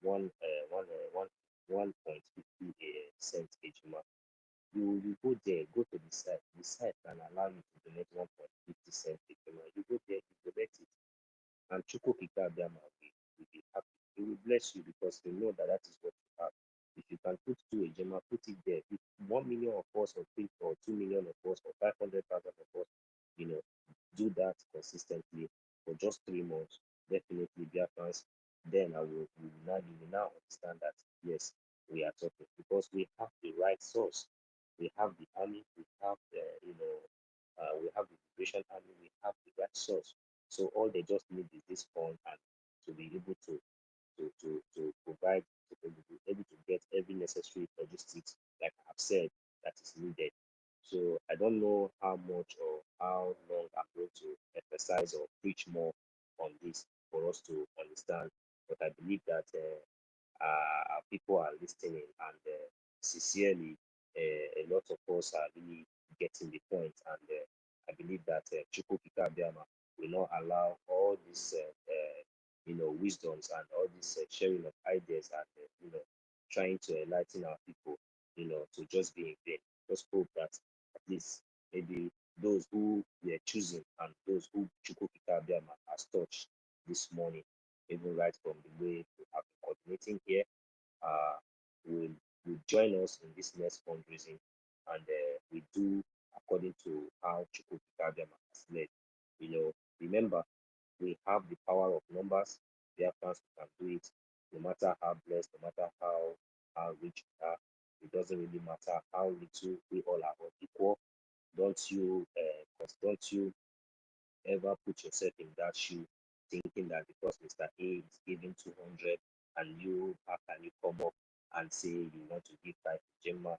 S2: one, uh, one, 1.50 cent each month, you go there, go to the site. The site can allow you to donate 1.50 cents each month. You go there, you donate it, and Chukwuka Abiyama will be happy. He will bless you because he know that that is what you have. If you can put two Ejema, put it there. If 1 million of us, or 2 million of us, or 500,000 of us, do that consistently for just 3 months, definitely Biafrans, then you will now understand that yes, we are talking because we have the right source. We have the army, we have we have the liberation army, we have the right source. So all they just need is this fund and to be able to provide, to be able to get every necessary logistics, like I have said, that is needed. So I don't know how much or how long I'm going to emphasize or preach more on this for us to understand, but I believe that people are listening, and sincerely, a lot of us are really getting the point, and I believe that Chukwuka Abiyama will not allow all these wisdoms and all this sharing of ideas and trying to enlighten our people, to just be in vain. Just hope that at least maybe those who were choosing and those who Chukwuka Abiyama has touched this morning, even right from the way we have been coordinating here, uh, will join us in this next fundraising, and we do according to how Chukwuka Abiyama has led. Remember, we have the power of numbers. Biafrans can do it, no matter how blessed, no matter how rich we are. It doesn't really matter how little, we all are all equal. Don't you ever put yourself in that shoe, thinking that because Mr. A is giving 200 and how can you come up and say you want to give 5 to Gemma,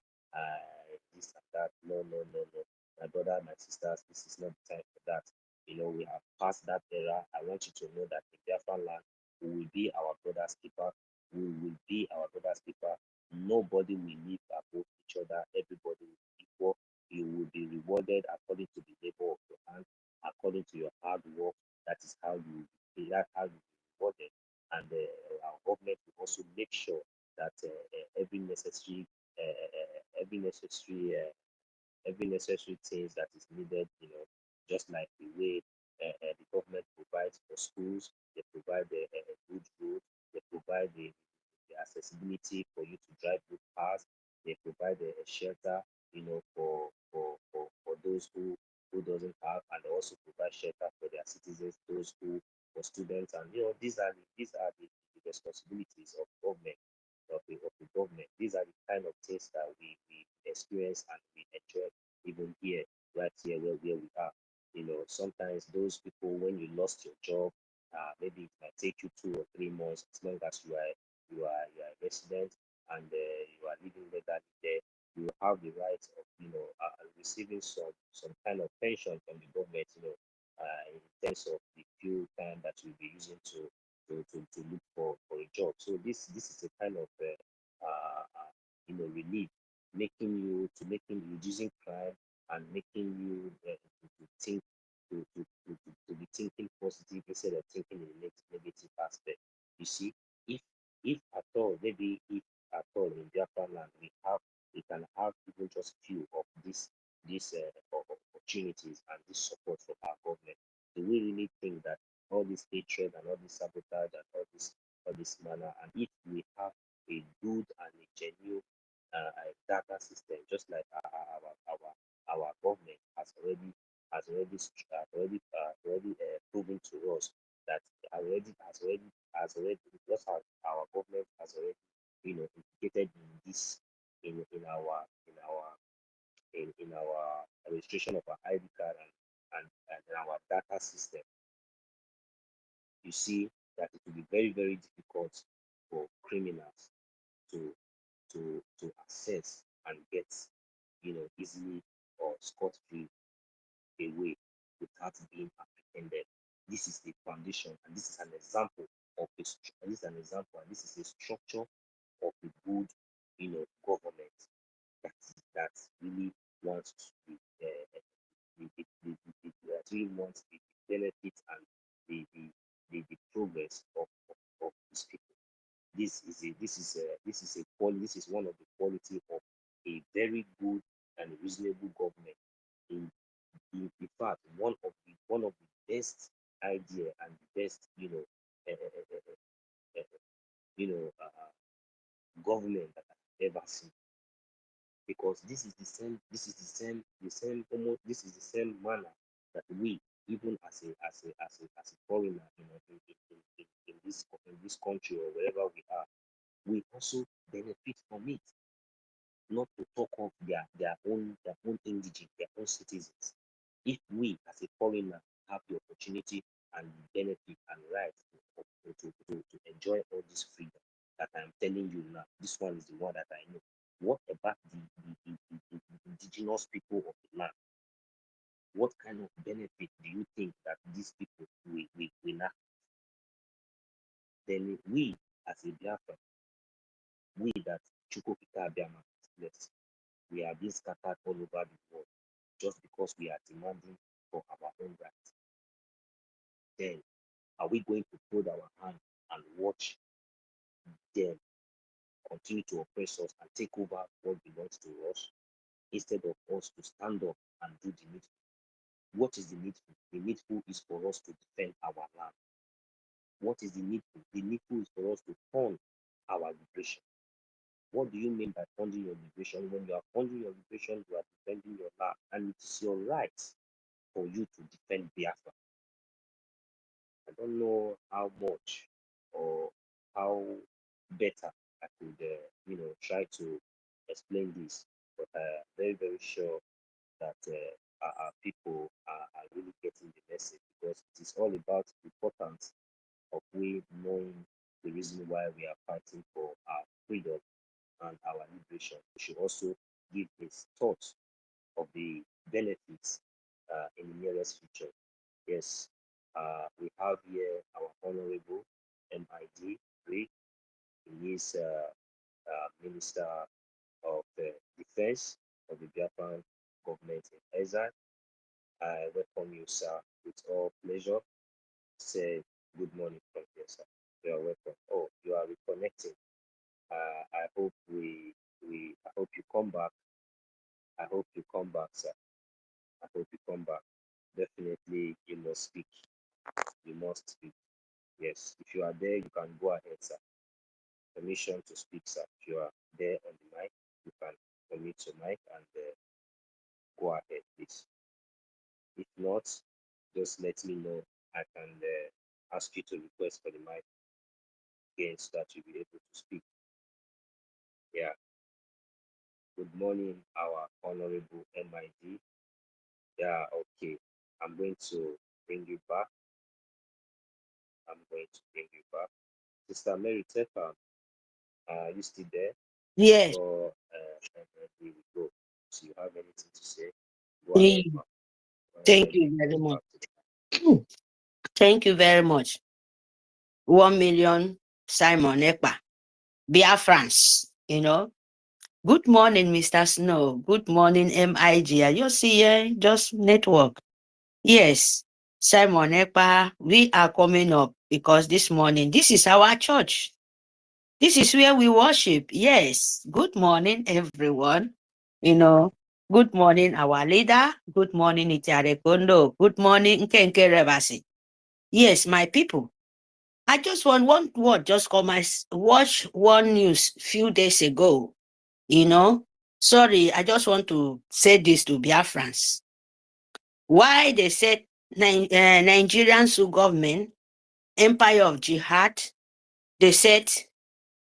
S2: this and that? No, no, no, no. My brother, my sisters, this is not the time for that. We have passed that era. I want you to know that in Biafran land, we will be our brother's keeper. We will be our brother's keeper. Nobody will live above each other. Everybody will be equal. You will be rewarded according to the labor of your hand, according to your hard work. That is how you that's how you rewarded. And our government will also make sure that every necessary things that is needed, just like the way the government provides for schools, they provide the good roads, they provide the accessibility for you to drive good cars, they provide a shelter, for those who doesn't have, and they also provide shelter for their citizens, those who for students, and these are the responsibilities of government of the government. These are the kind of things that we experience and we enjoy even here, right here where we are. Sometimes those people, when you lost your job, maybe it might take you 2 or 3 months, as long as you are a resident and you are living legally there, you have the right of receiving some kind of pension from the government, in terms of the few time that you'll be using to look for a job. So this is a kind of relief, making reducing crime and making you to think to be thinking positive instead of thinking in a negative aspect. You see, if if at all, maybe if at all in Biafra land we can have even just few of these opportunities and this support from our government, do we really think that all this hatred and all this sabotage and all this manner, and if we have a good and a genuine data system, just like our government has already proven to us that because our government has already implicated in this in our registration of our ID card and our data system. You see that it will be very, very difficult for criminals to access and get easily or scot-free away without being apprehended. This is the foundation, and this is an example of this is a structure of a good government that really wants to be that really wants the benefits and the progress of these people. This is one of the quality of a very good and reasonable government. In fact, one of the best idea and the best uh, uh, uh, uh, you know uh, uh, government that I've ever seen, because this is the same manner that we, even as a foreigner, in this country or wherever we are, we also benefit from it. Not to talk of their own indigent, their own citizens. If we as a foreigner have the opportunity and benefit and right to enjoy all this freedom that I'm telling you now, this one is the one that I know. What about the indigenous people of the land? What kind of benefit do you think that these people will have? Then we as a Biafra, we that Chukwukika Abiyama has blessed, we are being scattered all over the world just because we are demanding for our own rights. Then are we going to fold our hands and watch them continue to oppress us and take over what belongs to us, instead of us to stand up and do the needful? What is the needful? The needful is for us to defend our land. What is the needful? The needful is for us to fund our liberation. What do you mean by funding your liberation? When you are funding your liberation, you are defending your land, and it is your right for you to defend Biafra. I don't know how much or how better I could, try to explain this, but I'm very, very sure that our people are really getting the message, because it is all about the importance of we knowing the reason why we are fighting for our freedom and our liberation. We should also give this thought of the benefits in the nearest future. Yes, we have here our Honorable MID. He is Minister of Defense of the Biafran government in exile, I welcome you, sir, with all pleasure. Say good morning from here, sir. You are welcome. Oh, you are reconnecting. I hope I hope you come back. I hope you come back, sir. I hope you come back. Definitely, you must speak. You must speak. Yes, if you are there, you can go ahead, sir. Permission to speak, sir. If you are there on the mic, you can unmute your mic and go ahead, please. If not, just let me know. I can ask you to request for the mic again so that you'll be able to speak. Yeah. Good morning, our honorable MID. Yeah, okay. I'm going to bring you back. I'm going to bring you back. Sister Mary Tefa, you still there?
S5: Yes.
S2: Or we will go. So you have anything to say? Go ahead, ma'am.
S5: Thank you very much. Thank you very much. 1 million Simon Ekpa. Biafrans, you know. Good morning, Mr. Snow. Good morning, MIG. You see here, just network. Yes, Simon Ekpa, we are coming up because this morning, this is our church. This is where we worship. Yes. Good morning, everyone. You know, good morning, our leader. Good morning, Itiare Kondo. Good morning, Nkenke Rebasi. Yes, my people. I just want one word, just come. I watch one news few days ago, you know. Sorry, I just want to say this to Biafrans. Why they said Nigerian government, empire of jihad, they said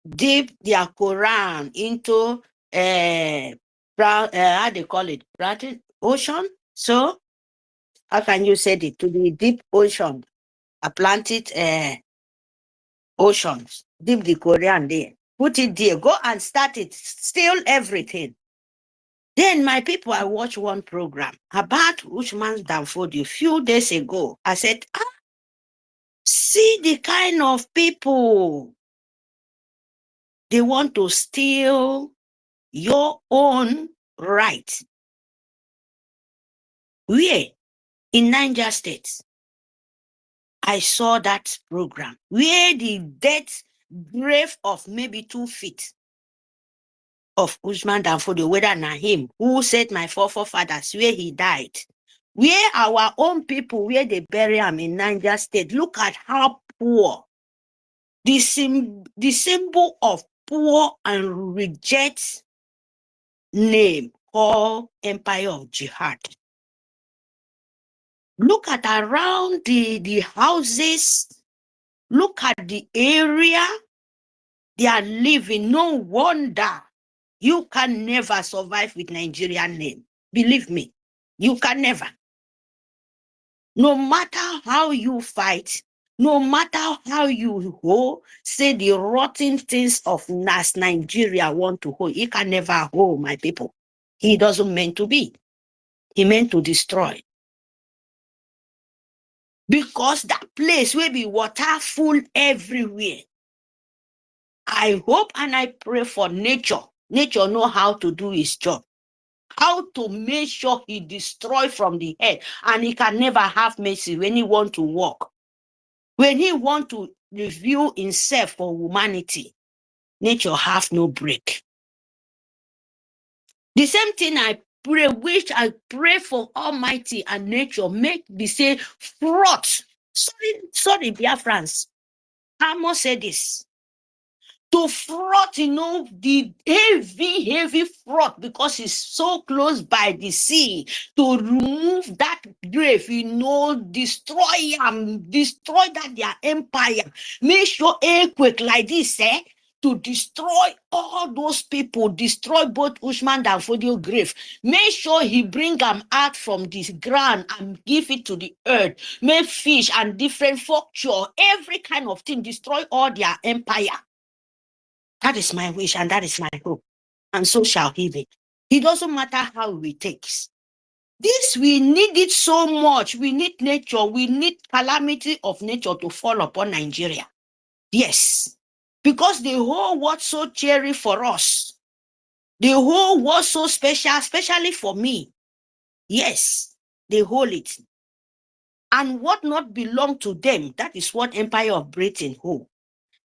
S5: dip their Quran into how they call it, ocean. So how can you say it to the deep ocean, Atlantic oceans, dip the Quran there, put it there, go and start it, steal everything. Then my people, I watched one program about Usman Danfodi a few days ago. I said, see the kind of people they want to steal your own right. Where? In Niger State. I saw that program where the death grave of maybe 2 feet of Usman Danfodi, whether na him who said my forefathers where he died. Where our own people, where they bury him in Niger State, look at how poor. The symbol of poor and reject name called Empire of Jihad. Look at around the houses. Look at the area they are living. No wonder you can never survive with Nigerian name. Believe me, you can never. No matter how you fight, no matter how you say the rotten things of Nigeria want to hold, he can never hold, my people. He doesn't mean to be. He meant to destroy. Because that place will be water full everywhere. I hope and I pray for nature. Nature know how to do his job. How to make sure he destroy from the head. And he can never have mercy when he want to walk. When he want to reveal himself for humanity, nature have no break. The same thing I pray, which I pray for Almighty and nature, make me say fraud. Sorry, Biafrans. I must say this. To fraud, the heavy fraud, because it's so close by the sea, to remove that grave, destroy that their empire. Make sure earthquake like this, to destroy all those people, destroy both Usman Danfodio grave. Make sure he bring them out from this ground and give it to the earth. Make fish and different structure, every kind of thing, destroy all their empire. That is my wish and that is my hope. And so shall he be. It doesn't matter how it takes. This, we need it so much. We need nature. We need calamity of nature to fall upon Nigeria. Yes. Because the whole world so cheery for us. The whole world so special, especially for me. Yes. they hold it. And what not belong to them, that is what Empire of Britain hold.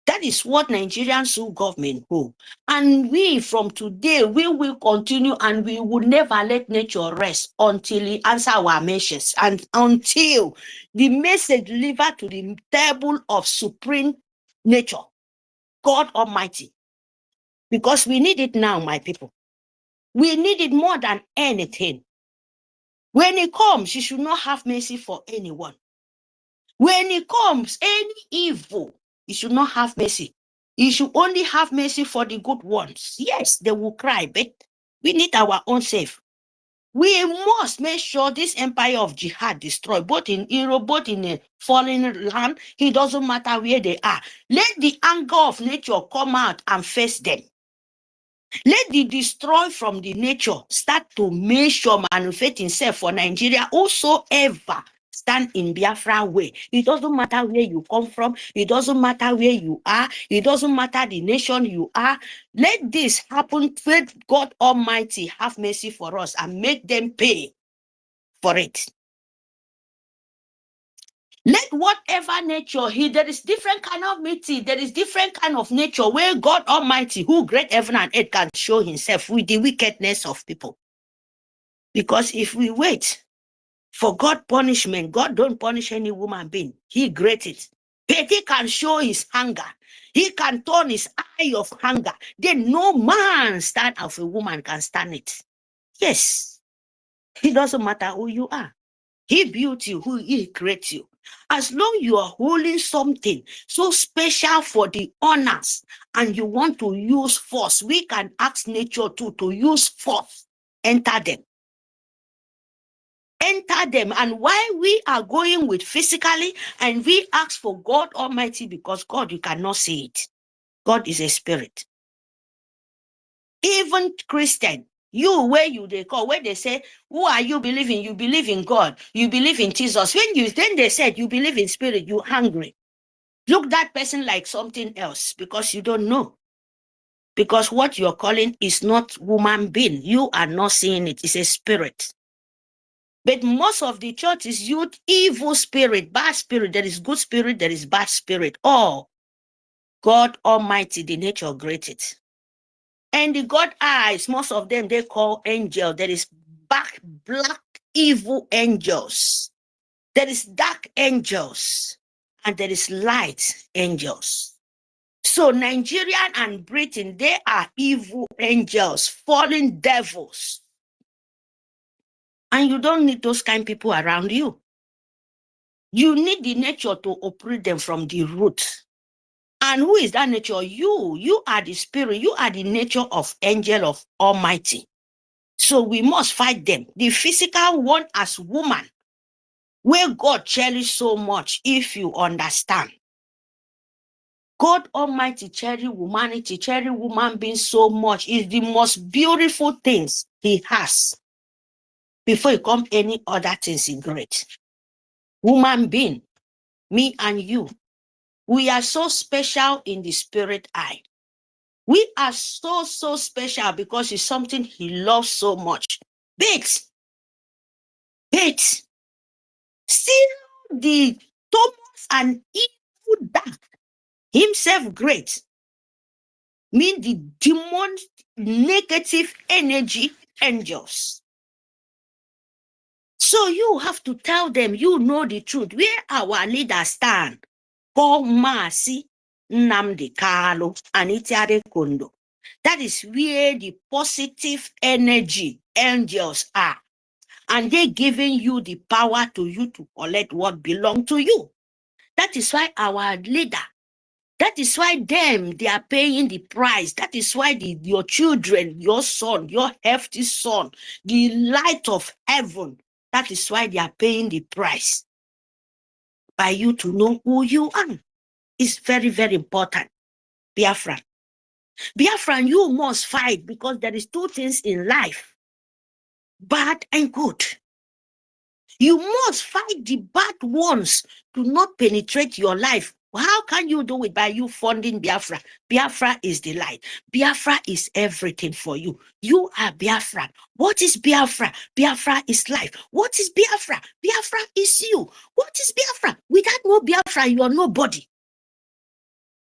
S5: That is what Nigerian Sioux government hold. And we, from today, we will continue and we will never let nature rest until it answer our messages and until the message delivered to the table of supreme nature, God Almighty. Because we need it now, my people. We need it more than anything. When it comes, you should not have mercy for anyone. When it comes, any evil, you should not have mercy. You should only have mercy for the good ones. Yes, they will cry, but we need our own self. We must make sure this empire of jihad destroyed, both in Europe, both in a foreign land. It doesn't matter where they are. Let the anger of nature come out and face them. Let the destroy from the nature start to measure manifest itself for Nigeria. Whosoever stand in Biafra way. It doesn't matter where you come from. It doesn't matter where you are. It doesn't matter the nation you are. Let this happen. Let God Almighty have mercy for us and make them pay for it. Let whatever nature, there is different kind of meeting, there is different kind of nature where God Almighty, who great heaven and earth, can show himself with the wickedness of people. Because if we wait for God punishment, God don't punish any woman being. He great it. But he can show his anger. He can turn his eye of anger. Then no man stand of a woman can stand it. Yes. It doesn't matter who you are. He built you, who he created you. As long you are holding something so special for the honors and you want to use force, we can ask nature to use force. Enter them. Enter them. And why we are going with physically and we ask for God Almighty, because God, you cannot see it. God is a spirit. Even Christian, you where you they call, where they say, who are you believing? You believe in God. You believe in Jesus. Then they said you believe in spirit, you hungry. Look that person like something else because you don't know. Because what you're calling is not human being. You are not seeing it. It's a spirit. But most of the churches use evil spirit, bad spirit. There is good spirit, there is bad spirit. Oh, God Almighty, the nature created. And the God eyes, most of them they call angel. There is black, evil angels. There is dark angels. And there is light angels. So Nigeria and Britain, they are evil angels, fallen devils. And you don't need those kind of people around you. You need the nature to uproot them from the root. And who is that nature? You are the spirit. You are the nature of angel of Almighty. So we must fight them. The physical one as woman, where God cherishes so much, if you understand. God Almighty cherish humanity, cherish woman being so much. Is the most beautiful things he has. Before he come any other things he great. Woman being, me and you, we are so special in the spirit eye. We are so special because it's something he loves so much. But still the Thomas and evil dark, himself great, mean the demon negative energy angels. So you have to tell them, you know the truth, where our leaders stand. Call Masi Nnamdi Kanu and Itiare Kondo. That is where the positive energy angels are. And they're giving you the power to collect what belongs to you. That is why our leader, that is why they are paying the price. That is why your children, your son, your healthy son, the light of heaven, that is why they are paying the price. By you to know who you are. It's very, very important. Biafran. Biafran, you must fight because there is two things in life. Bad and good. You must fight the bad ones to not penetrate your life. How can you do it? By you funding Biafra. Biafra is the light. Biafra is everything for you. You are Biafra. What is Biafra? Biafra is life. What is Biafra? Biafra is you. What is Biafra? Without no Biafra, you are nobody.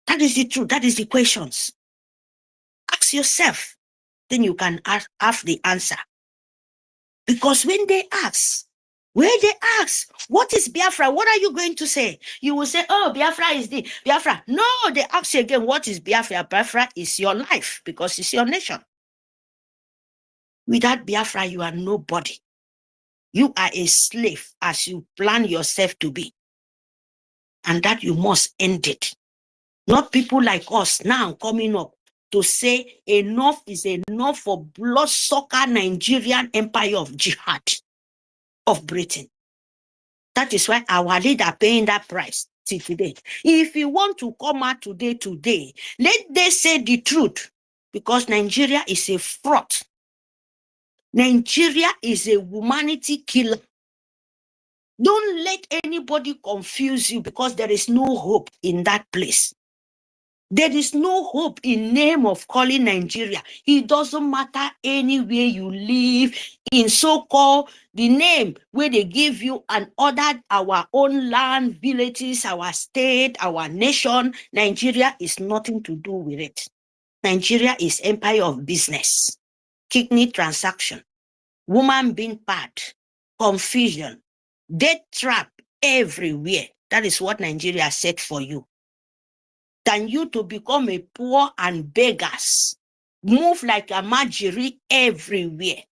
S5: That is the truth. That is the questions. Ask yourself. Then you can have the answer. Because when they ask, what is Biafra? What are you going to say? You will say, oh, Biafra is the Biafra. No, they ask you again, what is Biafra? Biafra is your life because it's your nation. Without Biafra, you are nobody. You are a slave as you plan yourself to be. And that you must end it. Not people like us now coming up to say enough is enough for bloodsucker Nigerian empire of jihad of Britain. That is why our leader paying that price till today. If you want to come out today, let them say the truth, because Nigeria is a fraud. Nigeria is a humanity killer. Don't let anybody confuse you, because there is no hope in that place. There is no hope in name of calling Nigeria. It doesn't matter anywhere you live in so-called the name where they give you and ordered our own land, villages, our state, our nation. Nigeria is nothing to do with it. Nigeria is empire of business, kidney transaction, woman being bad, confusion, death trap everywhere. That is what Nigeria set for you. Than you to become a poor and beggars, move like a Marjorie everywhere.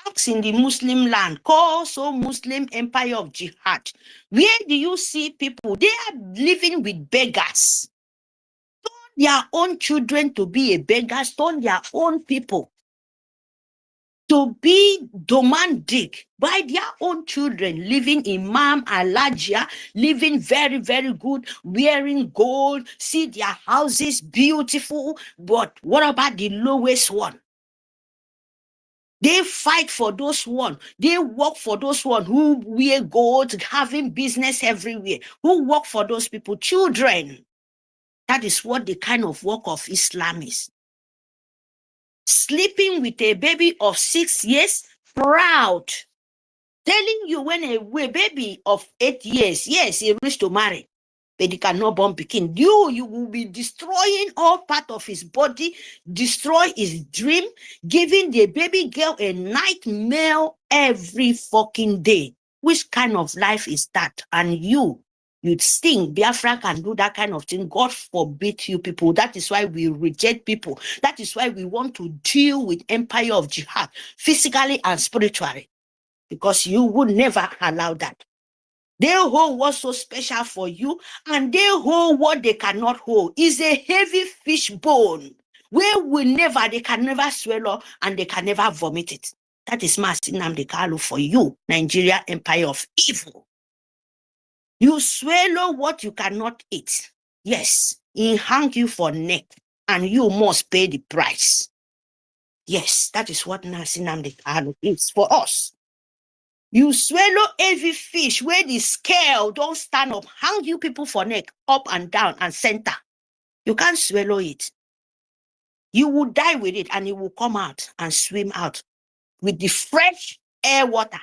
S5: Ask in the Muslim land, call so Muslim empire of jihad. Where do you see people? They are living with beggars. Turn their own children to be a beggars, turn their own people to be domestic by their own children, living in Imam Alajia, living very, very good, wearing gold, see their houses beautiful. But what about the lowest one? They fight for those one. They work for those one who wear gold, having business everywhere. Who work for those people? Children. That is what the kind of work of Islam is. Sleeping with a baby of 6 years, proud. Telling you when a baby of 8 years, yes, he reached to marry, but he cannot born begin. You will be destroying all part of his body, destroy his dream, giving the baby girl a nightmare every fucking day. Which kind of life is that? And you'd think Biafra can do that kind of thing. God forbid you people. That is why we reject people. That is why we want to deal with empire of jihad, physically and spiritually, because you would never allow that. They hold what's so special for you, and they hold what they cannot hold. Is a heavy fish bone where they can never swallow and they can never vomit it. That is Master Nnamdi Kanu for you, Nigeria empire of evil. You swallow what you cannot eat. Yes, he hang you for neck, and you must pay the price. Yes, that is what Master Nnamdi Kanu is for us. You swallow every fish where the scale don't stand up, hang you people for neck, up and down and center. You can't swallow it. You will die with it, and it will come out and swim out with the fresh air water,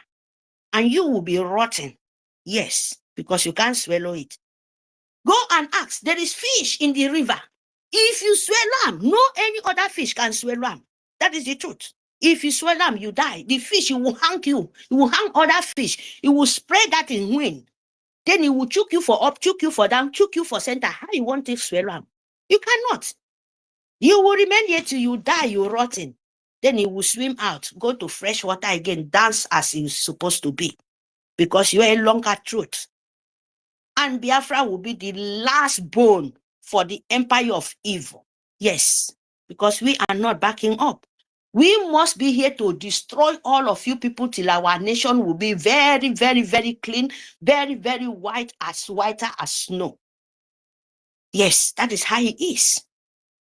S5: and you will be rotten. Yes, because you can't swallow it. Go and ask, there is fish in the river. If you swallow them, no any other fish can swallow them. That is the truth. If you swallow them, you die. The fish, it will hang you. It will hang other fish. It will spread that in wind. Then it will choke you for up, choke you for down, choke you for center. How you want to swallow them? You cannot. You will remain here till you die, you rotten. Then it will swim out, go to fresh water again, dance as it's supposed to be. Because you are a longer truth. And Biafra will be the last bone for the empire of evil. Yes, because we are not backing up. We must be here to destroy all of you people till our nation will be very, very, very clean, very, very whiter as snow. Yes, that is how it is.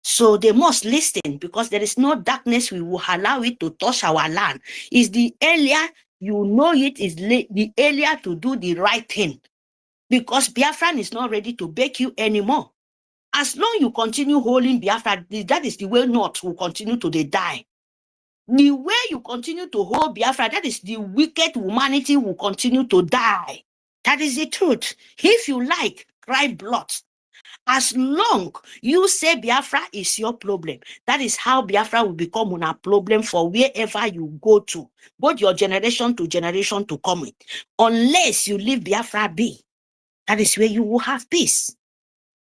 S5: So they must listen, because there is no darkness we will allow it to touch our land. Is the earlier you know it, is the earlier to do the right thing. because Biafran is not ready to beg you anymore. As long you continue holding Biafra, that is the way North will continue to die. The way you continue to hold Biafra, that is the wicked humanity will continue to die. That is the truth. If you like, cry blood. As long you say Biafra is your problem, that is how Biafra will become a problem for wherever you go to, both your generation to come in. Unless you leave Biafra be, that is where you will have peace.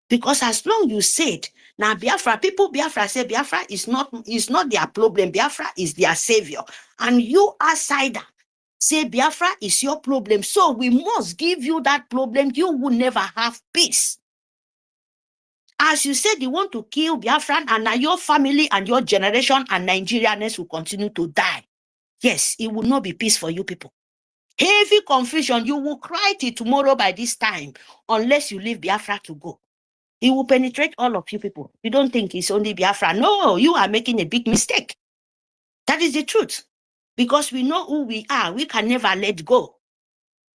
S5: Because as long you said, now Biafra, people Biafra say Biafra is not their problem, Biafra is their savior. And you outsider say Biafra is your problem, so we must give you that problem, you will never have peace. As you said, you want to kill Biafran, and now your family and your generation and Nigerians will continue to die. Yes, it will not be peace for you people. Heavy confusion, you will cry till tomorrow by this time, unless you leave Biafra to go. It will penetrate all of you people. You don't think it's only Biafra. No, you are making a big mistake. That is the truth. Because we know who we are. We can never let go.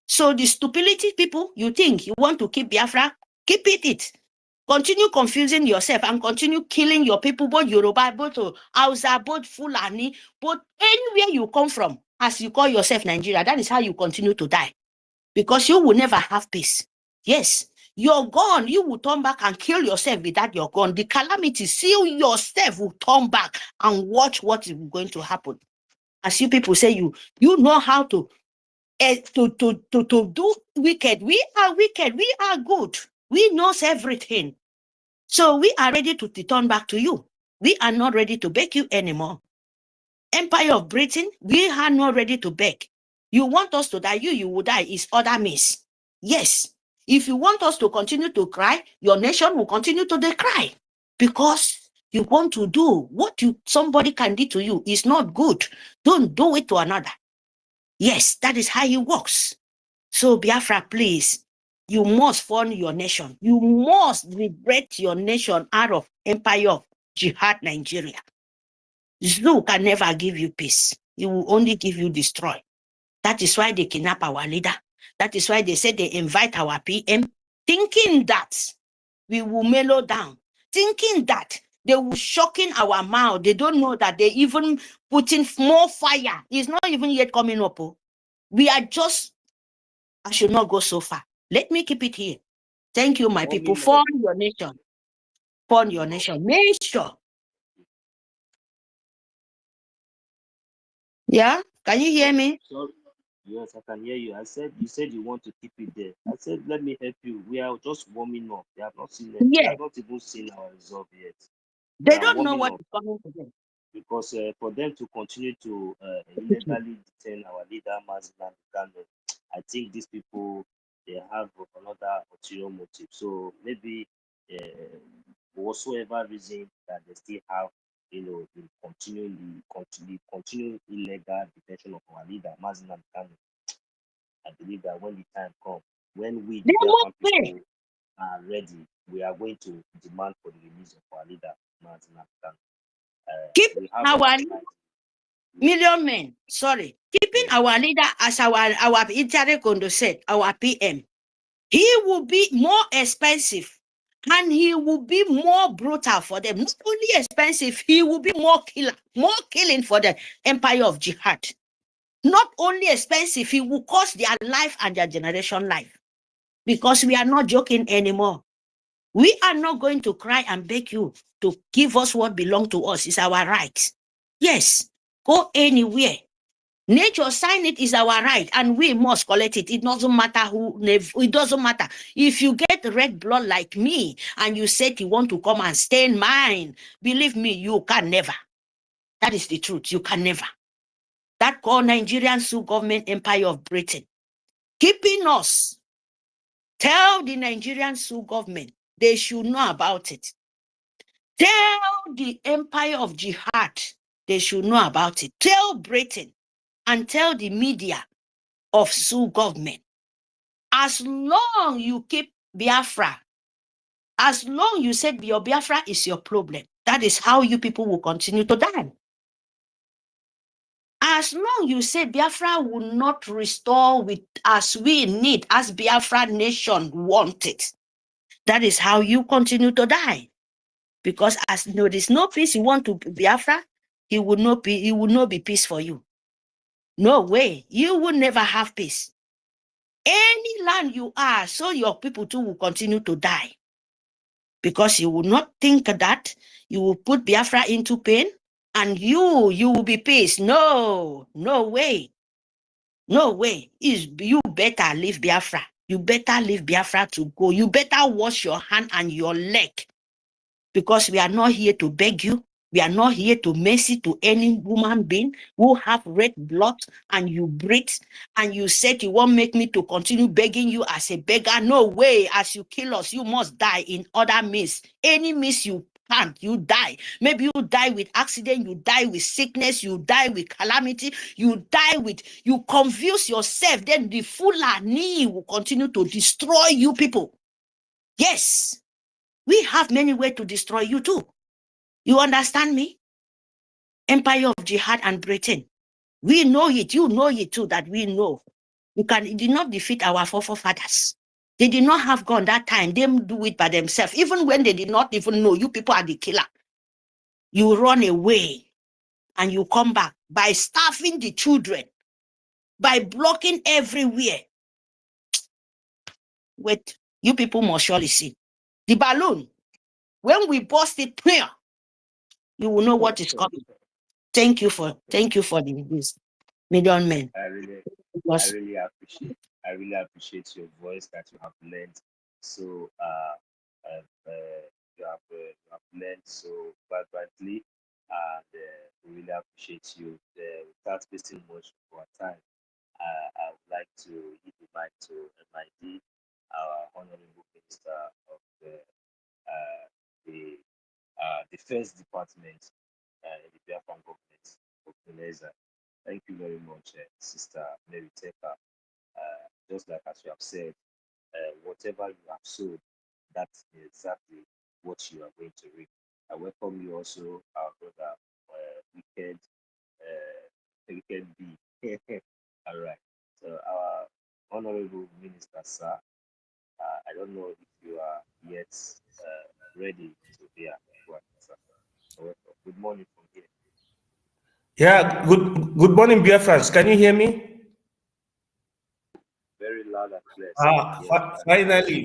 S5: So the stupidity people, you think you want to keep Biafra, keep it. Continue confusing yourself and continue killing your people, both Yoruba, both Hausa, both Fulani, both anywhere you come from, as you call yourself Nigeria. That is how you continue to die. Because you will never have peace. Yes. You're gone, you will turn back and kill yourself without your gun. The calamity, see yourself will turn back and watch what is going to happen. As you people say, you know how to do wicked. We are wicked, we are good. We know everything. So we are ready to turn back to you. We are not ready to beg you anymore. Empire of Britain, we are not ready to beg. You want us to die, you will die. It's other means. Yes. If you want us to continue to cry, your nation will continue to cry. Because you want to do what somebody can do to you is not good. Don't do it to another. Yes, that is how it works. So Biafra, please, you must fund your nation. You must liberate your nation out of Empire of Jihad Nigeria. Zoo can never give you peace. It will only give you destroy. That is why they kidnap our leader. That is why they said they invite our PM, thinking that we will mellow down, thinking that they will shocking our mouth. They don't know that they even putting more fire. It's not even yet coming up. We are just, I should not go so far. Let me keep it here. Thank you, my people. Fund your nation. Fund your nation. Make sure. Yeah? Can you hear me?
S2: Sorry. Yes, I can hear you. You said you want to keep it there. I said, let me help you. We are just warming up. They have not seen it.
S5: Yeah.
S2: We have not even seen our result yet.
S5: They don't know what is coming to them.
S2: Because for them to continue to illegally detain our leader, Mazinan Kano, I think these people, they have another ulterior motive. So maybe whatsoever reason that they still have, the continue illegal detention of our leader, Mazinan Kano. I believe that when the time comes, when we, the Biafran people, are ready, we are going to demand for the release of our leader, Mazinan Kano.
S5: Keep our million men, keeping our leader as our Kondo said, our PM. He will be more expensive and he will be more brutal for them. Not only expensive, he will be more killing for the Empire of Jihad. Not only expensive, he will cost their life and their generation life. Because we are not joking anymore. We are not going to cry and beg you to give us what belongs to us. It's our right. Yes, go anywhere. Nature sign it is our right, and we must collect it. It doesn't matter who. It doesn't matter if you get red blood like me, and you said you want to come and stain mine. Believe me, you can never. That is the truth. You can never. That called Nigerian Sioux government Empire of Britain, keeping us. Tell the Nigerian Sioux government they should know about it. Tell the Empire of Jihad they should know about it. Tell Britain and tell the media of Sioux government. As long you keep Biafra, as long you said your Biafra is your problem, that is how you people will continue to die. As long you say Biafra will not restore with as we need, as Biafra nation wanted, that is how you continue to die. Because as no, there's no peace you want to Biafra, it will not be peace for you. No way. You will never have peace. Any land you are, so your people too will continue to die. Because you will not think that you will put Biafra into pain and you will be peace. No way. No way. You better leave Biafra. You better leave Biafra to go. You better wash your hand and your leg. Because we are not here to beg you. We are not here to mercy to any human being who have red blood and you breathe and you said you won't make me to continue begging you as a beggar. No way. As you kill us, you must die in other means. Any means you can't, you die. Maybe you die with accident, you die with sickness, you die with calamity, you confuse yourself. Then the Fulani will continue to destroy you people. Yes. We have many ways to destroy you too. You understand me? Empire of Jihad and Britain. We know it. You know it too, that we know. It did not defeat our forefathers. They did not have gun that time. They do it by themselves. Even when they did not even know you people are the killer. You run away and you come back by starving the children, by blocking everywhere. Wait, you people must surely see. The balloon, when we burst it, you will know what is coming. Thank you for this middleman.
S2: I really appreciate your voice that you have learned. So you have learned so vibrantly, and we really appreciate you. Without wasting much of our time, I would like to give the mic to MID, our Honorable Minister of the Defense Department in the Biafran government of Tunisia. Thank you very much, Sister Mary Teka. Just like as you have said, whatever you have sowed, that's exactly what you are going to reap. I welcome you also, our brother, EKID. All right. So our Honorable Minister, sir, I don't know if you are yet ready to hear what, sir. Good morning from here.
S6: Yeah, good morning, Biafrans. Can you hear me?
S2: Very loud and clear.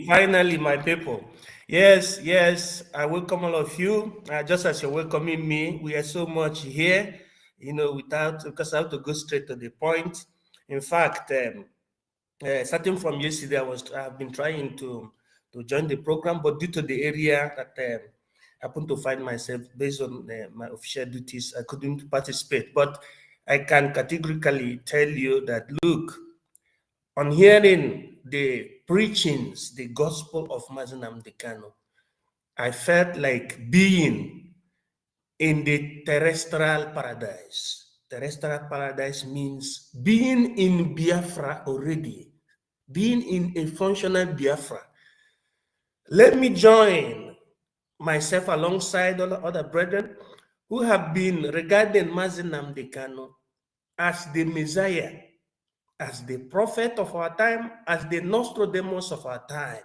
S6: Finally, my people. Yes, I welcome all of you. Just as you're welcoming me, we are so much here, because I have to go straight to the point. In fact, starting from yesterday, I've been trying to join the program, but due to the area that happened to find myself based on my official duties, I couldn't participate. But I can categorically tell you that, look, on hearing the preachings, the gospel of Mazi Nnamdi Kanu, I felt like being in the terrestrial paradise. Terrestrial paradise means being in Biafra already, being in a functional Biafra. Let me join myself alongside all the other brethren who have been regarding Mazi Nnamdi Kanu as the Messiah, as the prophet of our time, as the Nostradamus of our time.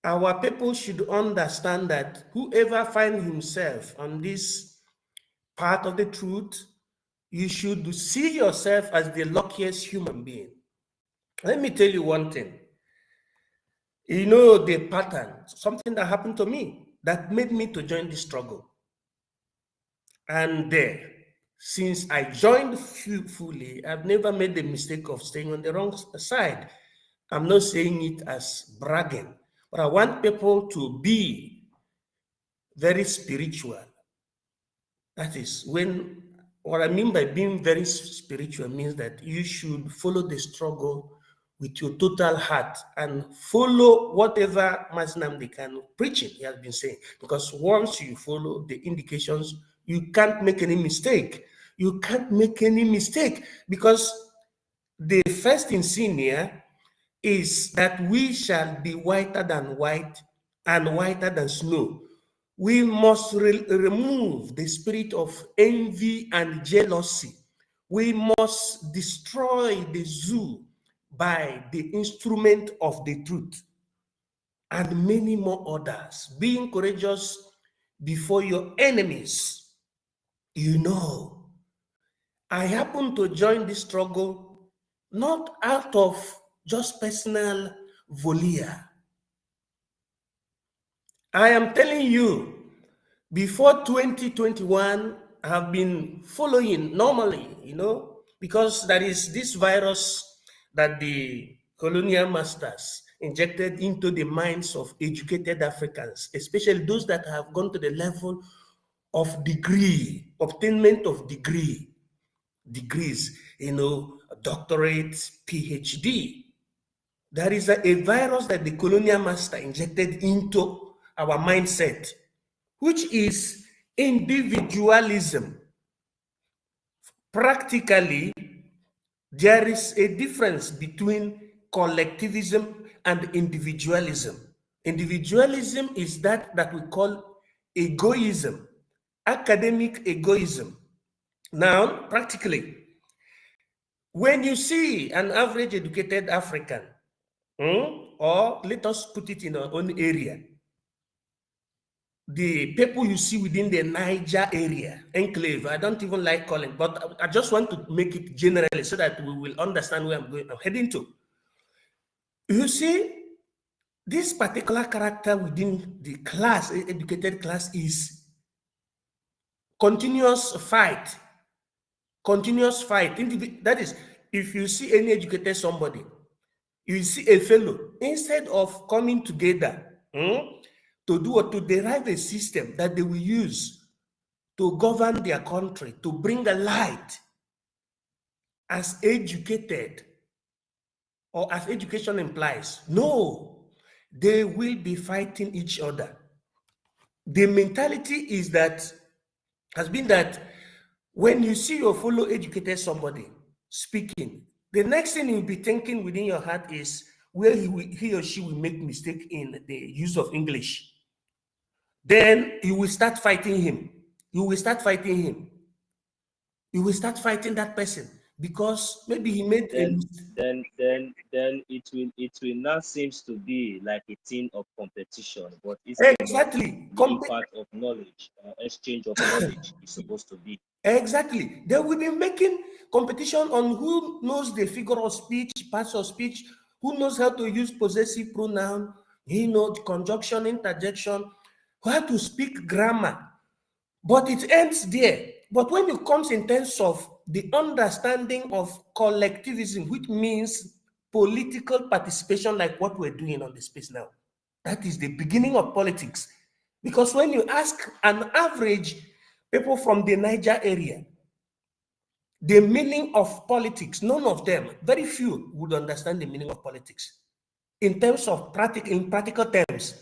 S6: Our people should understand that whoever finds himself on this part of the truth, you should see yourself as the luckiest human being. Let me tell you one thing. You know the pattern, something that happened to me that made me to join the struggle. And since I joined fully, I've never made the mistake of staying on the wrong side. I'm not saying it as bragging, but I want people to be very spiritual. That is what I mean by being very spiritual means that you should follow the struggle with your total heart and follow whatever Mazi Nnamdi Kanu preaching he has been saying. Because once you follow the indications, you can't make any mistake. You can't make any mistake because the first thing here is that we shall be whiter than white and whiter than snow. We must remove the spirit of envy and jealousy. We must destroy the zoo by the instrument of the truth, and many more others. Being courageous before your enemies. You know, I happen to join this struggle not out of just personal volia. I am telling you, before 2021, I have been following normally, you know, because there is this virus that the colonial masters injected into the minds of educated Africans, especially those that have gone to the level of degree, obtainment of degrees, you know, doctorate, PhD. There is a virus that the colonial master injected into our mindset, which is individualism. Practically, there is a difference between collectivism and individualism. Individualism is that we call egoism, academic egoism. Now, practically, when you see an average educated African, or let us put it in our own area, the people you see within the Niger area, enclave, I don't even like calling, but I just want to make it generally so that we will understand where I'm heading to. You see, this particular character within the class, educated class, is continuous fight. Continuous fight. That is, if you see any educated somebody, you see a fellow, instead of coming together to do or to derive a system that they will use to govern their country, to bring a light as educated or as education implies. No, they will be fighting each other. The mentality is that, has been that when you see your fellow educated somebody speaking, the next thing you'll be thinking within your heart is where he or she will make mistake in the use of English. Then you will start fighting him. You will start fighting him. You will start fighting that person because maybe he made
S2: then it will not seems to be like a thing of competition, but it's
S6: exactly
S2: the impact of knowledge, exchange of knowledge is supposed to be.
S6: Exactly. They will be making competition on who knows the figure of speech, parts of speech, who knows how to use possessive pronoun, he knows conjunction, interjection, how to speak grammar. But it ends there. But when it comes in terms of the understanding of collectivism, which means political participation like what we're doing on the space now, that is the beginning of politics. Because when you ask an average people from the Niger area, the meaning of politics, none of them, very few would understand the meaning of politics. In terms of practical terms,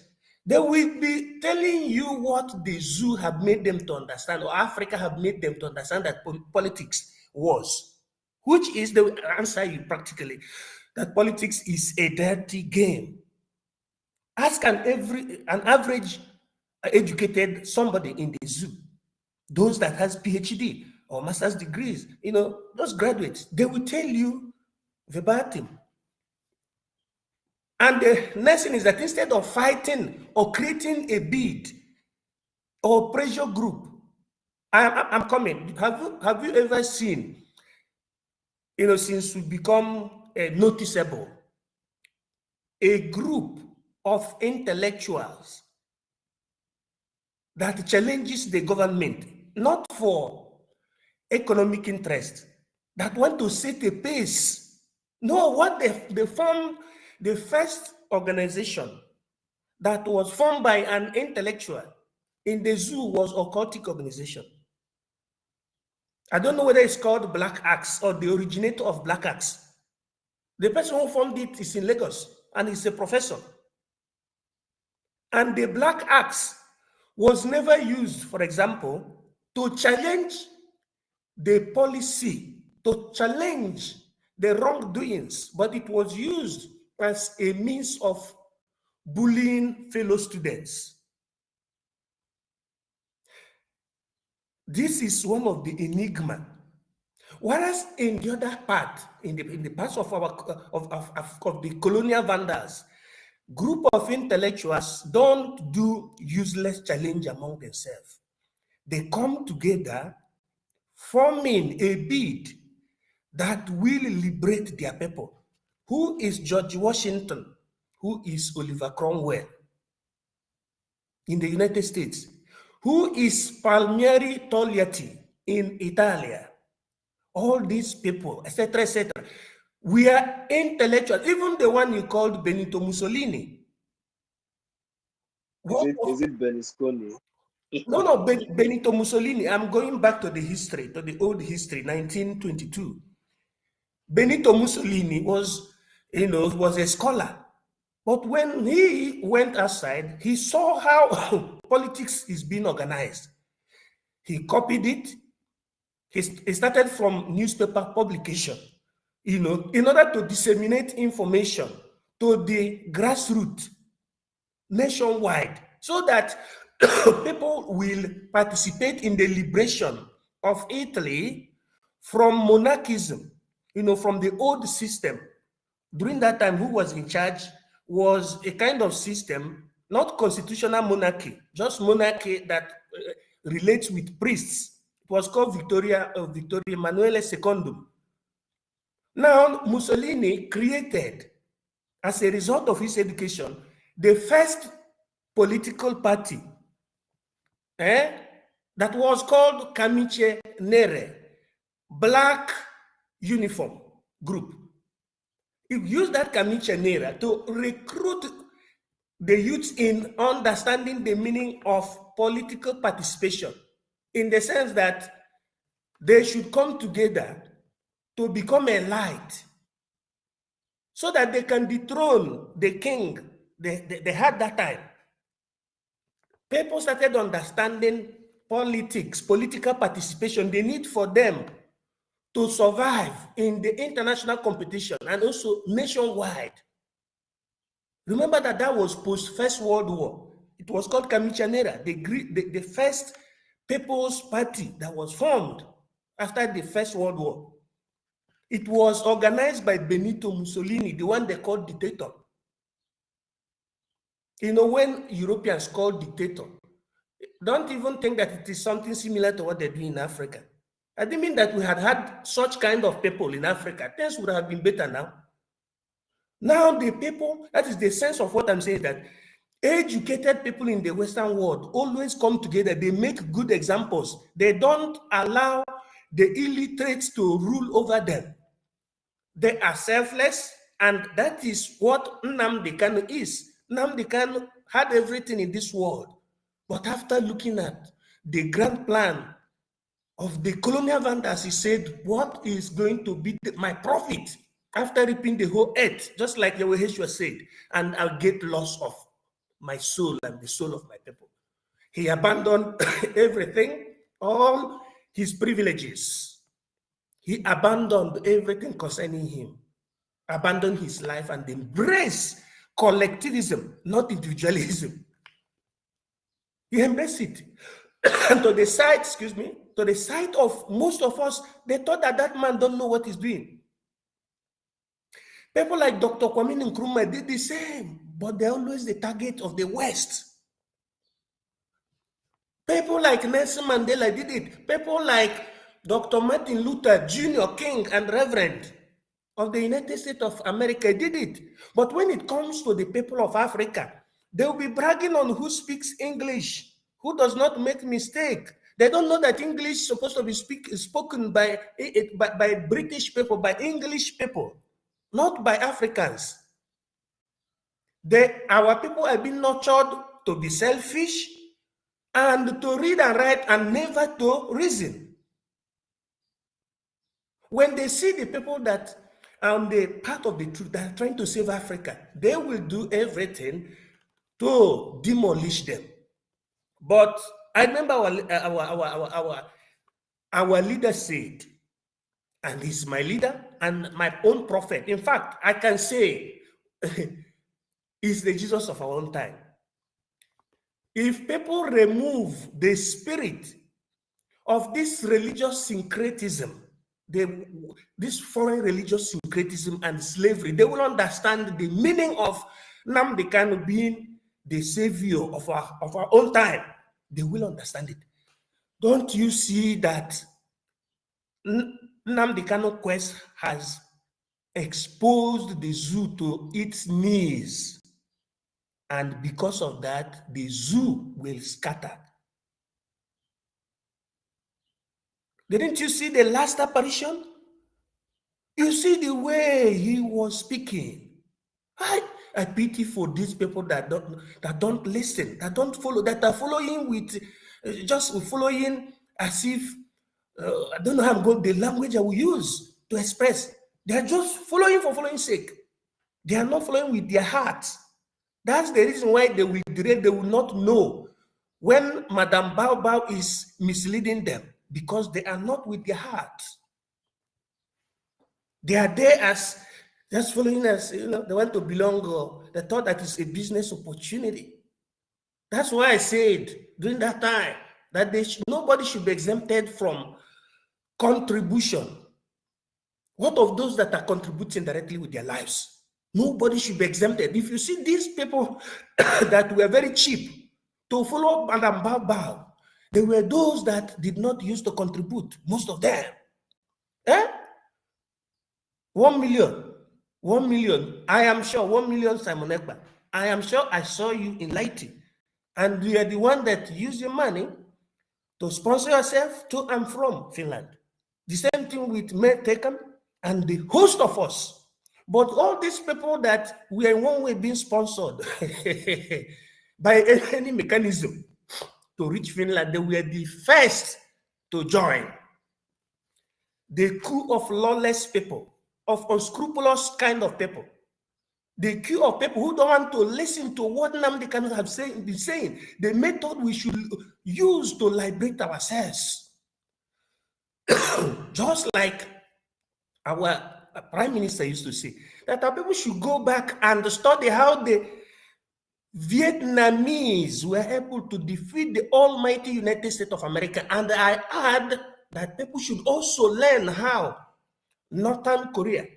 S6: they will be telling you what the zoo have made them to understand, or Africa have made them to understand that politics was, which is, they will answer you practically that politics is a dirty game. Ask an average educated somebody in the zoo, those that has PhD or master's degrees, you know, those graduates, they will tell you verbatim. And the next thing is that instead of fighting or creating a bid or pressure group, I'm coming. Have you ever seen, you know, since we become noticeable, a group of intellectuals that challenges the government, not for economic interest, that want to set a pace? No, what they formed, the first organization that was formed by an intellectual in the zoo was occultic organization. I don't know whether it's called Black Axe or the originator of Black Axe. The person who formed it is in Lagos and he's a professor. And the Black Axe was never used, for example, to challenge the policy, to challenge the wrongdoings, but it was used as a means of bullying fellow students. This is one of the enigma. Whereas in the other part, in the parts of our of the colonial vandals, group of intellectuals don't do useless challenge among themselves. They come together, forming a bid that will liberate their people. Who is George Washington? Who is Oliver Cromwell in the United States? Who is Palmieri Togliatti in Italy? All these people, etc., etc. We are intellectuals. Even the one you called Benito Mussolini.
S2: Is it Berlusconi?
S6: No, Benito Mussolini. I'm going back to the history, to the old history, 1922. Benito Mussolini was a scholar. But when he went outside, he saw how politics is being organized. He copied it. He started from newspaper publication, in order to disseminate information to the grassroots nationwide, so that people will participate in the liberation of Italy from monarchism, from the old system. During that time, who was in charge was a kind of system, not constitutional monarchy, just monarchy that relates with priests. It was called Victoria Emanuele II. Now, Mussolini created, as a result of his education, the first political party that was called Camicie Nere, black uniform group. He used that Camicie Nere to recruit the youth in understanding the meaning of political participation, in the sense that they should come together to become a light, so that they can dethrone the king they had that time. People started understanding politics, political participation, the need for them to survive in the international competition and also nationwide. Remember that was post First World War. It was called Camicie Nere, the first People's Party that was formed after the First World War. It was organized by Benito Mussolini, the one they called dictator. When Europeans call dictator, don't even think that it is something similar to what they do in Africa. I didn't mean that we had such kind of people in Africa. Things would have been better now. Now the people, that is the sense of what I'm saying, that educated people in the Western world always come together. They make good examples. They don't allow the illiterates to rule over them. They are selfless, and that is what Nnamdi Kanu is. Nnamdi Kanu had everything in this world, but after looking at the grand plan of the colonial vandals, he said, what is going to be my profit after reaping the whole earth, just like Yahweh said, and I'll get loss of my soul and the soul of my people. He abandoned everything, all his privileges. He abandoned everything concerning him, abandoned his life, and embraced collectivism, not individualism. He embraced it. And to the side of most of us, they thought that man don't know what he's doing. People like Dr. Kwame Nkrumah did the same, but they're always the target of the West. People like Nelson Mandela did it. People like Dr. Martin Luther Jr., King, and Reverend of the United States of America did it. But when it comes to the people of Africa, they will be bragging on who speaks English, who does not make mistake. They don't know that English is supposed to be spoken by British people, by English people, not by Africans. Our people have been nurtured to be selfish and to read and write and never to reason. When they see the people that are on the part of the truth that are trying to save Africa, they will do everything to demolish them. But I remember our leader said, and he's my leader and my own prophet. In fact, I can say he's the Jesus of our own time. If people remove the spirit of this religious syncretism, this foreign religious syncretism and slavery, they will understand the meaning of Nnamdi Kanu being the savior of our own time. They will understand it. Don't you see that Nnamdi Kanu quest has exposed the zoo to its knees, and because of that, the zoo will scatter. Didn't you see the last apparition? You see the way he was speaking. I pity for these people that don't listen, that don't follow, that are following with just following as if I don't know how I'm going, the language I will use to express. They are just following for following's sake. They are not following with their hearts. That's the reason why they will not know when Madame Bao is misleading them, because they are not with their hearts. They are there as just following us, you know, they want to belong, or they thought that it's a business opportunity. That's why I said during that time that nobody should be exempted from contribution. What of those that are contributing directly with their lives? Nobody should be exempted. If you see these people that were very cheap to follow Madame Bao, they were those that did not use to contribute, most of them. 1 million. 1 million. I am sure 1 million Simon Ekpa. I am sure I saw you in lighting. And you are the one that use your money to sponsor yourself to and from Finland. The same thing with May Taken and the host of us. But all these people that we are in one way being sponsored by any mechanism to reach Finland, they were the first to join. The crew of lawless people, of unscrupulous kind of people, the queue of people who don't want to listen to what Nnamdi Kanu have been saying, the method we should use to liberate ourselves. Just like our Prime Minister used to say, that our people should go back and study how the Vietnamese were able to defeat the almighty United States of America. And I add that people should also learn how North Korea,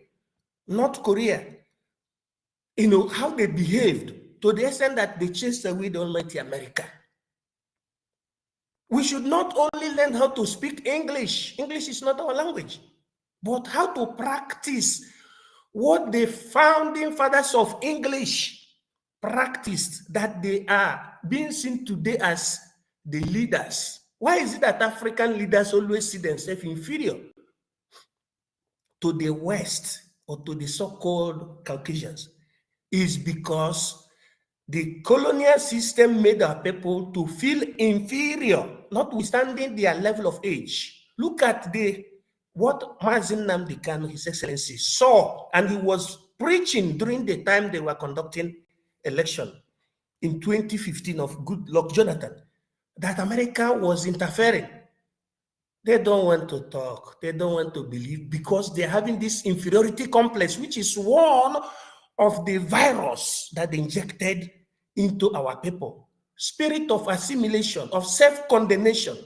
S6: you know, how they behaved to the extent that they chased away the almighty America. We should not only learn how to speak English. English is not our language, but how to practice what the founding fathers of English practiced, that they are being seen today as the leaders. Why is it that African leaders always see themselves inferior to the West or to the so-called Caucasians? Is because the colonial system made our people to feel inferior, notwithstanding their level of age. Look at what Mazin Nnamdi Kanu, His Excellency, saw, and he was preaching during the time they were conducting election in 2015 of Goodluck Jonathan, that America was interfering. They don't want to talk. They don't want to believe, because they're having this inferiority complex, which is one of the virus that they injected into our people. Spirit of assimilation, of self-condemnation.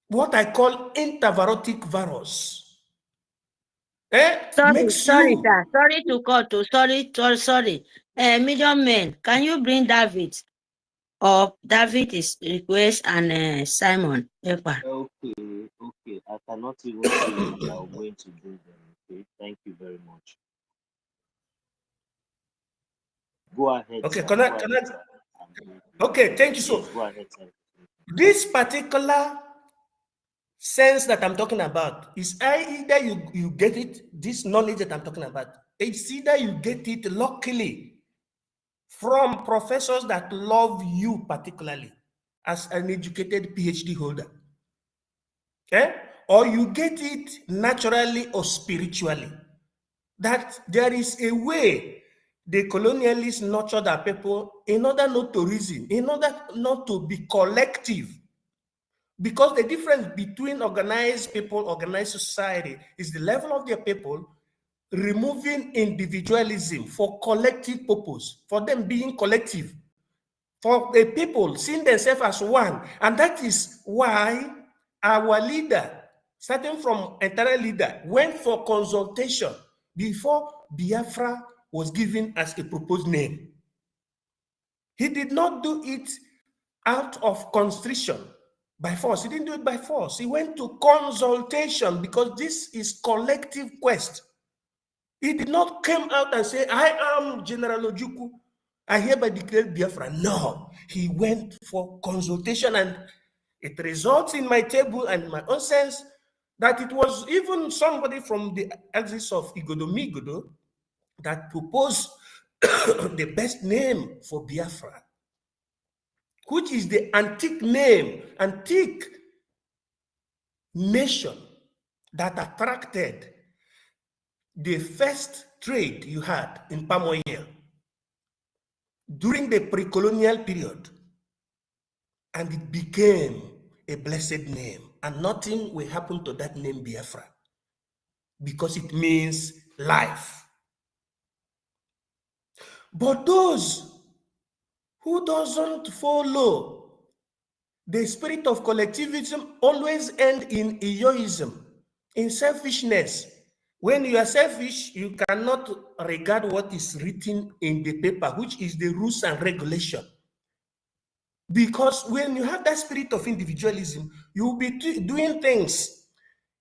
S6: What I call intervirotic virus.
S5: Sorry, sir. Sorry to cut to. Sorry. Medium men, can you bring David up? David is request and Simon.
S2: Okay. I cannot even see if they are going to do them. Okay, thank you very much. Go ahead.
S6: Okay,
S2: sir.
S6: Okay, thank you. So,
S2: go ahead, sir.
S6: This particular sense that I'm talking about is either you get it, this knowledge that I'm talking about, it's either you get it luckily from professors that love you particularly as an educated PhD holder, okay? Or you get it naturally or spiritually, that there is a way the colonialists nurtured our people in order not to reason, in order not to be collective. Because the difference between organized people, organized society, is the level of their people removing individualism for collective purpose, for them being collective, for the people seeing themselves as one. And that is why our leader, starting from entire leader, went for consultation before Biafra was given as a proposed name. He did not do it out of constriction by force. He didn't do it by force. He went to consultation because this is collective quest. He did not come out and say, I am General Ojukwu, I hereby declare Biafra. No, he went for consultation, and it results in my table and my own sense that it was even somebody from the axis of Igodo that proposed the best name for Biafra, which is the antique name, antique nation that attracted the first trade you had in palm oil during the pre-colonial period, and it became a blessed name, and nothing will happen to that name Biafra because it means life. But those who doesn't follow the spirit of collectivism always end in egoism, in selfishness. When you are selfish, you cannot regard what is written in the paper, which is the rules and regulation. Because when you have that spirit of individualism, you will be doing things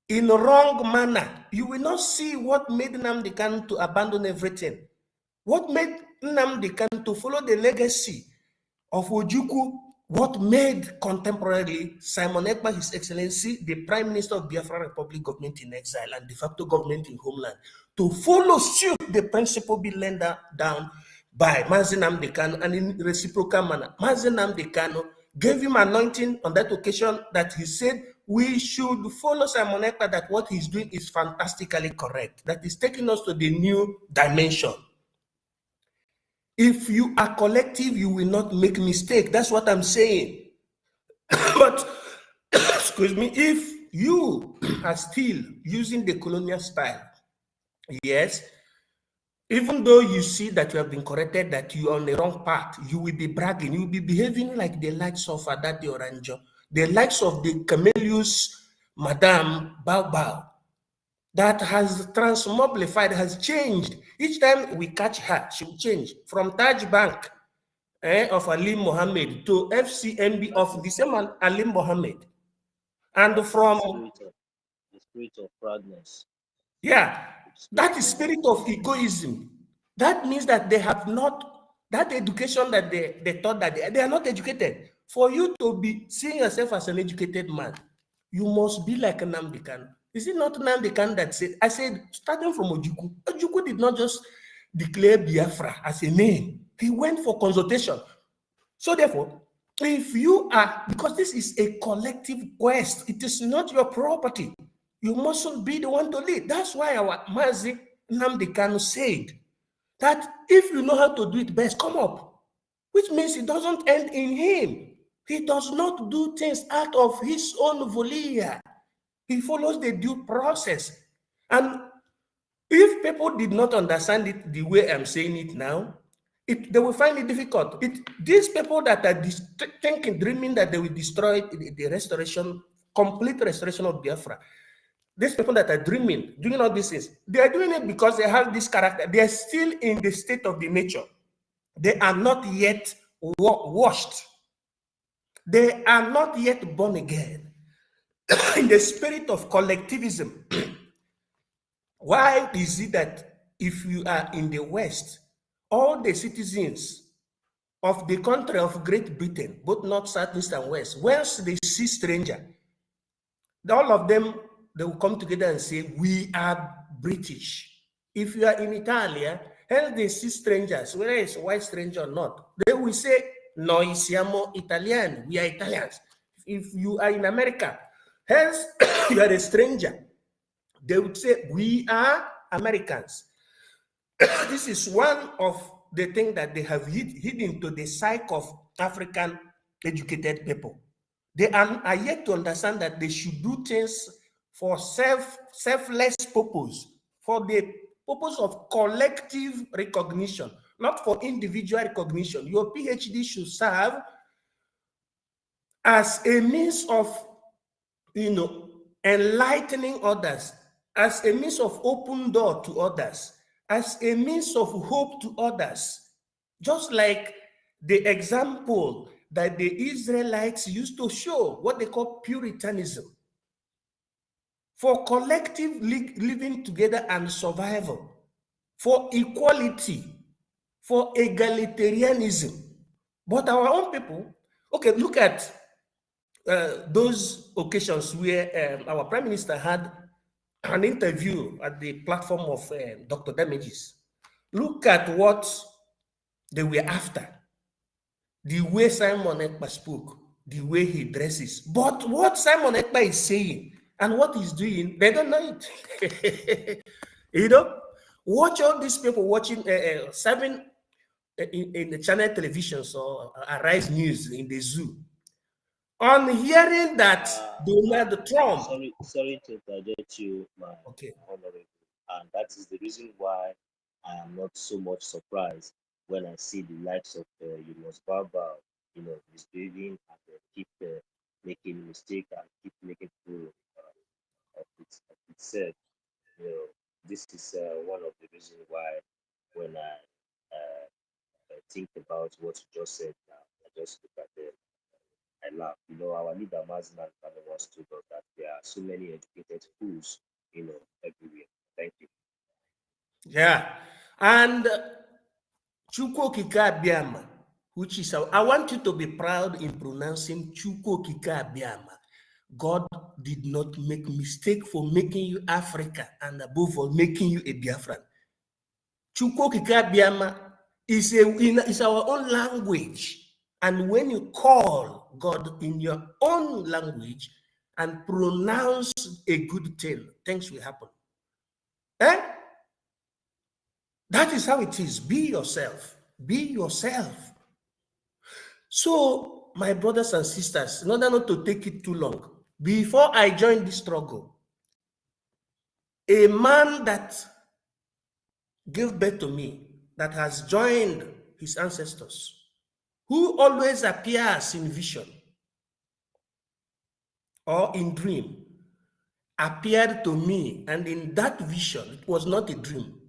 S6: in a wrong manner. You will not see what made Nnamdi Kanu to abandon everything. What made Nnamdi Kanu to follow the legacy of Ojukwu? What made contemporarily Simon Ekpa, His Excellency, the Prime Minister of Biafra Republic government in exile and de facto government in homeland, to follow suit the principle be laid down by Mazi Nnamdi Kanu, and in reciprocal manner, Mazi Nnamdi Kanu gave him anointing on that occasion that he said we should follow Simon Ekpa, that what he's doing is fantastically correct, that is taking us to the new dimension. If you are collective, you will not make mistake. That's what I'm saying. But, excuse me, if you are still using the colonial style, yes, even though you see that you have been corrected, that you are on the wrong path, you will be bragging, you will be behaving like the likes of Adati Oranjo, the likes of the Camelius Madame Bao, that has transmobilified, has changed. Each time we catch her, she will change from Taj Bank of Alim Mohammed to FCMB of the same Alim Mohammed. And from
S2: the spirit of proudness.
S6: Yeah, that is spirit of egoism. That means that they have not, that education that they thought that they are not educated. For you to be seeing yourself as an educated man, you must be like Nnamdi Kanu. Is it not Nnamdi Kanu that said, I said, starting from Ojukwu, Ojukwu did not just declare Biafra as a name. He went for consultation. So therefore, if you are, because this is a collective quest, it is not your property. You mustn't be the one to lead. That's why our Mazi Nnamdi Kanu said that if you know how to do it best, come up. Which means it doesn't end in him. He does not do things out of his own voliere. He follows the due process. And if people did not understand it the way I'm saying it now, they will find it difficult. These people that are thinking, dreaming that they will destroy the restoration, complete restoration of Biafra, these people that are dreaming, doing all these things, they are doing it because they have this character. They are still in the state of the nature. They are not yet washed. They are not yet born again in the spirit of collectivism. Why is it that if you are in the West, all the citizens of the country of Great Britain, both North, South, East, and West, once they see stranger, all of them, they will come together and say, we are British. If you are in Italia, hence they see strangers, whether it's a white stranger or not, they will say, noi siamo Italiani, we are Italians. If you are in America, hence you are a stranger, they would say, we are Americans. This is one of the things that they have hidden to the psyche of African educated people. They are yet to understand that they should do things for selfless purpose, for the purpose of collective recognition, not for individual recognition. Your PhD should serve as a means of, enlightening others, as a means of open door to others, as a means of hope to others. Just like the example that the Israelites used to show, what they call Puritanism, for collective living together and survival, for equality, for egalitarianism. But our own people, okay, look at those occasions where our Prime Minister had an interview at the platform of Dr. Damages. Look at what they were after. The way Simon Ekpa spoke, the way he dresses. But what Simon Ekpa is saying and what he's doing, they don't know it. Watch all these people watching serving in the channel televisions or Arise News in the zoo. On hearing that Donald Trump.
S2: Sorry to interject you, my honorable. And that is the reason why I am not so much surprised when I see the likes of Yunus Baba, misbehaving and keep making mistakes and keep making fool of itself. This is one of the reasons why when I think about what you just said now, I just look at them. I laugh. Our leader Mazman once told us that there are so many educated fools, everywhere. Thank you.
S6: Yeah. And Chukwu Okike Abiama, which is, I want you to be proud in pronouncing Chukwu Okike Abiama. God did not make mistake for making you Africa and above all, making you a Biafran. Chukwu Okike Abiama is our own language. And when you call God in your own language and pronounce a good thing, things will happen. That is how it is. Be yourself. Be yourself. So, my brothers and sisters, in order not to take it too long, before I joined this struggle, a man that gave birth to me, that has joined his ancestors, who always appears in vision or in dream, appeared to me, and in that vision, it was not a dream.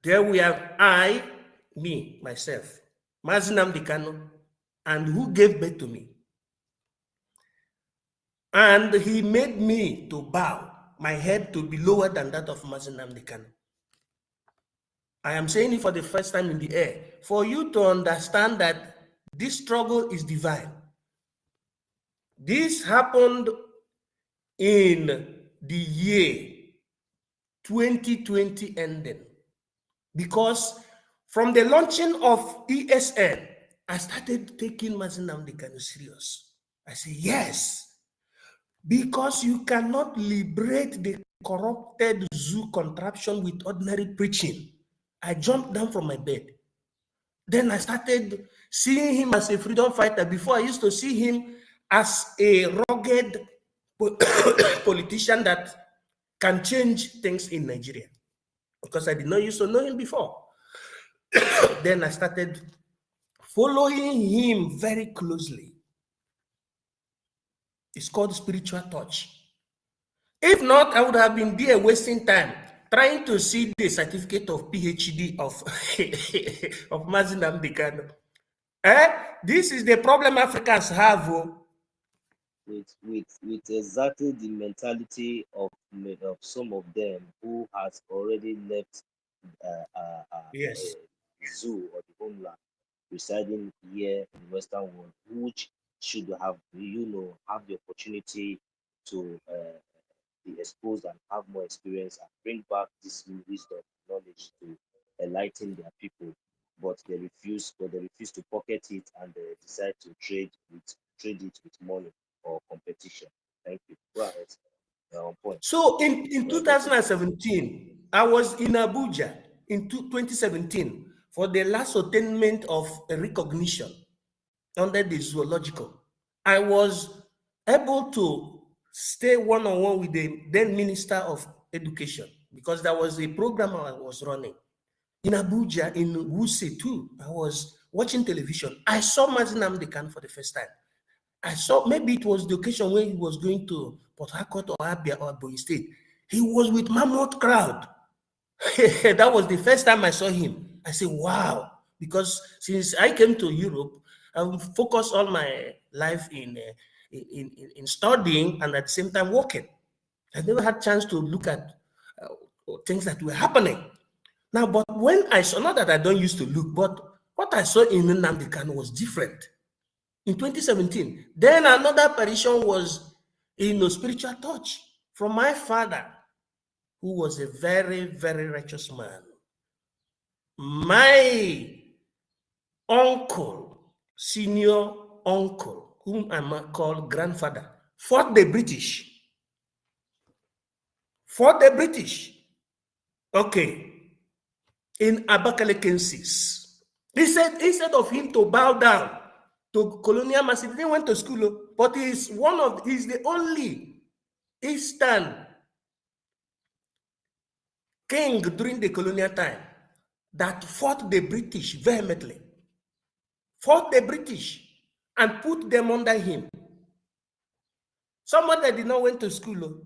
S6: There we have I, me, myself, Mazinam Dikano, and who gave birth to me. And he made me to bow, my head to be lower than that of Mazinam Dikano. I am saying it for the first time in the air, for you to understand that this struggle is divine. This happened in the year 2020 ending, because from the launching of ESN, I started taking Mazinam Dikano serious. I say, yes, because you cannot liberate the corrupted zoo contraption with ordinary preaching. I jumped down from my bed. Then I started seeing him as a freedom fighter. Before, I used to see him as a rugged politician that can change things in Nigeria, because I did not used to know him before. Then I started following him very closely. It's called spiritual touch. If not, I would have been there wasting time trying to see the certificate of PhD of Mazinam Dikano. This is the problem Africans have.
S2: With exactly the mentality of some of them who has already left
S6: yes.
S2: zoo or the homeland, residing here in the Western world, which should have have the opportunity to be exposed and have more experience and bring back this wisdom, knowledge to enlighten their people. But they refuse. But they refuse to pocket it, and they decide to trade it with money or competition. Thank you. Go ahead. On point.
S6: So in 2017, I was in Abuja in 2017 for the last attainment of a recognition under the zoological. I was able to stay one-on-one with the then Minister of Education because there was a program I was running in Abuja, in Wuse too. I was watching television. I saw Mazi Nnamdi Kanu for the first time. I saw, maybe it was the occasion when he was going to Port Harcourt or Abia or Boy State. He was with mammoth crowd. That was the first time I saw him. I said, wow, because since I came to Europe, I focused all my life in studying and at the same time working. I never had a chance to look at things that were happening. Now, but when I saw, not that I don't used to look, but what I saw in Nnamdi Kanu was different. In 2017, then another apparition was in a spiritual touch from my father, who was a very, very righteous man. My uncle, senior uncle, whom I might call grandfather, fought the British. Fought the British. Okay. In Abakaliki. He said, instead of him to bow down to colonial master, he didn't went to school, but he's the only Eastern king during the colonial time that fought the British vehemently, fought the British and put them under him. Someone that did not went to school,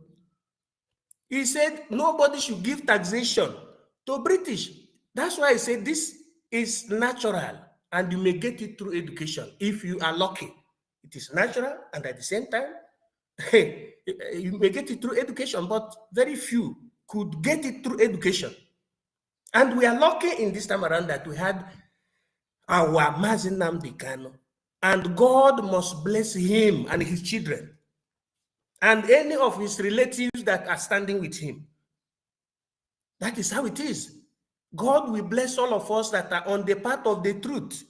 S6: he said nobody should give taxation to British. That's why I said this is natural and you may get it through education if you are lucky. It is natural and at the same time, you may get it through education, but very few could get it through education. And we are lucky in this time around that we had our Mazi Nnamdi Kanu, and God must bless him and his children and any of his relatives that are standing with him. That is how it is. God will bless all of us that are on the path of the truth.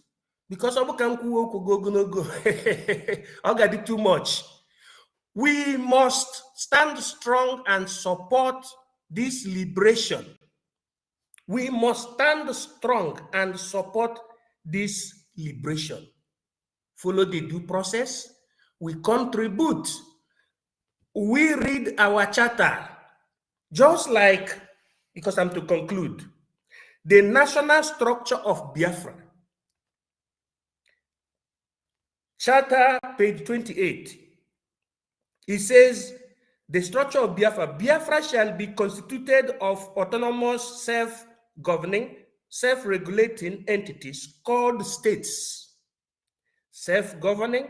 S6: Because I got too much. We must stand strong and support this liberation. We must stand strong and support this liberation. Follow the due process. We contribute. We read our charter. Just like, because I'm to conclude, the national structure of Biafra. Charter, page 28. It says, the structure of Biafra. Biafra shall be constituted of autonomous, self-governing, self-regulating entities called states. Self-governing,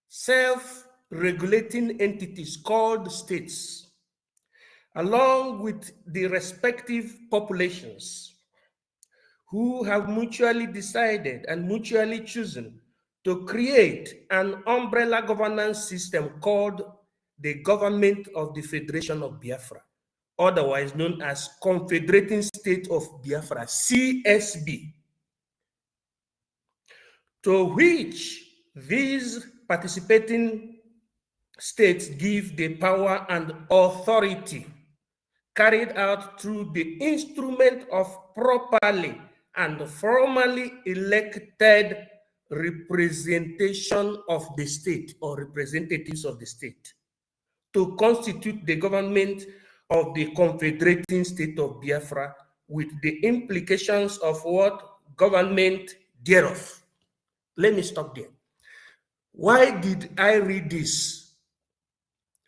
S6: self-regulating entities called states, along with the respective populations who have mutually decided and mutually chosen to create an umbrella governance system called the Government of the Federation of Biafra, otherwise known as Confederating State of Biafra, CSB, to which these participating states give the power and authority carried out through the instrument of properly and formally elected representation of the state or representatives of the state to constitute the government of the Confederating State of Biafra with the implications of what government thereof. Let me stop there. Why did I read this?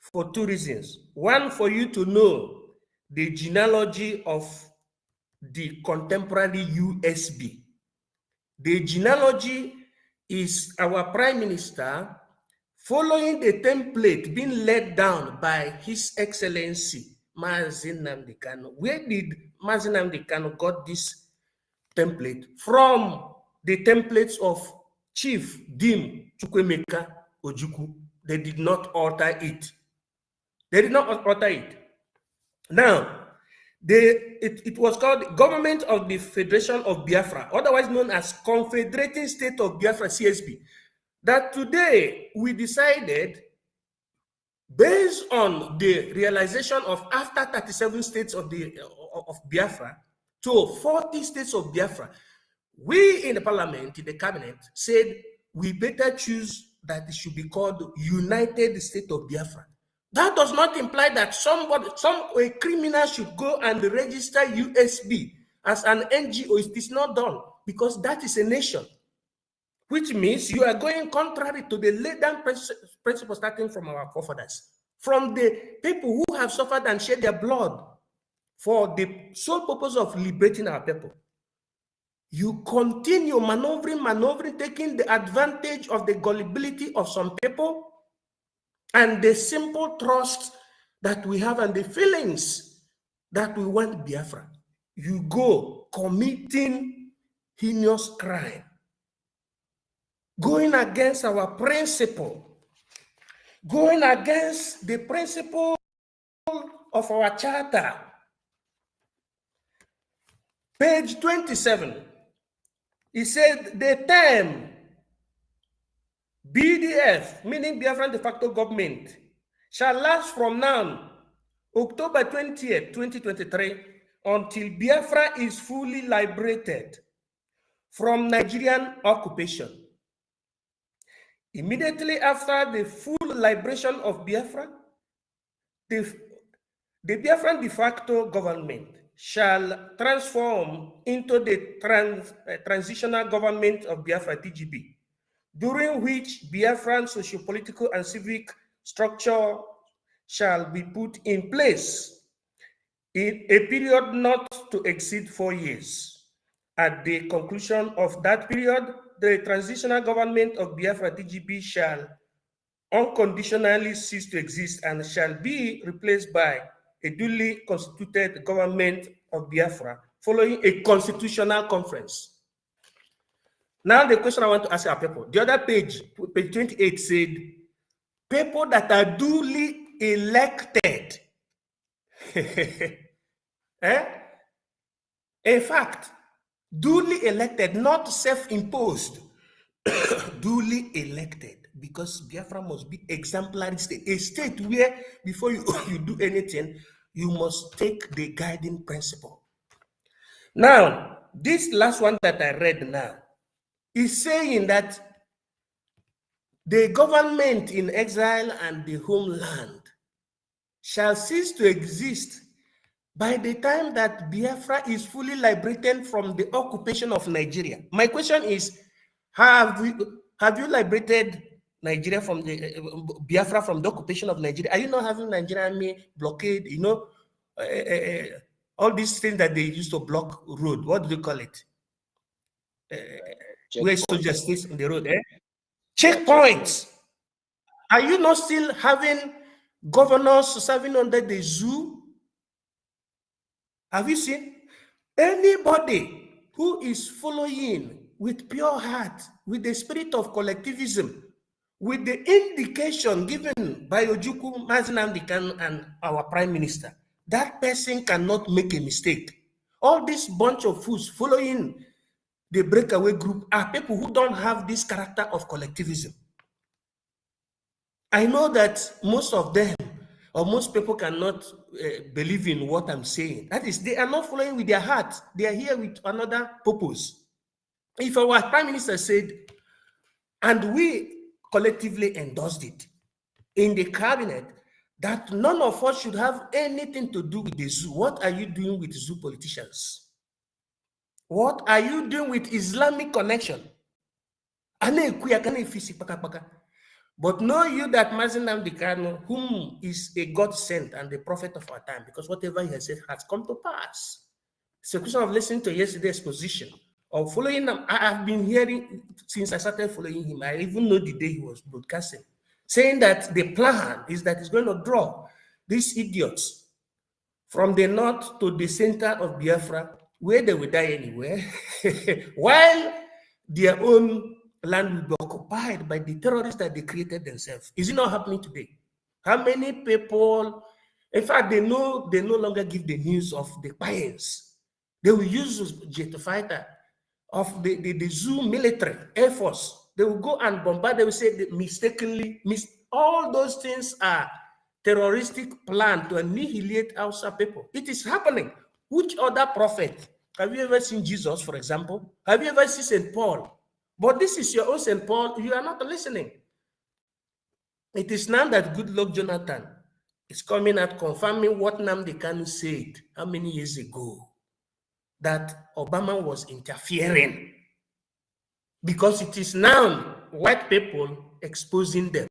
S6: For two reasons. One, for you to know the genealogy of the contemporary USB. The genealogy is our Prime Minister following the template being laid down by His Excellency Mazi Nnamdi Kanu. Where did Mazi Nnamdi Kanu got this template? From the templates of Chief Dim Chukwemeka Ojukwu. They did not alter it. They did not alter it. Now, it was called Government of the Federation of Biafra, otherwise known as Confederating State of Biafra, CSB. That today we decided, based on the realization of after 37 states of Biafra to 40 states of Biafra, we in the parliament, in the cabinet, said we better choose that it should be called United State of Biafra. That does not imply that a criminal should go and register USB as an NGO. It is not done because that is a nation, which means you are going contrary to the laid down principle starting from our forefathers, from the people who have suffered and shed their blood for the sole purpose of liberating our people. You continue maneuvering, taking the advantage of the gullibility of some people and the simple trust that we have and the feelings that we want Biafra. You go committing heinous crime, going against our principle, going against the principle of our charter. Page 27, it said the term BDF, meaning Biafran de facto government, shall last from now, October 20th, 2023, until Biafra is fully liberated from Nigerian occupation. Immediately after the full liberation of Biafra, the Biafran de facto government shall transform into the transitional government of Biafra TGB, during which Biafran socio-political and civic structure shall be put in place in a period not to exceed 4 years. At the conclusion of that period, the transitional government of Biafra TGB shall unconditionally cease to exist and shall be replaced by a duly constituted government of Biafra following a constitutional conference. Now the question I want to ask our people, the other page 28 said, people that are duly elected. In fact, duly elected, not self-imposed, duly elected, because Biafra must be exemplary state, a state where before you do anything, you must take the guiding principle. Now, this last one that I read now is saying that the government in exile and the homeland shall cease to exist by the time that Biafra is fully liberated from the occupation of Nigeria. My question is, have you liberated Nigeria from the Biafra from the occupation of Nigeria? Are you not having Nigerian army blockade? You know, all these things that they used to block road. What do they call it? Where soldiers stay on the road? Checkpoints. Are you not still having governors serving under the zoo? Have you seen anybody who is following with pure heart, with the spirit of collectivism, with the indication given by Ojukwu, Nnamdi Kanu, and our Prime Minister? That person cannot make a mistake. All this bunch of fools following the breakaway group are people who don't have this character of collectivism. I know that most of them, or most people cannot believe in what I'm saying. That is, they are not following with their heart. They are here with another purpose. If our Prime Minister said, and we collectively endorsed it in the cabinet, that none of us should have anything to do with the zoo, what are you doing with zoo politicians? What are you doing with Islamic connection? But know you that Nnamdi Kanu, whom is a God sent and the prophet of our time, because whatever he has said has come to pass. It's a question of listening to yesterday's position, or following him. I have been hearing since I started following him. I even know the day he was broadcasting, saying that the plan is that he's going to draw these idiots from the north to the center of Biafra, where they will die anywhere, while their own land will be occupied by the terrorists that they created themselves. Is it not happening today? How many people, in fact, they no longer give the news of the Payans. They will use jet fighter of the zoo military, Air Force. They will go and bombard. They will say they mistakenly all those things are terroristic plan to annihilate Hausa people. It is happening. Which other prophet? Have you ever seen Jesus, for example? Have you ever seen St. Paul? But this is your own St. Paul. You are not listening. It is now that Goodluck Jonathan is coming out confirming what Nnamdi Kanu said how many years ago, that Obama was interfering, because it is now white people exposing them.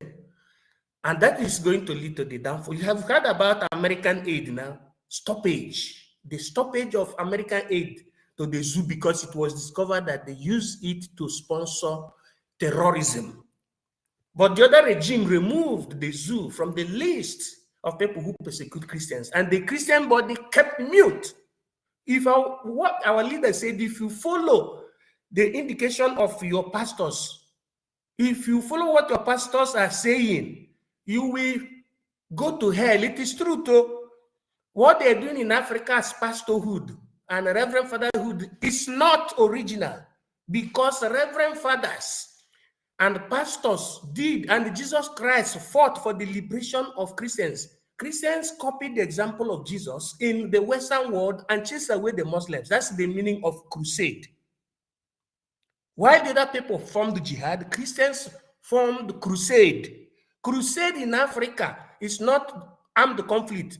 S6: And that is going to lead to the downfall. You have heard about American aid now, stoppage, the stoppage of American aid to the zoo, because it was discovered that they use it to sponsor terrorism. But the other regime removed the zoo from the list of people who persecute Christians, and the Christian body kept mute. If what our leader said, if you follow the indication of your pastors, if you follow what your pastors are saying, you will go to hell. It is true, too. What they're doing in Africa as pastorhood and reverend fatherhood is not original, because reverend fathers and pastors did, and Jesus Christ fought for the liberation of Christians. Christians copied the example of Jesus in the Western world and chased away the Muslims. That's the meaning of crusade. While the other people formed jihad, Christians formed crusade. Crusade in Africa is not armed conflict.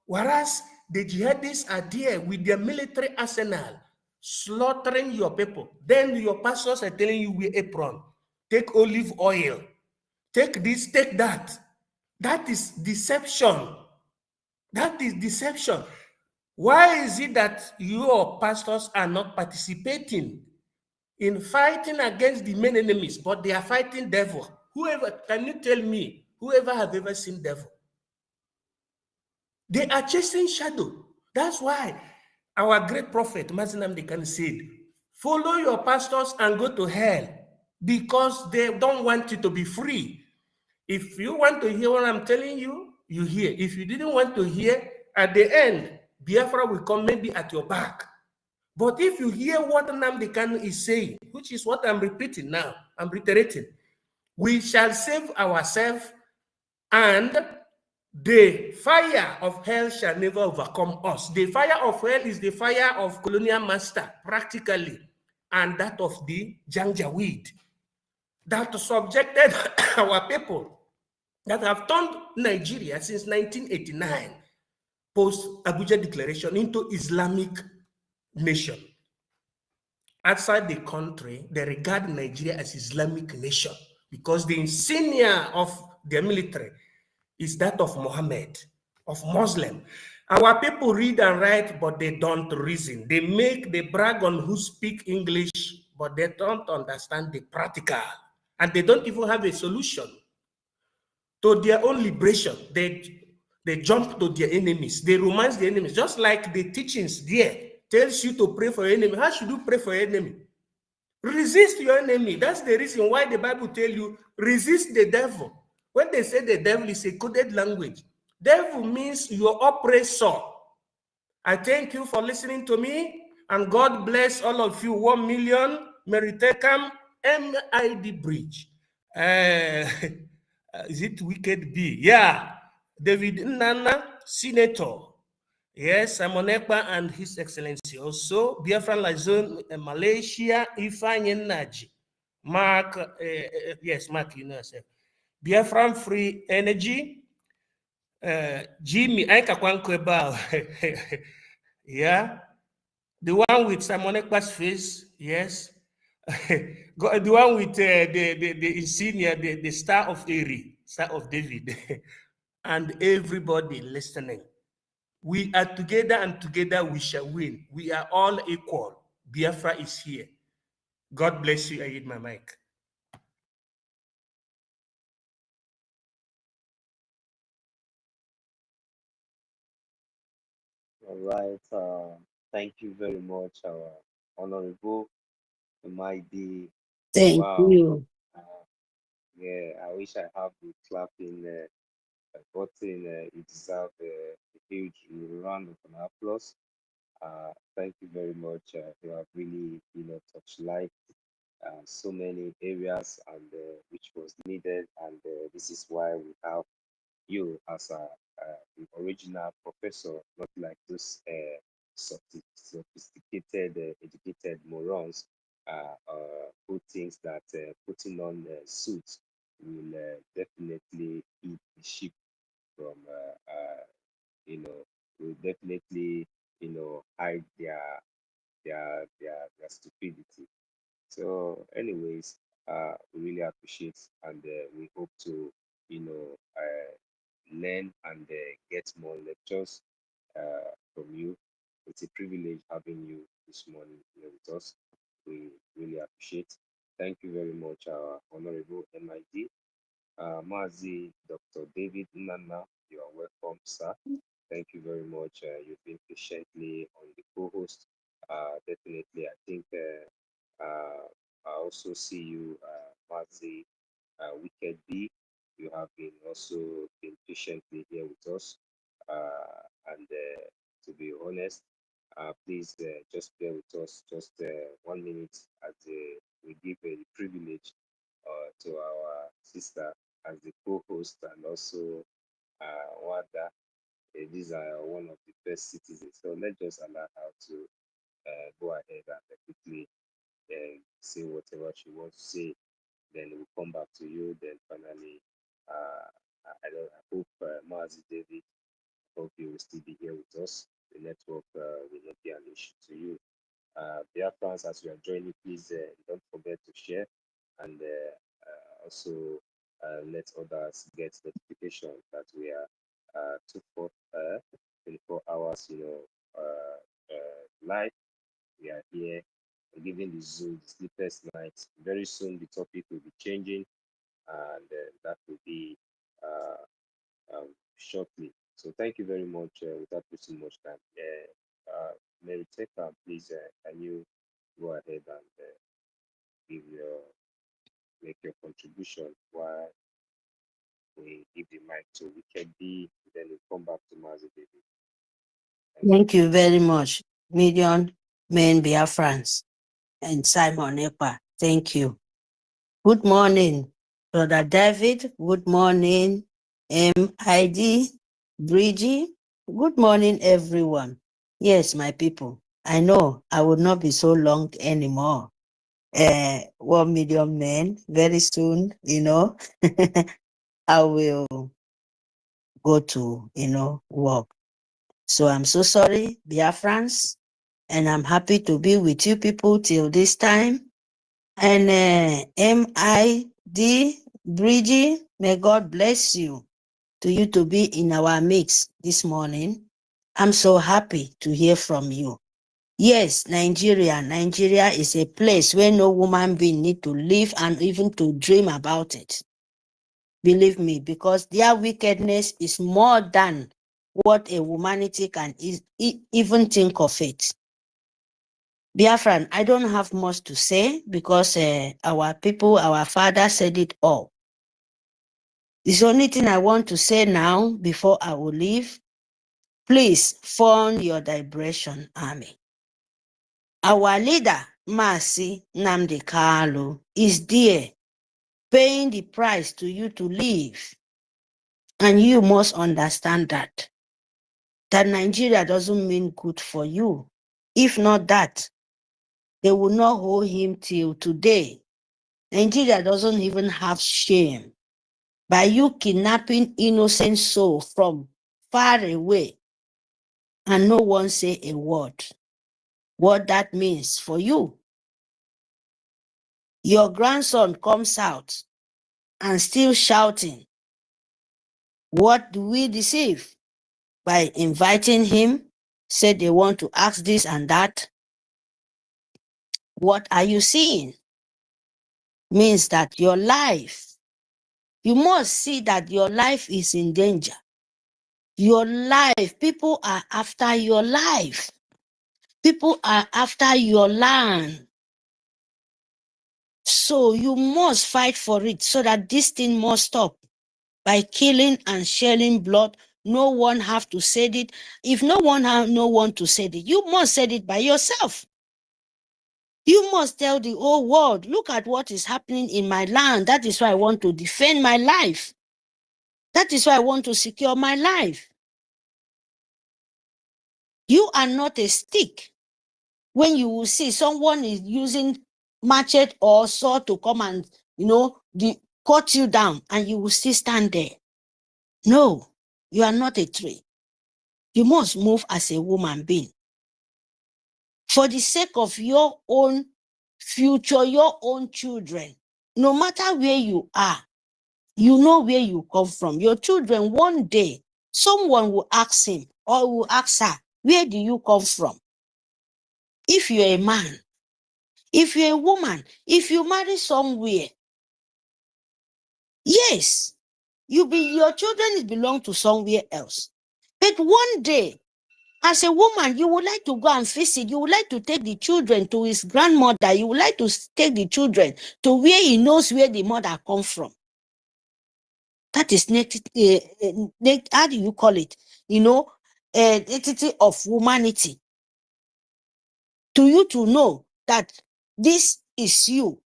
S6: Whereas the jihadists are there with their military arsenal, slaughtering your people. Then your pastors are telling you, wear apron, take olive oil, take this, take that. That is deception. That is deception. Why is it that your pastors are not participating in fighting against the main enemies, but they are fighting devil? Whoever, can you tell me, whoever have ever seen devil? They are chasing shadow. That's why our great prophet, Mazinam Dekan, said, follow your pastors and go to hell, because they don't want you to be free. If you want to hear what I'm telling you, you hear. If you didn't want to hear, at the end, Biafra will come maybe at your back. But if you hear what Nnamdi Kanu is saying, which is what I'm repeating now, I'm reiterating, we shall save ourselves, and the fire of hell shall never overcome us. The fire of hell is the fire of colonial master, practically, and that of the Janjaweed, that subjected our people, that have turned Nigeria since 1989, post Abuja Declaration, into Islamic nation. Outside the country, they regard Nigeria as Islamic nation, because the insignia of their military is that of Muhammad, of Muslim. Our people read and write, but they don't reason. They brag on who speak English, but they don't understand the practical. And they don't even have a solution to their own liberation. They jump to their enemies. They romance the enemies. Just like the teachings there tells you to pray for your enemy. How should you pray for your enemy? Resist your enemy. That's the reason why the Bible tells you, resist the devil. When they say the devil is a coded language, devil means your oppressor. I thank you for listening to me, and God bless all of you. 1 million, Meritekam, MID Bridge. Is it Wicked B? Yeah. David Nana, Senator. Yes, Simon Ekpa and His Excellency. Also, Biafran Lazone, Malaysia, Ifeanyi Naji. Mark, yes, Mark, you know yourself. Biafran Free Energy. Jimmy, yeah. The one with Simon Ekpa's face, yes. The one with the insignia, the Star of Erie, Star of David, and everybody listening. We are together, and together we shall win. We are all equal. Biafra is here. God bless you. I hit my mic.
S2: All right. Thank you very much, our honorable. It might be.
S5: Thank
S2: Wow.
S5: you.
S2: Yeah, I wish I have the clapping button. You deserve a huge round of an applause. Thank you very much. You have really, touched light so many areas, and which was needed, and this is why we have you as the original professor, not like those sophisticated, educated morons who thinks that putting on suits
S7: will definitely eat the sheep from, will definitely, hide their stupidity. So, anyways, we really appreciate, and we hope to, learn and get more lectures from you. It's a privilege having you this morning here with us. We really appreciate. Thank you very much, our Honorable MID. Mazi Dr. David Nana, you are welcome, sir. Thank you very much. You've been patiently on the co-host. Definitely, I think I also see you, Mazi Wicked B. You have been also been patiently here with us. And to be honest, please just bear with us just 1 minute as we give a privilege to our sister as the co-host, and also Wada. These are one of the best citizens. So let's just allow her to go ahead and quickly say whatever she wants to say. Then we'll come back to you. Then finally, I hope Mazi David, hope you will still be here with us. The network will not be an issue to you. Biafrans, as you are joining, please don't forget to share, and also let others get notification that we are 24 hours, live. We are here giving the Zoom the sleepless nights. Very soon, the topic will be changing, and that will be shortly. So thank you very much. Without wasting much time, Mary Teka, please, can you go ahead and make your contribution while we give the mic to Wicked B, then we'll come back to Mazi David.
S5: Thank you very much, Million Men Biafrans and Simon Ekpa. Thank you. Good morning, Brother David. Good morning, MID, BRGIE. Good morning, everyone. Yes, my people, I know I will not be so long anymore. 1 million men, very soon, I will go to, work. So I'm so sorry, Biafrans, and I'm happy to be with you people till this time. And MID, BRGIE, may God bless you to be in our mix this morning. I'm so happy to hear from you. Yes, Nigeria is a place where no woman being need to live and even to dream about it. Believe me, because their wickedness is more than what a humanity can even think of it. Biafran, I don't have much to say because our people, our father said it all. The only thing I want to say now before I will leave, please fund your liberation army. Our leader, Masi Nnamdi Kanu, is there paying the price to you to live. And you must understand that Nigeria doesn't mean good for you. If not that, they will not hold him till today. Nigeria doesn't even have shame. By you kidnapping innocent soul from far away and no one say a word. What that means for you. Your grandson comes out and still shouting. What do we deceive? By inviting him, said they want to ask this and that. What are you seeing? Means that your life, you must see that your life is in danger. Your life, people are after your life. People are after your land. So you must fight for it so that this thing must stop. By killing and shedding blood, no one have to say it. If no one have no one to say it, you must say it by yourself. You must tell the whole world, look at what is happening in my land. That is why I want to defend my life. That is why I want to secure my life. You are not a stick. When you will see someone is using machete or sword to come and, cut you down and you will still stand there. No, you are not a tree. You must move as a woman being. For the sake of your own future, your own children, no matter where you are, you know where you come from. Your children, one day, someone will ask him or will ask her, where do you come from? If you're a man, if you're a woman, if you marry somewhere, yes, your children belong to somewhere else. But one day, as a woman, you would like to go and visit. You would like to take the children to his grandmother. You would like to take the children to where he knows where the mother comes from. That is how do you call it? Entity of humanity. To you to know that this is you.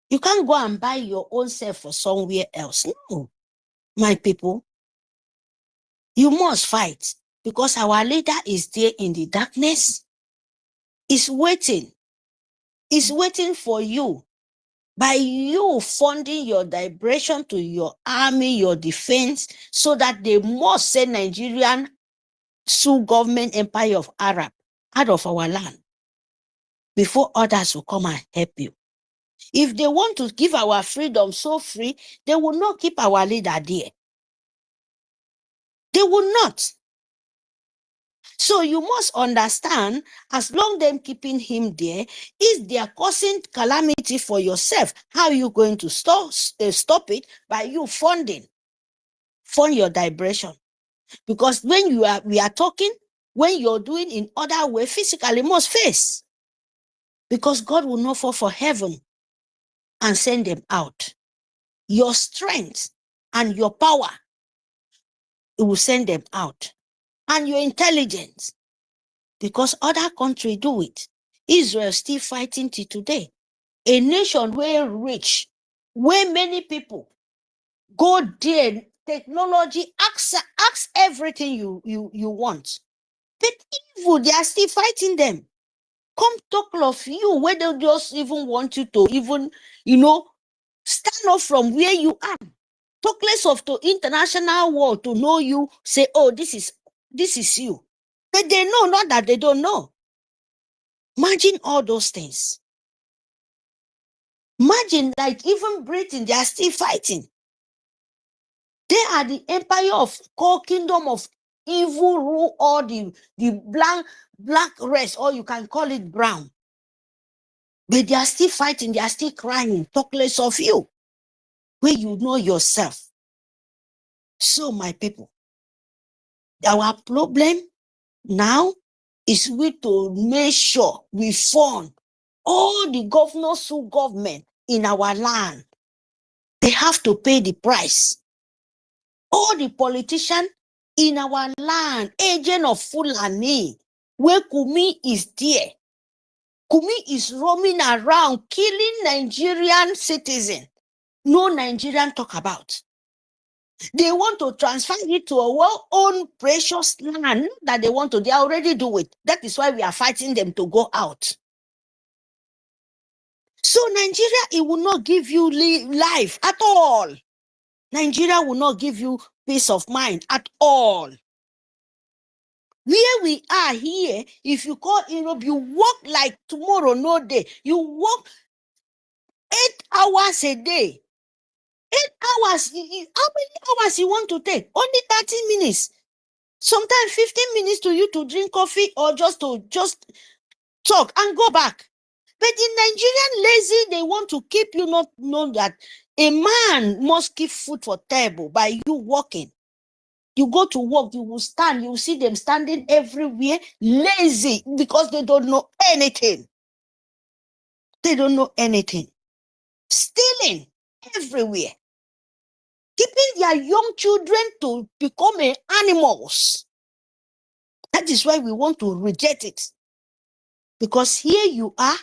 S5: You can't go and buy your own self for somewhere else. No, my people. You must fight because our leader is there in the darkness. Is waiting. Is waiting for you. By you funding your liberation to your army, your defense, so that they must send Nigerian sue government empire of Arab out of our land before others will come and help you. If they want to give our freedom so free, they will not keep our leader there. They will not. So you must understand, as long them keeping him there, is they are causing calamity for yourself. How are you going to stop it? By you fund your liberation. Because when we are talking, when you're doing in other way, physically must face. Because God will not fall for heaven and send them out. Your strength and your power, it will send them out. And your intelligence, because other countries do it. Israel still fighting till today. A nation where rich, where many people go there, technology, ask everything you want. But evil, they are still fighting them. Come talk of you, where they just even want you to even, stand up from where you are. Talk less of the international world to know you, say, oh, this is you. But they know, not that they don't know. Imagine all those things. Imagine, like even Britain, they are still fighting. They are the empire of core kingdom of evil rule, or the black race, or you can call it brown. But they are still fighting, they are still crying, talk less of you, where you know yourself. So, my people, our problem now is we to make sure we fund all the governors who government in our land. They have to pay the price. All the politicians in our land, agent of Fulani, where Kumi is there. Kumi is roaming around, killing Nigerian citizens. No Nigerian talk about. They want to transfer it to our own precious land that they want to. They already do it. That is why we are fighting them to go out. So Nigeria, it will not give you life at all. Nigeria will not give you peace of mind at all. Where we are here, if you call Europe, you work like tomorrow, no day. You work 8 hours a day. 8 hours. How many hours you want to take? Only 30 minutes. Sometimes 15 minutes to you to drink coffee or just talk and go back. But in Nigerian lazy, they want to keep you not know that a man must keep food for table by you walking. You go to work, you will stand, you will see them standing everywhere, lazy, because they don't know anything. They don't know anything. Stealing everywhere. Keeping their young children to become animals. That is why we want to reject it. Because here you are,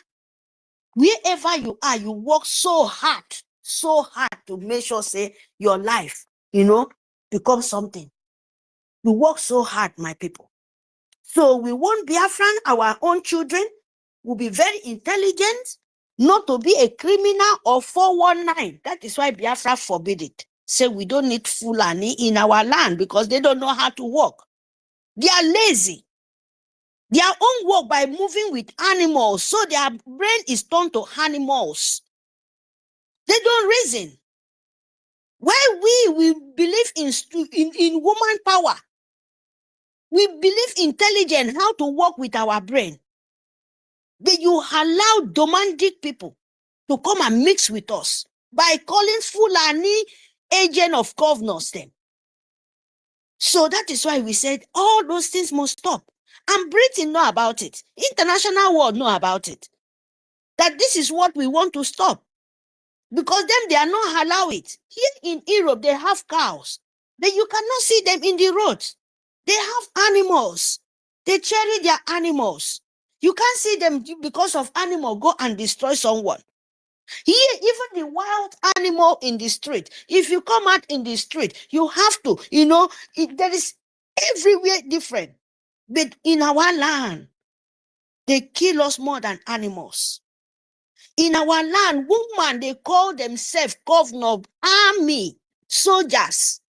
S5: wherever you are, you work so hard to make sure, say, your life, become something. We work so hard, my people. So we want Biafran, our own children, will be very intelligent, not to be a criminal or 419. That is why Biafra forbid it. Say we don't need Fulani in our land because they don't know how to work. They are lazy. Their own work by moving with animals, so their brain is turned to animals. They don't reason. Why we believe in woman power. We believe intelligence, how to work with our brain. But you allow domestic people to come and mix with us by calling Fulani agent of governors them. So that is why we said all those things must stop. And Britain know about it. International world know about it. That this is what we want to stop. Because them, they are not allow it. Here in Europe, they have cows. But you cannot see them in the roads. They have animals. They cherish their animals. You can't see them because of animal go and destroy someone. Here, even the wild animal in the street, if you come out in the street, you have to, there is everywhere different. But in our land, they kill us more than animals. In our land, women, they call themselves governor, army, soldiers.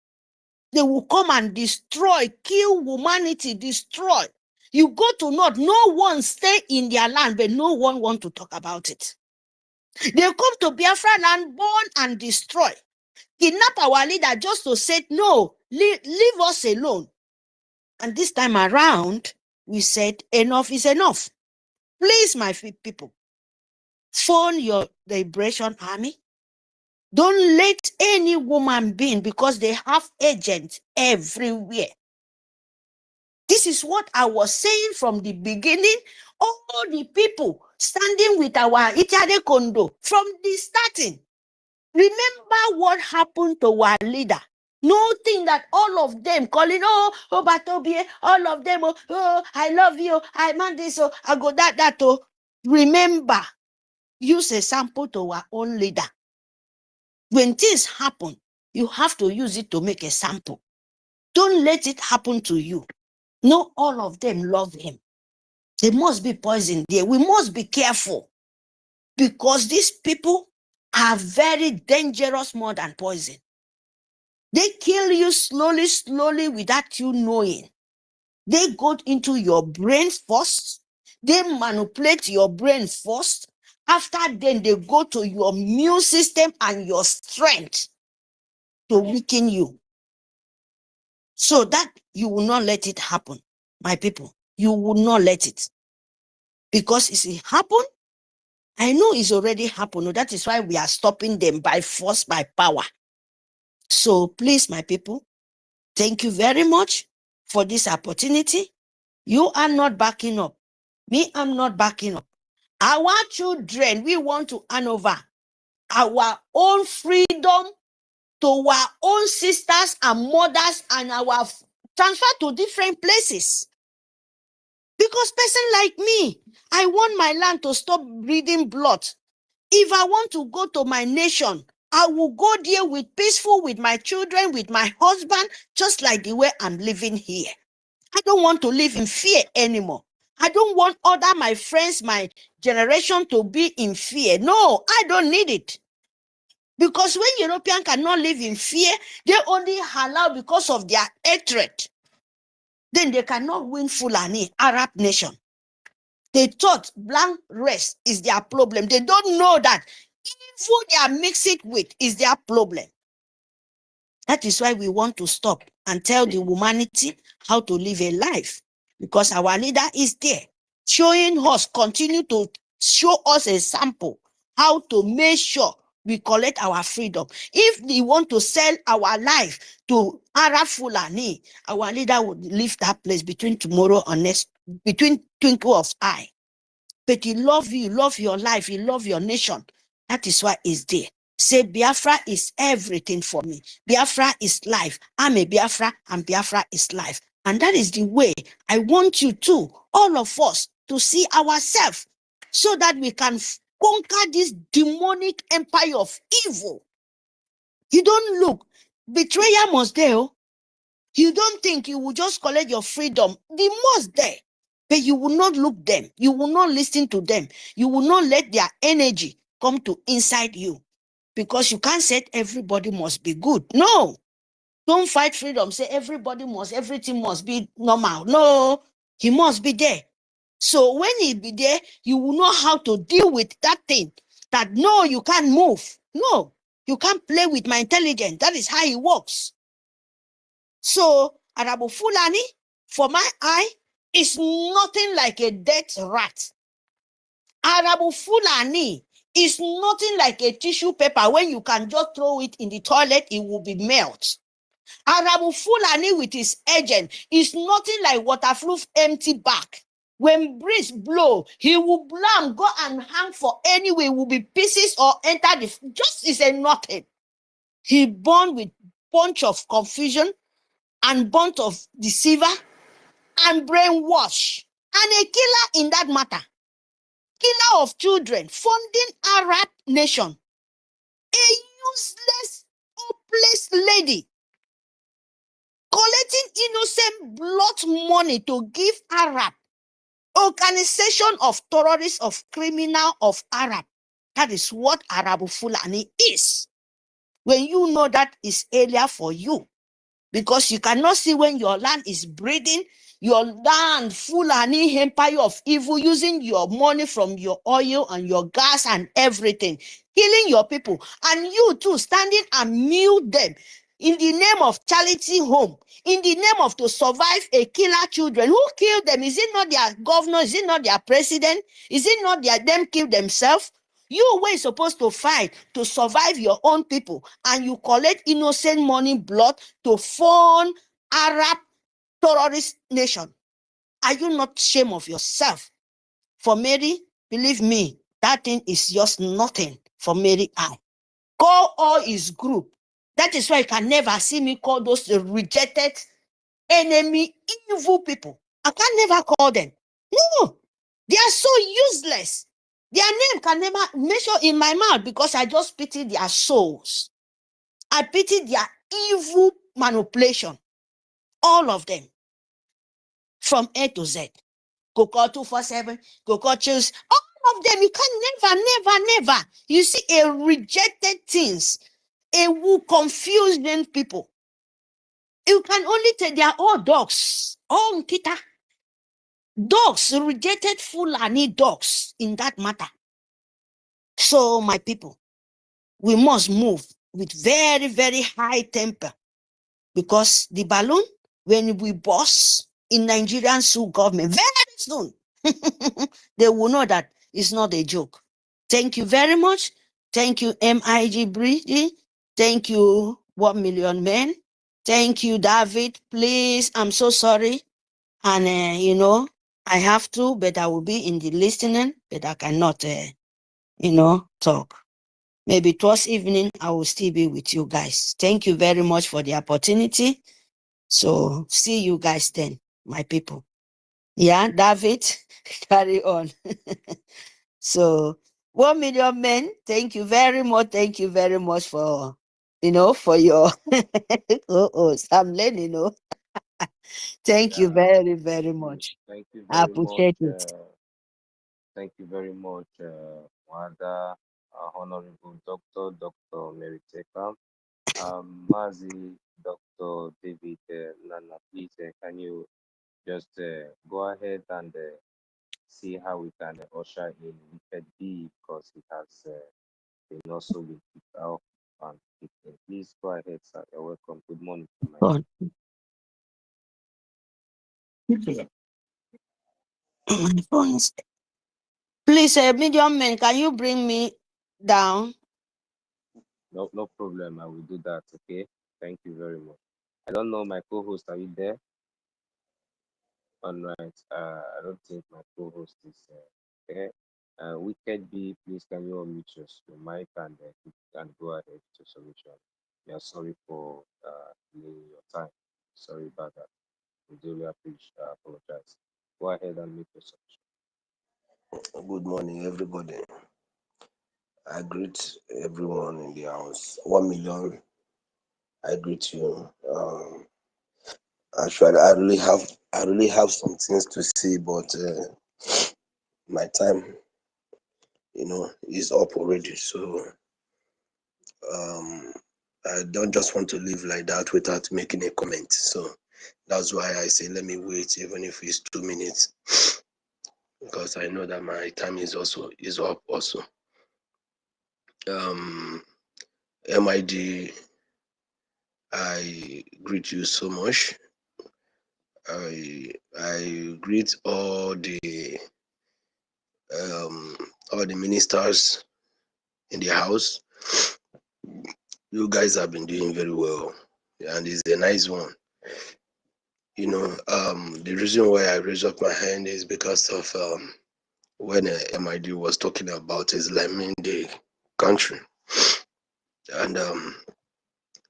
S5: They will come and destroy, kill humanity, destroy. You go to North, no one stay in their land, but no one want to talk about it. They come to Biafra land, burn and destroy. Kidnap our leader just to say, no, leave us alone. And this time around, we said, enough is enough. Please, my people, phone your liberation army. Don't let any woman be in because they have agents everywhere. This is what I was saying from the beginning. All the people standing with our Itade Kondo from the starting. Remember what happened to our leader. Nothing that all of them calling, Batobie, all of them, I love you, I want this, I go that. Remember, use a sample to our own leader. When things happen, you have to use it to make a sample. Don't let it happen to you. No, all of them love him. There must be poison there. We must be careful because these people are very dangerous more than poison. They kill you slowly without you knowing. They go into your brain first. They manipulate your brain first. After then, they go to your immune system and your strength to weaken you. So that you will not let it happen, my people. You will not let it. Because if it happen, I know it's already happened. That is why we are stopping them by force, by power. So please, my people, thank you very much for this opportunity. You are not backing up. Me, I'm not backing up. Our children, we want to hand over our own freedom to our own sisters and mothers and our transfer to different places. Because person like me, I want my land to stop bleeding blood. If I want to go to my nation, I will go there with peaceful, with my children, with my husband, just like the way I'm living here. I don't want to live in fear anymore. I don't want other my friends, my generation to be in fear. No, I don't need it. Because when Europeans cannot live in fear, they only allow because of their hatred. Then they cannot win Fulani, Arab nation. They thought blank race is their problem. They don't know that evil they are mixing with is their problem. That is why we want to stop and tell the humanity how to live a life. Because our leader is there, showing us, continue to show us a sample, how to make sure we collect our freedom. If they want to sell our life to Arab Fulani, our leader would leave that place between tomorrow and next, between twinkle of eye. But he love you, love your life, he love your nation. That is why he's there. Say Biafra is everything for me. Biafra is life. I'm a Biafra and Biafra is life. And that is the way I want you to, all of us, to see ourselves so that we can conquer this demonic empire of evil. You don't look. Betrayal must there. You don't think you will just collect your freedom. The most there. But you will not look them. You will not listen to them. You will not let their energy come to inside you. Because you can't say everybody must be good. No. Don't fight freedom. Say everything must be normal. No. He must be there. So when he be there, you will know how to deal with that thing. That no, you can't move. No. You can't play with my intelligence. That is how it works. So, Arabu Fulani, for my eye, is nothing like a dead rat. Arabu Fulani is nothing like a tissue paper. When you can just throw it in the toilet, it will be melt. Arabu Fulani with his agent is nothing like waterproof empty bag. When breeze blow, he will blam, go and hang for anyway, will be pieces or enter the, just is a nothing. He born with bunch of confusion and bunch of deceiver and brainwash and a killer in that matter. Killer of children, funding Arab nation, a useless, hopeless lady, collecting innocent blood money to give Arab, organization of terrorists, of criminal of Arab. That is what Arabu Fulani is. When you know that is area for you, because you cannot see when your land is breeding, your land Fulani empire of evil, using your money from your oil and your gas and everything, killing your people, and you too standing and mute them in the name of charity home, in the name of to survive a killer children. Who killed them? Is it not their governor? Is it not their president? Is it not them kill themselves? You were supposed to fight to survive your own people, and you collect innocent money blood to fund Arab terrorist nation. Are you not ashamed of yourself? For Mary, believe me, that thing is just nothing for Mary. I call all his group. That is why you can never see me call those rejected enemy evil people. I can never call them. No, they are so useless. Their name can never measure in my mouth, because I just pity their souls. I pity their evil manipulation. All of them. From A to Z. Go call 247, go call choose. All of them. You can never. You see a rejected things. A who confusing people. You can only tell they are all dogs. All kita. Dogs, rejected Fulani dogs in that matter. So, my people, we must move with very, very high temper, because the balloon, when we burst in Nigerian Sioux government, very soon, they will know that it's not a joke. Thank you very much. Thank you, BRGIE. Thank you, 1 million men. Thank you, David. Please, I'm so sorry. And, I have to, but I will be in the listening, but I cannot, talk. Maybe towards evening, I will still be with you guys. Thank you very much for the opportunity. So see you guys then, my people. Yeah, David, carry on. So 1 million men, thank you very much. Thank you very much for, for your, Sam Len, Thank you
S7: Yeah,
S5: very, very much.
S7: thank you
S5: I
S7: very much.
S5: appreciate it.
S7: Thank you very much, Wada, Honorable Dr. Mary Tekam, Mazi, Dr. David Nana. Please, can you just go ahead and see how we can usher in EFIK-IBIBIO, because it has been also been kicked out and kicked in. Please go ahead, sir. You're welcome. Good morning from my side.
S5: My phone is- Please, medium man, can you bring me down?
S7: No problem. I will do that. Okay. Thank you very much. I don't know, my co-host. Are you there? All right. I don't think my co-host is there. EFIK-IBIBIO, please can you unmute your mic and you can go ahead to solution. We are sorry for delaying your time. Sorry about that. We really apologize. Go ahead and make your solution.
S8: Good morning, everybody. I greet everyone in the house. 1 million, I greet you. Actually, I really have some things to say, but my time, is up already. So I don't just want to live like that without making a comment. So that's why I say let me wait, even if it's 2 minutes, because I know that my time is up also. MID, I greet you so much. I greet all the ministers in the house. You guys have been doing very well, and it's a nice one. The reason why I raised up my hand is because of when MID was talking about Islaming the country, and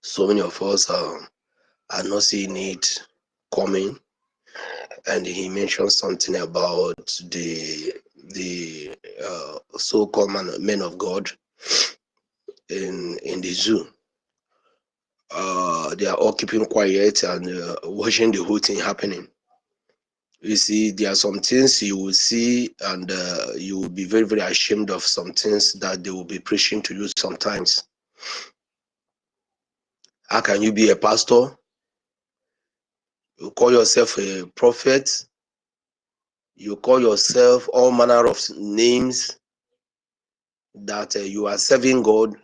S8: so many of us are not seeing it coming. And he mentioned something about the so-called men of God in the zoo. They are all keeping quiet and watching the whole thing happening. You see, there are some things you will see, and you will be very, very ashamed of some things that they will be preaching to you sometimes. How can you be a pastor? You call yourself a prophet. You call yourself all manner of names that you are serving God,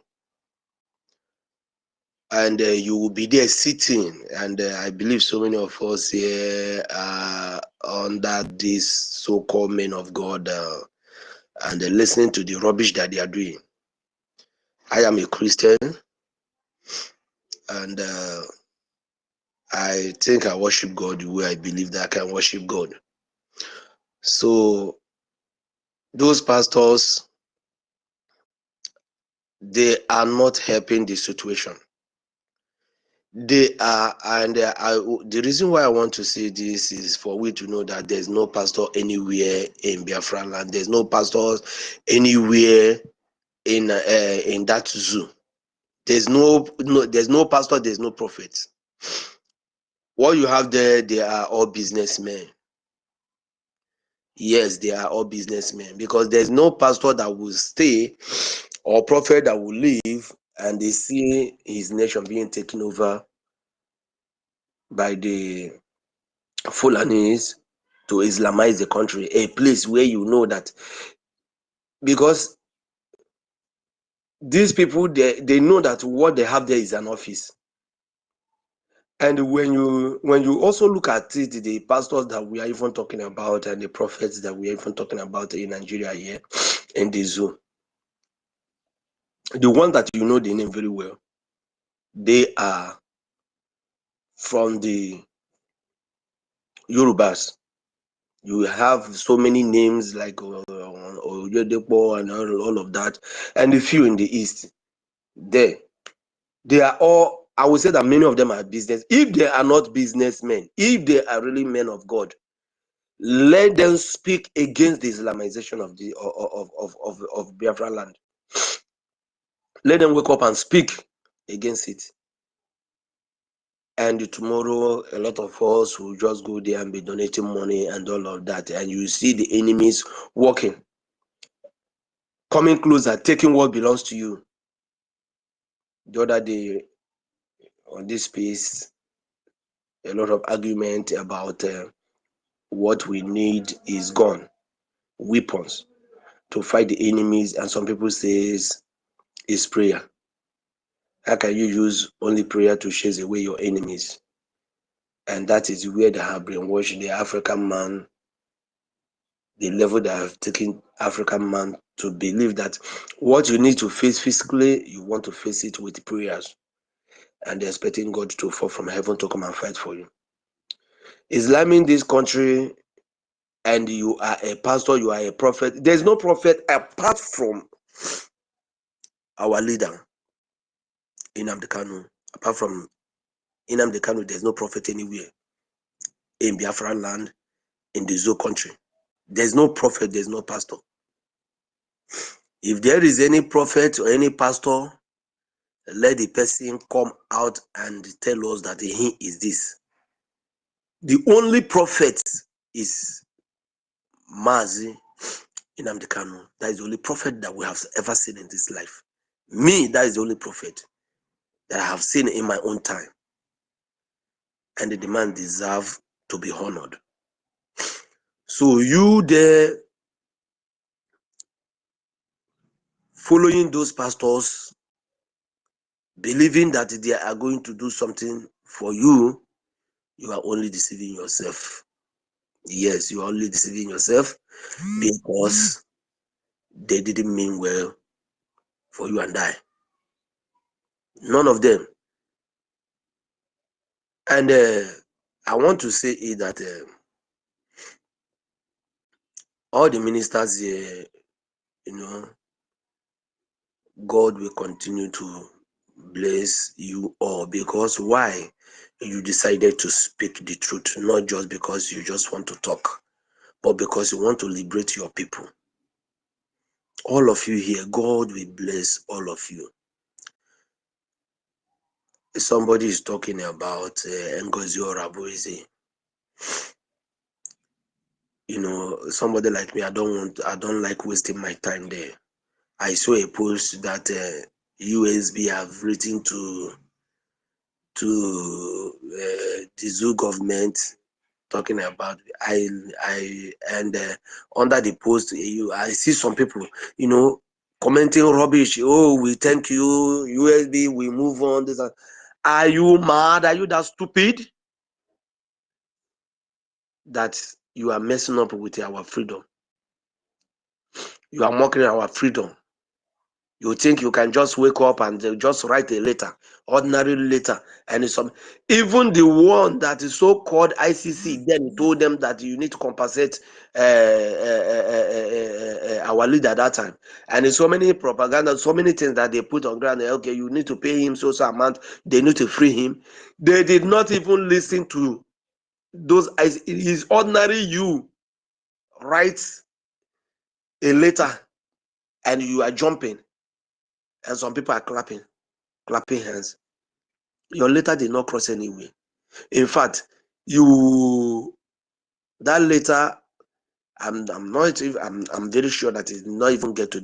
S8: and you will be there sitting. And I believe so many of us here are under this so-called men of God and listening to the rubbish that they are doing. I am a Christian, and I think I worship God the way I believe that I can worship God. So those pastors, they are not helping the situation. They are, and the reason why I want to say this is for we to know that there's no pastor anywhere in Biafra land. There's no pastors anywhere in that zoo. There's no pastor. There's no prophet. What you have there, they are all businessmen. Yes, they are all businessmen, because there's no pastor that will stay or prophet that will leave and they see his nation being taken over by the Fulanis to Islamize the country, a place where you know that, because these people, they know that what they have there is an office. And when you also look at it, the pastors that we are even talking about and the prophets that we are even talking about in Nigeria here in the zoo, the one that you know the name very well, they are from the Yorubas. You have so many names like Oyedepo and all of that, and a few in the east. They are all, I would say that many of them are business. If they are not businessmen, if they are really men of God, let them speak against the Islamization of the of Biafra land. Let them wake up and speak against it. And tomorrow, a lot of us will just go there and be donating money and all of that. And you see the enemies walking, coming closer, taking what belongs to you. The other day on this space, a lot of argument about what we need is gone. Weapons to fight the enemies. And some people says it's prayer. How can you use only prayer to chase away your enemies? And that is where they have brainwashed the African man, the level that have taken African man to believe that what you need to face physically, you want to face it with prayers, and they're expecting God to fall from heaven to come and fight for you. Islam in this country, and you are a pastor, you are a prophet. There's no prophet apart from our leader, Nnamdi Kanu. Apart from Nnamdi Kanu, there's no prophet anywhere in Biafra land, in the Zoo country. There's no prophet, there's no pastor. If there is any prophet or any pastor, let the person come out and tell us that he is this. The only prophet is Mazi Nnamdi Kanu. That is the only prophet that we have ever seen in this life. Me, that is the only prophet that I have seen in my own time. And the man deserve to be honored. So you there following those pastors, believing that they are going to do something for you, you are only deceiving yourself. Yes, you are only deceiving yourself because they didn't mean well for you and I. None of them. And I want to say that all the ministers here, God will continue to bless you all, because why? You decided to speak the truth, not just because you just want to talk, but because you want to liberate your people. All of you here, God will bless all of you. Somebody is talking about NGOZI or Raboise. Somebody like me, I don't like wasting my time there. I saw a post that USB have written to the zoo government, talking about under the post, I see some people, commenting rubbish. Oh, we thank you, USB, we move on. This, are you mad? Are you that stupid that you are messing up with our freedom? You are mocking our freedom. You think you can just wake up and just write a letter, ordinary letter, and it's some. Even the one that is so-called ICC then told them that you need to compensate our leader at that time. And there's so many propaganda, so many things that they put on ground. Okay, you need to pay him so amount. They need to free him. They did not even listen to those. It is ordinary. You write a letter and you are jumping, and some people are clapping hands. Your letter did not cross anywhere. In fact, that letter, I'm very sure that it did not even get to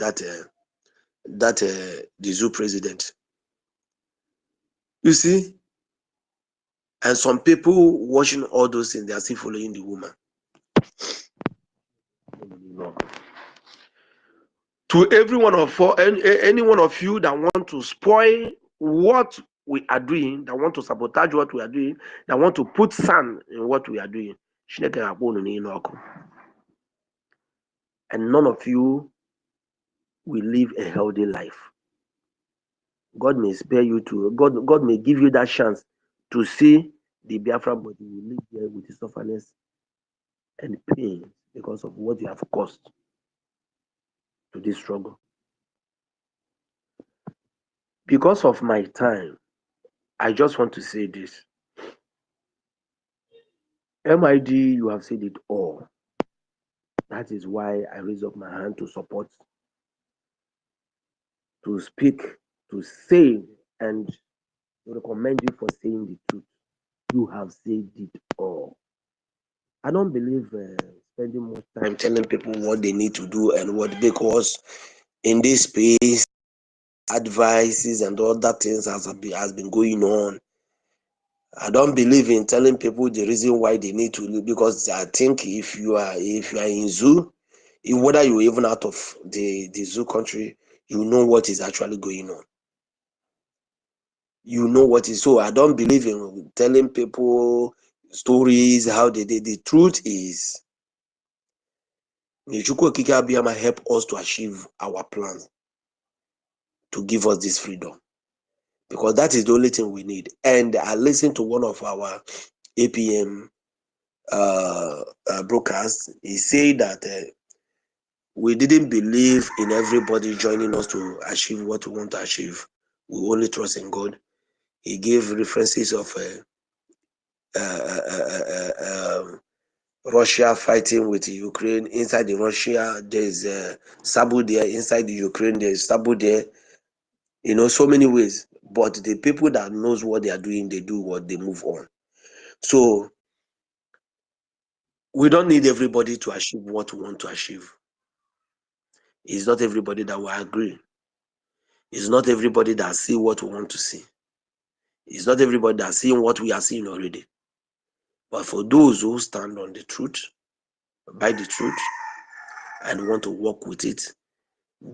S8: the zoo president. You see, and some people watching all those things, they are still following the woman. To any one of you that want to spoil what we are doing, that want to sabotage what we are doing, that want to put sand in what we are doing, and none of you will live a healthy life. God may spare you to, God may give you that chance to see the Biafra, but you will live there with suffering and pain because of what you have caused to this struggle. Because of my time, I just want to say this. MID, you have said it all. That is why I raise up my hand to support, to speak, to say, and to recommend you for saying the truth. You have said it all. I don't believe spending much time telling people what they need to do and what, because in this space, advices and other things has been going on. I don't believe in telling people the reason why they need to, because I think if you are in zoo, whether you're even out of the zoo country, you know what is actually going on. You know what is. So I don't believe in telling people stories how they did. The truth is, Chukwu Okike Abiyama help us to achieve our plans, to give us this freedom, because that is the only thing we need. And I listened to one of our APM broadcasts. He said that we didn't believe in everybody joining us to achieve what we want to achieve. We only trust in God. He gave references of Russia fighting with Ukraine. Inside the Russia, there's Sabu there. Inside the Ukraine, there's Sabu there. So many ways. But the people that knows what they are doing, they do what, they move on. So We don't need everybody to achieve what we want to achieve. It's not everybody that will agree. It's not everybody that see what we want to see. It's not everybody that seeing what we are seeing already. But for those who stand on the truth, by the truth, and want to work with it,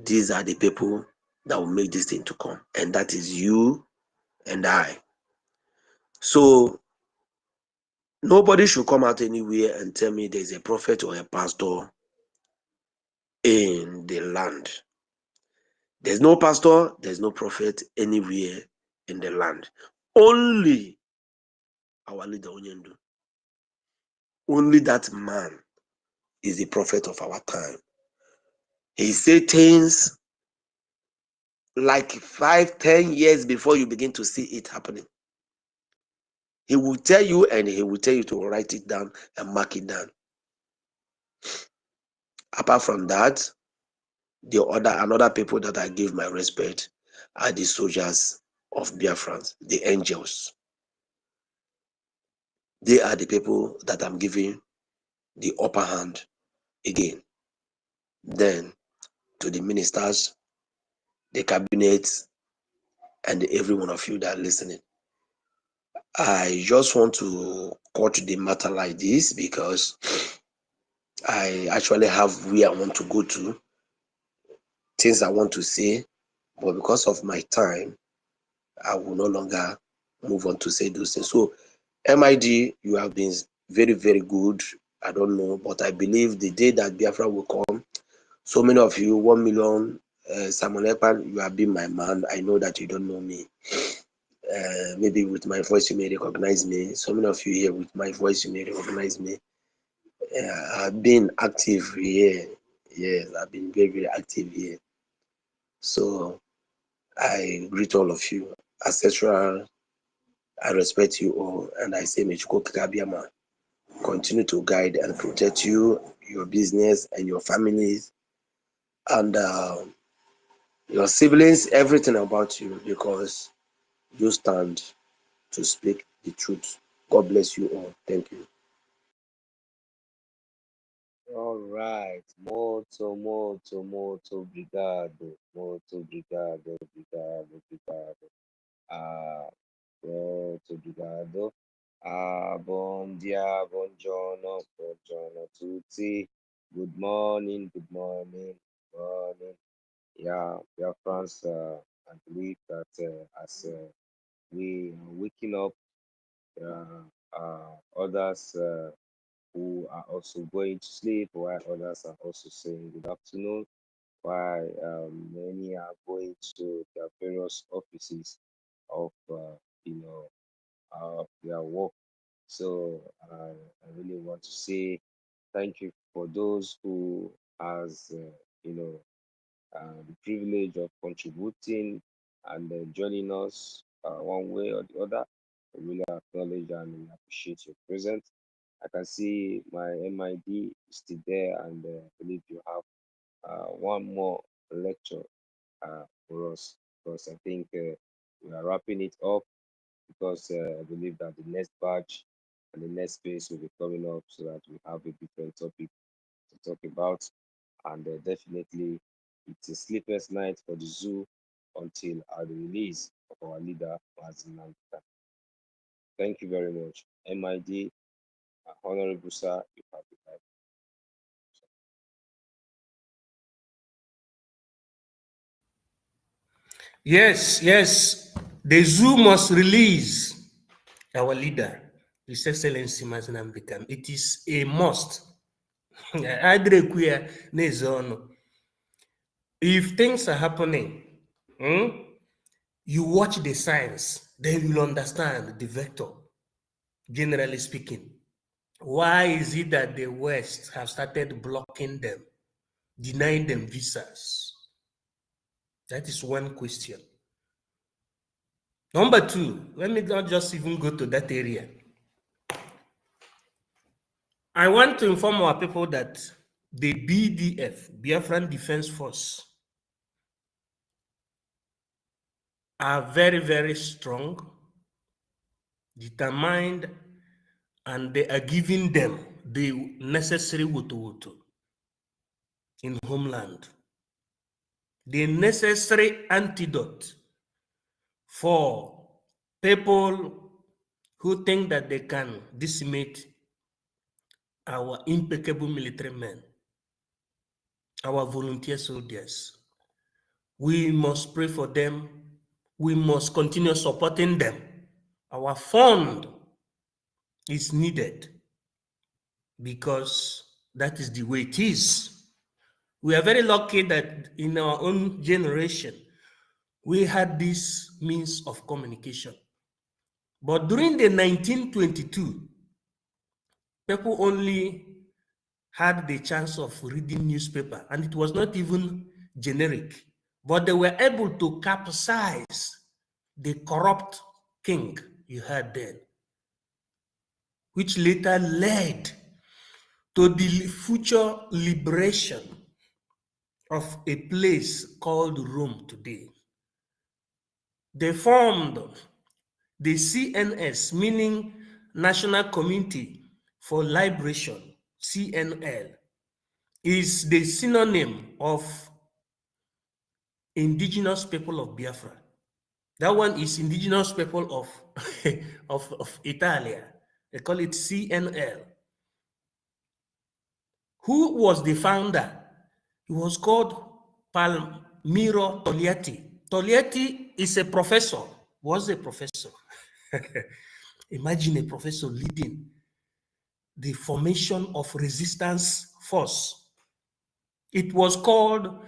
S8: these are the people that will make this thing to come. And that is you and I. So nobody should come out anywhere and tell me there's a prophet or a pastor in the land. There's no pastor, there's no prophet anywhere in the land. Only our leader Onyendu. Only that man is the prophet of our time. He said things like 5-10 years before you begin to see it happening. He will tell you, and he will tell you to write it down and mark it down. Apart from that, another people that I give my respect are the soldiers of Biafrans, the angels. They are the people that I'm giving the upper hand again. Then to the ministers, the cabinet, and every one of you that are listening. I just want to cut the matter like this because I actually have where I want to go to, things I want to say, but because of my time, I will no longer move on to say those things. So, MID, you have been very, very good. I don't know, but I believe the day that Biafra will come, so many of you, 1 million, Samuel Ekpan, you have been my man. I know that you don't know me. Maybe with my voice you may recognize me. So many of you here with my voice you may recognize me. I've been active here. Yes, I've been very, very active here. So I greet all of you. Ancestral, I respect you all, and I say may Chukwu Abiyama continue to guide and protect you, your business, and your families, and your siblings, everything about you, because you stand to speak the truth. God bless you all. Thank you.
S7: All right. Molto obrigado. Molto obrigado, obrigado. Molto obrigado. Buon dia, buongiorno a tutti. Good morning, good morning, good morning. Yeah, Biafrans, I believe that as we are waking up, others who are also going to sleep, while others are also saying good afternoon, while many are going to their various offices of, their work. So I really want to say thank you for those who has, the privilege of contributing and joining us one way or the other. I really acknowledge and we appreciate your presence. I can see my MID is still there, and I believe you have one more lecture for us, because I think we are wrapping it up, because I believe that the next batch and the next space will be coming up, so that we have a different topic to talk about. And definitely it's a sleepless night for the zoo until the release of our leader, Mazin Nambika. Thank you very much. MID, Honorable Sir, you have the mic.
S6: Yes, yes. The zoo must release our leader, His Excellency Mazin Nambika. It is a must. If things are happening, you watch the signs, then you'll understand the vector, generally speaking. Why is it that the West have started blocking them, denying them visas? That is one question. Number two, let me not just even go to that area. I want to inform our people that the BDF, Biafran Defense Force, are very, very strong, determined, and they are giving them the necessary wutu in homeland, the necessary antidote for people who think that they can decimate our impeccable military men, our volunteer soldiers. We must pray for them. We must continue supporting them. Our fund is needed because that is the way it is. We are very lucky that in our own generation, we had this means of communication. But during the 1922, people only had the chance of reading newspaper, and it was not even generic, but they were able to capsize the corrupt king you had then, which later led to the future liberation of a place called Rome today. They formed the CNS, meaning National Committee for Liberation, CNL, is the synonym of indigenous people of Biafra. That one is indigenous people of, of Italia. They call it CNL. Who was the founder? He was called Palmiro Togliatti. Togliatti is a professor, was a professor. Imagine a professor leading the formation of resistance force. It was called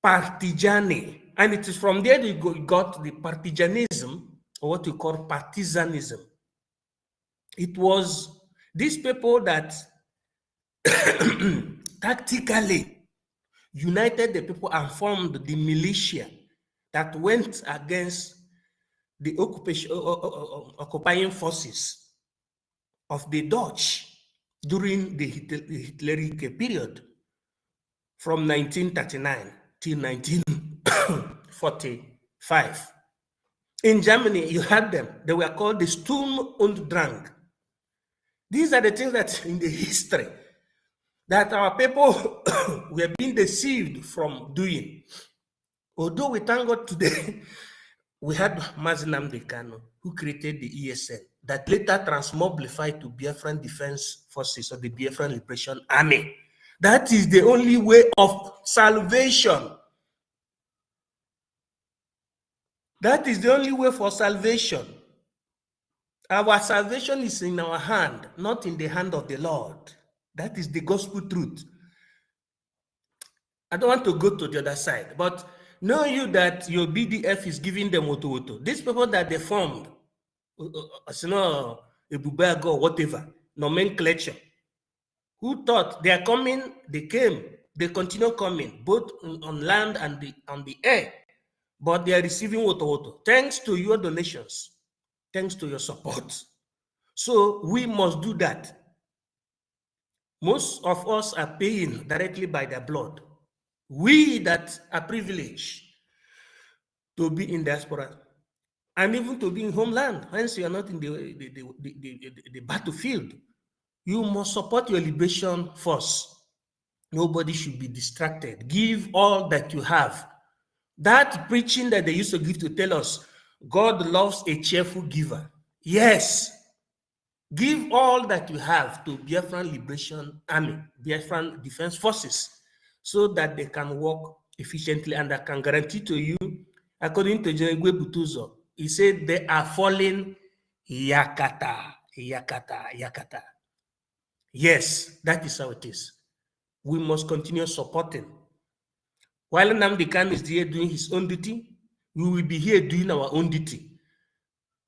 S6: Partigiani, and it is from there you got the partisanism, or what you call partisanism. It was these people that tactically united the people and formed the militia that went against the occupying forces of the Dutch during the Hitleric period from 1939 till 1945. In Germany, you had them. They were called the Sturm und Drang. These are the things that in the history that our people were being deceived from doing. Although we thank God today, we had Mazi Nnamdi Kanu, who created the ESN, that later transmobilified to Biafran Defense Forces or the Biafran Liberation Army. That is the only way of salvation. That is the only way for salvation. Our salvation is in our hand, not in the hand of the Lord. That is the gospel truth. I don't want to go to the other side, but know you that your BDF is giving them woto. These people that they formed, you know, a bubago or whatever, nomenclature, who thought they are coming, they came, they continue coming, both on land and on the air, but they are receiving woto. Thanks to your donations, thanks to your support. So we must do that. Most of us are paying directly by their blood. We that are privileged to be in diaspora and even to be in homeland, hence you are not in the battlefield, you must support your liberation force. Nobody should be distracted. Give all that you have. That preaching that they used to give to tell us, God loves a cheerful giver. Yes. Give all that you have to Biafran Liberation Army, Biafran Defense Forces, so that they can work efficiently. And I can guarantee to you, according to General Butuzo, he said they are falling yakata. Yes, that is how it is. We must continue supporting. While Nnamdi Kanu is here doing his own duty, we will be here doing our own duty.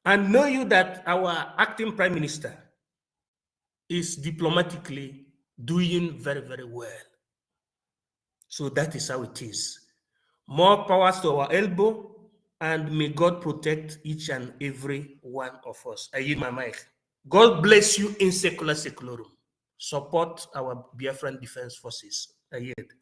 S6: And know you that our acting Prime Minister is diplomatically doing very, very well. So that is how it is. More powers to our elbow, and may God protect each and every one of us. I yield my mic. God bless you in secularum. Support our Biafran Defense Forces. I yield.